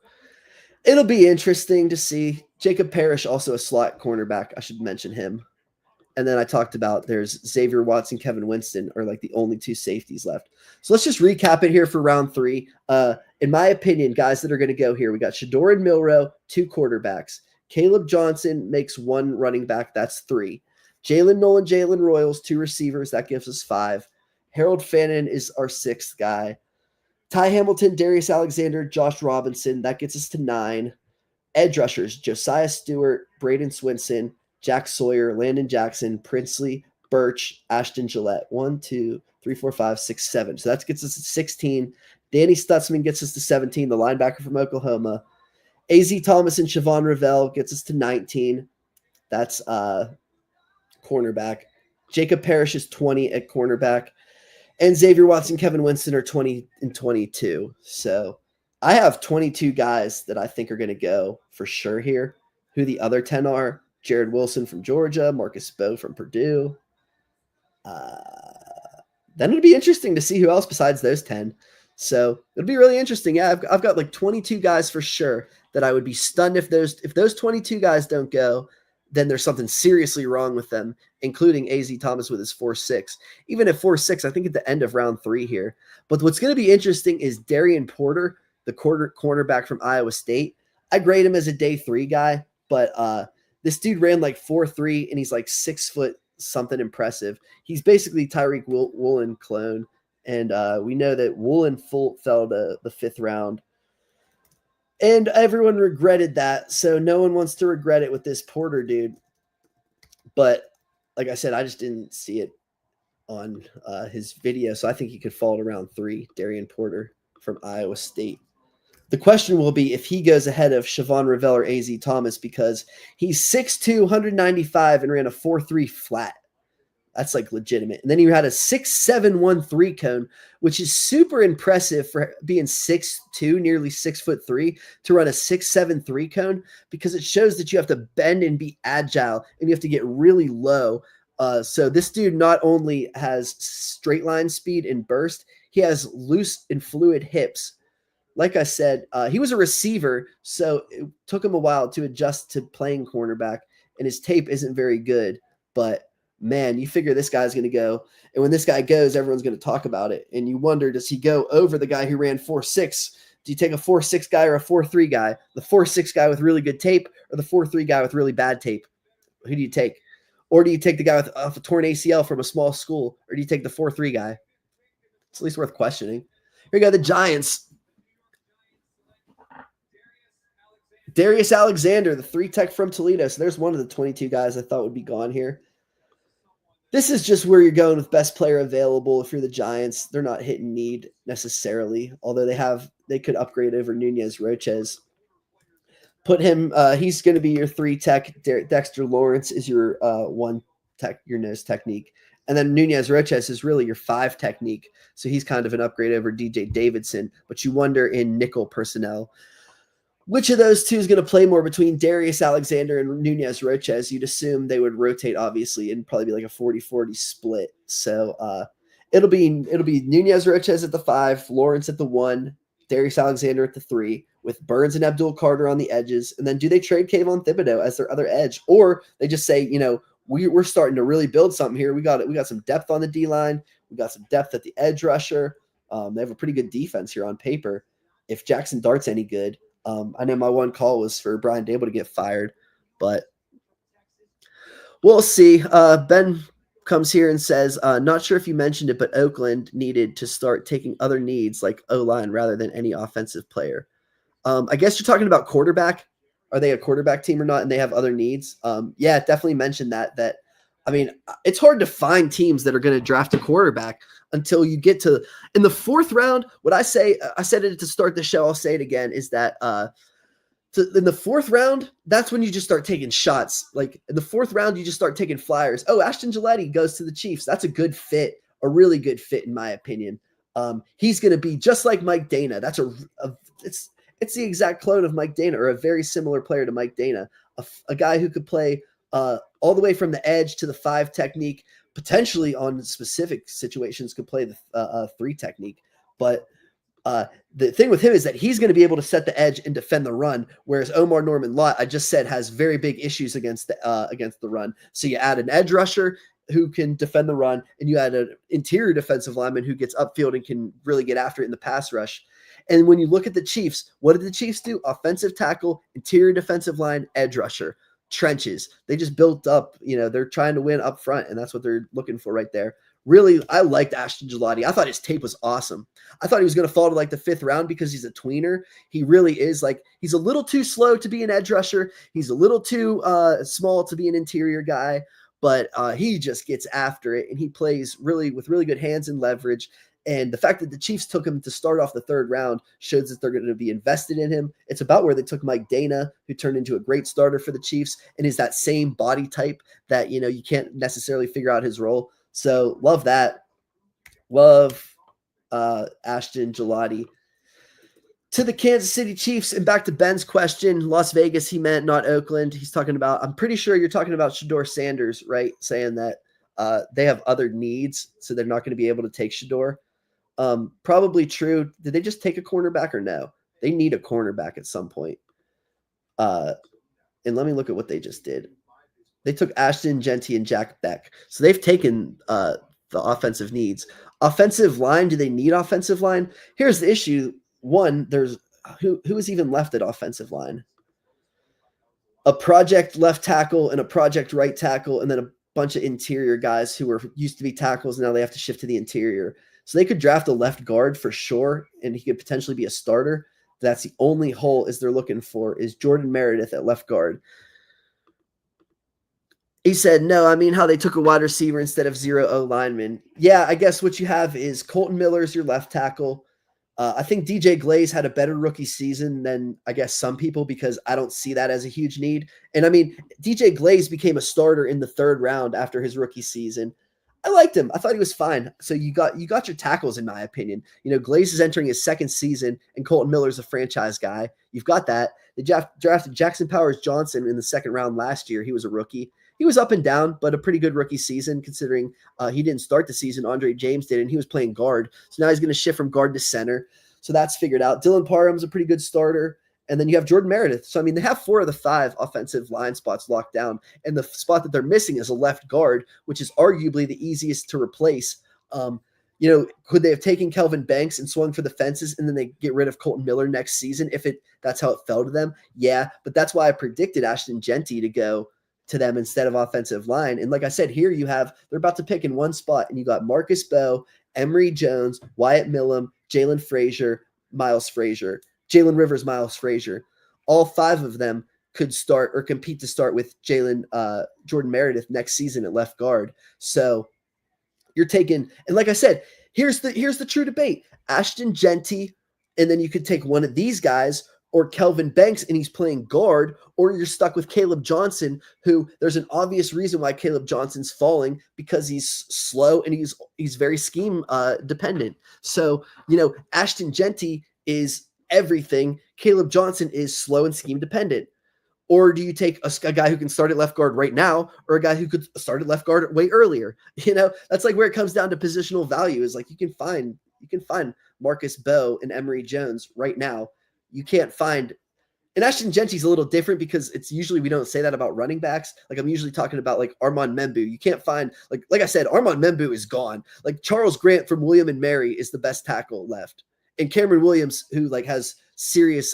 it'll be interesting to see. Jacob Parrish, also a slot cornerback. I should mention him. And then I talked about there's Xavier Watson, Kevin Winston are like the only 2 safeties left. So let's just recap it here for round 3. in my opinion, guys that are going to go here, we got Shedeur and Milroe, 2 quarterbacks. Caleb Johnson makes 1 running back. That's 3. Jalen Nolan, Jalen Royals, 2 receivers. That gives us 5. Harold Fannin is our 6th guy. Ty Hamilton, Darius Alexander, Josh Robinson. That gets us to 9. Edge rushers, Josiah Stewart, Braden Swinson, Jack Sawyer, Landon Jackson, Princely, Birch, Ashton Gillette. 1, 2, 3, 4, 5, 6, 7. So that gets us to 16. Danny Stutzman gets us to 17, the linebacker from Oklahoma. A.Z. Thomas and Siobhan Revelle gets us to 19. That's cornerback. Jacob Parrish is 20 at cornerback. And Xavier Watson, Kevin Winston are 20 and 22. So I have 22 guys that I think are going to go for sure here. Who the other 10 are: Jared Wilson from Georgia, Marcus Bowe from Purdue. Then it'd be interesting to see who else besides those 10. So it'll be really interesting. Yeah, I've got like 22 guys for sure that I would be stunned if those 22 guys don't go. Then there's something seriously wrong with them, including A.Z. Thomas with his 4.6. Even at 4.6, I think at the end of round 3 here. But what's going to be interesting is Darian Porter, the cornerback from Iowa State. I grade him as a day 3 guy, but this dude ran like 4.3, and he's like 6 foot something impressive. He's basically Tyreek Woolen clone, and we know that Woolen fell to the 5th round. And everyone regretted that, so no one wants to regret it with this Porter dude. But like I said, I just didn't see it on his video, so I think he could fall to round 3, Darian Porter from Iowa State. The question will be if he goes ahead of Siobhan Revelle or A.Z. Thomas, because he's 6'2", 195, and ran a 4.3 flat. That's like legitimate. And then he had a 6.7 3 cone, which is super impressive for being 6'2", nearly 6'3", to run a 6.7 3 cone, because it shows that you have to bend and be agile, and you have to get really low. So this dude not only has straight line speed and burst, he has loose and fluid hips. Like I said, he was a receiver, so it took him a while to adjust to playing cornerback, and his tape isn't very good, but man, you figure this guy's going to go. And when this guy goes, everyone's going to talk about it. And you wonder, does he go over the guy who ran 4.6? Do you take a 4.6 guy or a 4.3 guy? The 4.6 guy with really good tape or the 4.3 guy with really bad tape? Who do you take? Or do you take the guy with a torn ACL from a small school? Or do you take the 4.3 guy? It's at least worth questioning. Here you go, the Giants. Darius Alexander, the 3 tech from Toledo. So there's one of the 22 guys I thought would be gone here. This is just where you're going with best player available. If you're the Giants, they're not hitting need necessarily, although they could upgrade over Nunez Roches. Put him, he's going to be your 3 tech. Dexter Lawrence is your 1 tech, your nose technique. And then Nunez Roches is really your 5 technique. So he's kind of an upgrade over DJ Davidson, but you wonder in nickel personnel, which of those two is going to play more between Darius Alexander and Nunez Roches? You'd assume they would rotate, obviously, and probably be like a 40-40 split. So it'll be Nunez Roches at the 5, Lawrence at the 1, Darius Alexander at the 3, with Burns and Abdul Carter on the edges. And then do they trade Kayvon Thibodeau as their other edge? Or they just say, we're starting to really build something here. We got some depth on the D-line. We got some depth at the edge rusher. They have a pretty good defense here on paper. If Jackson Dart's any good. I know my one call was for Brian Dable to get fired, but we'll see. Ben comes here and says, not sure if you mentioned it, but Oakland needed to start taking other needs like O-line rather than any offensive player. I guess you're talking about quarterback. Are they a quarterback team or not? And they have other needs. Yeah, definitely mentioned that. I mean, it's hard to find teams that are going to draft a quarterback until you get to in the 4th round. What I said it to start the show, I'll say it again, is that in the 4th round, that's when you just start taking shots. Like in the 4th round, you just start taking flyers. Oh, Ashton Gillette goes to the Chiefs. That's a good fit, a really good fit in my opinion. He's going to be just like Mike Dana. That's it's the exact clone of Mike Dana, or a very similar player to Mike Dana, a guy who could play all the way from the edge to the 5 technique, potentially on specific situations could play the 3 technique. But the thing with him is that he's going to be able to set the edge and defend the run, whereas Omar Norman Lott, I just said, has very big issues against the run. So you add an edge rusher who can defend the run, and you add an interior defensive lineman who gets upfield and can really get after it in the pass rush. And when you look at the Chiefs, what did the Chiefs do? Offensive tackle, interior defensive line, edge rusher, trenches. They just built up, they're trying to win up front, and that's what they're looking for right there. Really, I liked Ashton Gillotte. I thought his tape was awesome. I thought he was going to fall to like the 5th round because he's a tweener. He really is. Like, he's a little too slow to be an edge rusher. He's a little too small to be an interior guy, but he just gets after it, and he plays with really good hands and leverage. And the fact that the Chiefs took him to start off the 3rd round shows that they're going to be invested in him. It's about where they took Mike Dana, who turned into a great starter for the Chiefs and is that same body type that, you can't necessarily figure out his role. So love that. Love Ashton Gillotte. To the Kansas City Chiefs, and back to Ben's question, Las Vegas, he meant, not Oakland. He's talking about, I'm pretty sure you're talking about Shedeur Sanders, right? Saying that they have other needs, so they're not going to be able to take Shedeur. Probably true. Did they just take a cornerback or no? They need a cornerback at some point. And let me look at what they just did. They took Ashton Jeanty and Jack Beck. So they've taken the offensive needs. Offensive line, do they need offensive line? Here's the issue. One, there's who is even left at offensive line? A project left tackle and a project right tackle, and then a bunch of interior guys who used to be tackles. Now they have to shift to the interior. So they could draft a left guard for sure, and he could potentially be a starter. That's the only hole they're looking for is Jordan Meredith at left guard. He said, no, I mean how they took a wide receiver instead of 0 O linemen. Yeah, I guess what you have is Colton Miller is your left tackle. I think DJ Glaze had a better rookie season than I guess some people, because I don't see that as a huge need. And I mean, DJ Glaze became a starter in the 3rd round after his rookie season. I liked him. I thought he was fine. So you got your tackles, in my opinion. Glaze is entering his 2nd season, and Colton Miller's a franchise guy. You've got that. They drafted Jackson Powers Johnson in the 2nd round last year. He was a rookie. He was up and down, but a pretty good rookie season considering he didn't start the season. Andre James did, and he was playing guard. So now he's going to shift from guard to center. So that's figured out. Dylan Parham's a pretty good starter. And then you have Jordan Meredith. So, I mean, they have 4 of the 5 offensive line spots locked down. And the spot that they're missing is a left guard, which is arguably the easiest to replace. Could they have taken Kelvin Banks and swung for the fences and then they get rid of Colton Miller next season if that's how it fell to them? Yeah, but that's why I predicted Ashton Jeanty to go to them instead of offensive line. And like I said, here they're about to pick in one spot, and you got Marcus Bowe, Emory Jones, Wyatt Millam, Jalen Frazier, Miles Frazier, Jalen Rivers, Miles Frazier. All 5 of them could start or compete to start with Jordan Meredith next season at left guard. So you're taking, and like I said, here's the true debate: Ashton Jeanty, and then you could take one of these guys, or Kelvin Banks, and he's playing guard, or you're stuck with Caleb Johnson, who there's an obvious reason why Caleb Johnson's falling, because he's slow and he's very scheme dependent. So, Ashton Jeanty is everything. Caleb Johnson is slow and scheme dependent. Or do you take a guy who can start at left guard right now, or a guy who could start at left guard way earlier? That's like where it comes down to positional value. Is like you can find Marcus Bowe and Emory Jones right now. You can't find, and Ashton Jeanty's a little different because it's usually, we don't say that about running backs. Like I'm usually talking about like Armand Membu. You can't find, like I said, Armand Membu is gone. Like Charles Grant from William and Mary is the best tackle left. And Cameron Williams, who like has serious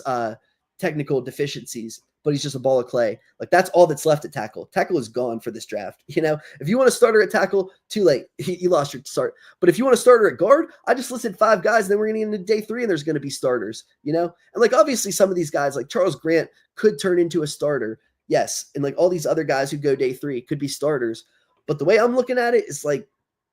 technical deficiencies, but he's just a ball of clay. Like that's all that's left at tackle. Tackle is gone for this draft. If you want a starter at tackle, too late. You lost your start. But if you want a starter at guard, I just listed 5 guys, and then we're going to get into day 3 and there's going to be starters, And like, obviously some of these guys like Charles Grant could turn into a starter. Yes. And like all these other guys who go day 3 could be starters. But the way I'm looking at it is like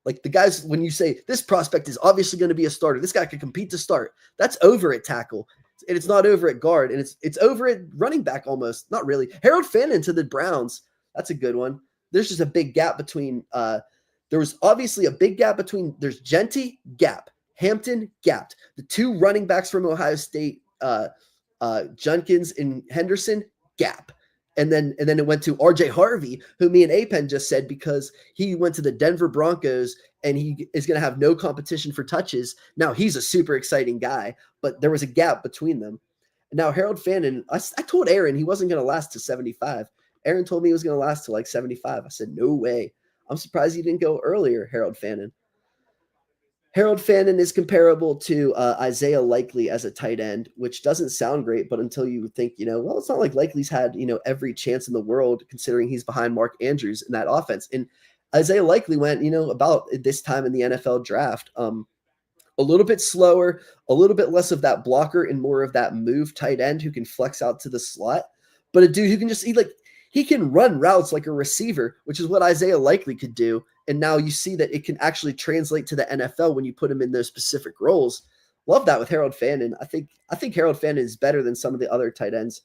the guys, when you say this prospect is obviously going to be a starter, this guy could compete to start. That's over at tackle. And it's not over at guard, and it's over at running back almost. Not really. Harold Fannin to the Browns. That's a good one. There's just a big gap between there was obviously a big gap between there's Jeanty, gap, Hampton, gapped. The 2 running backs from Ohio State, Junkins and Henderson, gap. And then it went to RJ Harvey, who me and Apen just said because he went to the Denver Broncos and he is going to have no competition for touches. Now he's a super exciting guy, but there was a gap between them. Now Harold Fannin, I told Aaron he wasn't going to last to 75. Aaron told me he was going to last to like 75. I said, no way. I'm surprised he didn't go earlier, Harold Fannin. Harold Fannin is comparable to Isaiah Likely as a tight end, which doesn't sound great, but until you think, well, it's not like Likely's had, every chance in the world considering he's behind Mark Andrews in that offense. And Isaiah Likely went, about this time in the NFL draft. A little bit slower, a little bit less of that blocker and more of that move tight end who can flex out to the slot. But a dude who can he can run routes like a receiver, which is what Isaiah Likely could do. And now you see that it can actually translate to the NFL when you put him in those specific roles. Love that with Harold Fannin. I think Harold Fannin is better than some of the other tight ends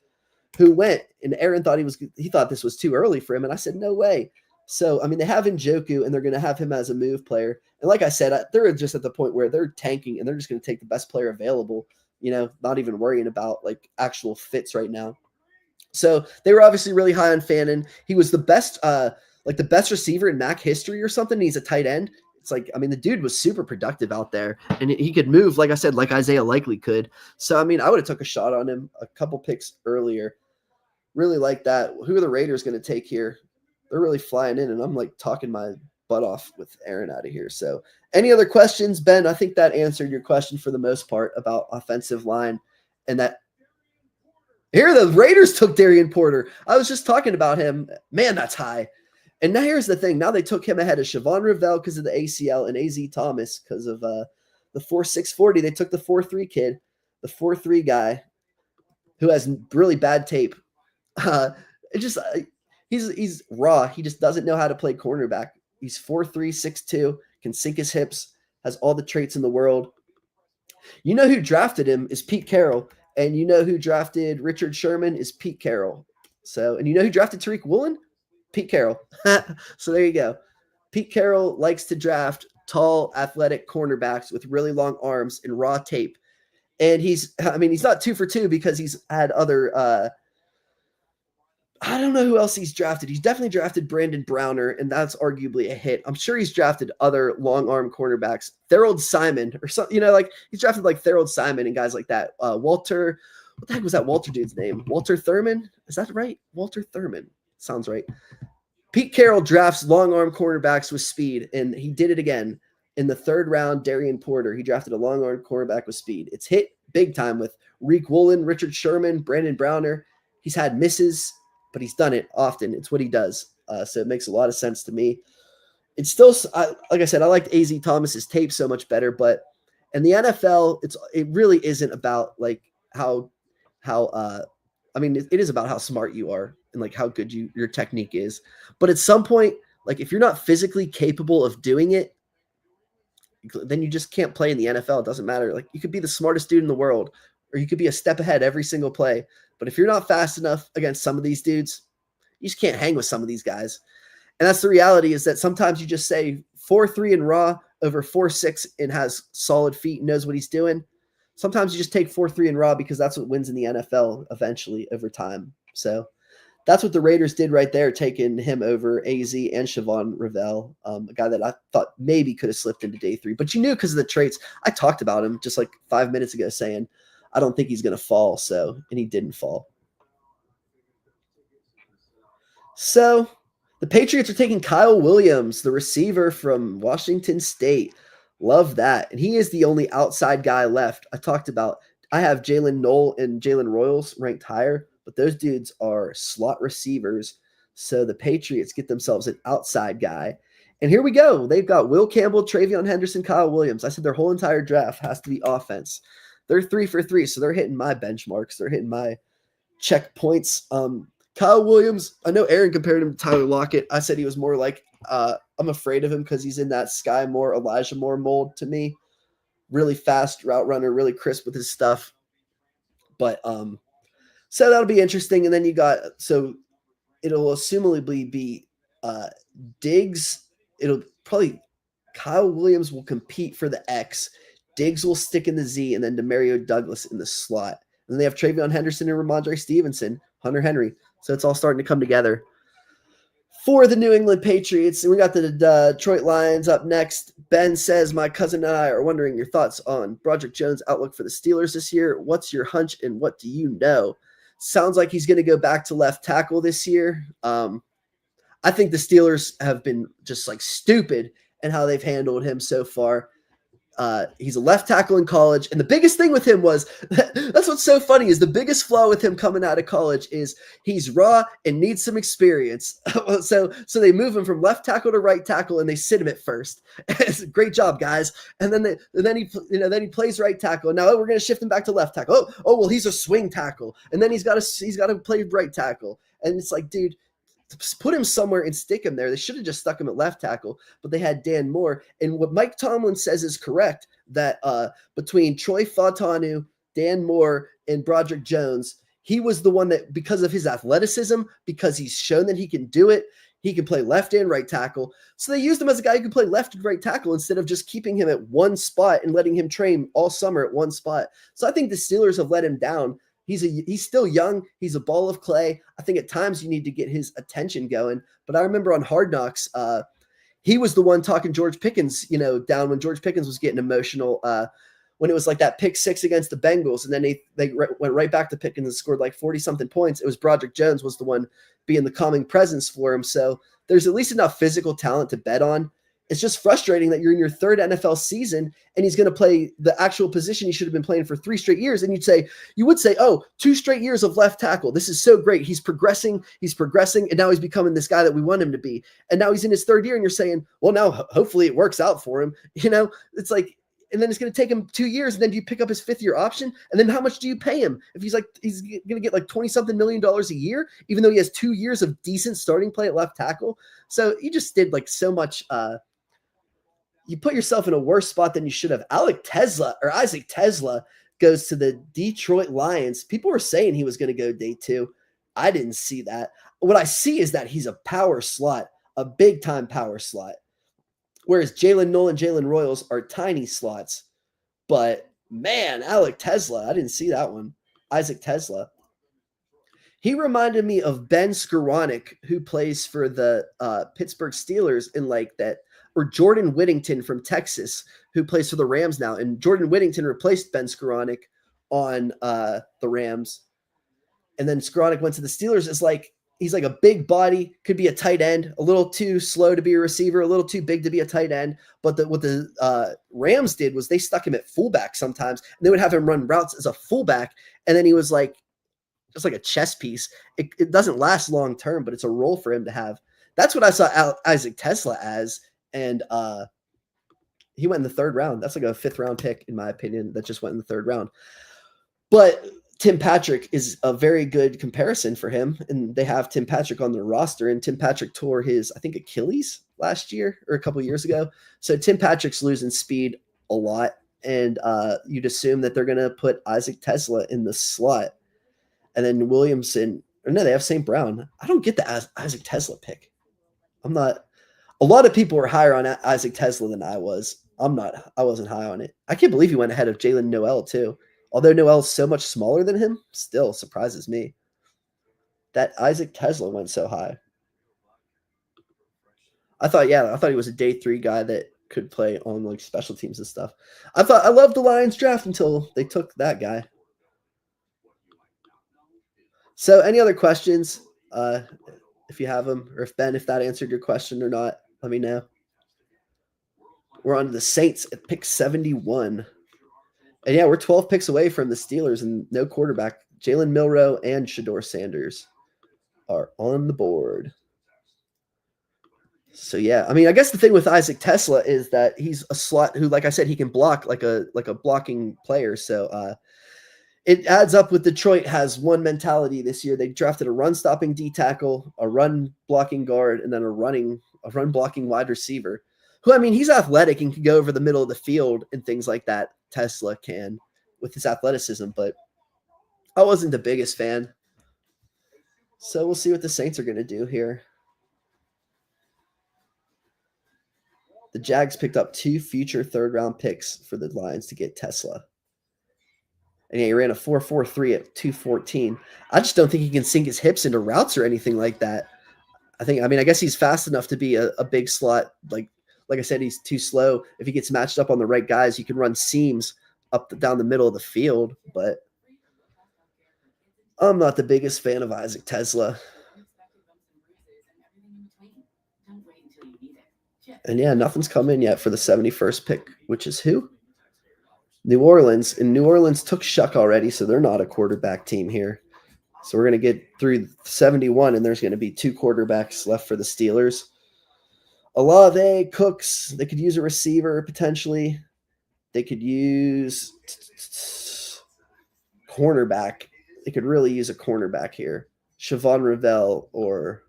who went. And Aaron thought he thought this was too early for him. And I said, no way. So, I mean, they have Njoku, and they're going to have him as a move player. And like I said, they're just at the point where they're tanking, and they're just going to take the best player available, not even worrying about, like, actual fits right now. So they were obviously really high on Fannin. He was the best receiver in MAC history or something. He's a tight end. It's like, I mean, the dude was super productive out there, and he could move, like I said, like Isaiah Likely could. So, I mean, I would have took a shot on him a couple picks earlier. Really like that. Who are the Raiders going to take here? They're really flying in, and I'm like talking my butt off with Aaron out of here. So any other questions, Ben? I think that answered your question for the most part about offensive line, and that here the Raiders took Darian Porter. I was just talking about him. Man, that's high. And now here's the thing. Now they took him ahead of Siobhan Rivell because of the ACL and AZ Thomas because of the 4.6 40. They took the 4.3 kid, the 4.3 guy who has really bad tape. He's raw. He just doesn't know how to play cornerback. He's 4'3", 6'2", can sink his hips, has all the traits in the world. You know who drafted him is Pete Carroll, and you know who drafted Richard Sherman is Pete Carroll. So, and you know who drafted Tariq Woolen? Pete Carroll. So there you go. Pete Carroll likes to draft tall, athletic cornerbacks with really long arms and raw tape. And he's not 2 for 2 because he's had other I don't know who else he's drafted. He's definitely drafted Brandon Browner, and that's arguably a hit. I'm sure he's drafted other long arm cornerbacks, Thorold Simon or something, he's drafted like Thorold Simon and guys like that. Walter, what the heck was that Walter dude's name? Walter Thurman? Is that right? Walter Thurman. Sounds right. Pete Carroll drafts long arm cornerbacks with speed, and he did it again. In the 3rd round, Darian Porter, he drafted a long arm cornerback with speed. It's hit big time with Reek Woolen, Richard Sherman, Brandon Browner. He's had misses, but he's done it often. It's what he does. So it makes a lot of sense to me. It's still, like I said, I liked AZ Thomas's tape so much better, but in the NFL, it really isn't about like it is about how smart you are and like how good your technique is. But at some point, like if you're not physically capable of doing it, then you just can't play in the NFL. It doesn't matter. Like you could be the smartest dude in the world, or you could be a step ahead every single play. But if you're not fast enough against some of these dudes, you just can't hang with some of these guys. And that's the reality, is that sometimes you just say 4.3 and raw over 4.6 and has solid feet and knows what he's doing. Sometimes you just take 4.3 and raw because that's what wins in the NFL eventually over time. So that's what the Raiders did right there, taking him over AZ and Siobhan Rivell, a guy that I thought maybe could have slipped into day 3. But you knew because of the traits. I talked about him just like 5 minutes ago saying, I don't think he's going to fall. And he didn't fall. So the Patriots are taking Kyle Williams, the receiver from Washington State. Love that. And he is the only outside guy left. I have Jalen Knoll and Jalen Royals ranked higher, but those dudes are slot receivers. So the Patriots get themselves an outside guy. And here we go. They've got Will Campbell, Travion Henderson, Kyle Williams. I said their whole entire draft has to be offense. They're 3 for 3, so they're hitting my benchmarks. They're hitting my checkpoints. Kyle Williams, I know Aaron compared him to Tyler Lockett. I said he was more like, I'm afraid of him because he's in that Sky Moore, Elijah Moore mold to me. Really fast route runner, really crisp with his stuff. But so that'll be interesting. And then it'll assumably be Diggs. It'll probably Kyle Williams will compete for the X. Diggs will stick in the Z, and then Demario Douglas in the slot. And then they have Travion Henderson and Ramondre Stevenson, Hunter Henry. So it's all starting to come together for the New England Patriots. And we got the Detroit Lions up next. Ben says, my cousin and I are wondering your thoughts on Broderick Jones' outlook for the Steelers this year. What's your hunch and what do you know? Sounds like he's going to go back to left tackle this year. I think the Steelers have been just like stupid in how they've handled him so far. He's a left tackle in college, and the biggest thing with him was that's what's so funny is the biggest flaw with him coming out of college is he's raw and needs some experience. so they move him from left tackle to right tackle, and they sit him at first. Great job, guys. And then he plays right tackle. And now we're going to shift him back to left tackle. Oh well, he's a swing tackle, and then he's got to play right tackle. And it's like, dude, put him somewhere and stick him there. They should have just stuck him at left tackle, but they had Dan Moore. And what Mike Tomlin says is correct, that between Troy Fautanu, Dan Moore, and Broderick Jones, he was the one that, because of his athleticism, because he's shown that he can do it, he can play left and right tackle. So they used him as a guy who could play left and right tackle instead of just keeping him at one spot and letting him train all summer at one spot. So I think the Steelers have let him down. He's still young. He's a ball of clay. I think at times you need to get his attention going. But I remember on Hard Knocks, he was the one talking George Pickens, down when George Pickens was getting emotional when it was like that pick 6 against the Bengals. And then they went right back to Pickens and scored like 40-something points. It was Broderick Jones was the one being the calming presence for him. So there's at least enough physical talent to bet on. It's just frustrating that you're in your third NFL season and he's going to play the actual position he should have been playing for 3 straight years. And you would say, oh, 2 straight years of left tackle. This is so great. He's progressing. And now he's becoming this guy that we want him to be. And now he's in his 3rd year and you're saying, well, now hopefully it works out for him. It's like, and then it's going to take him 2 years. And then do you pick up his 5th year option? And then how much do you pay him? If he's going to get like $20-something million a year, even though he has 2 years of decent starting play at left tackle. So you just did like so much, you put yourself in a worse spot than you should have. Isaac Tesla goes to the Detroit Lions. People were saying he was going to go day 2. I didn't see that. What I see is that he's a power slot, a big-time power slot, whereas Jalen Noel and Jalen Royals are tiny slots. But, man, Alec Tesla, I didn't see that one. Isaac Tesla. He reminded me of Ben Skoranek, who plays for the Pittsburgh Steelers in like that, or Jordan Whittington from Texas, who plays for the Rams now. And Jordan Whittington replaced Ben Skoranek on the Rams. And then Skoranek went to the Steelers. He's like a big body, could be a tight end, a little too slow to be a receiver, a little too big to be a tight end. But what the Rams did was they stuck him at fullback sometimes, and they would have him run routes as a fullback. And then he was like, just like a chess piece. It doesn't last long term, but it's a role for him to have. That's what I saw Isaac Tesla as. And he went in the 3rd round. That's like a 5th round pick, in my opinion, that just went in the 3rd round. But Tim Patrick is a very good comparison for him. And they have Tim Patrick on their roster. And Tim Patrick tore his, I think, Achilles last year or a couple years ago. So Tim Patrick's losing speed a lot. And you'd assume that they're going to put Isaac Tesla in the slot. And then Williamson, or no, they have St. Brown. I don't get the Isaac Tesla pick. A lot of people were higher on Isaac Tesla than I was. I wasn't high on it. I can't believe he went ahead of Jalen Noel too. Although Noel's so much smaller than him, still surprises me that Isaac Tesla went so high. I thought he was a day 3 guy that could play on like special teams and stuff. I loved the Lions draft until they took that guy. So any other questions? If you have them, or if that answered your question or not, let me know. We're on to the Saints at pick 71. And yeah, we're 12 picks away from the Steelers and no quarterback. Jalen Milroe and Shedeur Sanders are on the board. So yeah, I mean, I guess the thing with Isaac Tesla is that he's a slot who, like I said, he can block like a blocking player. So it adds up with Detroit has one mentality this year. They drafted a run stopping D tackle, a run blocking guard, and then a run blocking wide receiver. Who, I mean, he's athletic and can go over the middle of the field and things like that. Tesla can with his athleticism, but I wasn't the biggest fan. So we'll see what the Saints are going to do here. The Jags picked up 2 future 3rd round picks for the Lions to get Tesla. And yeah, he ran a 4.43 at 214. I just don't think he can sink his hips into routes or anything like that. I guess he's fast enough to be a big slot. Like I said, he's too slow. If he gets matched up on the right guys, you can run seams down the middle of the field. But I'm not the biggest fan of Isaac Tesla. And yeah, nothing's come in yet for the 71st pick, which is who? New Orleans. And New Orleans took Shuck already, so they're not a quarterback team here. So we're going to get through 71, and there's going to be 2 quarterbacks left for the Steelers. Olave, Cooks, they could use a receiver potentially. They could use cornerback. They could really use a cornerback here. Siobhan Revell or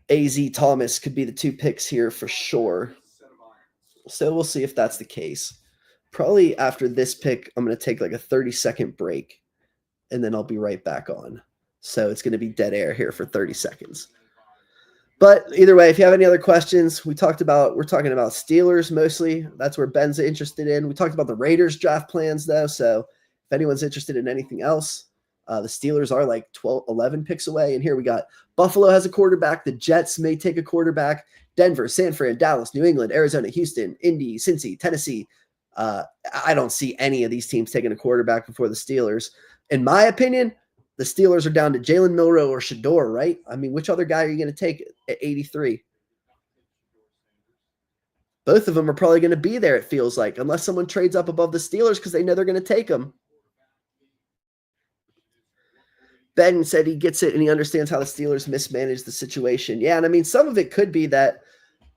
A.Z. Thomas could be the 2 picks here for sure. So we'll see if that's the case. Probably after this pick, I'm going to take like a 30-second break, and then I'll be right back on. So it's going to be dead air here for 30 seconds. But either way, if you have any other questions, we're talking about Steelers mostly. That's where Ben's interested in. We talked about the Raiders draft plans, though. So if anyone's interested in anything else, the Steelers are like 11 picks away. And here we got Buffalo has a quarterback. The Jets may take a quarterback. Denver, San Fran, Dallas, New England, Arizona, Houston, Indy, Cincy, Tennessee. I don't see any of these teams taking a quarterback before the Steelers. In my opinion, the Steelers are down to Jalen Milroe or Shador, right? I mean, which other guy are you going to take at 83? Both of them are probably going to be there, it feels like, unless someone trades up above the Steelers because they know they're going to take them. Ben said he gets it and he understands how the Steelers mismanaged the situation. Yeah, and I mean, some of it could be that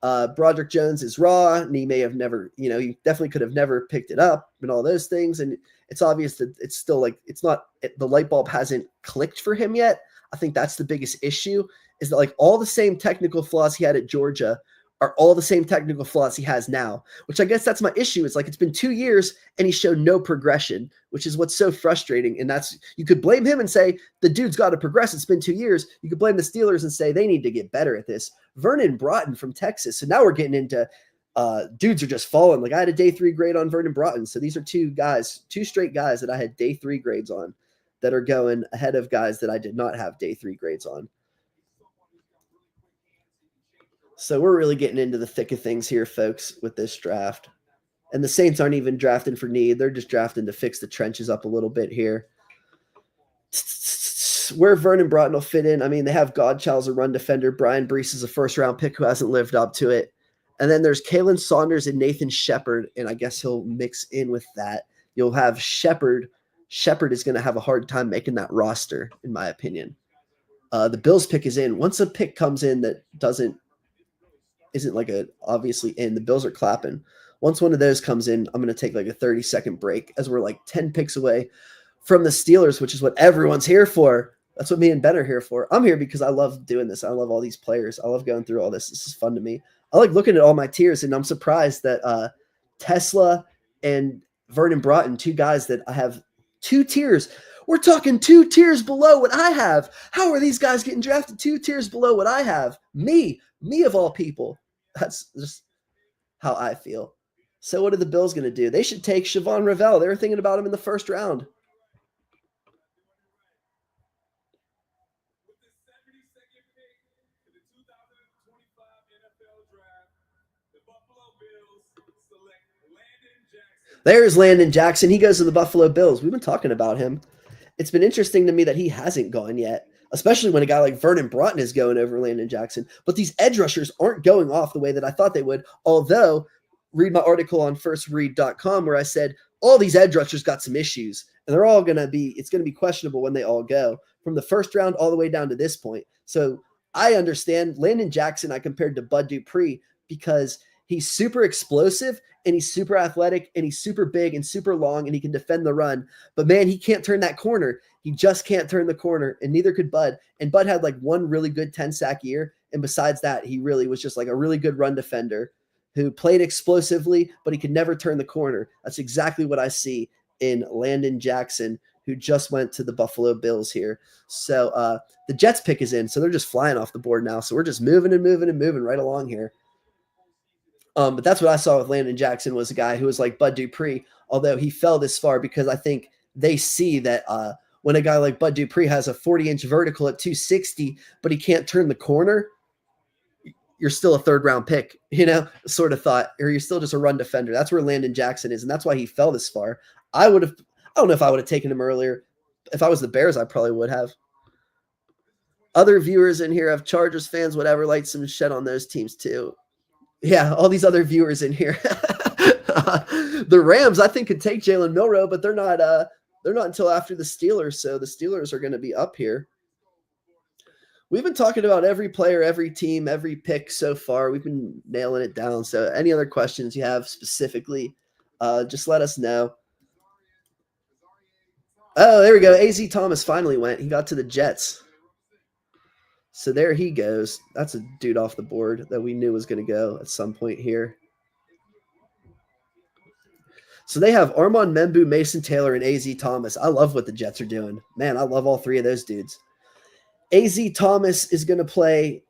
Broderick Jones is raw and he may have never, he definitely could have never picked it up and all those things. And it's obvious that it's still like, the light bulb hasn't clicked for him yet. I think that's the biggest issue, is that like all the same technical flaws he had at Georgia are all the same technical flaws he has now, which I guess that's my issue. It's like, it's been 2 years and he showed no progression, which is what's so frustrating. And you could blame him and say, the dude's got to progress. It's been 2 years. You could blame the Steelers and say they need to get better at this. Vernon Broughton from Texas. So now we're getting into dudes are just falling. Like I had a day 3 grade on Vernon Broughton. So these are 2 straight guys that I had day 3 grades on that are going ahead of guys that I did not have day 3 grades on. So we're really getting into the thick of things here, folks, with this draft. And the Saints aren't even drafting for need. They're just drafting to fix the trenches up a little bit here. Where Vernon Broughton will fit in, I mean, they have Godchild's a run defender. Brian Brees is a first-round pick who hasn't lived up to it. And then there's Kalen Saunders and Nathan Shepard, and I guess he'll mix in with that. You'll have Shepard. Shepard is going to have a hard time making that roster, in my opinion. The Bills pick is in. Once a pick comes in that isn't like obviously in, the Bills are clapping. Once one of those comes in, I'm going to take like a 30-second break as we're like 10 picks away from the Steelers, which is what everyone's here for. That's what me and Ben are here for. I'm here because I love doing this. I love all these players. I love going through all this. This is fun to me. I like looking at all my tiers, and I'm surprised that Tesla and Vernon Broughton, 2 guys that I have 2 tiers. We're talking 2 tiers below what I have. How are these guys getting drafted 2 tiers below what I have? Me of all people. That's just how I feel. So what are the Bills going to do? They should take Siobhan Revell. They were thinking about him in the first round. There's Landon Jackson. He goes to the Buffalo Bills. We've been talking about him. It's been interesting to me that he hasn't gone yet, especially when a guy like Vernon Broughton is going over Landon Jackson. But these edge rushers aren't going off the way that I thought they would, although read my article on firstread.com where I said all these edge rushers got some issues, and they're all going to be – it's going to be questionable when they all go from the first round all the way down to this point. So I understand Landon Jackson I compared to Bud Dupree because he's super explosive and he's super athletic and he's super big and super long and he can defend the run. But, man, he can't turn that corner. He just can't turn the corner, and neither could Bud. And Bud had like one really good 10-sack year, and besides that, he really was just like a really good run defender who played explosively, but he could never turn the corner. That's exactly what I see in Landon Jackson, who just went to the Buffalo Bills here. So the Jets pick is in, so they're just flying off the board now. So we're just moving right along here. But that's what I saw with Landon Jackson, was a guy who was like Bud Dupree, although he fell this far because I think they see that when a guy like Bud Dupree has a 40-inch vertical at 260, but he can't turn the corner, you're still a third-round pick, sort of thought, or you're still just a run defender. That's where Landon Jackson is, and that's why he fell this far. I don't know if I would have taken him earlier. If I was the Bears, I probably would have. Other viewers in here have Chargers fans, whatever, like some shit on those teams too. Yeah, all these other viewers in here. The Rams, I think, could take Jalen Milroe, but they're not until after the Steelers, so the Steelers are going to be up here. We've been talking about every player, every team, every pick so far. We've been nailing it down. So any other questions you have specifically, just let us know. Oh, there we go. A.Z. Thomas finally went. He got to the Jets. So there he goes. That's a dude off the board that we knew was going to go at some point here. So they have Armand Membu, Mason Taylor, and A.Z. Thomas. I love what the Jets are doing. Man, I love all three of those dudes. A.Z. Thomas is going to play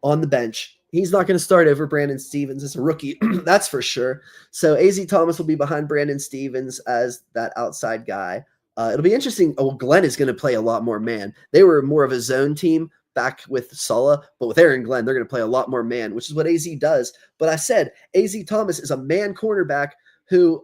on the bench. He's not going to start over Brandon Stephens as a rookie. That's for sure. So A.Z. Thomas will be behind Brandon Stephens as that outside guy. It'll be interesting. Oh, Glenn is going to play a lot more man. They were more of a zone team back with Sulla, but with Aaron Glenn, they're going to play a lot more man, which is what AZ does. But I said A.Z. Thomas is a man cornerback who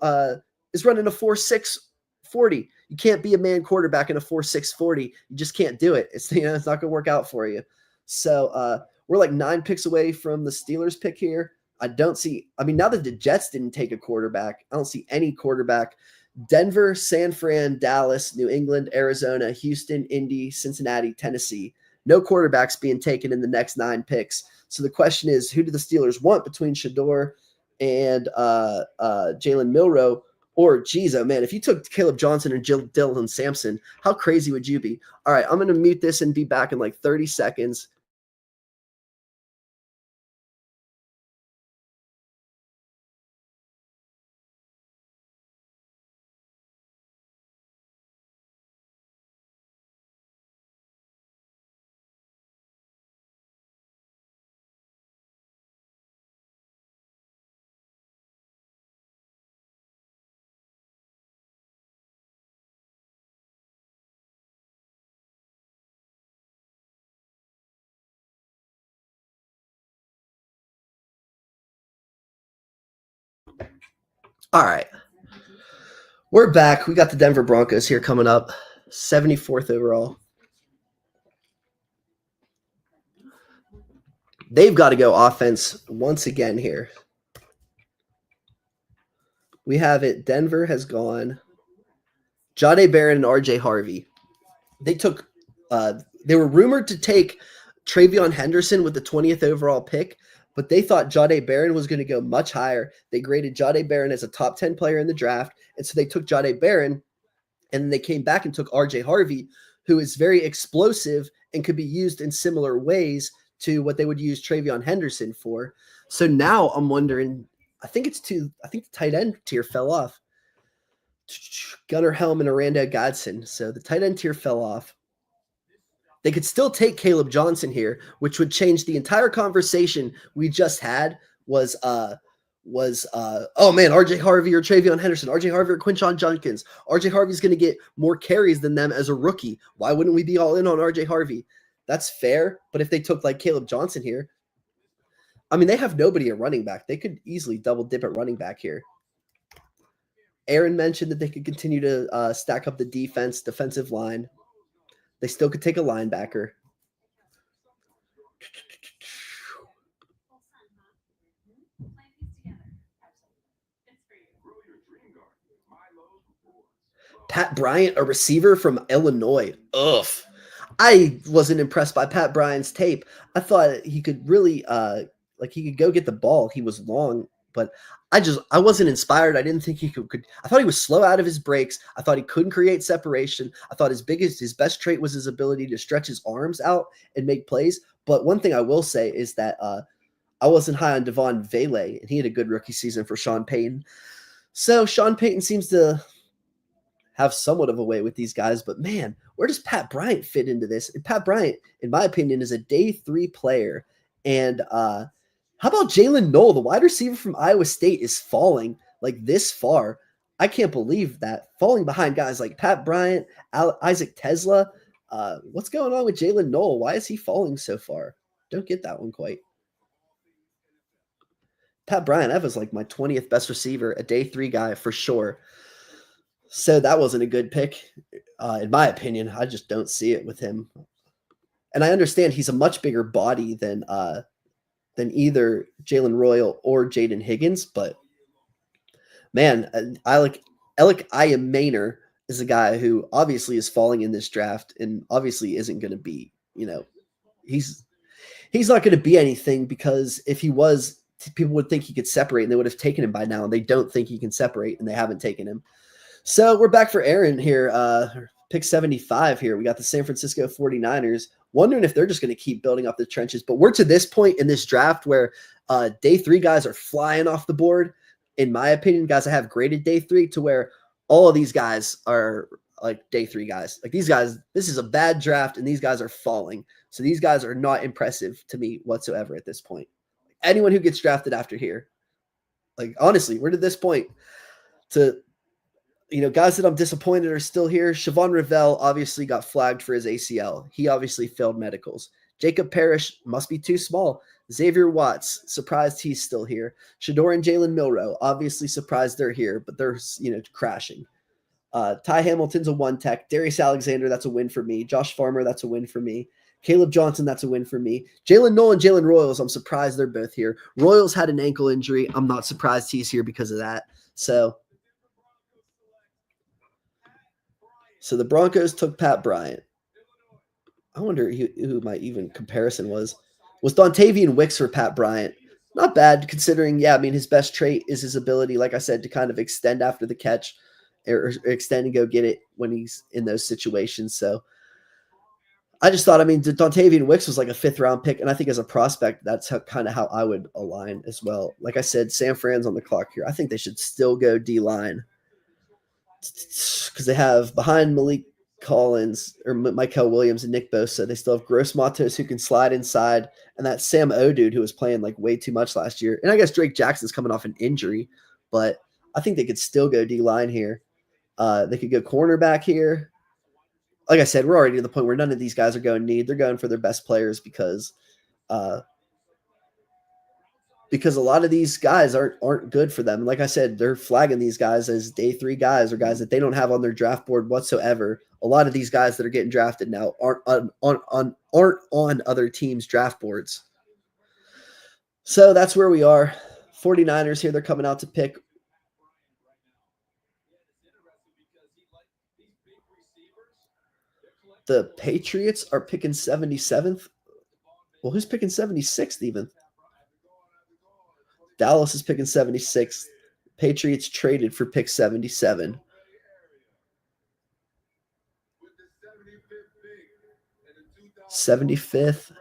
is running a 4.6 40. You can't be a man quarterback in a 4.6 40. You just can't do it. It's not going to work out for you. So we're like 9 picks away from the Steelers pick here. I don't see. I mean, now that the Jets didn't take a quarterback, I don't see any quarterback. Denver, San Fran, Dallas, New England, Arizona, Houston, Indy, Cincinnati, Tennessee. No quarterbacks being taken in the next 9 picks. So the question is, who do the Steelers want between Shedeur and Jalen Milroe? Or, geez, oh man, if you took Caleb Johnson and Dylan Sampson, how crazy would you be? All right, I'm going to mute this and be back in like 30 seconds. All right. We're back. We got the Denver Broncos here coming up. 74th overall. They've got to go offense once again here. We have it. Denver has gone Jahdae Barron and RJ Harvey. They took they were rumored to take Travion Henderson with the 20th overall pick, but they thought Jahdae Barron was going to go much higher. They graded Jahdae Barron as a top 10 player in the draft, and so they took Jahdae Barron, and then they came back and took RJ Harvey, who is very explosive and could be used in similar ways to what they would use Travion Henderson for. So now I'm wondering, I think the tight end tier fell off. Gunnar Helm and Aranda Godson. So the tight end tier fell off. They could still take Caleb Johnson here, which would change the entire conversation we just had was oh man, RJ Harvey or Travion Henderson, RJ Harvey or Quinshon Judkins. RJ Harvey's going to get more carries than them as a rookie. Why wouldn't we be all in on RJ Harvey? That's fair, but if they took like Caleb Johnson here, I mean, they have nobody at running back. They could easily double dip at running back here. Aaron mentioned that they could continue to stack up the defensive line. They still could take a linebacker. Pat Bryant, a receiver from Illinois. Ugh. I wasn't impressed by Pat Bryant's tape. I thought he could really he could go get the ball. He was long, but I wasn't inspired. I didn't think he could. I thought he was slow out of his breaks. I thought he couldn't create separation. I thought his best trait was his ability to stretch his arms out and make plays. But one thing I will say is that I wasn't high on Devon Vele, and he had a good rookie season for Sean Payton. So Sean Payton seems to have somewhat of a way with these guys, but man, where does Pat Bryant fit into this? And Pat Bryant, in my opinion, is a day 3 player. And how about Jalen Noel, the wide receiver from Iowa State, is falling like this far? I can't believe that. Falling behind guys like Pat Bryant, Isaac Tesla. What's going on with Jalen Noel? Why is he falling so far? Don't get that one quite. Pat Bryant, that was like my 20th best receiver, a day 3 guy for sure. So that wasn't a good pick, in my opinion. I just don't see it with him. And I understand he's a much bigger body than either Jalen Royal or Jaden Higgins, but Man, I like Alec Ayamainer is a guy who obviously is falling in this draft and obviously isn't going to be, he's not going to be anything because if he was, people would think he could separate and they would have taken him by now. And they don't think he can separate and they haven't taken him. So we're back for Aaron here. Pick 75 here. We got the San Francisco 49ers. Wondering if they're just going to keep building up the trenches. But we're to this point in this draft where day 3 guys are flying off the board. In my opinion, guys I have graded day 3 to where all of these guys are like day 3 guys. Like these guys, this is a bad draft and these guys are falling. So these guys are not impressive to me whatsoever at this point. Anyone who gets drafted after here, like honestly, we're to this point to, guys that I'm disappointed are still here. Siobhan Rivell obviously got flagged for his ACL. He obviously failed medicals. Jacob Parrish must be too small. Xavier Watts, surprised he's still here. Shador and Jalen Milroe, obviously surprised they're here, but they're, crashing. Ty Hamilton's a 1 tech. Darius Alexander, that's a win for me. Josh Farmer, that's a win for me. Caleb Johnson, that's a win for me. Jalen Noel and Jalen Royals, I'm surprised they're both here. Royals had an ankle injury. I'm not surprised he's here because of that. So the Broncos took Pat Bryant. I wonder who my even comparison was. Was Dontavian Wicks for Pat Bryant. Not bad considering, his best trait is his ability, like I said, to kind of extend after the catch or extend and go get it when he's in those situations. So I just thought, Dontavian Wicks was like a 5th round pick. And I think as a prospect, that's kind of how I would align as well. Like I said, San Fran's on the clock here. I think they should still go D-line because they have behind Malik Collins or Michael Williams and Nick Bosa. They still have Gross Matos who can slide inside, and that Sam O dude who was playing like way too much last year. And I guess Drake Jackson's coming off an injury, but I think they could still go D-line here. They could go cornerback here. Like I said, we're already to the point where none of these guys are going need. They're going for their best players because a lot of these guys aren't good for them. Like I said, they're flagging these guys as day 3 guys or guys that they don't have on their draft board whatsoever. A lot of these guys that are getting drafted now aren't on other teams' draft boards. So that's where we are. 49ers here. They're coming out to pick. The Patriots are picking 77th. Well, who's picking 76th even? Dallas is picking 76th. Patriots traded for pick 77. '75th.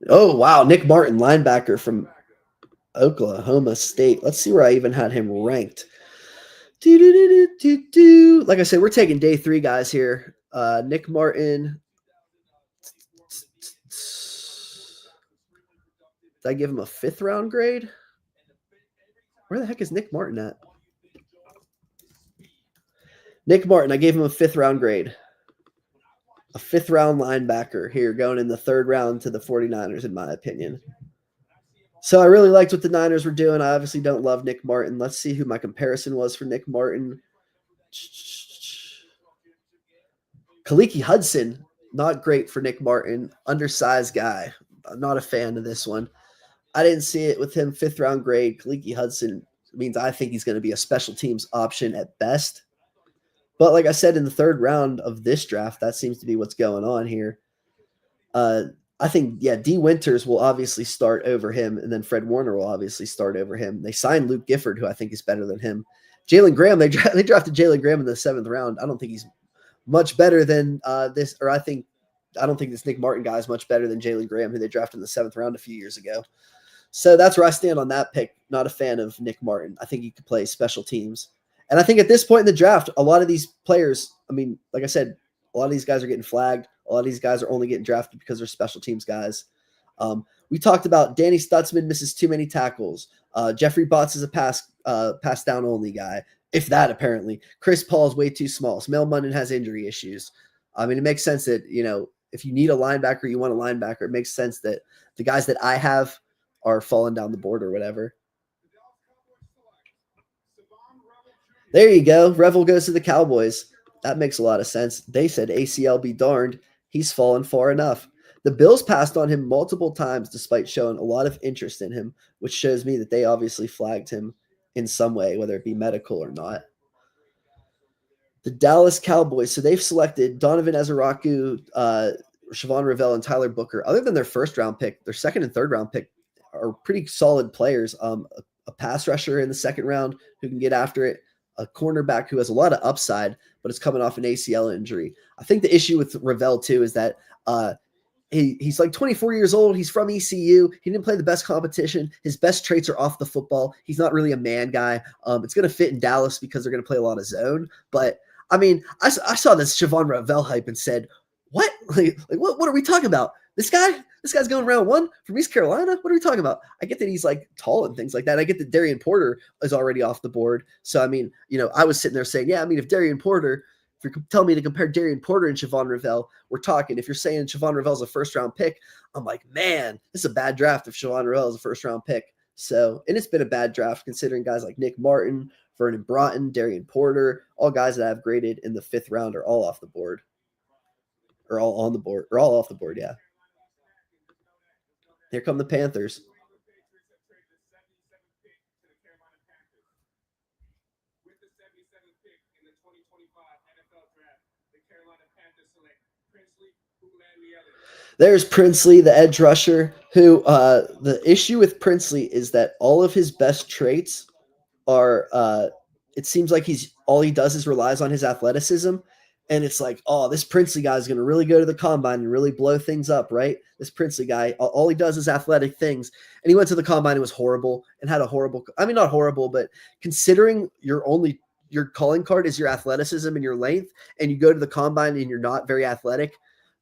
Oh, wow. Nick Martin, linebacker from Oklahoma State. Let's see where I even had him ranked. Like I said, we're taking day 3 guys here. Nick Martin. Did I give him a 5th round grade? Where the heck is Nick Martin at? Nick Martin, I gave him a 5th round grade. A 5th round linebacker here going in the 3rd round to the 49ers, in my opinion. So I really liked what the Niners were doing. I obviously don't love Nick Martin. Let's see who my comparison was for Nick Martin. Khaliki Hudson, not great for Nick Martin. Undersized guy. I'm not a fan of this one. I didn't see it with him. 5th round grade. Khaliki Hudson means I think he's going to be a special teams option at best. But like I said, in the 3rd round of this draft, that seems to be what's going on here. I think, D. Winters will obviously start over him, and then Fred Warner will obviously start over him. They signed Luke Gifford, who I think is better than him. Jalen Graham, they drafted Jalen Graham in the 7th round. I don't think he's much better than this, or I don't think this Nick Martin guy is much better than Jalen Graham, who they drafted in the 7th round a few years ago. So that's where I stand on that pick. Not a fan of Nick Martin. I think he could play special teams. And I think at this point in the draft, a lot of these players, like I said, a lot of these guys are getting flagged. A lot of these guys are only getting drafted because they're special teams guys. We talked about Danny Stutzman misses too many tackles. Jeffrey Botts is a pass down only guy, if that apparently. Chris Paul is way too small. Smell Munden has injury issues. It makes sense that, if you need a linebacker, you want a linebacker. It makes sense that the guys that I have are falling down the board or whatever. There you go. Revel goes to the Cowboys. That makes a lot of sense. They said ACL be darned. He's fallen far enough. The Bills passed on him multiple times despite showing a lot of interest in him, which shows me that they obviously flagged him in some way, whether it be medical or not. The Dallas Cowboys, so they've selected Donovan Ezeraku, Siobhan Rivell, and Tyler Booker. Other than their first-round pick, their second and third-round pick are pretty solid players. A pass rusher in the second round who can get after it, a cornerback who has a lot of upside, but is coming off an ACL injury. I think the issue with Rivell, too, is that he's like 24 years old. He's from ECU. He didn't play the best competition. His best traits are off the football. He's not really a man guy. It's going to fit in Dallas because they're going to play a lot of zone. But, I mean, I saw this Siobhan Rivell hype and said, what? Like what are we talking about? This guy's going round one from East Carolina? What are we talking about? I get that he's like tall and things like that. I get that Darian Porter is already off the board. So, I mean, I was sitting there saying, yeah, I mean, if you're telling me to compare Darian Porter and Siobhan Rivell, we're talking. If you're saying Siobhan Rivell's a first-round pick, I'm like, man, this is a bad draft if Siobhan Rivell is a first-round pick. So, and it's been a bad draft considering guys like Nick Martin, Vernon Broughton, Darian Porter, all guys that I've graded in the 5th round are all off the board. Or all on the board. Or all off the board, yeah. Here come the Panthers. There's Princely, the edge rusher, who the issue with Princely is that all of his best traits are it seems like all he does is relies on his athleticism. And it's like, oh, this Princely guy is going to really go to the combine and really blow things up, right? This Princely guy, all he does is athletic things. And he went to the combine and was horrible and had a horrible, I mean, not horrible, but considering your calling card is your athleticism and your length, and you go to the combine and you're not very athletic,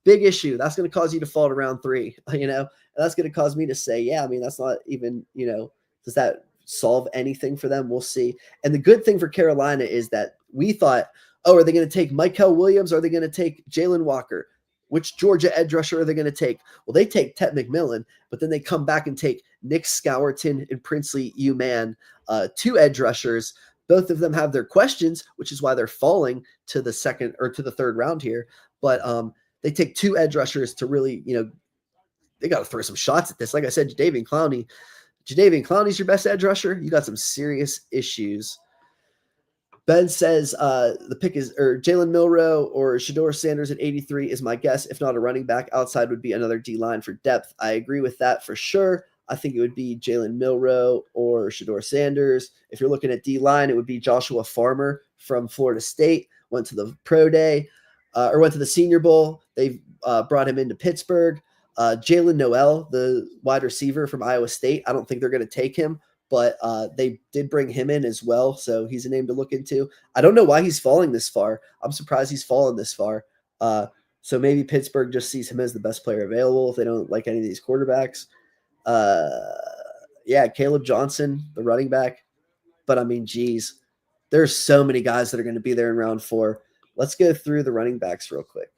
big issue. That's going to cause you to fall to round 3, and that's going to cause me to say, yeah, I mean, that's not even, does that solve anything for them? We'll see. And the good thing for Carolina is that we thought, oh, are they going to take Michael Williams? Or are they going to take Jalen Walker? Which Georgia edge rusher are they going to take? Well, they take Tet McMillan, but then they come back and take Nick Scourton and Princely Uman, 2 edge rushers. Both of them have their questions, which is why they're falling to the second or to the 3rd round here. But they take 2 edge rushers to really, they got to throw some shots at this. Like I said, Jadeveon Clowney's your best edge rusher. You got some serious issues. Ben says the pick is Jalen Milroe or Shedeur Sanders at 83 is my guess. If not a running back, outside would be another D-line for depth. I agree with that for sure. I think it would be Jalen Milroe or Shedeur Sanders. If you're looking at D-line, it would be Joshua Farmer from Florida State. Went to the pro day or went to the Senior Bowl. They brought him into Pittsburgh. Jalen Noel, the wide receiver from Iowa State. I don't think they're going to take him, but they did bring him in as well, so he's a name to look into. I don't know why he's falling this far. I'm surprised he's fallen this far. So maybe Pittsburgh just sees him as the best player available if they don't like any of these quarterbacks. Yeah, Caleb Johnson, the running back. But, I mean, geez, there's so many guys that are going to be there in round 4. Let's go through the running backs real quick.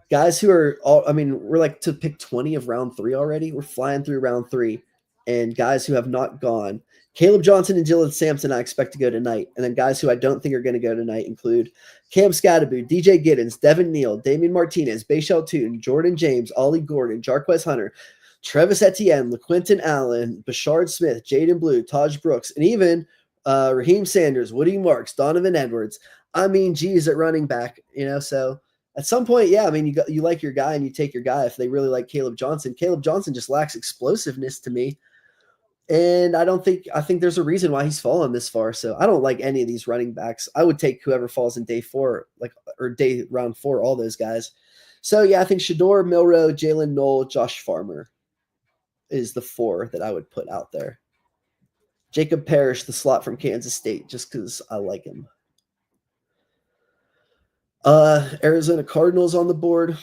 Guys who are we're like to pick 20 of round 3 already. We're flying through round 3. And guys who have not gone. Caleb Johnson and Dylan Sampson I expect to go tonight. And then guys who I don't think are going to go tonight include Cam Scatterby, DJ Giddens, Devin Neal, Damian Martinez, Bayshell Toon, Jordan James, Ollie Gordon, Jarquez Hunter, Travis Etienne, LaQuinton Allen, Bashard Smith, Jaden Blue, Taj Brooks, and even Raheem Sanders, Woody Marks, Donovan Edwards. I mean, geez, at running back, so at some point, yeah, I mean, you like your guy and you take your guy if they really like Caleb Johnson. Caleb Johnson just lacks explosiveness to me. And I think there's a reason why he's fallen this far. So I don't like any of these running backs. I would take whoever falls in day 4, round 4, all those guys. So yeah, I think Shedeur, Milroe, Jalen Knoll, Josh Farmer is the 4 that I would put out there. Jacob Parrish, the slot from Kansas State, just because I like him. Arizona Cardinals on the board.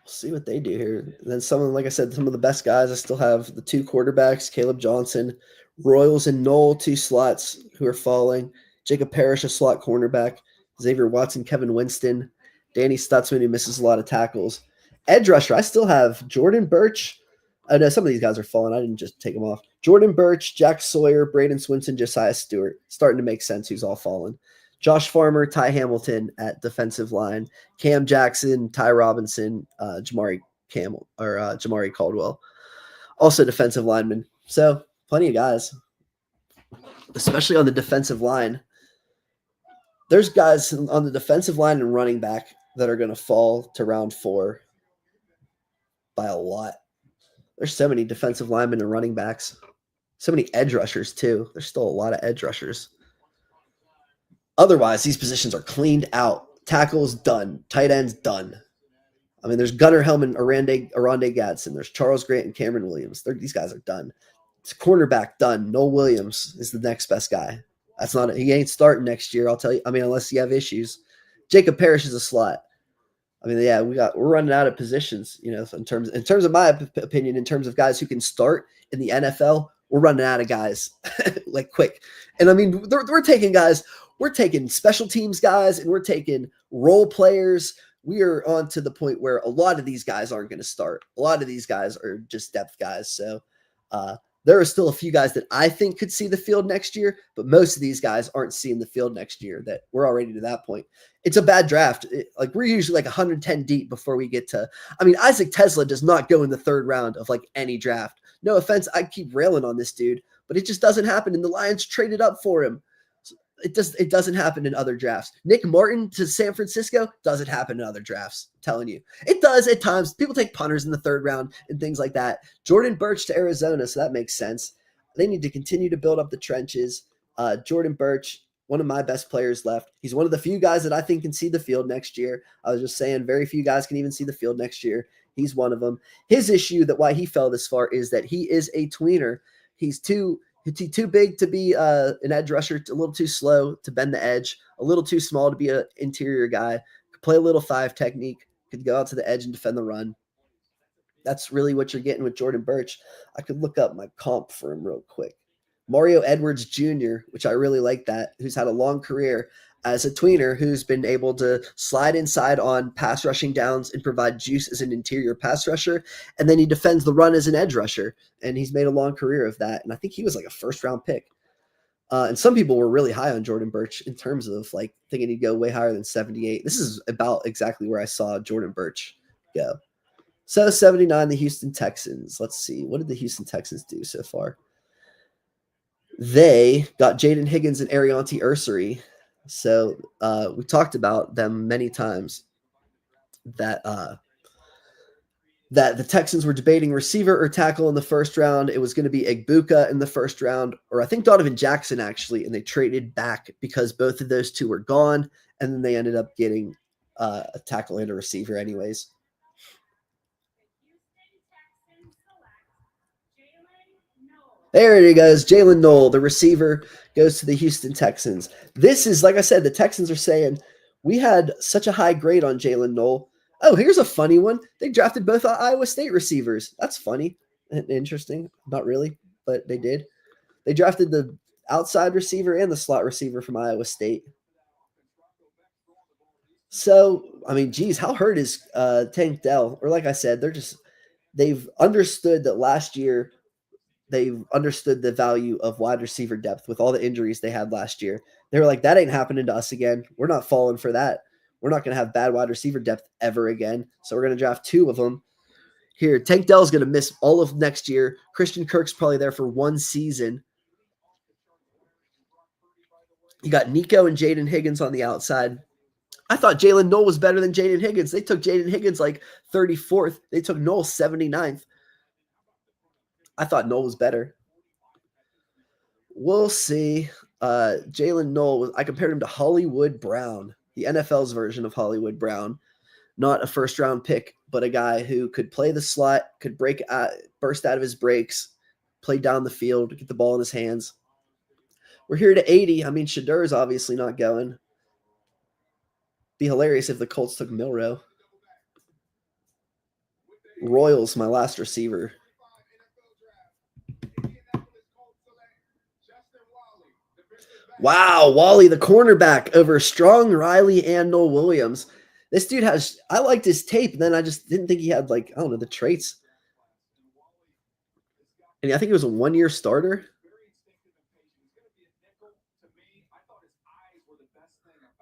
See what they do here. And then like I said, some of the best guys. I still have the 2 quarterbacks, Caleb Johnson, Royals and Knoll, 2 slots who are falling. Jacob Parrish, a slot cornerback. Xavier Watson, Kevin Winston, Danny Stutzman, who misses a lot of tackles. Edge rusher, I still have Jordan Birch. I know some of these guys are falling. I didn't just take them off. Jordan Birch, Jack Sawyer, Braden Swinson, Josiah Stewart. Starting to make sense who's all fallen. Josh Farmer, Ty Hamilton at defensive line, Cam Jackson, Ty Robinson, Jamari Caldwell, also defensive lineman. So plenty of guys, especially on the defensive line. There's guys on the defensive line and running back that are going to fall to round 4 by a lot. There's so many defensive linemen and running backs. So many edge rushers, too. There's still a lot of edge rushers. Otherwise, these positions are cleaned out. Tackles, done. Tight ends, done. I mean, there's Gunnar Hellman, Arande Gadsden. There's Charles Grant and Cameron Williams. These guys are done. It's cornerback, done. Noel Williams is the next best guy. He ain't starting next year, I'll tell you. I mean, unless you have issues. Jacob Parrish is a slot. I mean, yeah, we're running out of positions, in terms of my opinion, in terms of guys who can start in the NFL, we're running out of guys like quick. And I mean, we're taking special teams guys, and we're taking role players. We are on to the point where a lot of these guys aren't going to start. A lot of these guys are just depth guys. So there are still a few guys that I think could see the field next year, but most of these guys aren't seeing the field next year. That we're already to that point. It's a bad draft. We're usually like 110 deep before we get to. I mean, Isaac Tesla does not go in the 3rd round of like any draft. No offense, I keep railing on this dude, but it just doesn't happen. And the Lions traded up for him. It doesn't happen in other drafts. Nick Martin to San Francisco doesn't happen in other drafts. I'm telling you, it does at times. People take punters in the 3rd round and things like that. Jordan Birch to Arizona, so that makes sense. They need to continue to build up the trenches. Jordan Birch, one of my best players left. He's one of the few guys that I think can see the field next year. I was just saying, very few guys can even see the field next year. He's one of them. His issue why he fell this far is that he is a tweener. He's too big to be an edge rusher, a little too slow to bend the edge, a little too small to be an interior guy, could play a little 5 technique, could go out to the edge and defend the run. That's really what you're getting with Jordan Birch. I could look up my comp for him real quick. Mario Edwards Jr., which I really like that, who's had a long career as a tweener, who's been able to slide inside on pass rushing downs and provide juice as an interior pass rusher. And then he defends the run as an edge rusher. And he's made a long career of that. And I think he was like a 1st-round pick. And some people were really high on Jordan Birch in terms of like thinking he'd go way higher than 78. This is about exactly where I saw Jordan Birch go. So 79, the Houston Texans. Let's see. What did the Houston Texans do so far? They got Jaden Higgins and Arianti Ursary. So we talked about them many times that the Texans were debating receiver or tackle in the 1st round. It was going to be Egbuka in the 1st round, or I think Donovan Jackson actually, and they traded back because both of those two were gone, and then they ended up getting a tackle and a receiver anyways. There he goes. Jalen Knoll, the receiver, goes to the Houston Texans. This is, like I said, the Texans are saying, we had such a high grade on Jalen Knoll. Oh, here's a funny one. They drafted both Iowa State receivers. That's funny and interesting. Not really, but they did. They drafted the outside receiver and the slot receiver from Iowa State. So, I mean, geez, how hurt is Tank Dell? Or like I said, they've understood that last year – they've understood the value of wide receiver depth with all the injuries they had last year. They were like, that ain't happening to us again. We're not falling for that. We're not going to have bad wide receiver depth ever again. So we're going to draft 2 of them. Here, Tank Dell's going to miss all of next year. Christian Kirk's probably there for 1 season. You got Nico and Jaden Higgins on the outside. I thought Jalen Knoll was better than Jaden Higgins. They took Jaden Higgins like 34th. They took Knoll 79th. I thought Knoll was better. We'll see. Jalen Knoll, I compared him to Hollywood Brown, the NFL's version of Hollywood Brown. Not a 1st-round pick, but a guy who could play the slot, could burst out of his breaks, play down the field, get the ball in his hands. We're here to 80. I mean, Shedeur is obviously not going. Be hilarious if the Colts took Milrow. Royals, my last receiver. Wow, Wally, the cornerback over Strong, Riley, and Noel Williams. This dude I liked his tape, and then I just didn't think he had, the traits. And I think he was a 1-year starter.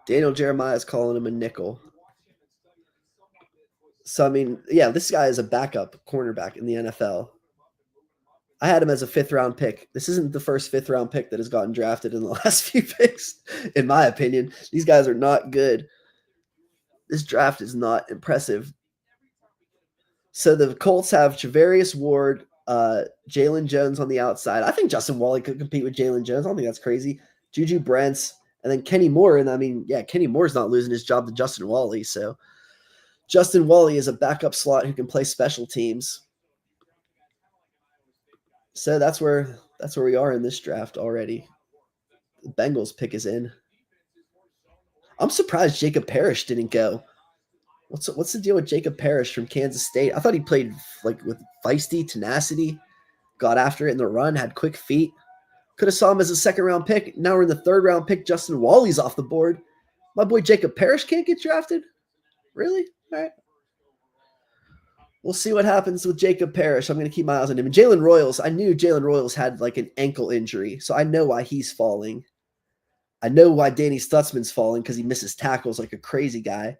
Daniel Jeremiah is calling him a nickel. So, I mean, yeah, this guy is a backup cornerback in the NFL. I had him as a 5th-round pick. This isn't the first 5th-round pick that has gotten drafted in the last few picks, in my opinion. These guys are not good. This draft is not impressive. So the Colts have Charvarius Ward, Jalen Jones on the outside. I think Justin Wally could compete with Jalen Jones. I don't think that's crazy. Juju Brents, and then Kenny Moore. And I mean, yeah, Kenny Moore's not losing his job to Justin Wally. So Justin Wally is a backup slot who can play special teams. So that's where we are in this draft already. The Bengals pick is in. I'm surprised Jacob Parrish didn't go. What's the deal with Jacob Parrish from Kansas State? I thought he played like with feisty tenacity, got after it in the run, had quick feet. Could have saw him as a 2nd-round pick. Now we're in the 3rd-round pick. Justin Wally's off the board. My boy Jacob Parrish can't get drafted? Really? All right. We'll see what happens with Jacob Parrish. I'm going to keep my eyes on him. And Jalen Royals, I knew Jalen Royals had like an ankle injury, so I know why he's falling. I know why Danny Stutzman's falling because he misses tackles like a crazy guy.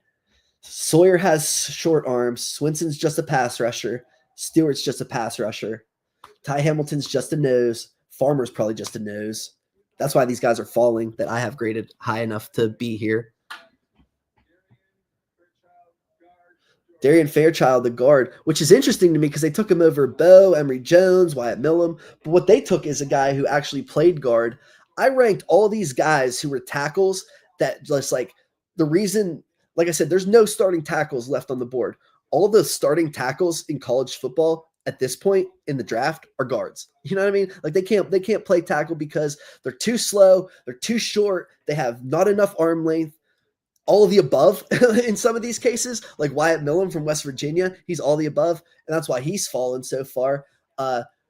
Sawyer has short arms. Swinson's just a pass rusher. Stewart's just a pass rusher. Ty Hamilton's just a nose. Farmer's probably just a nose. That's why these guys are falling that I have graded high enough to be here. Darian Fairchild, the guard, which is interesting to me because they took him over Bo, Emory Jones, Wyatt Millum. But what they took is a guy who actually played guard. I ranked all these guys who were tackles that just like the reason, like I said, there's no starting tackles left on the board. All the starting tackles in college football at this point in the draft are guards. You know what I mean? Like they can't play tackle because they're too slow, they're too short, they have not enough arm length. All of the above in some of these cases, like Wyatt Millum from West Virginia, he's all the above, and that's why he's fallen so far.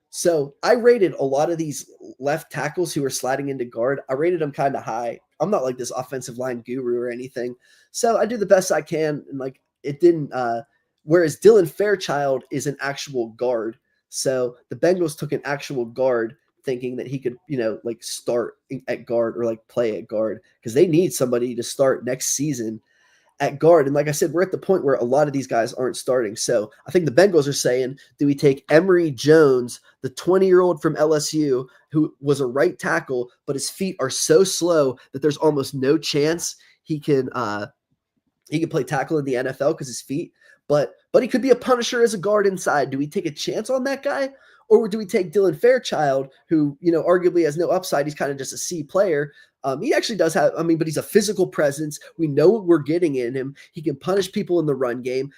So I rated a lot of these left tackles who are sliding into guard. I rated them kind of high. I'm not like this offensive line guru or anything, so I do the best I can. And like it didn't. Whereas Dylan Fairchild is an actual guard, so the Bengals took an actual guard, thinking that he could, like start at guard or like play at guard because they need somebody to start next season at guard. And like I said, we're at the point where a lot of these guys aren't starting. So I think the Bengals are saying, do we take Emory Jones, the 20-year-old from LSU, who was a right tackle, but his feet are so slow that there's almost no chance he can play tackle in the NFL because his feet, but he could be a punisher as a guard inside. Do we take a chance on that guy? Or do we take Dylan Fairchild, who, arguably has no upside? He's kind of just a C player. He actually does have, but he's a physical presence. We know what we're getting in him. He can punish people in the run game.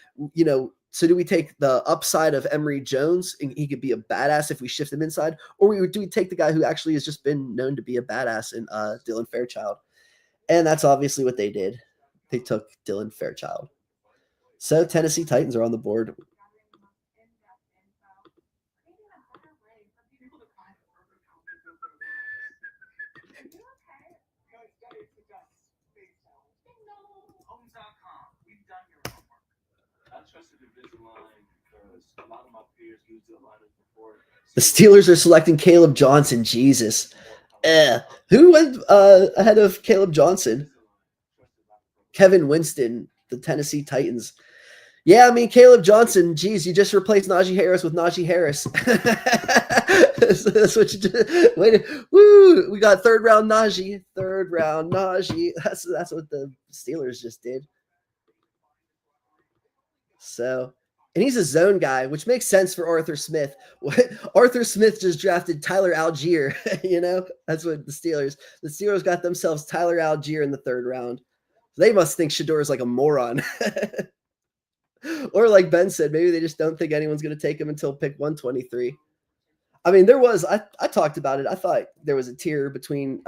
So do we take the upside of Emory Jones, and he could be a badass if we shift him inside? Or do we take the guy who actually has just been known to be a badass in Dylan Fairchild? And that's obviously what they did. They took Dylan Fairchild. So Tennessee Titans are on the board. The Steelers are selecting Caleb Johnson. Jesus. Who went ahead of Caleb Johnson? Kevin Winston, the Tennessee Titans. Yeah, Caleb Johnson, geez, you just replaced Najee Harris with Najee Harris. That's what you did. Woo! We got third round Najee. That's what the Steelers just did. So, and he's a zone guy, which makes sense for Arthur Smith. Arthur Smith just drafted Tyler Algier. That's what the Steelers got themselves Tyler Algier in the 3rd round. They must think Shedeur is like a moron. Or like Ben said, maybe they just don't think anyone's going to take him until pick 123. I talked about it. I thought there was a tier between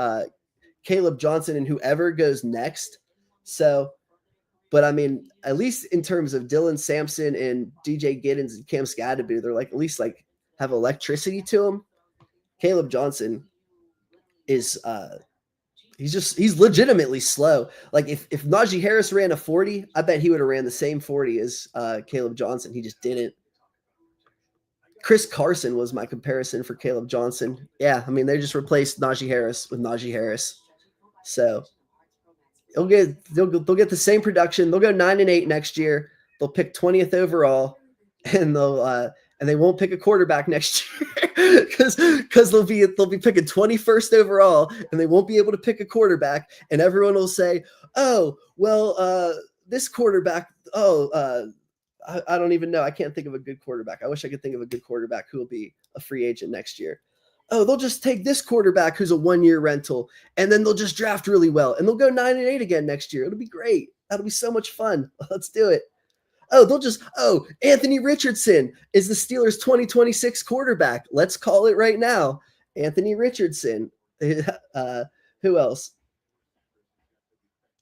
Caleb Johnson and whoever goes next. So, but at least in terms of Dylan Sampson and DJ Giddens and Cam Skadaboo, they're like at least like have electricity to them. Caleb Johnson is he's legitimately slow. Like if Najee Harris ran a 40, I bet he would have ran the same 40 as Caleb Johnson. He just didn't. Chris Carson was my comparison for Caleb Johnson. Yeah, they just replaced Najee Harris with Najee Harris. So they'll get the same production. They'll go 9-8 next year. They'll pick 20th overall, and they won't pick a quarterback next year because they'll be picking 21st overall, and they won't be able to pick a quarterback, and everyone will say, oh well, this quarterback, I don't even know. I can't think of a good quarterback. I wish I could think of a good quarterback who will be a free agent next year. Oh, they'll just take this quarterback who's a 1-year rental, and then they'll just draft really well, and they'll go 9-8 again next year. It'll be great. That'll be so much fun. Let's do it. Anthony Richardson is the Steelers' 2026 quarterback. Let's call it right now. Anthony Richardson. Who else?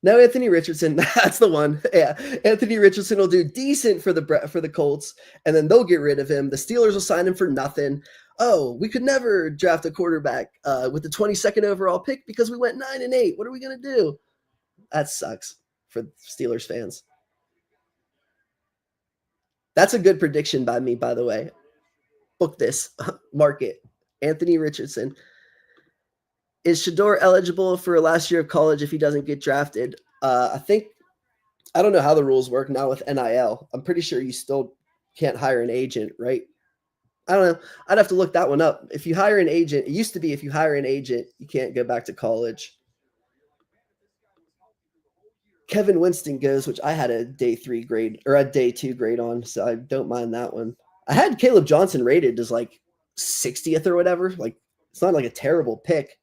No, Anthony Richardson. That's the one. Yeah, Anthony Richardson will do decent for the Colts, and then they'll get rid of him. The Steelers will sign him for nothing. Oh, we could never draft a quarterback with the 22nd overall pick because we went 9-8. What are we gonna do? That sucks for Steelers fans. That's a good prediction by me, by the way. Book this. Mark it. Anthony Richardson. Is Shedeur eligible for a last year of college if he doesn't get drafted? I don't know how the rules work now with NIL. I'm pretty sure you still can't hire an agent, right? I don't know. I'd have to look that one up. If you hire an agent, it used to be if you hire an agent, you can't go back to college. Kevin Winston goes, which I had a day 3 grade or a day 2 grade on, so I don't mind that one. I had Caleb Johnson rated as like 60th or whatever. Like, it's not like a terrible pick.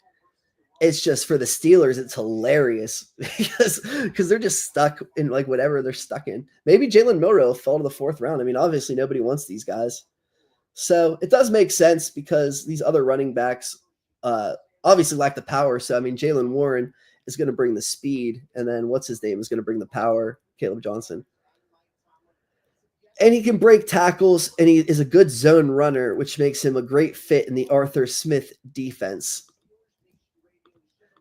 It's just for the Steelers, it's hilarious because they're just stuck in like whatever they're stuck in. Maybe Jalen Milroe will fall to the 4th round. I mean, obviously nobody wants these guys. So it does make sense because these other running backs obviously lack the power. So, I mean, Jalen Warren is going to bring the speed, and then what's his name is going to bring the power, Caleb Johnson. And he can break tackles, and he is a good zone runner, which makes him a great fit in the Arthur Smith defense.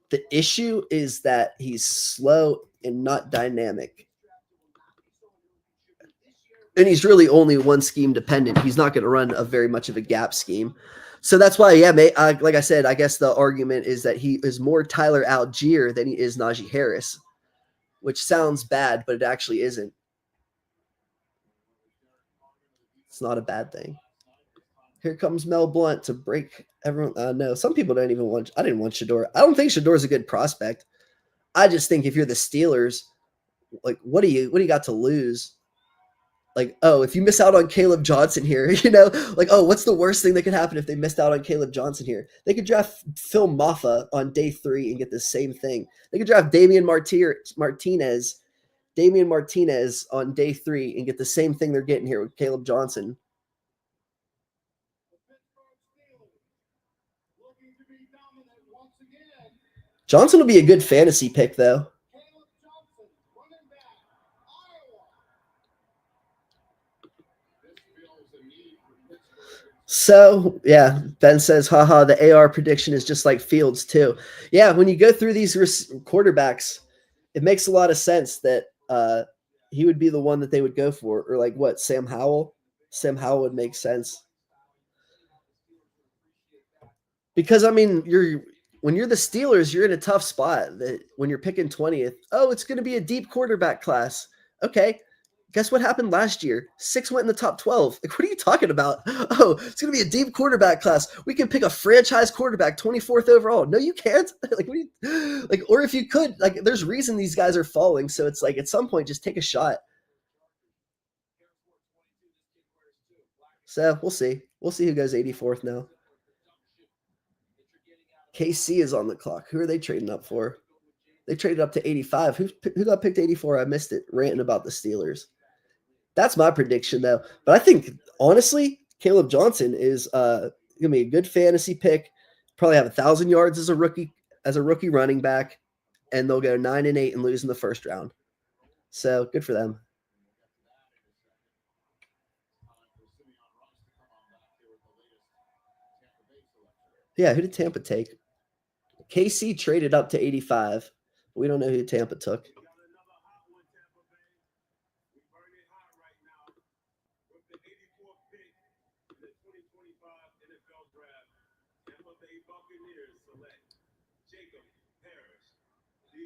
The issue is that he's slow and not dynamic. And he's really only one scheme dependent. He's not going to run a very much of a gap scheme. So that's why, like I said, I guess the argument is that he is more Tyler Algier than he is Najee Harris, which sounds bad, but it actually isn't. It's not a bad thing. Here comes Mel Blount to break everyone. No, some people don't even want. I didn't want Shedeur. I don't think Shedeur is a good prospect. I just think if you're the Steelers, like, what do you got to lose? Like, oh, if you miss out on Caleb Johnson here, like, oh, what's the worst thing that could happen if they missed out on Caleb Johnson here? They could draft Phil Maffa on day 3 and get the same thing. They could draft Damian Martinez on day 3 and get the same thing they're getting here with Caleb Johnson. Johnson will be a good fantasy pick, though. So, yeah, Ben says, haha, the AR prediction is just like Fields, too. Yeah, when you go through these quarterbacks, it makes a lot of sense that he would be the one that they would go for. Or like what, Sam Howell? Sam Howell would make sense. Because, I mean, when you're the Steelers, you're in a tough spot. That when you're picking 20th, oh, it's going to be a deep quarterback class. Okay, guess what happened last year? 6 went in the top 12. Like, what are you talking about? Oh, it's going to be a deep quarterback class. We can pick a franchise quarterback 24th overall. No, you can't. Or if you could, like, there's reason these guys are falling. So it's like at some point, just take a shot. So we'll see. We'll see who goes 84th now. KC is on the clock. Who are they trading up for? They traded up to 85. Who got picked 84? I missed it. Ranting about the Steelers. That's my prediction, though. But I think, honestly, Caleb Johnson is going to be a good fantasy pick. Probably have 1,000 yards as a rookie running back, and they'll go 9-8 and lose in the first round. So good for them. Yeah, who did Tampa take? KC traded up to 85. We don't know who Tampa took.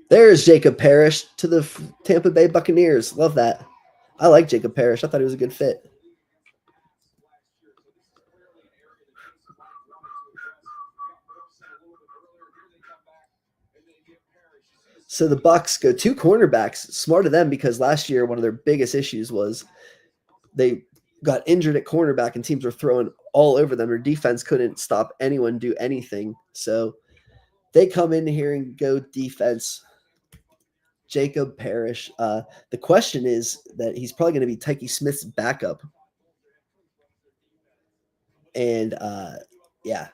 There's Jacob Parrish to the Tampa Bay Buccaneers. Love that. I like Jacob Parrish. I thought he was a good fit. So the Bucs go 2 cornerbacks. Smart of them, because last year one of their biggest issues was they got injured at cornerback and teams were throwing all over them. Their defense couldn't stop anyone do anything. So they come in here and go defense. Jacob Parrish. The question is that he's probably going to be Tykee Smith's backup. And yeah,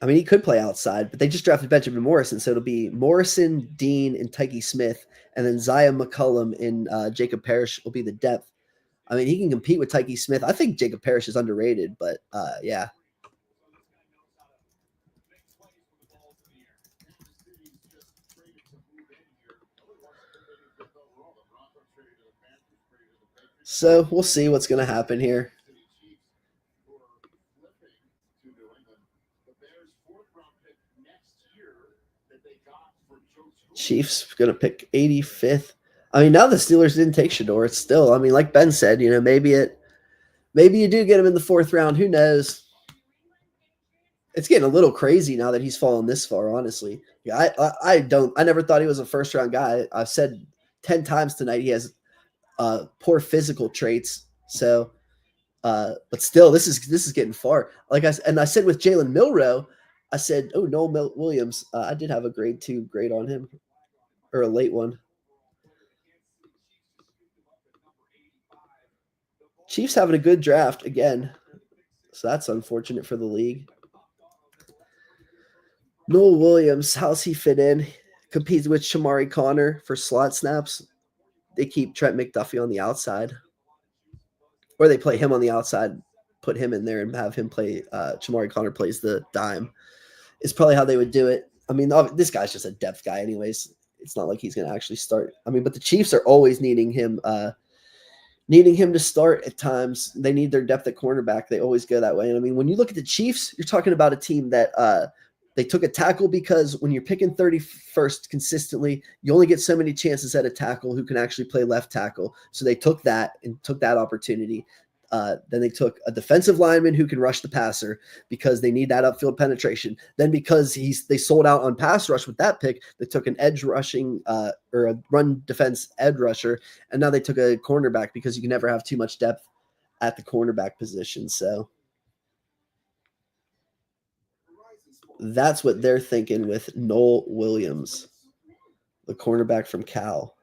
I mean, he could play outside, but they just drafted Benjamin Morrison. So it'll be Morrison, Dean, and Tykee Smith. And then Zaya McCollum and Jacob Parrish will be the depth. I mean, he can compete with Tykee Smith. I think Jacob Parrish is underrated, but yeah. So we'll see what's going to happen here. Chiefs going to pick 85th. I mean, now the Steelers didn't take Shedeur. It's still, I mean, like Ben said, you know, maybe you do get him in the 4th round. Who knows? It's getting a little crazy now that he's fallen this far, honestly. Yeah, I never thought he was a 1st-round guy. I've said 10 times tonight he has poor physical traits. So, but still, this is getting far. Like I said with Jalen Milroe, I said, oh, Noel Williams. I did have a grade 2 grade on him, or a late one. Chiefs having a good draft again, so that's unfortunate for the league. Noel Williams, how's he fit in? Competes with Shamari Connor for slot snaps. They keep Trent McDuffie on the outside, or they play him on the outside, put him in there and have him play. Shamari Connor plays the dime. Is probably how they would do it. I mean, this guy's just a depth guy anyways. It's not like he's going to actually start. I mean, but the Chiefs are always needing him to start at times. They need their depth at cornerback. They always go that way. And I mean, when you look at the Chiefs, you're talking about a team that they took a tackle, because when you're picking 31st consistently, you only get so many chances at a tackle who can actually play left tackle. So they took that opportunity. Then they took a defensive lineman who can rush the passer, because they need that upfield penetration. Then because they sold out on pass rush with that pick, they took an edge rushing or a run defense edge rusher. And now they took a cornerback, because you can never have too much depth at the cornerback position. So that's what they're thinking with Noel Williams, the cornerback from Cal.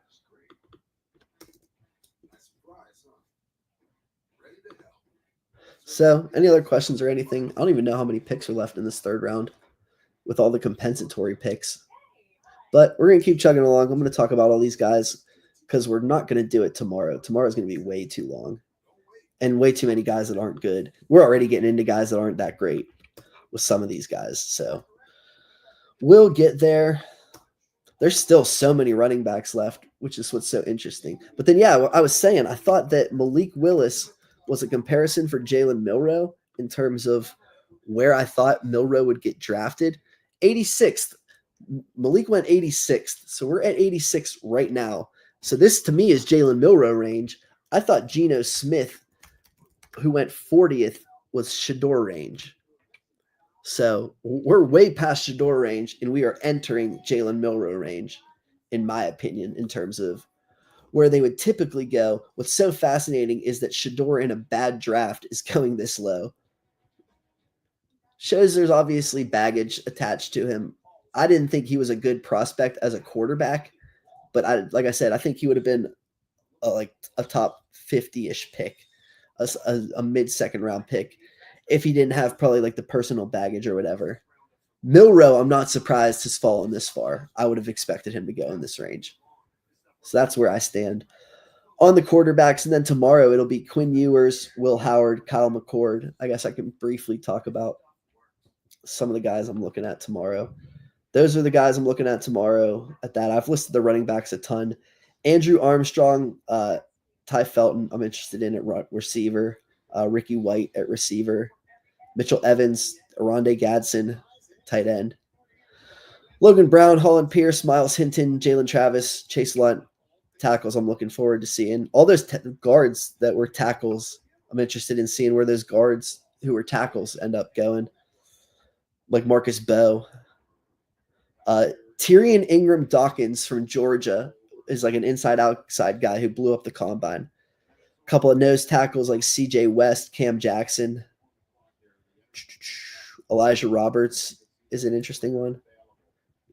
So, any other questions or anything? I don't even know how many picks are left in this 3rd round with all the compensatory picks. But we're going to keep chugging along. I'm going to talk about all these guys, because we're not going to do it tomorrow. Tomorrow's going to be way too long and way too many guys that aren't good. We're already getting into guys that aren't that great with some of these guys. So we'll get there. There's still so many running backs left, which is what's so interesting. But then, yeah, I was saying, I thought that Malik Willis was a comparison for Jalen Milroe in terms of where I thought Milroe would get drafted. 86th. Malik went 86th. So we're at 86 right now. So this, to me, is Jalen Milroe range. I thought Geno Smith, who went 40th, was Shedeur range. So we're way past Shedeur range, and we are entering Jalen Milroe range, in my opinion, in terms of where they would typically go. What's so fascinating is that Shedeur in a bad draft is going this low. Shows there's obviously baggage attached to him. I didn't think he was a good prospect as a quarterback, but like I said, I think he would have been like a top 50-ish pick, a mid-2nd round pick, if he didn't have probably like the personal baggage or whatever. Milroe, I'm not surprised has fallen this far. I would have expected him to go in this range. So that's where I stand on the quarterbacks. And then tomorrow it'll be Quinn Ewers, Will Howard, Kyle McCord. I guess I can briefly talk about some of the guys I'm looking at tomorrow. Those are the guys I'm looking at tomorrow at that. I've listed the running backs a ton. Andrew Armstrong, Ty Felton, I'm interested in at receiver. Ricky White at receiver. Mitchell Evans, Aronde Gadsden, tight end. Logan Brown, Holland Pierce, Miles Hinton, Jalen Travis, Chase Lunt, tackles I'm looking forward to seeing. All those guards that were tackles, I'm interested in seeing where those guards who were tackles end up going. Like Marcus Bowe. Tyrion Ingram Dawkins from Georgia is like an inside-outside guy who blew up the combine. A couple of nose tackles like C.J. West, Cam Jackson. Elijah Roberts is an interesting one.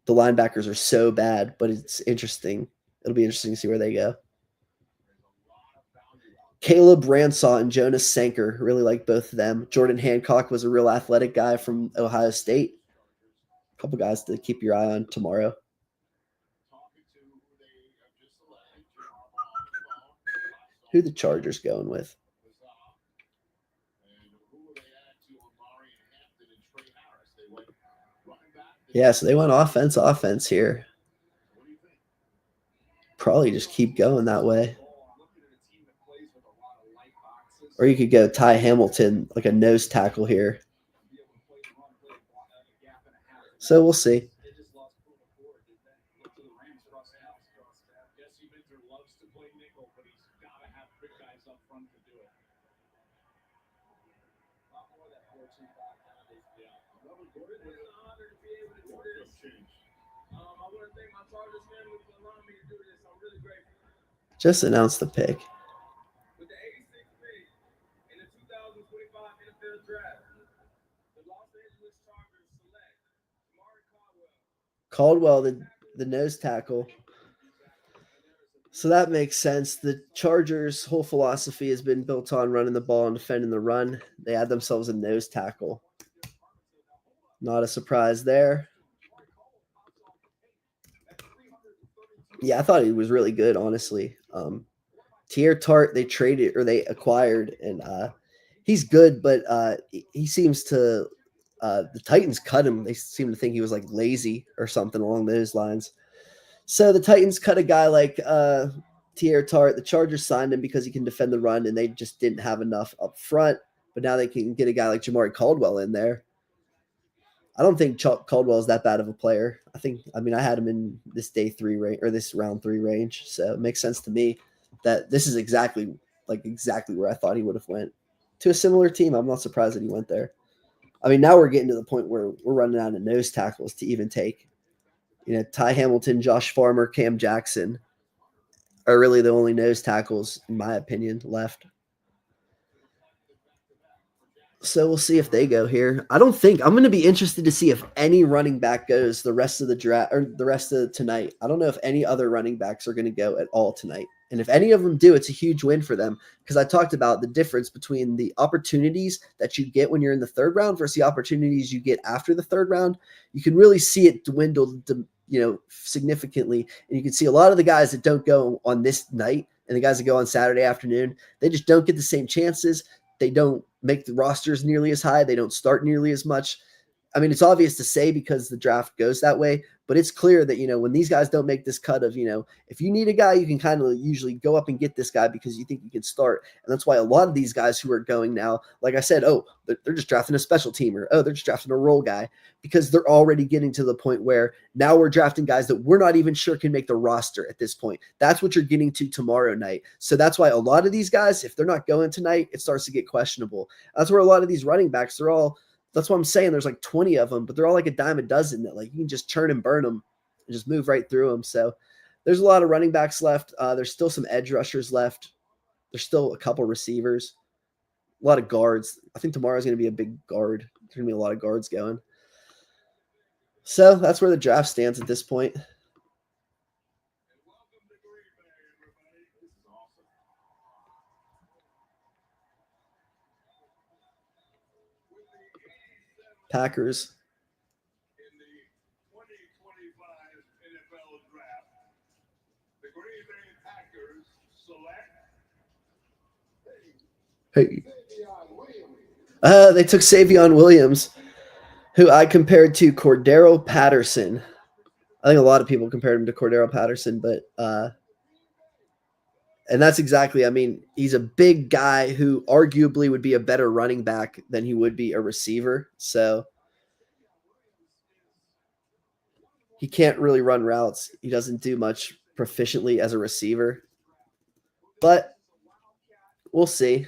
The linebackers are so bad, but it's interesting. It'll be interesting to see where they go. Caleb Ransaw and Jonas Sanker, really like both of them. Jordan Hancock was a real athletic guy from Ohio State. A couple guys to keep your eye on tomorrow. Who the Chargers going with? Yeah, so they went offense here. Probably just keep going that way. Or you could go Ty Hamilton, like a nose tackle here. So we'll see. Just announced the pick. With the 86th pick in the 2025 NFL Draft, the Los Angeles Chargers select Jamari Caldwell, the nose tackle. So that makes sense. The Chargers' whole philosophy has been built on running the ball and defending the run. They add themselves a nose tackle. Not a surprise there. Yeah, I thought he was really good, honestly. Teair Tart, they acquired, and he's good, but he seems to the Titans cut him. They seem to think he was like lazy or something along those lines. So the Titans cut a guy like Teair Tart. The Chargers signed him because he can defend the run, and they just didn't have enough up front. But now they can get a guy like Jamari Caldwell in there. I don't think Caldwell is that bad of a player. I had him in this day 3 range or this round 3 range. So it makes sense to me that this is exactly where I thought he would have went to a similar team. I'm not surprised that he went there. I mean, now we're getting to the point where we're running out of nose tackles to even take. Ty Hamilton, Josh Farmer, Cam Jackson are really the only nose tackles, in my opinion, left. So we'll see if they go here. I'm going to be interested to see if any running back goes the rest of the draft or the rest of tonight. I don't know if any other running backs are going to go at all tonight. And if any of them do, it's a huge win for them because I talked about the difference between the opportunities that you get when you're in the 3rd round versus the opportunities you get after the 3rd round. You can really see it dwindle, significantly. And you can see a lot of the guys that don't go on this night and the guys that go on Saturday afternoon, they just don't get the same chances. They don't make the rosters nearly as high. They don't start nearly as much. I mean, it's obvious to say because the draft goes that way, but it's clear that, when these guys don't make this cut of, if you need a guy, you can kind of usually go up and get this guy because you think you can start. And that's why a lot of these guys who are going now, like I said, they're just drafting a special teamer. They're just drafting a role guy because they're already getting to the point where now we're drafting guys that we're not even sure can make the roster at this point. That's what you're getting to tomorrow night. So that's why a lot of these guys, if they're not going tonight, it starts to get questionable. That's where a lot of these running backs, that's what I'm saying. There's like 20 of them, but they're all like a dime a dozen that like you can just churn and burn them and just move right through them. So there's a lot of running backs left. There's still some edge rushers left. There's still a couple receivers, a lot of guards. I think tomorrow's going to be a big guard. There's going to be a lot of guards going. So that's where the draft stands at this point. Packers. In the 2025 NFL Draft, the Green Bay Packers select. They took Savion Williams, who I compared to Cordero Patterson. I think a lot of people compared him to Cordero Patterson, but and that's exactly, he's a big guy who arguably would be a better running back than he would be a receiver. So He can't really run routes. He doesn't do much proficiently as a receiver. But we'll see.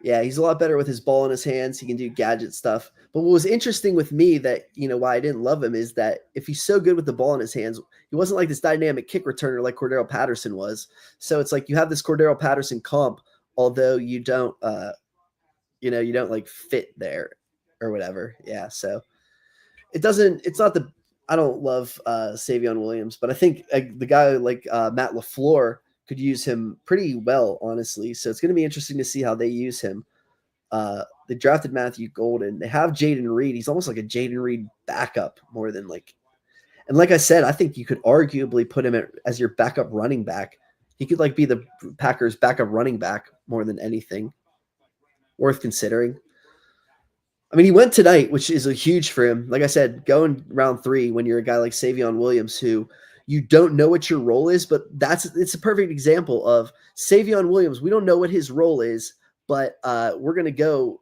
Yeah, he's a lot better with his ball in his hands. He can do gadget stuff. But what was interesting with me that, why I didn't love him is that if he's so good with the ball in his hands, he wasn't like this dynamic kick returner like Cordero Patterson was. So it's like you have this Cordero Patterson comp, although you don't, you don't like fit there or whatever. Yeah. So I don't love Savion Williams, but I think the guy like Matt LaFleur could use him pretty well, honestly. So it's going to be interesting to see how they use him. They drafted Matthew Golden. They have Jaden Reed. He's almost like a Jaden Reed backup more than and like I said, I think you could arguably put him as your backup running back. He could be the Packers' backup running back more than anything. Worth considering. I mean, he went tonight, which is a huge for him. Like I said, going round 3 when you're a guy like Savion Williams, who you don't know what your role is, but it's a perfect example of Savion Williams. We don't know what his role is, but we're going to go.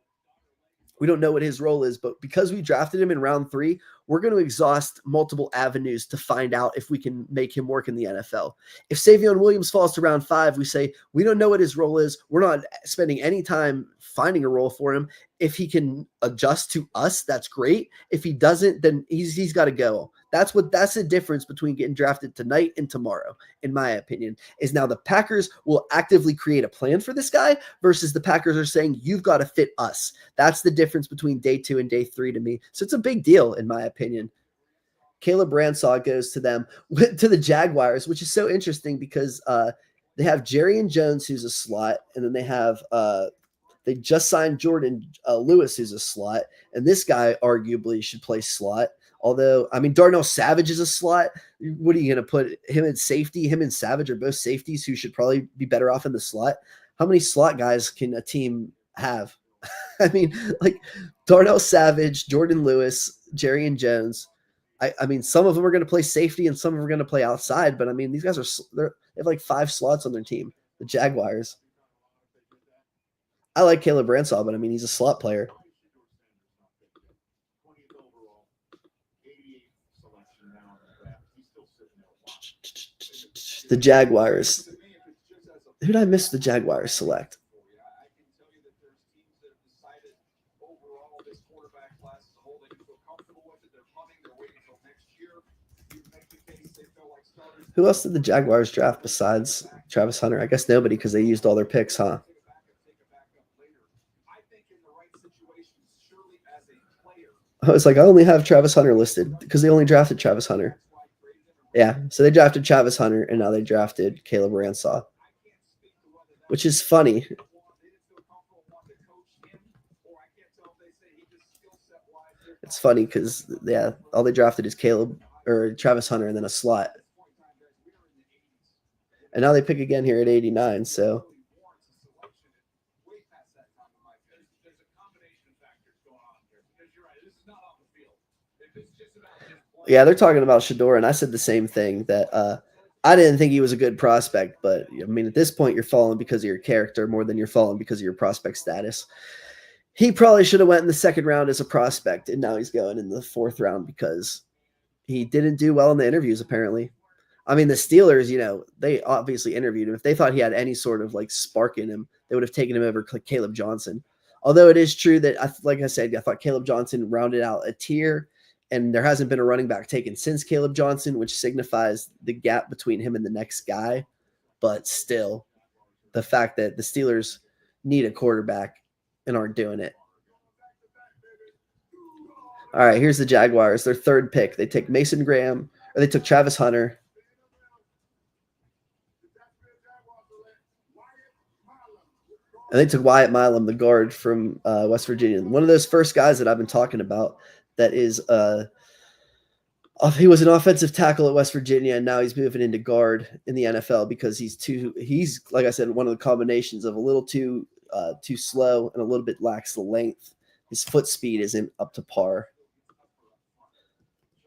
We don't know what his role is, but because we drafted him in round 3, we're going to exhaust multiple avenues to find out if we can make him work in the NFL. If Savion Williams falls to round 5, we say, we don't know what his role is. We're not spending any time finding a role for him. If he can adjust to us, that's great. If he doesn't, then he's got to go. That's the difference between getting drafted tonight and tomorrow, in my opinion, is now the Packers will actively create a plan for this guy versus the Packers are saying, you've got to fit us. That's the difference between day 2 and day 3 to me. So it's a big deal, in my opinion. Caleb Branshaw goes to the Jaguars, which is so interesting because they have Jerrion Jones, who's a slot, and then they have they just signed Jordan Lewis, who's a slot, and this guy arguably should play slot. Although, I mean, Darnell Savage is a slot. What are you going to put him in safety? Him and Savage are both safeties who should probably be better off in the slot. How many slot guys can a team have? I mean, Darnell Savage, Jordan Lewis, Jerrion Jones. I mean, some of them are going to play safety and some of them are going to play outside. But, I mean, these guys they have 5 slots on their team, the Jaguars. I like Caleb Branshaw, but, I mean, he's a slot player. The Jaguars. Who did I miss the Jaguars select? Who else did the Jaguars draft besides Travis Hunter? I guess nobody because they used all their picks, huh? I was like, I only have Travis Hunter listed because they only drafted Travis Hunter. Yeah, so they drafted Travis Hunter, and now they drafted Caleb Branshaw, which is funny. It's funny because, yeah, all they drafted is Travis Hunter and then a slot. And now they pick again here at 89, so. Yeah, they're talking about Shedeur, and I said the same thing, that I didn't think he was a good prospect, but, I mean, at this point, you're falling because of your character more than you're falling because of your prospect status. He probably should have went in the 2nd round as a prospect, and now he's going in the 4th round because he didn't do well in the interviews, apparently. I mean, the Steelers, they obviously interviewed him. If they thought he had any sort of, spark in him, they would have taken him over Caleb Johnson. Although it is true that, like I said, I thought Caleb Johnson rounded out a tier, and there hasn't been a running back taken since Caleb Johnson, which signifies the gap between him and the next guy. But still, the fact that the Steelers need a quarterback and aren't doing it. All right, here's the Jaguars. Their 3rd pick. They take Mason Graham, or they took Travis Hunter. And they took Wyatt Milam, the guard from West Virginia. One of those first guys that I've been talking about that is he was an offensive tackle at West Virginia, and now he's moving into guard in the NFL because he's like I said, one of the combinations of a little too slow and a little bit lacks the length. His foot speed isn't up to par.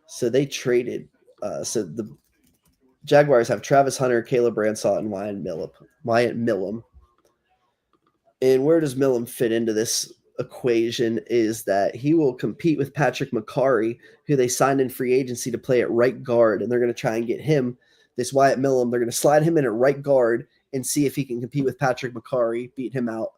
So they traded. So the Jaguars have Travis Hunter, Caleb Branshaw, and Wyatt Millam. And where does Millam fit into this equation is that he will compete with Patrick McCarry, who they signed in free agency to play at right guard, and they're going to try and get him, this Wyatt Millum, they're going to slide him in at right guard and see if he can compete with Patrick McCarry, beat him out.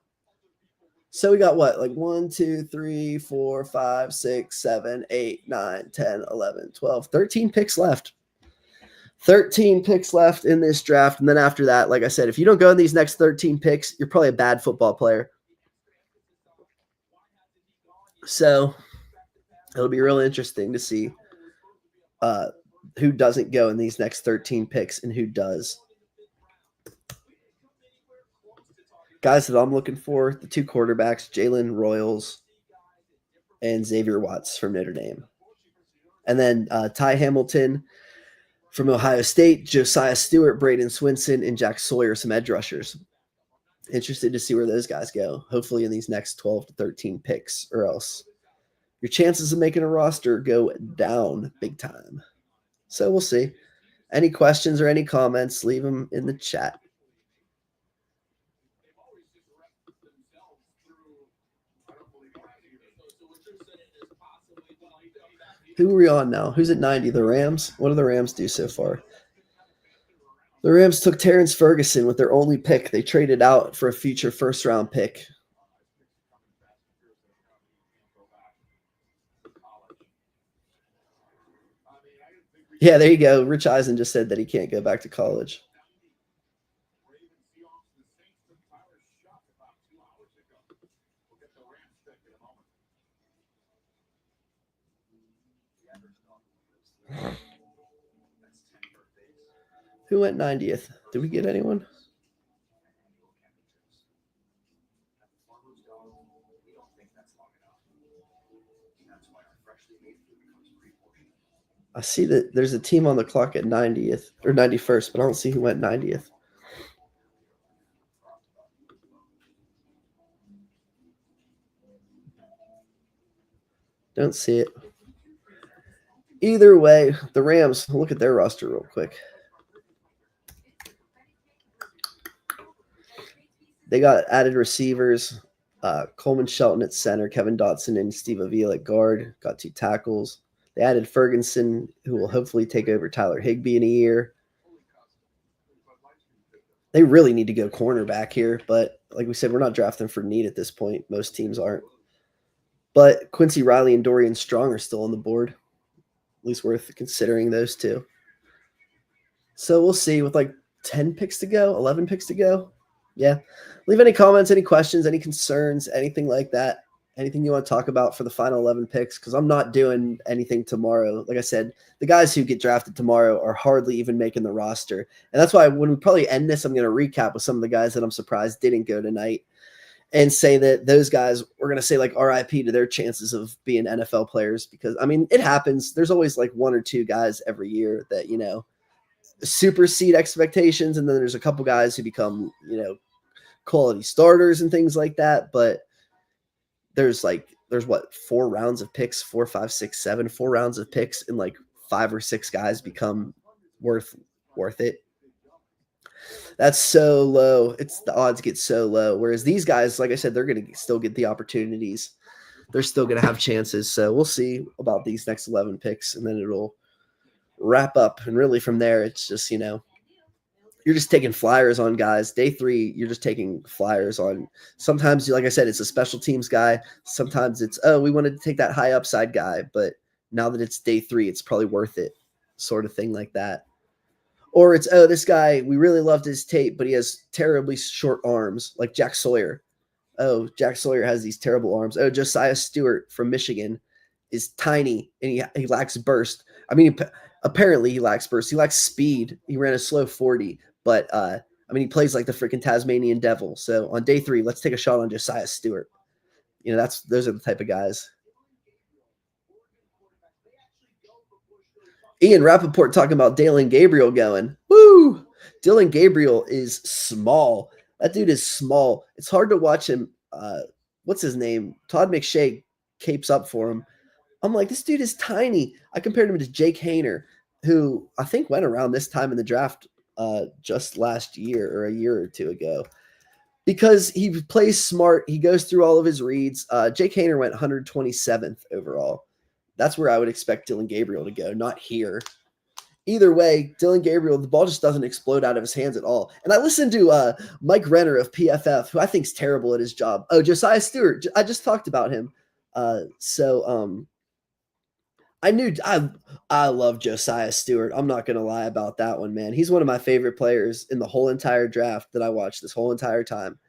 So we got what, like 1, 2, 3, 4, 5, 6, 7, 8, 9, 10, 11, 12, 13 picks left. 13 picks left in this draft. And then after that, like I said, if you don't go in these next 13 picks, you're probably a bad football player. So it'll be really interesting to see who doesn't go in these next 13 picks and who does. Guys that I'm looking for, the 2 quarterbacks, Jalen Royals and Xavier Watts from Notre Dame. And then Ty Hamilton from Ohio State, Josiah Stewart, Braden Swinson, and Jack Sawyer, some edge rushers. Interested to see where those guys go, hopefully in these next 12 to 13 picks, or else your chances of making a roster go down big time. So we'll see. Any questions or any comments, leave them in the chat. Who are we on now? Who's at 90? The Rams? What do the Rams do so far? The Rams took Terrence Ferguson with their only pick. They traded out for a future first-round pick. Yeah, there you go. Rich Eisen just said that he can't go back to college. Who went 90th? Did we get anyone? I see that there's a team on the clock at 90th or 91st, but I don't see who went 90th. Don't see it. Either way, the Rams, look at their roster real quick. They got added receivers, Coleman Shelton at center, Kevin Dotson and Steve Avila at guard, got 2 tackles. They added Ferguson, who will hopefully take over Tyler Higbee in a year. They really need to go cornerback here, but like we said, we're not drafting for need at this point. Most teams aren't. But Quincy Riley and Dorian Strong are still on the board. At least worth considering those 2. So we'll see with like 10 picks to go, 11 picks to go. Yeah. Leave any comments, any questions, any concerns, anything like that. Anything you want to talk about for the final 11 picks, because I'm not doing anything tomorrow. Like I said, the guys who get drafted tomorrow are hardly even making the roster. And that's why when we probably end this, I'm going to recap with some of the guys that I'm surprised didn't go tonight and say that those guys, we're going to say like RIP to their chances of being NFL players, because, I mean, it happens. There's always like 1 or 2 guys every year that, you know, supersede expectations. And then there's a couple guys who become, you know, quality starters and things like that. But there's what, 4 rounds of picks, 4, 5, 6, 7, 4 rounds of picks, and like 5 or 6 guys become worth it. That's so low. The odds get so low. Whereas these guys, like I said, they're going to still get the opportunities. They're still going to have chances. So we'll see about these next 11 picks, and then it'll wrap up. And really from there, it's just, you know, you're just taking flyers on guys. Day 3, you're just taking flyers on. Sometimes, like I said, it's a special teams guy. Sometimes it's, oh, we wanted to take that high upside guy. But now that it's day 3, it's probably worth it, sort of thing like that. Or it's, oh, this guy, we really loved his tape, but he has terribly short arms, like Jack Sawyer. Oh, Jack Sawyer has these terrible arms. Oh, Josiah Stewart from Michigan is tiny, and he lacks burst. I mean, apparently he lacks burst. He lacks speed. He ran a slow 40. But, I mean, he plays like the freaking Tasmanian devil. So on day 3, let's take a shot on Josiah Stewart. You know, those are the type of guys. Ian Rappaport talking about Dillon Gabriel going. Woo! Dillon Gabriel is small. That dude is small. It's hard to watch him. What's his name? Todd McShay capes up for him. I'm like, this dude is tiny. I compared him to Jake Haener, who I think went around this time in the draft just last year or a year or 2 ago. because he plays smart. He goes through all of his reads. Jake Haener went 127th overall. That's where I would expect Dillon Gabriel to go, not here. Either way, Dillon Gabriel, the ball just doesn't explode out of his hands at all. And I listened to Mike Renner of PFF, who I think is terrible at his job. Oh, Josiah Stewart. I just talked about him. I love Josiah Stewart. I'm not going to lie about that one, man. He's one of my favorite players in the whole entire draft that I watched this whole entire time.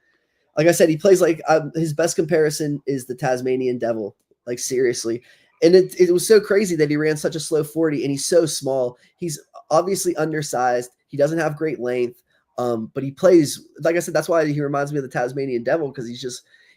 Like I said, he plays like his best comparison is the Tasmanian Devil. Like, seriously. And it was so crazy that he ran such a slow 40, and he's so small. He's obviously undersized. He doesn't have great length, but he plays, like I said, that's why he reminds me of the Tasmanian Devil, because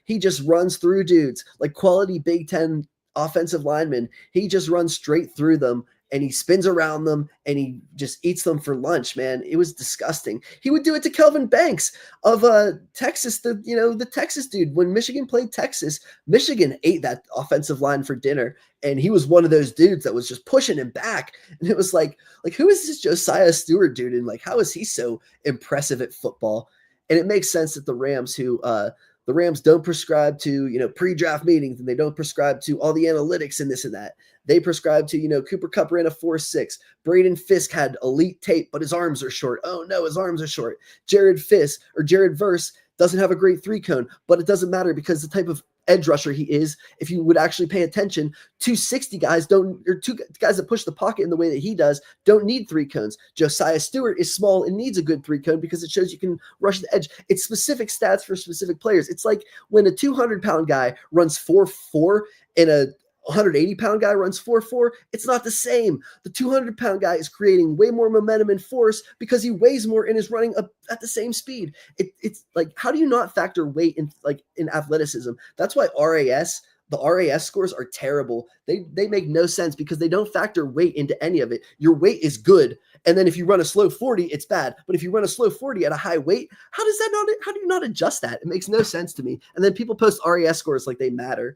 he just runs through dudes, like quality Big Ten offensive linemen. He just runs straight through them, and he spins around them, and he just eats them for lunch, man. It was disgusting. He would do it to Kelvin Banks of Texas, the Texas dude. When Michigan played Texas, Michigan ate that offensive line for dinner, and he was one of those dudes that was just pushing him back. And it was like who is this Josiah Stewart dude, and like how is he so impressive at football? And it makes sense that the Rams don't prescribe to, pre-draft meetings, and they don't prescribe to all the analytics and this and that. They prescribe to, Cooper Kupp ran a 4.6. Braden Fisk had elite tape, but his arms are short. Oh no, his arms are short. Jared Verse doesn't have a great 3-cone, but it doesn't matter because the type of edge rusher he is, if you would actually pay attention, 260 guys two guys that push the pocket in the way that he does don't need 3 cones. Josiah Stewart is small and needs a good 3 cone because it shows you can rush the edge. It's specific stats for specific players. It's like when a 200-pound guy runs 4.4 and a 180-pound guy runs 4.4, it's not the same. The 200-pound guy is creating way more momentum and force because he weighs more and is running up at the same speed. It's like, how do you not factor weight in athleticism? That's why the RAS scores are terrible. They make no sense because they don't factor weight into any of it. Your weight is good, and then if you run a slow 40, it's bad. But if you run a slow 40 at a high weight, how do you not adjust that? It makes no sense to me. And then people post RAS scores like they matter.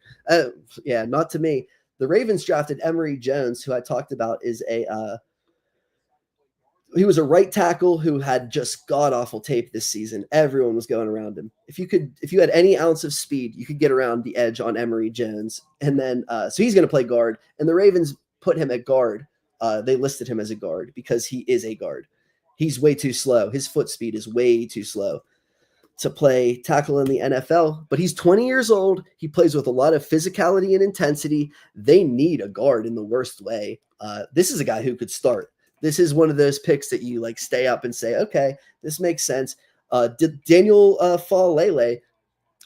Yeah, not to me. The Ravens drafted Emory Jones, who I talked about is he was a right tackle who had just god-awful tape this season. Everyone was going around him. If you had any ounce of speed, you could get around the edge on Emory Jones. And then, so he's going to play guard. And the Ravens put him at guard. They listed him as a guard because he is a guard. He's way too slow. His foot speed is way too slow to play tackle in the NFL. But he's 20 years old. He plays with a lot of physicality and intensity. They need a guard in the worst way. This is a guy who could start. This is one of those picks that you like stay up and say, okay, this makes sense. Daniel Faalele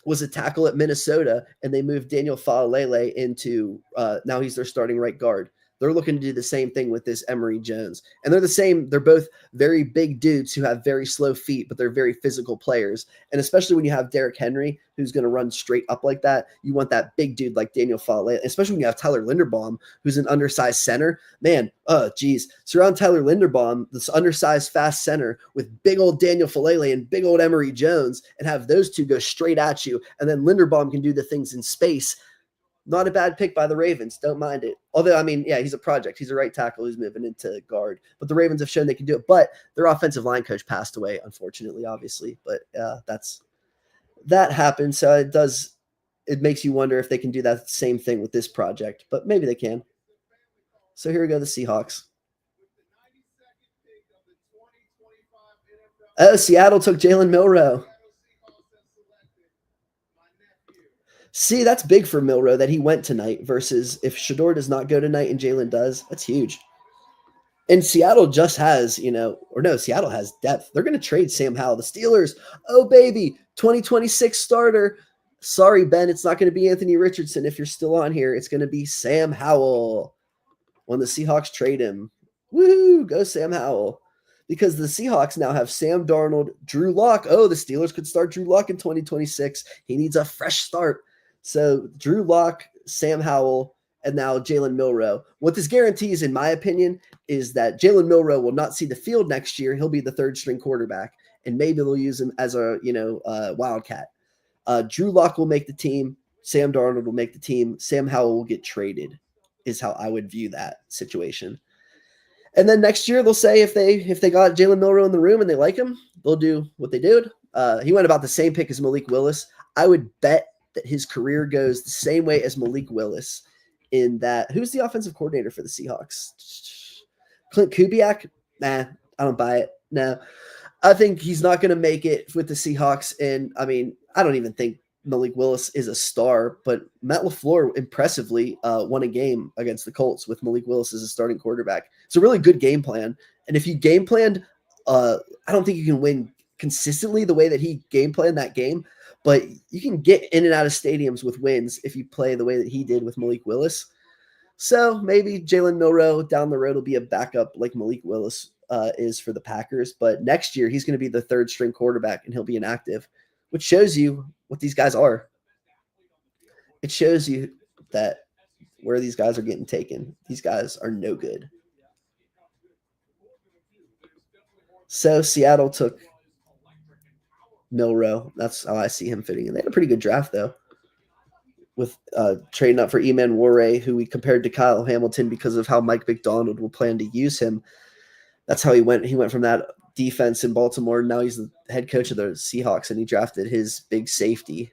was a tackle at Minnesota, and they moved Daniel Faalele into now he's their starting right guard. They're looking to do the same thing with this Emory Jones. And they're the same. They're both very big dudes who have very slow feet, but they're very physical players. And especially when you have Derrick Henry, who's going to run straight up like that, you want that big dude like Daniel Faalele, especially when you have Tyler Linderbaum, who's an undersized center. Man, surround Tyler Linderbaum, this undersized fast center, with big old Daniel Faalele and big old Emory Jones, and have those two go straight at you. And then Linderbaum can do the things in space. Not a bad pick by the Ravens. Don't mind it. Although, I mean, yeah, he's a project. He's a right tackle who's moving into guard. But the Ravens have shown they can do it. But their offensive line coach passed away, unfortunately, obviously. But that happened. So it makes you wonder if they can do that same thing with this project. But maybe they can. So here we go, the Seahawks. Oh, Seattle took Jalen Milroe. See, that's big for Milroe that he went tonight versus if Shedeur does not go tonight and Jalen does. That's huge. And Seattle just has, Seattle has depth. They're going to trade Sam Howell. The Steelers, oh, baby, 2026 starter. Sorry, Ben, it's not going to be Anthony Richardson. If you're still on here, it's going to be Sam Howell when the Seahawks trade him. Woo, go Sam Howell. Because the Seahawks now have Sam Darnold, Drew Lock. Oh, the Steelers could start Drew Lock in 2026. He needs a fresh start. So Drew Lock, Sam Howell, and now Jalen Milroe. What this guarantees, in my opinion, is that Jalen Milroe will not see the field next year. He'll be the third-string quarterback, and maybe they'll use him as a wildcat. Drew Lock will make the team. Sam Darnold will make the team. Sam Howell will get traded, is how I would view that situation. And then next year they'll say if they got Jalen Milroe in the room and they like him, they'll do what they did. He went about the same pick as Malik Willis. I would bet that his career goes the same way as Malik Willis in that. Who's the offensive coordinator for the Seahawks? Clint Kubiak? Nah, I don't buy it. No. I think he's not going to make it with the Seahawks. And I mean, I don't even think Malik Willis is a star, but Matt LaFleur impressively won a game against the Colts with Malik Willis as a starting quarterback. It's a really good game plan. And if you game planned, I don't think you can win consistently the way that he game planned that game, but you can get in and out of stadiums with wins if you play the way that he did with Malik Willis. So maybe Jalen Milroe down the road will be a backup like Malik Willis is for the Packers. But next year, he's going to be the third string quarterback and he'll be inactive, which shows you what these guys are. It shows you that where these guys are getting taken. These guys are no good. So Seattle took Milroe. That's how I see him fitting in. They had a pretty good draft, though, with trading up for Eman Warray, who we compared to Kyle Hamilton because of how Mike McDonald will plan to use him. That's how he went. He went from that defense in Baltimore. Now he's the head coach of the Seahawks, and he drafted his big safety.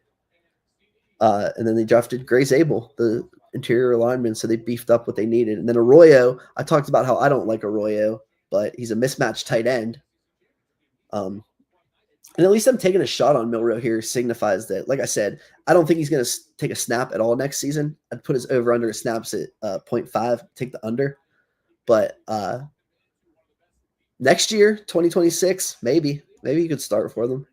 And then they drafted Gray Zabel, the interior lineman, so they beefed up what they needed. And then Arroyo, I talked about how I don't like Arroyo, but he's a mismatched tight end. And at least I'm taking a shot on Milroe here signifies that, like I said, I don't think he's going to take a snap at all next season. I'd put his over-under snaps at 0.5, take the under. But next year, 2026, maybe you could start for them.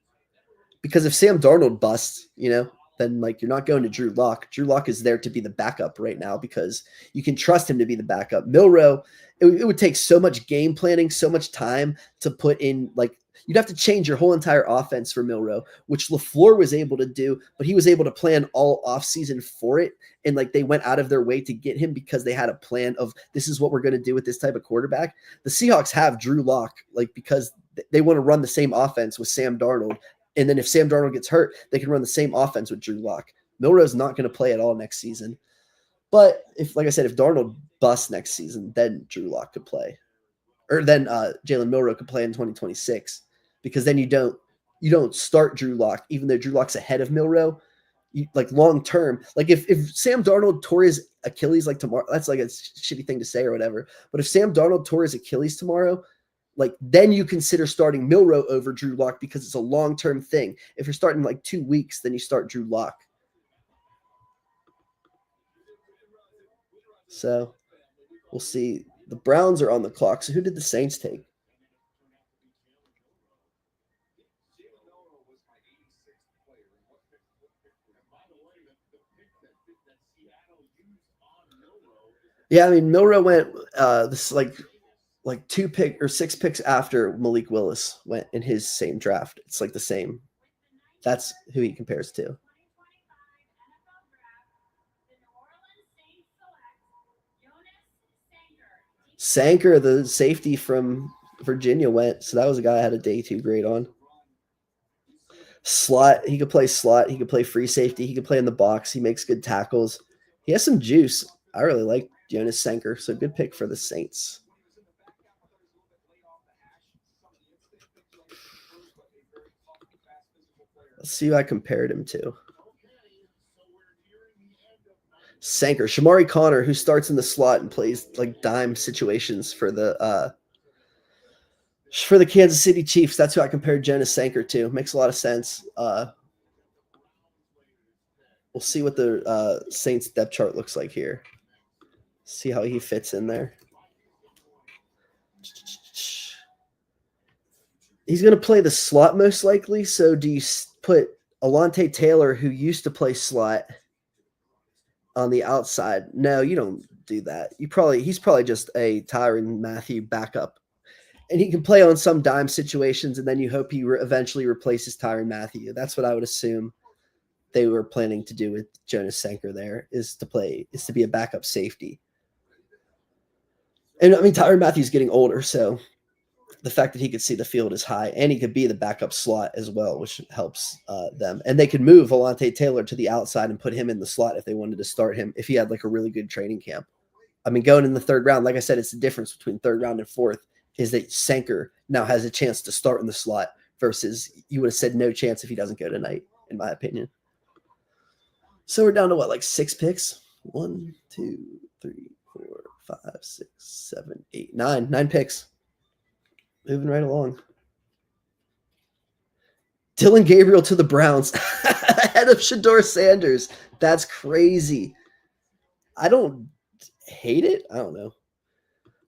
Because if Sam Darnold busts, then like you're not going to Drew Lock. Drew Lock is there to be the backup right now because you can trust him to be the backup. Milroe, it would take so much game planning, so much time to put in, like, you'd have to change your whole entire offense for Milroe, which LaFleur was able to do, but he was able to plan all offseason for it. And like they went out of their way to get him because they had a plan of this is what we're going to do with this type of quarterback. The Seahawks have Drew Lock, like, because they want to run the same offense with Sam Darnold. And then if Sam Darnold gets hurt, they can run the same offense with Drew Lock. Milroe's not going to play at all next season. But if, like I said, if Darnold busts next season, then Drew Lock could play. Or then Jalen Milroe could play in 2026. Because then you don't start Drew Lock, even though Drew Lock's ahead of Milroe. Like long term, like if Sam Darnold tore his Achilles like tomorrow, that's like a shitty thing to say or whatever. But if Sam Darnold tore his Achilles tomorrow, like then you consider starting Milroe over Drew Lock because it's a long term thing. If you're starting like 2 weeks, then you start Drew Lock. So we'll see. The Browns are on the clock. So who did the Saints take? Yeah, I mean, Milroe went this like 6 picks after Malik Willis went in his same draft. It's like the same. That's who he compares to. Sanker, the safety from Virginia, went. So that was a guy I had a day 2 grade on. Slot. He could play slot. He could play free safety. He could play in the box. He makes good tackles. He has some juice. I really like Jonas Sanker. So good pick for the Saints. Let's see who I compared him to. Sanker. Shamari Connor, who starts in the slot and plays like dime situations for the Kansas City Chiefs. That's who I compared Jonas Sanker to. Makes a lot of sense. We'll see what the Saints depth chart looks like here. See how he fits in there. He's going to play the slot most likely. So do you put Alontae Taylor, who used to play slot, on the outside? No, you don't do that. He's probably just a Tyrann Mathieu backup. And he can play on some dime situations, and then you hope he eventually replaces Tyrann Mathieu. That's what I would assume they were planning to do with Jonas Sanker there, is to be a backup safety. And I mean, Tyrann Mathieu's getting older, so the fact that he could see the field is high, and he could be the backup slot as well, which helps them. And they could move Alontae Taylor to the outside and put him in the slot if they wanted to start him, if he had like a really good training camp. I mean, going in the 3rd round, like I said, it's the difference between 3rd round and 4th is that Sanker now has a chance to start in the slot versus you would have said no chance if he doesn't go tonight, in my opinion. So we're down to what, like 6 picks? 1, 2, 3, 4, 5, 6, 7, 8, 9. 9 picks. Moving right along. Dillon Gabriel to the Browns ahead of Shedeur Sanders. That's crazy. I don't hate it. I don't know.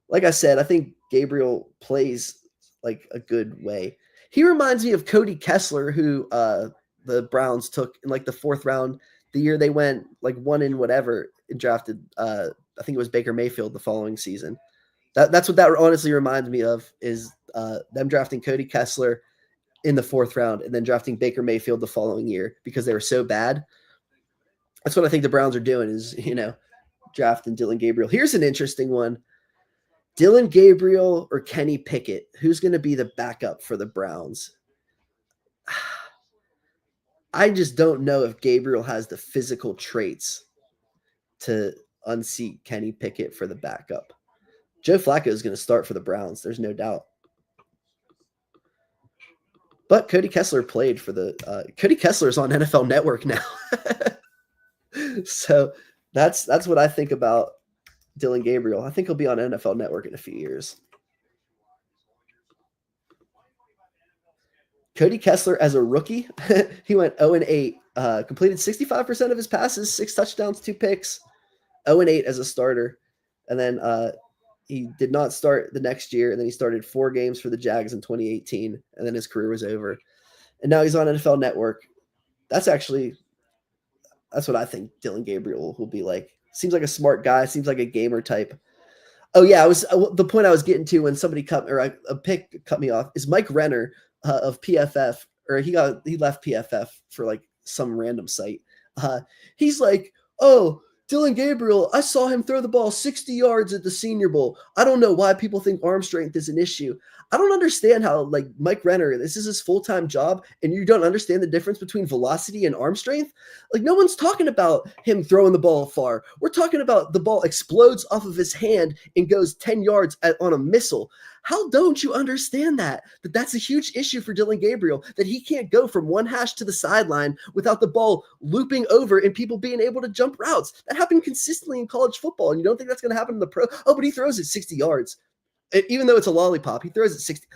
Like I said, I think Gabriel plays like a good way. He reminds me of Cody Kessler, who the Browns took in like the 4th round, the year they went like 1 in whatever and drafted. I think it was Baker Mayfield the following season. That's what that honestly reminds me of, is them drafting Cody Kessler in the 4th round and then drafting Baker Mayfield the following year because they were so bad. That's what I think the Browns are doing, is, drafting Dillon Gabriel. Here's an interesting one. Dillon Gabriel or Kenny Pickett? Who's going to be the backup for the Browns? I just don't know if Gabriel has the physical traits to unseat Kenny Pickett for the backup. Joe Flacco is going to start for the Browns. There's no doubt. But Cody Kessler played for the Cody Kessler is on NFL Network now. So that's what I think about Dillon Gabriel. I think he'll be on NFL Network in a few years. Cody Kessler as a rookie, he went 0-8, completed 65% of his passes, 6 touchdowns, 2 picks, 0-8 as a starter. And then he did not start the next year, and then he started 4 games for the Jags in 2018, and then his career was over. And now he's on NFL Network. That's what I think Dillon Gabriel will be like. Seems like a smart guy, seems like a gamer type. Oh yeah, the point I was getting to when somebody a pick cut me off is Mike Renner of PFF, or he left PFF for like some random site. He's like, "Oh, Dillon Gabriel, I saw him throw the ball 60 yards at the Senior Bowl. I don't know why people think arm strength is an issue." I don't understand how, like, Mike Renner, this is his full-time job, and you don't understand the difference between velocity and arm strength? Like, no one's talking about him throwing the ball far. We're talking about the ball explodes off of his hand and goes 10 yards on a missile. How don't you understand that that's a huge issue for Dillon Gabriel, that he can't go from one hash to the sideline without the ball looping over and people being able to jump routes? That happened consistently in college football, and you don't think that's going to happen in the pro? Oh, but he throws it 60 yards. Even though it's a lollipop, he throws it 60.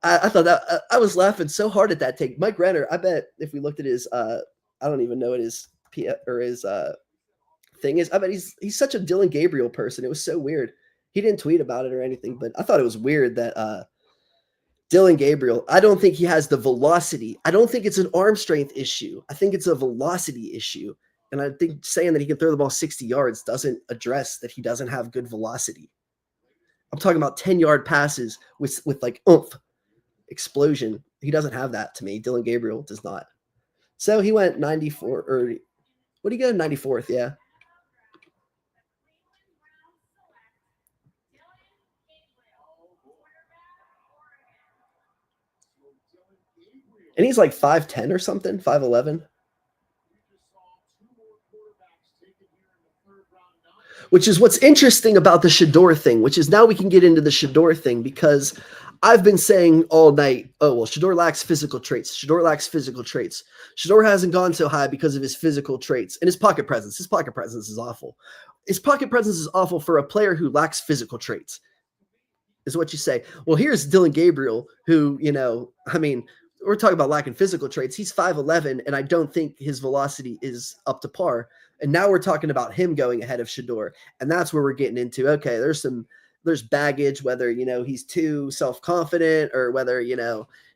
I thought that I was laughing so hard at that take. Mike Renner, I bet if we looked at his, I don't even know what his thing is. I bet he's such a Dillon Gabriel person. It was so weird. He didn't tweet about it or anything, but I thought it was weird that Dillon Gabriel, I don't think he has the velocity. I don't think it's an arm strength issue. I think it's a velocity issue. And I think saying that he can throw the ball 60 yards doesn't address that he doesn't have good velocity. I'm talking about 10-yard passes with like oomph, explosion. He doesn't have that to me. Dillon Gabriel does not. So he went 94, or what did he go? 94th, yeah. And he's like 5'10 or something, 5'11. Which is what's interesting about the Shedeur thing, which is now we can get into the Shedeur thing, because I've been saying all night, oh, well, Shedeur lacks physical traits. Shedeur lacks physical traits. Shedeur hasn't gone so high because of his physical traits and his pocket presence. His pocket presence is awful. His pocket presence is awful for a player who lacks physical traits, is what you say. Well, here's Dillon Gabriel, who, we're talking about lacking physical traits. He's 5'11", and I don't think his velocity is up to par. And now we're talking about him going ahead of Shedeur. And that's where we're getting into, okay, there's baggage, whether, he's too self-confident, or whether,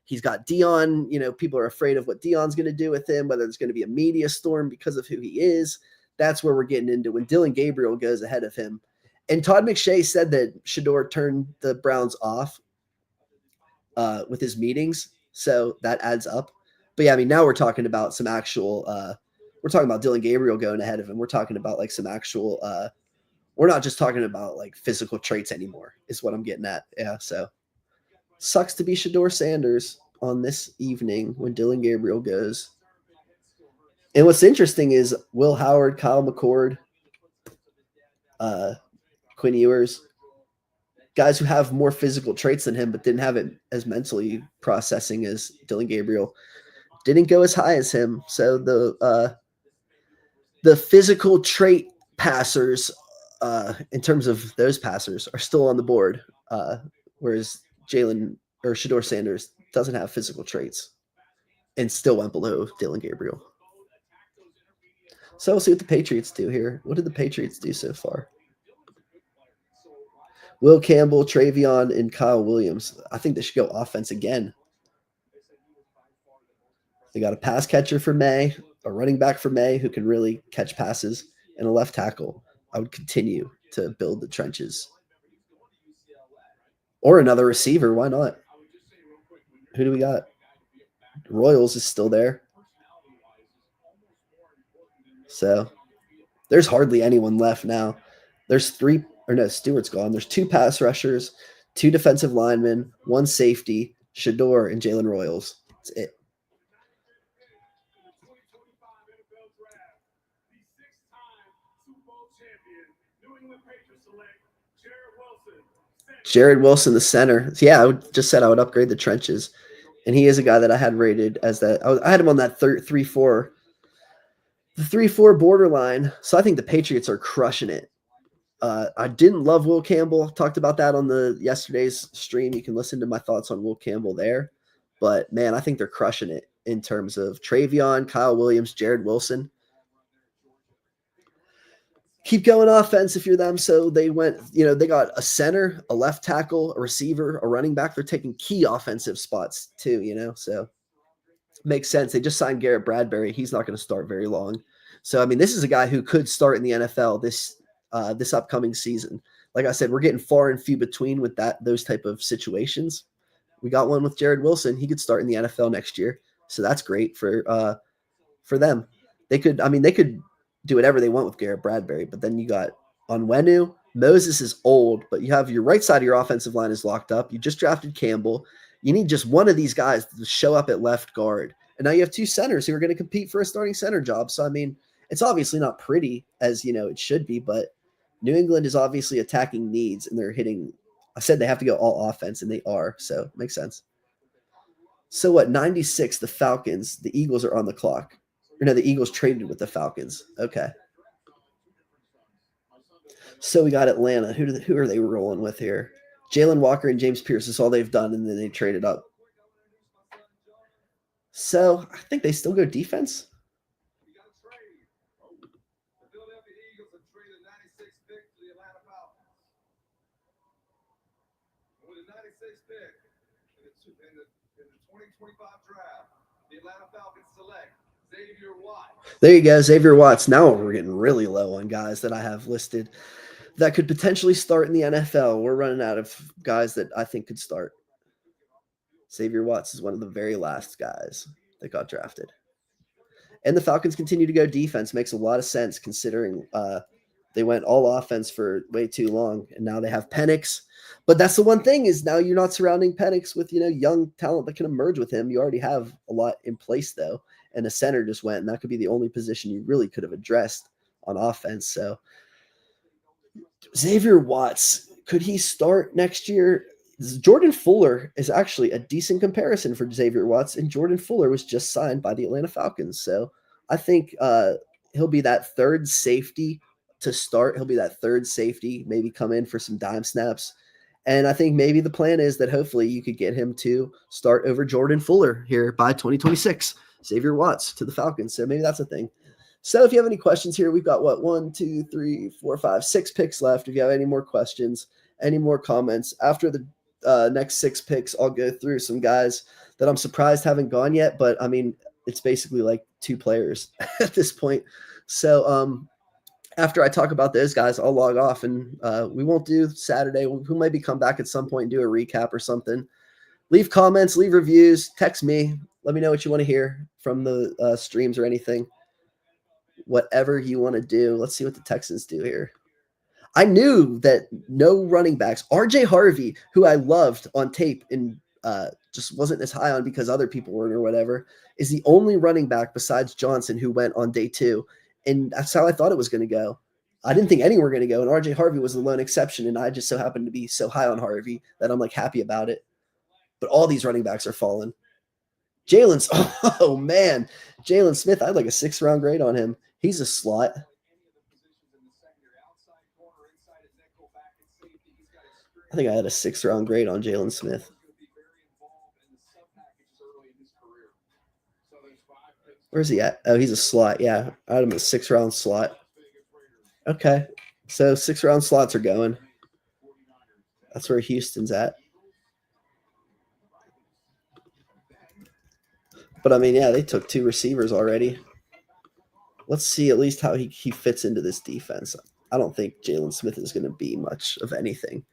he's got Dion, people are afraid of what Dion's going to do with him, whether there's going to be a media storm because of who he is. That's where we're getting into when Dillon Gabriel goes ahead of him. And Todd McShay said that Shedeur turned the Browns off with his meetings. So that adds up. But yeah, now we're talking about some actual we're talking about Dillon Gabriel going ahead of him. We're talking about like some actual we're not just talking about like physical traits anymore, is what I'm getting at. Yeah. So sucks to be Shedeur Sanders on this evening when Dillon Gabriel goes. And what's interesting is Will Howard, Kyle McCord, Quinn Ewers, guys who have more physical traits than him, but didn't have it as mentally processing as Dillon Gabriel, didn't go as high as him. So the physical trait passers, in terms of those passers, are still on the board, whereas Jalen or Shedeur Sanders doesn't have physical traits and still went below Dillon Gabriel. So we'll see what the Patriots do here. What did the Patriots do so far? Will Campbell, Travion, and Kyle Williams. I think they should go offense again. They got a pass catcher for May, a running back for May who can really catch passes, and a left tackle. I would continue to build the trenches. Or another receiver. Why not? Who do we got? Royals is still there. So there's hardly anyone left now. There's Stewart's gone. There's 2 pass rushers, 2 defensive linemen, 1 safety, Shedeur, and Jalen Royals. That's it. Jared Wilson, the center. Yeah, I just said I would upgrade the trenches. And he is a guy that I had rated as that. I had him on that 3-4. The 3-4 borderline. So I think the Patriots are crushing it. I didn't love Will Campbell. Talked about that on the yesterday's stream. You can listen to my thoughts on Will Campbell there. But, man, I think they're crushing it in terms of Travion, Kyle Williams, Jared Wilson. Keep going offense if you're them. So they went, they got a center, a left tackle, a receiver, a running back. They're taking key offensive spots too, so makes sense. They just signed Garrett Bradbury. He's not going to start very long. So, I mean, this is a guy who could start in the NFL this upcoming season. Like I said, we're getting far and few between with those type of situations. We got one with Jared Wilson. He could start in the NFL next year. So that's great for them. They could do whatever they want with Garrett Bradbury, but then you got Onwenu. Moses is old, but you have your right side of your offensive line is locked up. You just drafted Campbell. You need just one of these guys to show up at left guard. And now you have 2 centers who are going to compete for a starting center job. So, I mean, it's obviously not pretty as, it should be, but New England is obviously attacking needs and they're hitting. I said they have to go all offense and they are. So it makes sense. So what? 96, the Falcons, the Eagles are on the clock. Or no, the Eagles traded with the Falcons. Okay. So we got Atlanta. Who are they rolling with here? Jalen Walker and James Pierce is all they've done, and then they traded up. So I think they still go defense. With the 96th pick in the 2025 draft, the Atlanta Falcons select Xavier Watts. There you go, Xavier Watts. Now we're getting really low on guys that I have listed that could potentially start in the NFL. We're running out of guys that I think could start. Xavier Watts is one of the very last guys that got drafted. And the Falcons continue to go defense. Makes a lot of sense considering they went all offense for way too long, and now they have Penix. But that's the one thing is now you're not surrounding Penix with, young talent that can emerge with him. You already have a lot in place, though, and the center just went, and that could be the only position you really could have addressed on offense. So Xavier Watts, could he start next year? Jordan Fuller is actually a decent comparison for Xavier Watts, and Jordan Fuller was just signed by the Atlanta Falcons. So I think he'll be that third safety to start. He'll be that third safety, maybe come in for some dime snaps. And I think maybe the plan is that hopefully you could get him to start over Jordan Fuller here by 2026. Xavier Watts to the Falcons. So maybe that's a thing. So if you have any questions here, we've got 1, 2, 3, 4, 5, 6 picks left. If you have any more questions, any more comments, after the next 6 picks, I'll go through some guys that I'm surprised haven't gone yet. But, I mean, it's basically like 2 players at this point. So after I talk about those guys, I'll log off, and we won't do Saturday. We'll maybe come back at some point and do a recap or something. Leave comments, leave reviews, text me. Let me know what you want to hear from the streams or anything. Whatever you want to do. Let's see what the Texans do here. I knew that no running backs. RJ Harvey, who I loved on tape and just wasn't as high on because other people weren't or whatever, is the only running back besides Johnson who went on day 2. And that's how I thought it was going to go. I didn't think any were going to go, and RJ Harvey was the lone exception, and I just so happened to be so high on Harvey that I'm like happy about it. But all these running backs are falling. Jalen's, oh man, Jalen Smith, I had like a 6th-round grade on him. He's a slot. I think I had a 6th-round grade on Jalen Smith. Where's he at? Oh, he's a slot. Yeah, I had him a 6th-round slot. Okay, so 6th-round slots are going. That's where Houston's at. But, I mean, yeah, they took 2 receivers already. Let's see at least how he fits into this defense. I don't think Jalen Smith is going to be much of anything.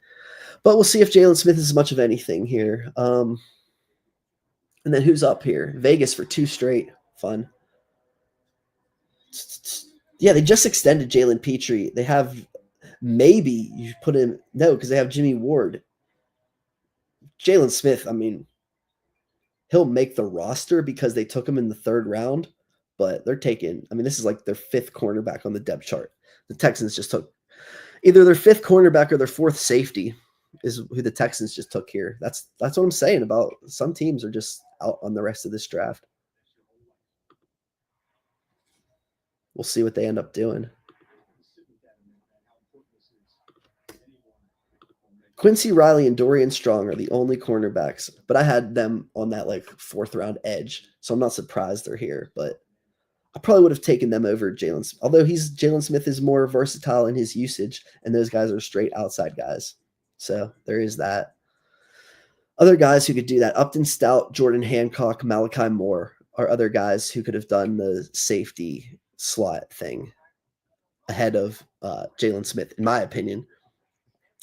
But we'll see if Jalen Smith is much of anything here. And then who's up here? Vegas for 2 straight. Fun. Yeah, they just extended Jalen Petrie. They have maybe you put him – no, because they have Jimmy Ward. Jalen Smith, I mean, he'll make the roster because they took him in the 3rd round, but they're taking – I mean, this is like their 5th cornerback on the depth chart. The Texans just took either their 5th cornerback or their 4th safety is who the Texans just took here. That's what I'm saying about some teams are just out on the rest of this draft. We'll see what they end up doing. Quincy Riley and Dorian Strong are the only cornerbacks, but I had them on that like 4th-round edge, so I'm not surprised they're here. But I probably would have taken them over Jalen Smith, although Jalen Smith is more versatile in his usage, and those guys are straight outside guys. So there is that. Other guys who could do that: Upton Stout, Jordan Hancock, Malachi Moore are other guys who could have done the safety slot thing ahead of Jalen Smith, in my opinion.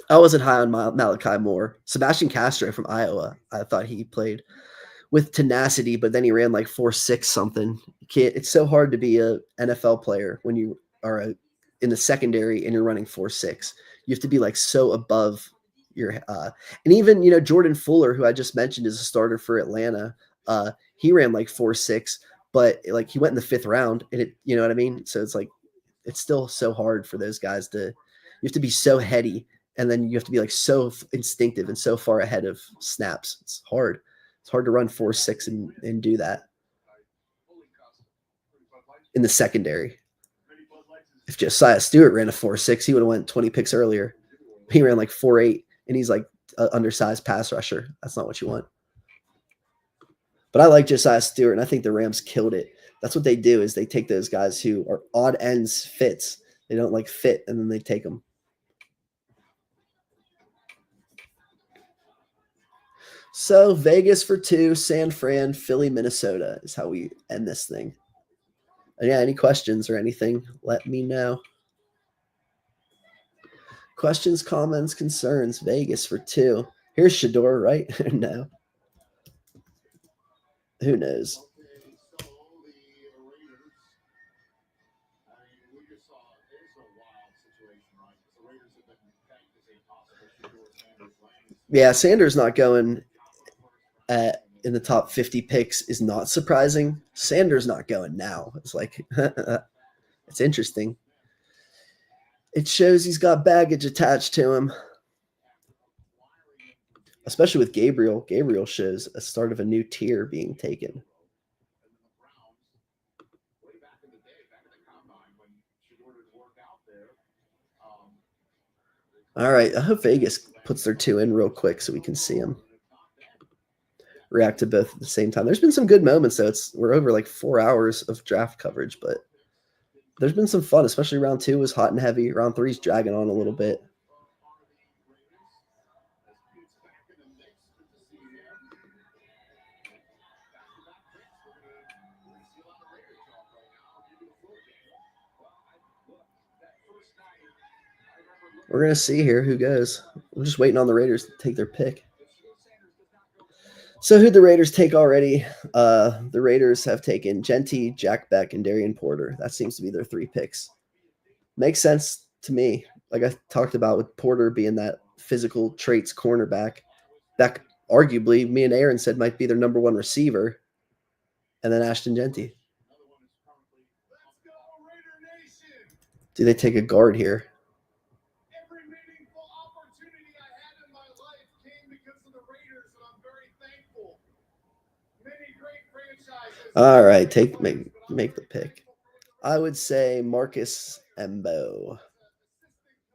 I wasn't high on Malachi Moore. Sebastian Castro from Iowa, I thought he played with tenacity, but then he ran like 4.6 something. It's so hard to be a NFL player when you are in the secondary and you're running 4.6. You have to be like so above your and even Jordan Fuller, who I just mentioned is a starter for Atlanta. He ran like 4.6, but like he went in the 5th round, and it, you know what I mean? So it's like it's still so hard for those guys to. You have to be so heady, and then you have to be like so instinctive and so far ahead of snaps. It's hard. It's hard to run 4.6 and do that in the secondary. If Josiah Stewart ran a 4.6, he would have went 20 picks earlier. He ran like 4.8, and he's like an undersized pass rusher. That's not what you want. But I like Josiah Stewart, and I think the Rams killed it. That's what they do, is they take those guys who are odd ends fits. They don't like fit, and then they take them. So Vegas for 2, San Fran, Philly, Minnesota is how we end this thing. And yeah, any questions or anything, let me know. Questions, comments, concerns, Vegas for 2. Here's Shador, right? No. Who knows? Yeah, Sanders not going in the top 50 picks is not surprising. Sanders not going now. It's like, it's interesting. It shows he's got baggage attached to him. Especially with Gabriel. Gabriel shows a start of a new tier being taken. All right, I hope Vegas puts their 2 in real quick so we can see them react to both at the same time. There's been some good moments, though. We're over like 4 hours of draft coverage, but there's been some fun, especially round 2 was hot and heavy. Round 3 is dragging on a little bit. We're going to see here who goes. I'm just waiting on the Raiders to take their pick. So who'd the Raiders take already? The Raiders have taken Genty, Jack Beck, and Darian Porter. That seems to be their 3 picks. Makes sense to me. Like I talked about with Porter being that physical traits cornerback. Beck, arguably, me and Aaron said might be their number 1 receiver. And then Ashton Genty. Do they take a guard here? Every meaningful opportunity I had in my life came because of the Raiders, and I'm very thankful. Many great franchises. All right, make the pick. I would say Marcus Embo,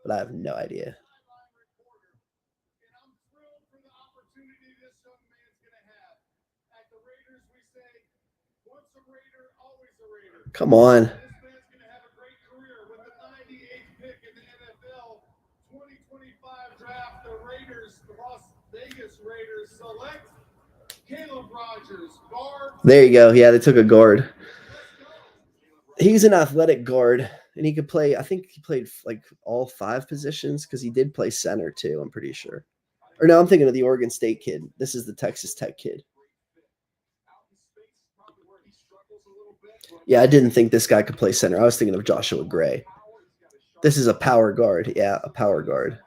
but I have no idea. And I'm thrilled for the opportunity this young man's going to have. At the Raiders, we say, once a Raider, always a Raider. Come on. This man's going to have a great career with the 98th pick in the NFL 2025 draft. The Raiders, the Las Vegas Raiders, select Caleb Rogers, guard. There you go. Yeah, they took a guard. He's an athletic guard, and he could play. I think he played like all 5 positions because he did play center too. I'm pretty sure. Or no, I'm thinking of the Oregon State kid. This is the Texas Tech kid. Yeah, I didn't think this guy could play center. I was thinking of Joshua Gray. This is a power guard. Yeah, a power guard.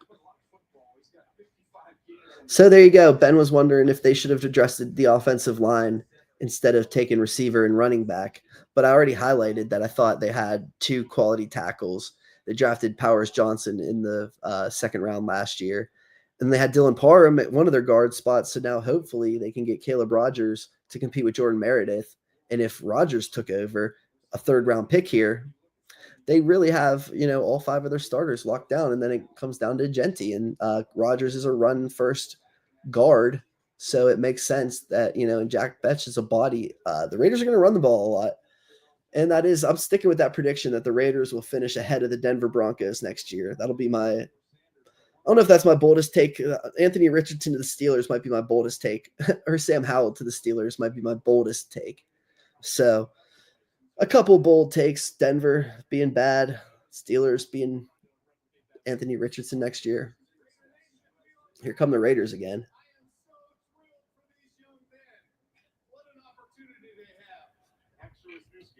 So there you go. Ben was wondering if they should have addressed the offensive line instead of taking receiver and running back. But I already highlighted that I thought they had 2 quality tackles. They drafted Powers Johnson in the 2nd round last year. And they had Dylan Parham at one of their guard spots. So now hopefully they can get Caleb Rogers to compete with Jordan Meredith. And if Rogers took over, a 3rd round pick here, they really have, all 5 of their starters locked down. And then it comes down to Genty. And Rogers is a run first guard. So it makes sense that, and Jack Betch is a body. The Raiders are going to run the ball a lot. And that is, I'm sticking with that prediction that the Raiders will finish ahead of the Denver Broncos next year. That'll be I don't know if that's my boldest take. Anthony Richardson to the Steelers might be my boldest take, or Sam Howell to the Steelers might be my boldest take. So a couple bold takes, Denver being bad, Steelers being Anthony Richardson next year. Here come the Raiders again.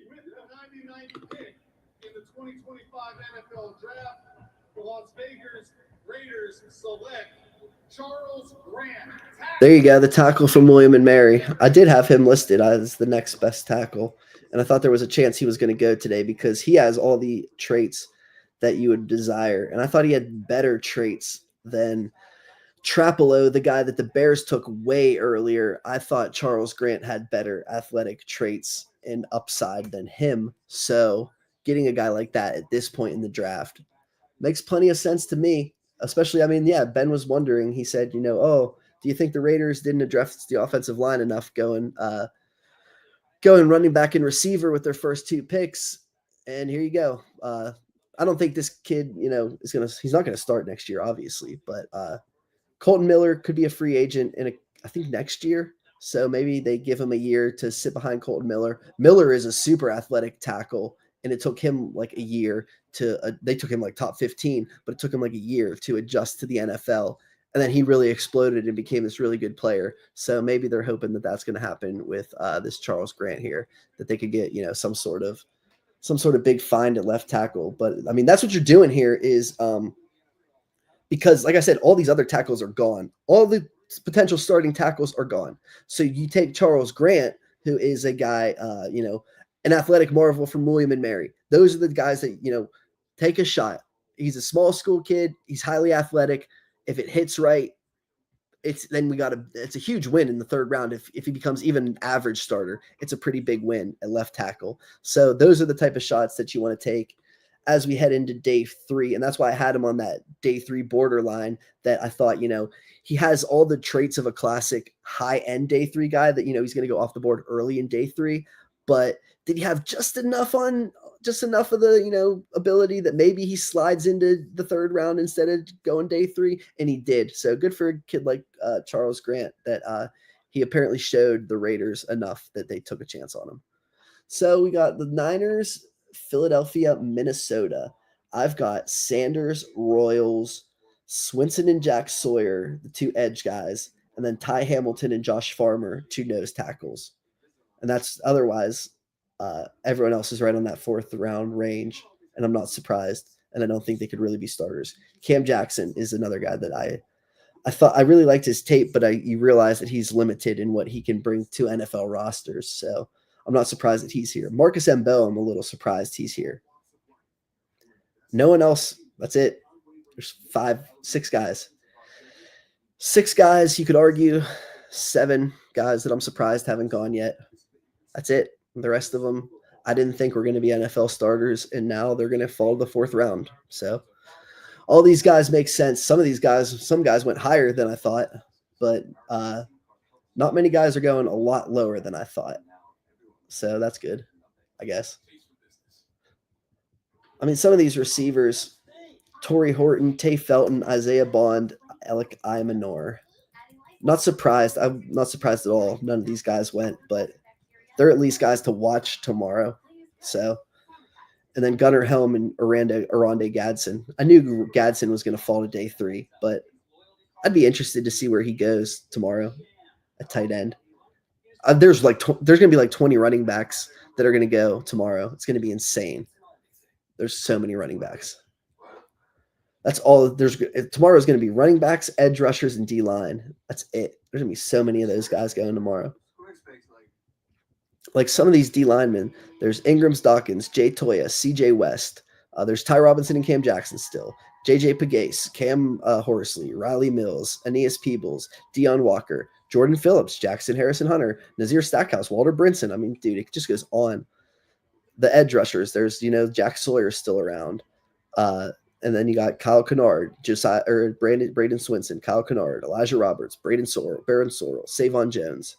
With the 99th pick in the 2025 NFL Draft, the Las Vegas Raiders select Charles Grant. There you go, the tackle from William and Mary. I did have him listed as the next best tackle, and I thought there was a chance he was going to go today because he has all the traits that you would desire, and I thought he had better traits than Trapolo, the guy that the Bears took way earlier. I thought Charles Grant had better athletic traits and upside than him. So getting a guy like that at this point in the draft makes plenty of sense to me. Especially, Ben was wondering, he said, do you think the Raiders didn't address the offensive line enough going running back and receiver with their first 2 picks? And here you go. I don't think this kid, he's not going to start next year, obviously, but Colton Miller could be a free agent I think next year. So maybe they give him a year to sit behind Colton Miller. Miller is a super athletic tackle, and it took him like a year they took him like top 15, but it took him like a year to adjust to the NFL. And then he really exploded and became this really good player. So maybe they're hoping that that's going to happen with this Charles Grant here, that they could get, some sort of big find at left tackle. But that's what you're doing here is because, like I said, all these other tackles are gone. All the potential starting tackles are gone. So you take Charles Grant, who is a guy, an athletic marvel from William and Mary. Those are the guys that, take a shot. He's a small school kid. He's highly athletic. If it hits right, it's a huge win in the 3rd round. If he becomes even an average starter, it's a pretty big win at left tackle. So those are the type of shots that you want to take as we head into day 3. And that's why I had him on that day 3 borderline, that I thought, he has all the traits of a classic high-end day 3 guy that, he's going to go off the board early in day 3. But did he have just enough of the, ability that maybe he slides into the 3rd round instead of going day 3? And he did. So good for a kid like Charles Grant that he apparently showed the Raiders enough that they took a chance on him. So we got the Niners, Philadelphia, Minnesota. I've got Sanders, Royals, Swinson and Jack Sawyer, the 2 edge guys, and then Ty Hamilton and Josh Farmer, 2 nose tackles. And that's otherwise everyone else is right on that 4th round range, and I'm not surprised. And I don't think they could really be starters. Cam Jackson is another guy that I thought I really liked his tape, but you realize that he's limited in what he can bring to NFL rosters. So I'm not surprised that he's here. Marcus Embo, I'm a little surprised he's here. No one else. That's it. There's 6 guys. 6 guys, you could argue. 7 guys that I'm surprised haven't gone yet. That's it. The rest of them, I didn't think were going to be NFL starters, and now they're going to fall to the 4th round. So all these guys make sense. Some guys went higher than I thought, but not many guys are going a lot lower than I thought. So that's good, I guess. I mean, some of these receivers, Torrey Horton, Tay Felton, Isaiah Bond, Alec Imanor. Not surprised. I'm not surprised at all. None of these guys went, but they're at least guys to watch tomorrow. So, and then Gunnar Helm and Oronde Gadsden. I knew Gadsden was going to fall to day 3, but I'd be interested to see where he goes tomorrow at tight end. There's going to be like 20 running backs that are going to go tomorrow. It's going to be insane. There's so many running backs. That's all. Tomorrow is going to be running backs, edge rushers, and D-line. That's it. There's going to be so many of those guys going tomorrow. Like some of these D linemen, there's Ingrams Dawkins, Jay Toya, CJ West. There's Ty Robinson and Cam Jackson still. JJ Pagase, Cam Horsley, Riley Mills, Aeneas Peebles, Deion Walker, Jordan Phillips, Jackson Harrison Hunter, Nazir Stackhouse, Walter Brinson. I mean, dude, it just goes on. The edge rushers, there's, Jack Sawyer still around. And then you got Kyle Kennard, Braden Swinson, Kyle Kennard, Elijah Roberts, Baron Sorrell, Savon Jones,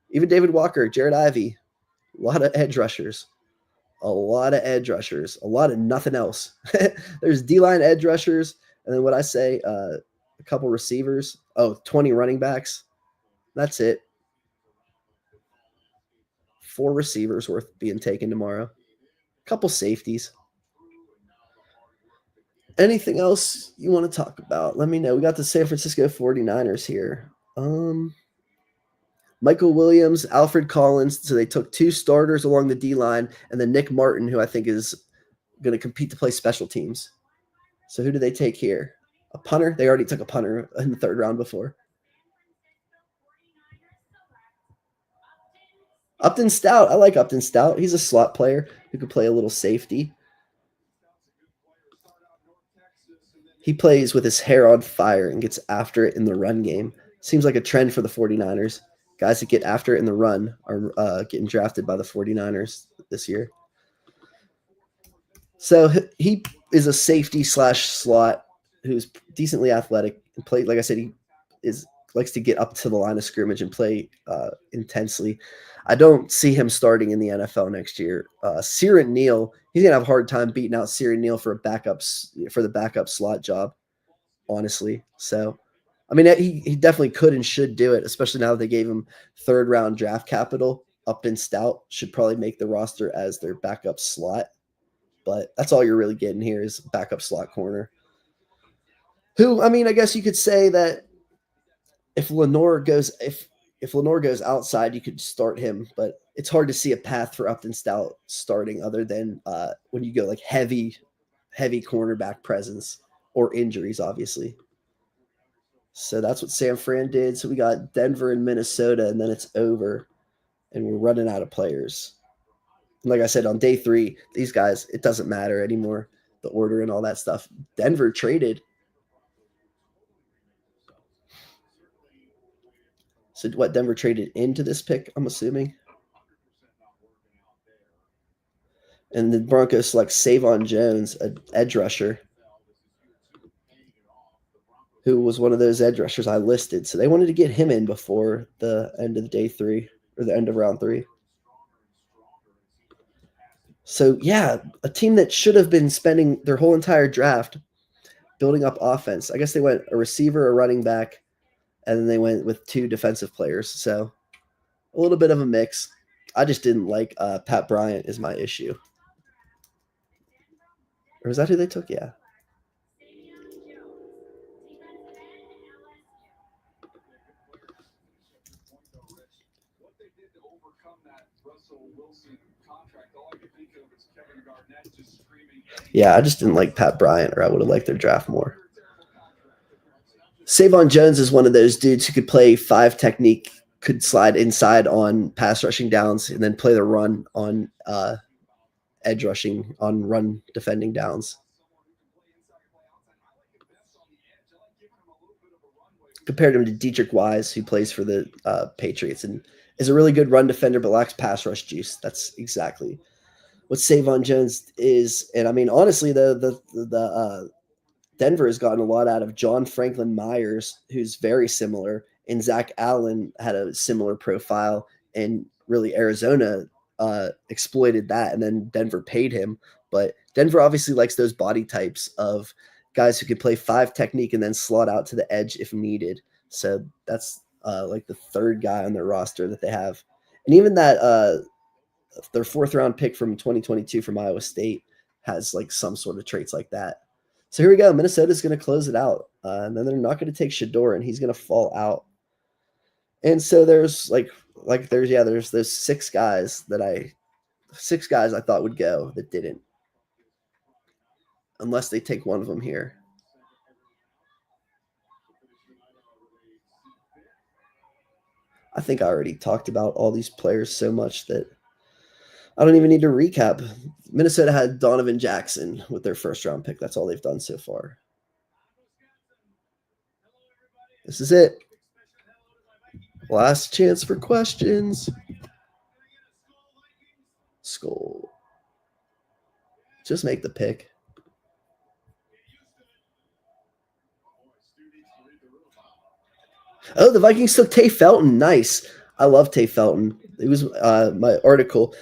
even David Walker, Jared Ivey. A lot of edge rushers. A lot of nothing else. There's D-line edge rushers. And then a couple receivers. 20 running backs. That's it. 4 receivers worth being taken tomorrow. A couple safeties. Anything else you want to talk about? Let me know. We got the San Francisco 49ers here. Michael Williams, Alfred Collins. So they took 2 starters along the D-line, and then Nick Martin, who I think is going to compete to play special teams. So who do they take here? A punter? They already took a punter in the 3rd round before. Upton Stout. I like Upton Stout. He's a slot player who could play a little safety. He plays with his hair on fire and gets after it in the run game. Seems like a trend for the 49ers. Guys that get after it in the run are getting drafted by the 49ers this year. So he is a safety / slot who's decently athletic and play. Like I said, he likes to get up to the line of scrimmage and play intensely. I don't see him starting in the NFL next year. Siran Neal, he's gonna have a hard time beating out Siran Neal for the backup slot job, honestly. So, I mean, he definitely could and should do it, especially now that they gave him 3rd round draft capital. Upton Stout should probably make the roster as their backup slot, but that's all you're really getting here is backup slot corner. Who, I mean, I guess you could say that if Lenore goes outside, you could start him, but it's hard to see a path for Upton Stout starting other than when you go like heavy cornerback presence or injuries, obviously. So that's what San Fran did. So we got Denver and Minnesota, and then it's over, and we're running out of players. And like I said, on day 3, these guys, it doesn't matter anymore, the order and all that stuff. Denver traded. So what, Denver traded into this pick, I'm assuming? And the Broncos select Savon Jones, an edge rusher, who was one of those edge rushers I listed. So they wanted to get him in before the end of day 3 or the end of round 3. So, yeah, a team that should have been spending their whole entire draft building up offense. I guess they went a receiver, a running back, and then they went with 2 defensive players. So a little bit of a mix. I just didn't like Pat Bryant is my issue. Or is that who they took? Yeah. Yeah, I just didn't like Pat Bryant, or I would have liked their draft more. Savon Jones is one of those dudes who could play 5 technique, could slide inside on pass rushing downs, and then play the run on edge rushing on run defending downs. Compared him to Dietrich Wise, who plays for the Patriots and is a really good run defender but lacks pass rush juice. That's exactly what Savon Jones is. And I mean, honestly, the Denver has gotten a lot out of John Franklin Myers, who's very similar, and Zach Allen had a similar profile, and really Arizona exploited that, and then Denver paid him. But Denver obviously likes those body types of guys who can play 5 technique and then slot out to the edge if needed. So that's like the third guy on their roster that they have. And even that their 4th round pick from 2022 from Iowa State has like some sort of traits like that. So here we go. Minnesota's going to close it out. And then they're not going to take Shedeur, and he's going to fall out. And so there's there's those 6 guys I thought would go that didn't. Unless they take one of them here. I think I already talked about all these players so much that I don't even need to recap. Minnesota had Donovan Jackson with their 1st round pick. That's all they've done so far. This is it. Last chance for questions. Skull. Just make the pick. Oh, the Vikings took Tay Felton. Nice. I love Tay Felton. It was my article.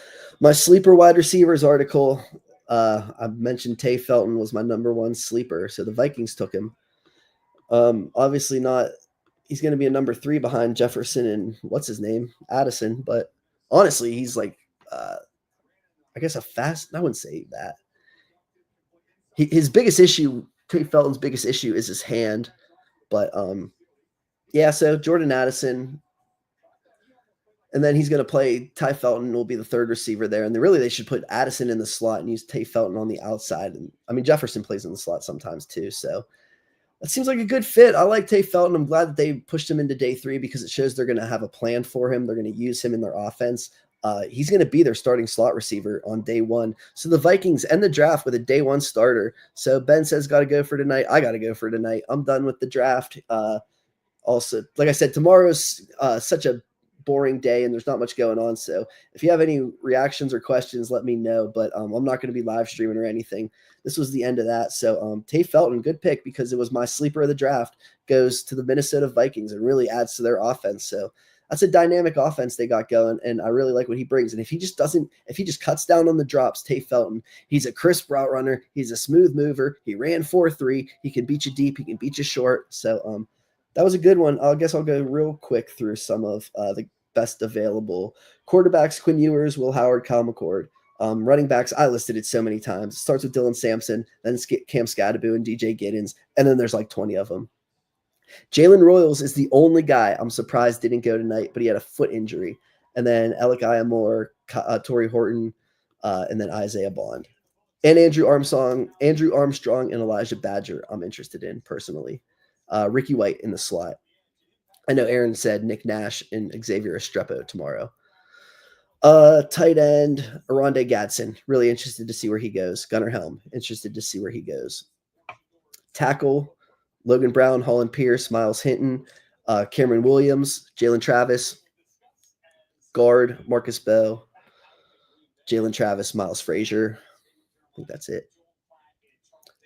My sleeper wide receivers article. I mentioned Tay Felton was my number 1 sleeper, so the Vikings took him. Obviously not. He's going to be a number 3 behind Jefferson and what's his name, Addison. But honestly, he's like, I guess I wouldn't say that. His biggest issue, Tay Felton's biggest issue, is his hand. But yeah, so Jordan Addison. And then he's going to play Ty Felton will be the 3rd receiver there. And they should put Addison in the slot and use Tay Felton on the outside. And I mean, Jefferson plays in the slot sometimes too. So that seems like a good fit. I like Tay Felton. I'm glad that they pushed him into day 3 because it shows they're going to have a plan for him. They're going to use him in their offense. He's going to be their starting slot receiver on day 1. So the Vikings end the draft with a day 1 starter. So Ben says, got to go for tonight. I got to go for tonight. I'm done with the draft. Also, like I said, tomorrow's such a boring day and there's not much going on. So if you have any reactions or questions, let me know. But I'm not going to be live streaming or anything. This was the end of that. So Tay Felton, good pick because it was my sleeper of the draft, goes to the Minnesota Vikings and really adds to their offense. So that's a dynamic offense they got going, and I really like what he brings. And if he just cuts down on the drops, Tay Felton, he's a crisp route runner. He's a smooth mover. He ran 4.3. He can beat you deep. He can beat you short. So that was a good one. I guess I'll go real quick through some of the best available quarterbacks: Quinn Ewers, Will Howard, Kyle McCord. Running backs, I listed it so many times. It starts with Dylan Sampson, then Cam Scadaboo and DJ Giddens, and then there's like 20 of them. Jalen Royals is the only guy I'm surprised didn't go tonight, but he had a foot injury. And then Alec Iamore, Torrey Horton, and then Isaiah Bond. And Andrew Armstrong, and Elijah Badger I'm interested in personally. Ricky White in the slot. I know Aaron said Nick Nash and Xavier Estrepo tomorrow. Tight end, Aronde Gadsden. Really interested to see where he goes. Gunnar Helm, interested to see where he goes. Tackle, Logan Brown, Holland Pierce, Miles Hinton, Cameron Williams, Jalen Travis. Guard, Marcus Bell, Jalen Travis, Miles Frazier. I think that's it.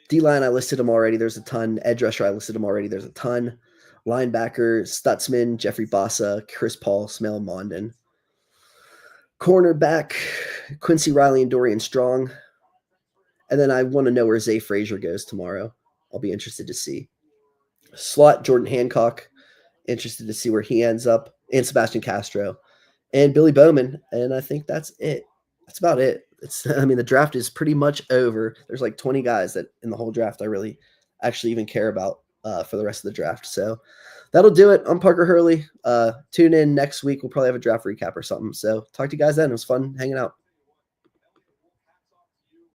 D-line, I listed them already. There's a ton. Edge rusher, I listed them already. There's a ton. Linebacker, Stutzman, Jeffrey Bossa, Chris Paul, Smell Mondon. Cornerback, Quincy Riley and Dorian Strong. And then I want to know where Zay Frazier goes tomorrow. I'll be interested to see. Slot, Jordan Hancock. Interested to see where he ends up. And Sebastian Castro. And Billy Bowman. And I think that's it. That's about it. The draft is pretty much over. There's like 20 guys that in the whole draft I really actually even care about for the rest of the draft. So that'll do it. I'm Parker Hurley. Tune in next week. We'll probably have a draft recap or something. So talk to you guys then. It was fun hanging out.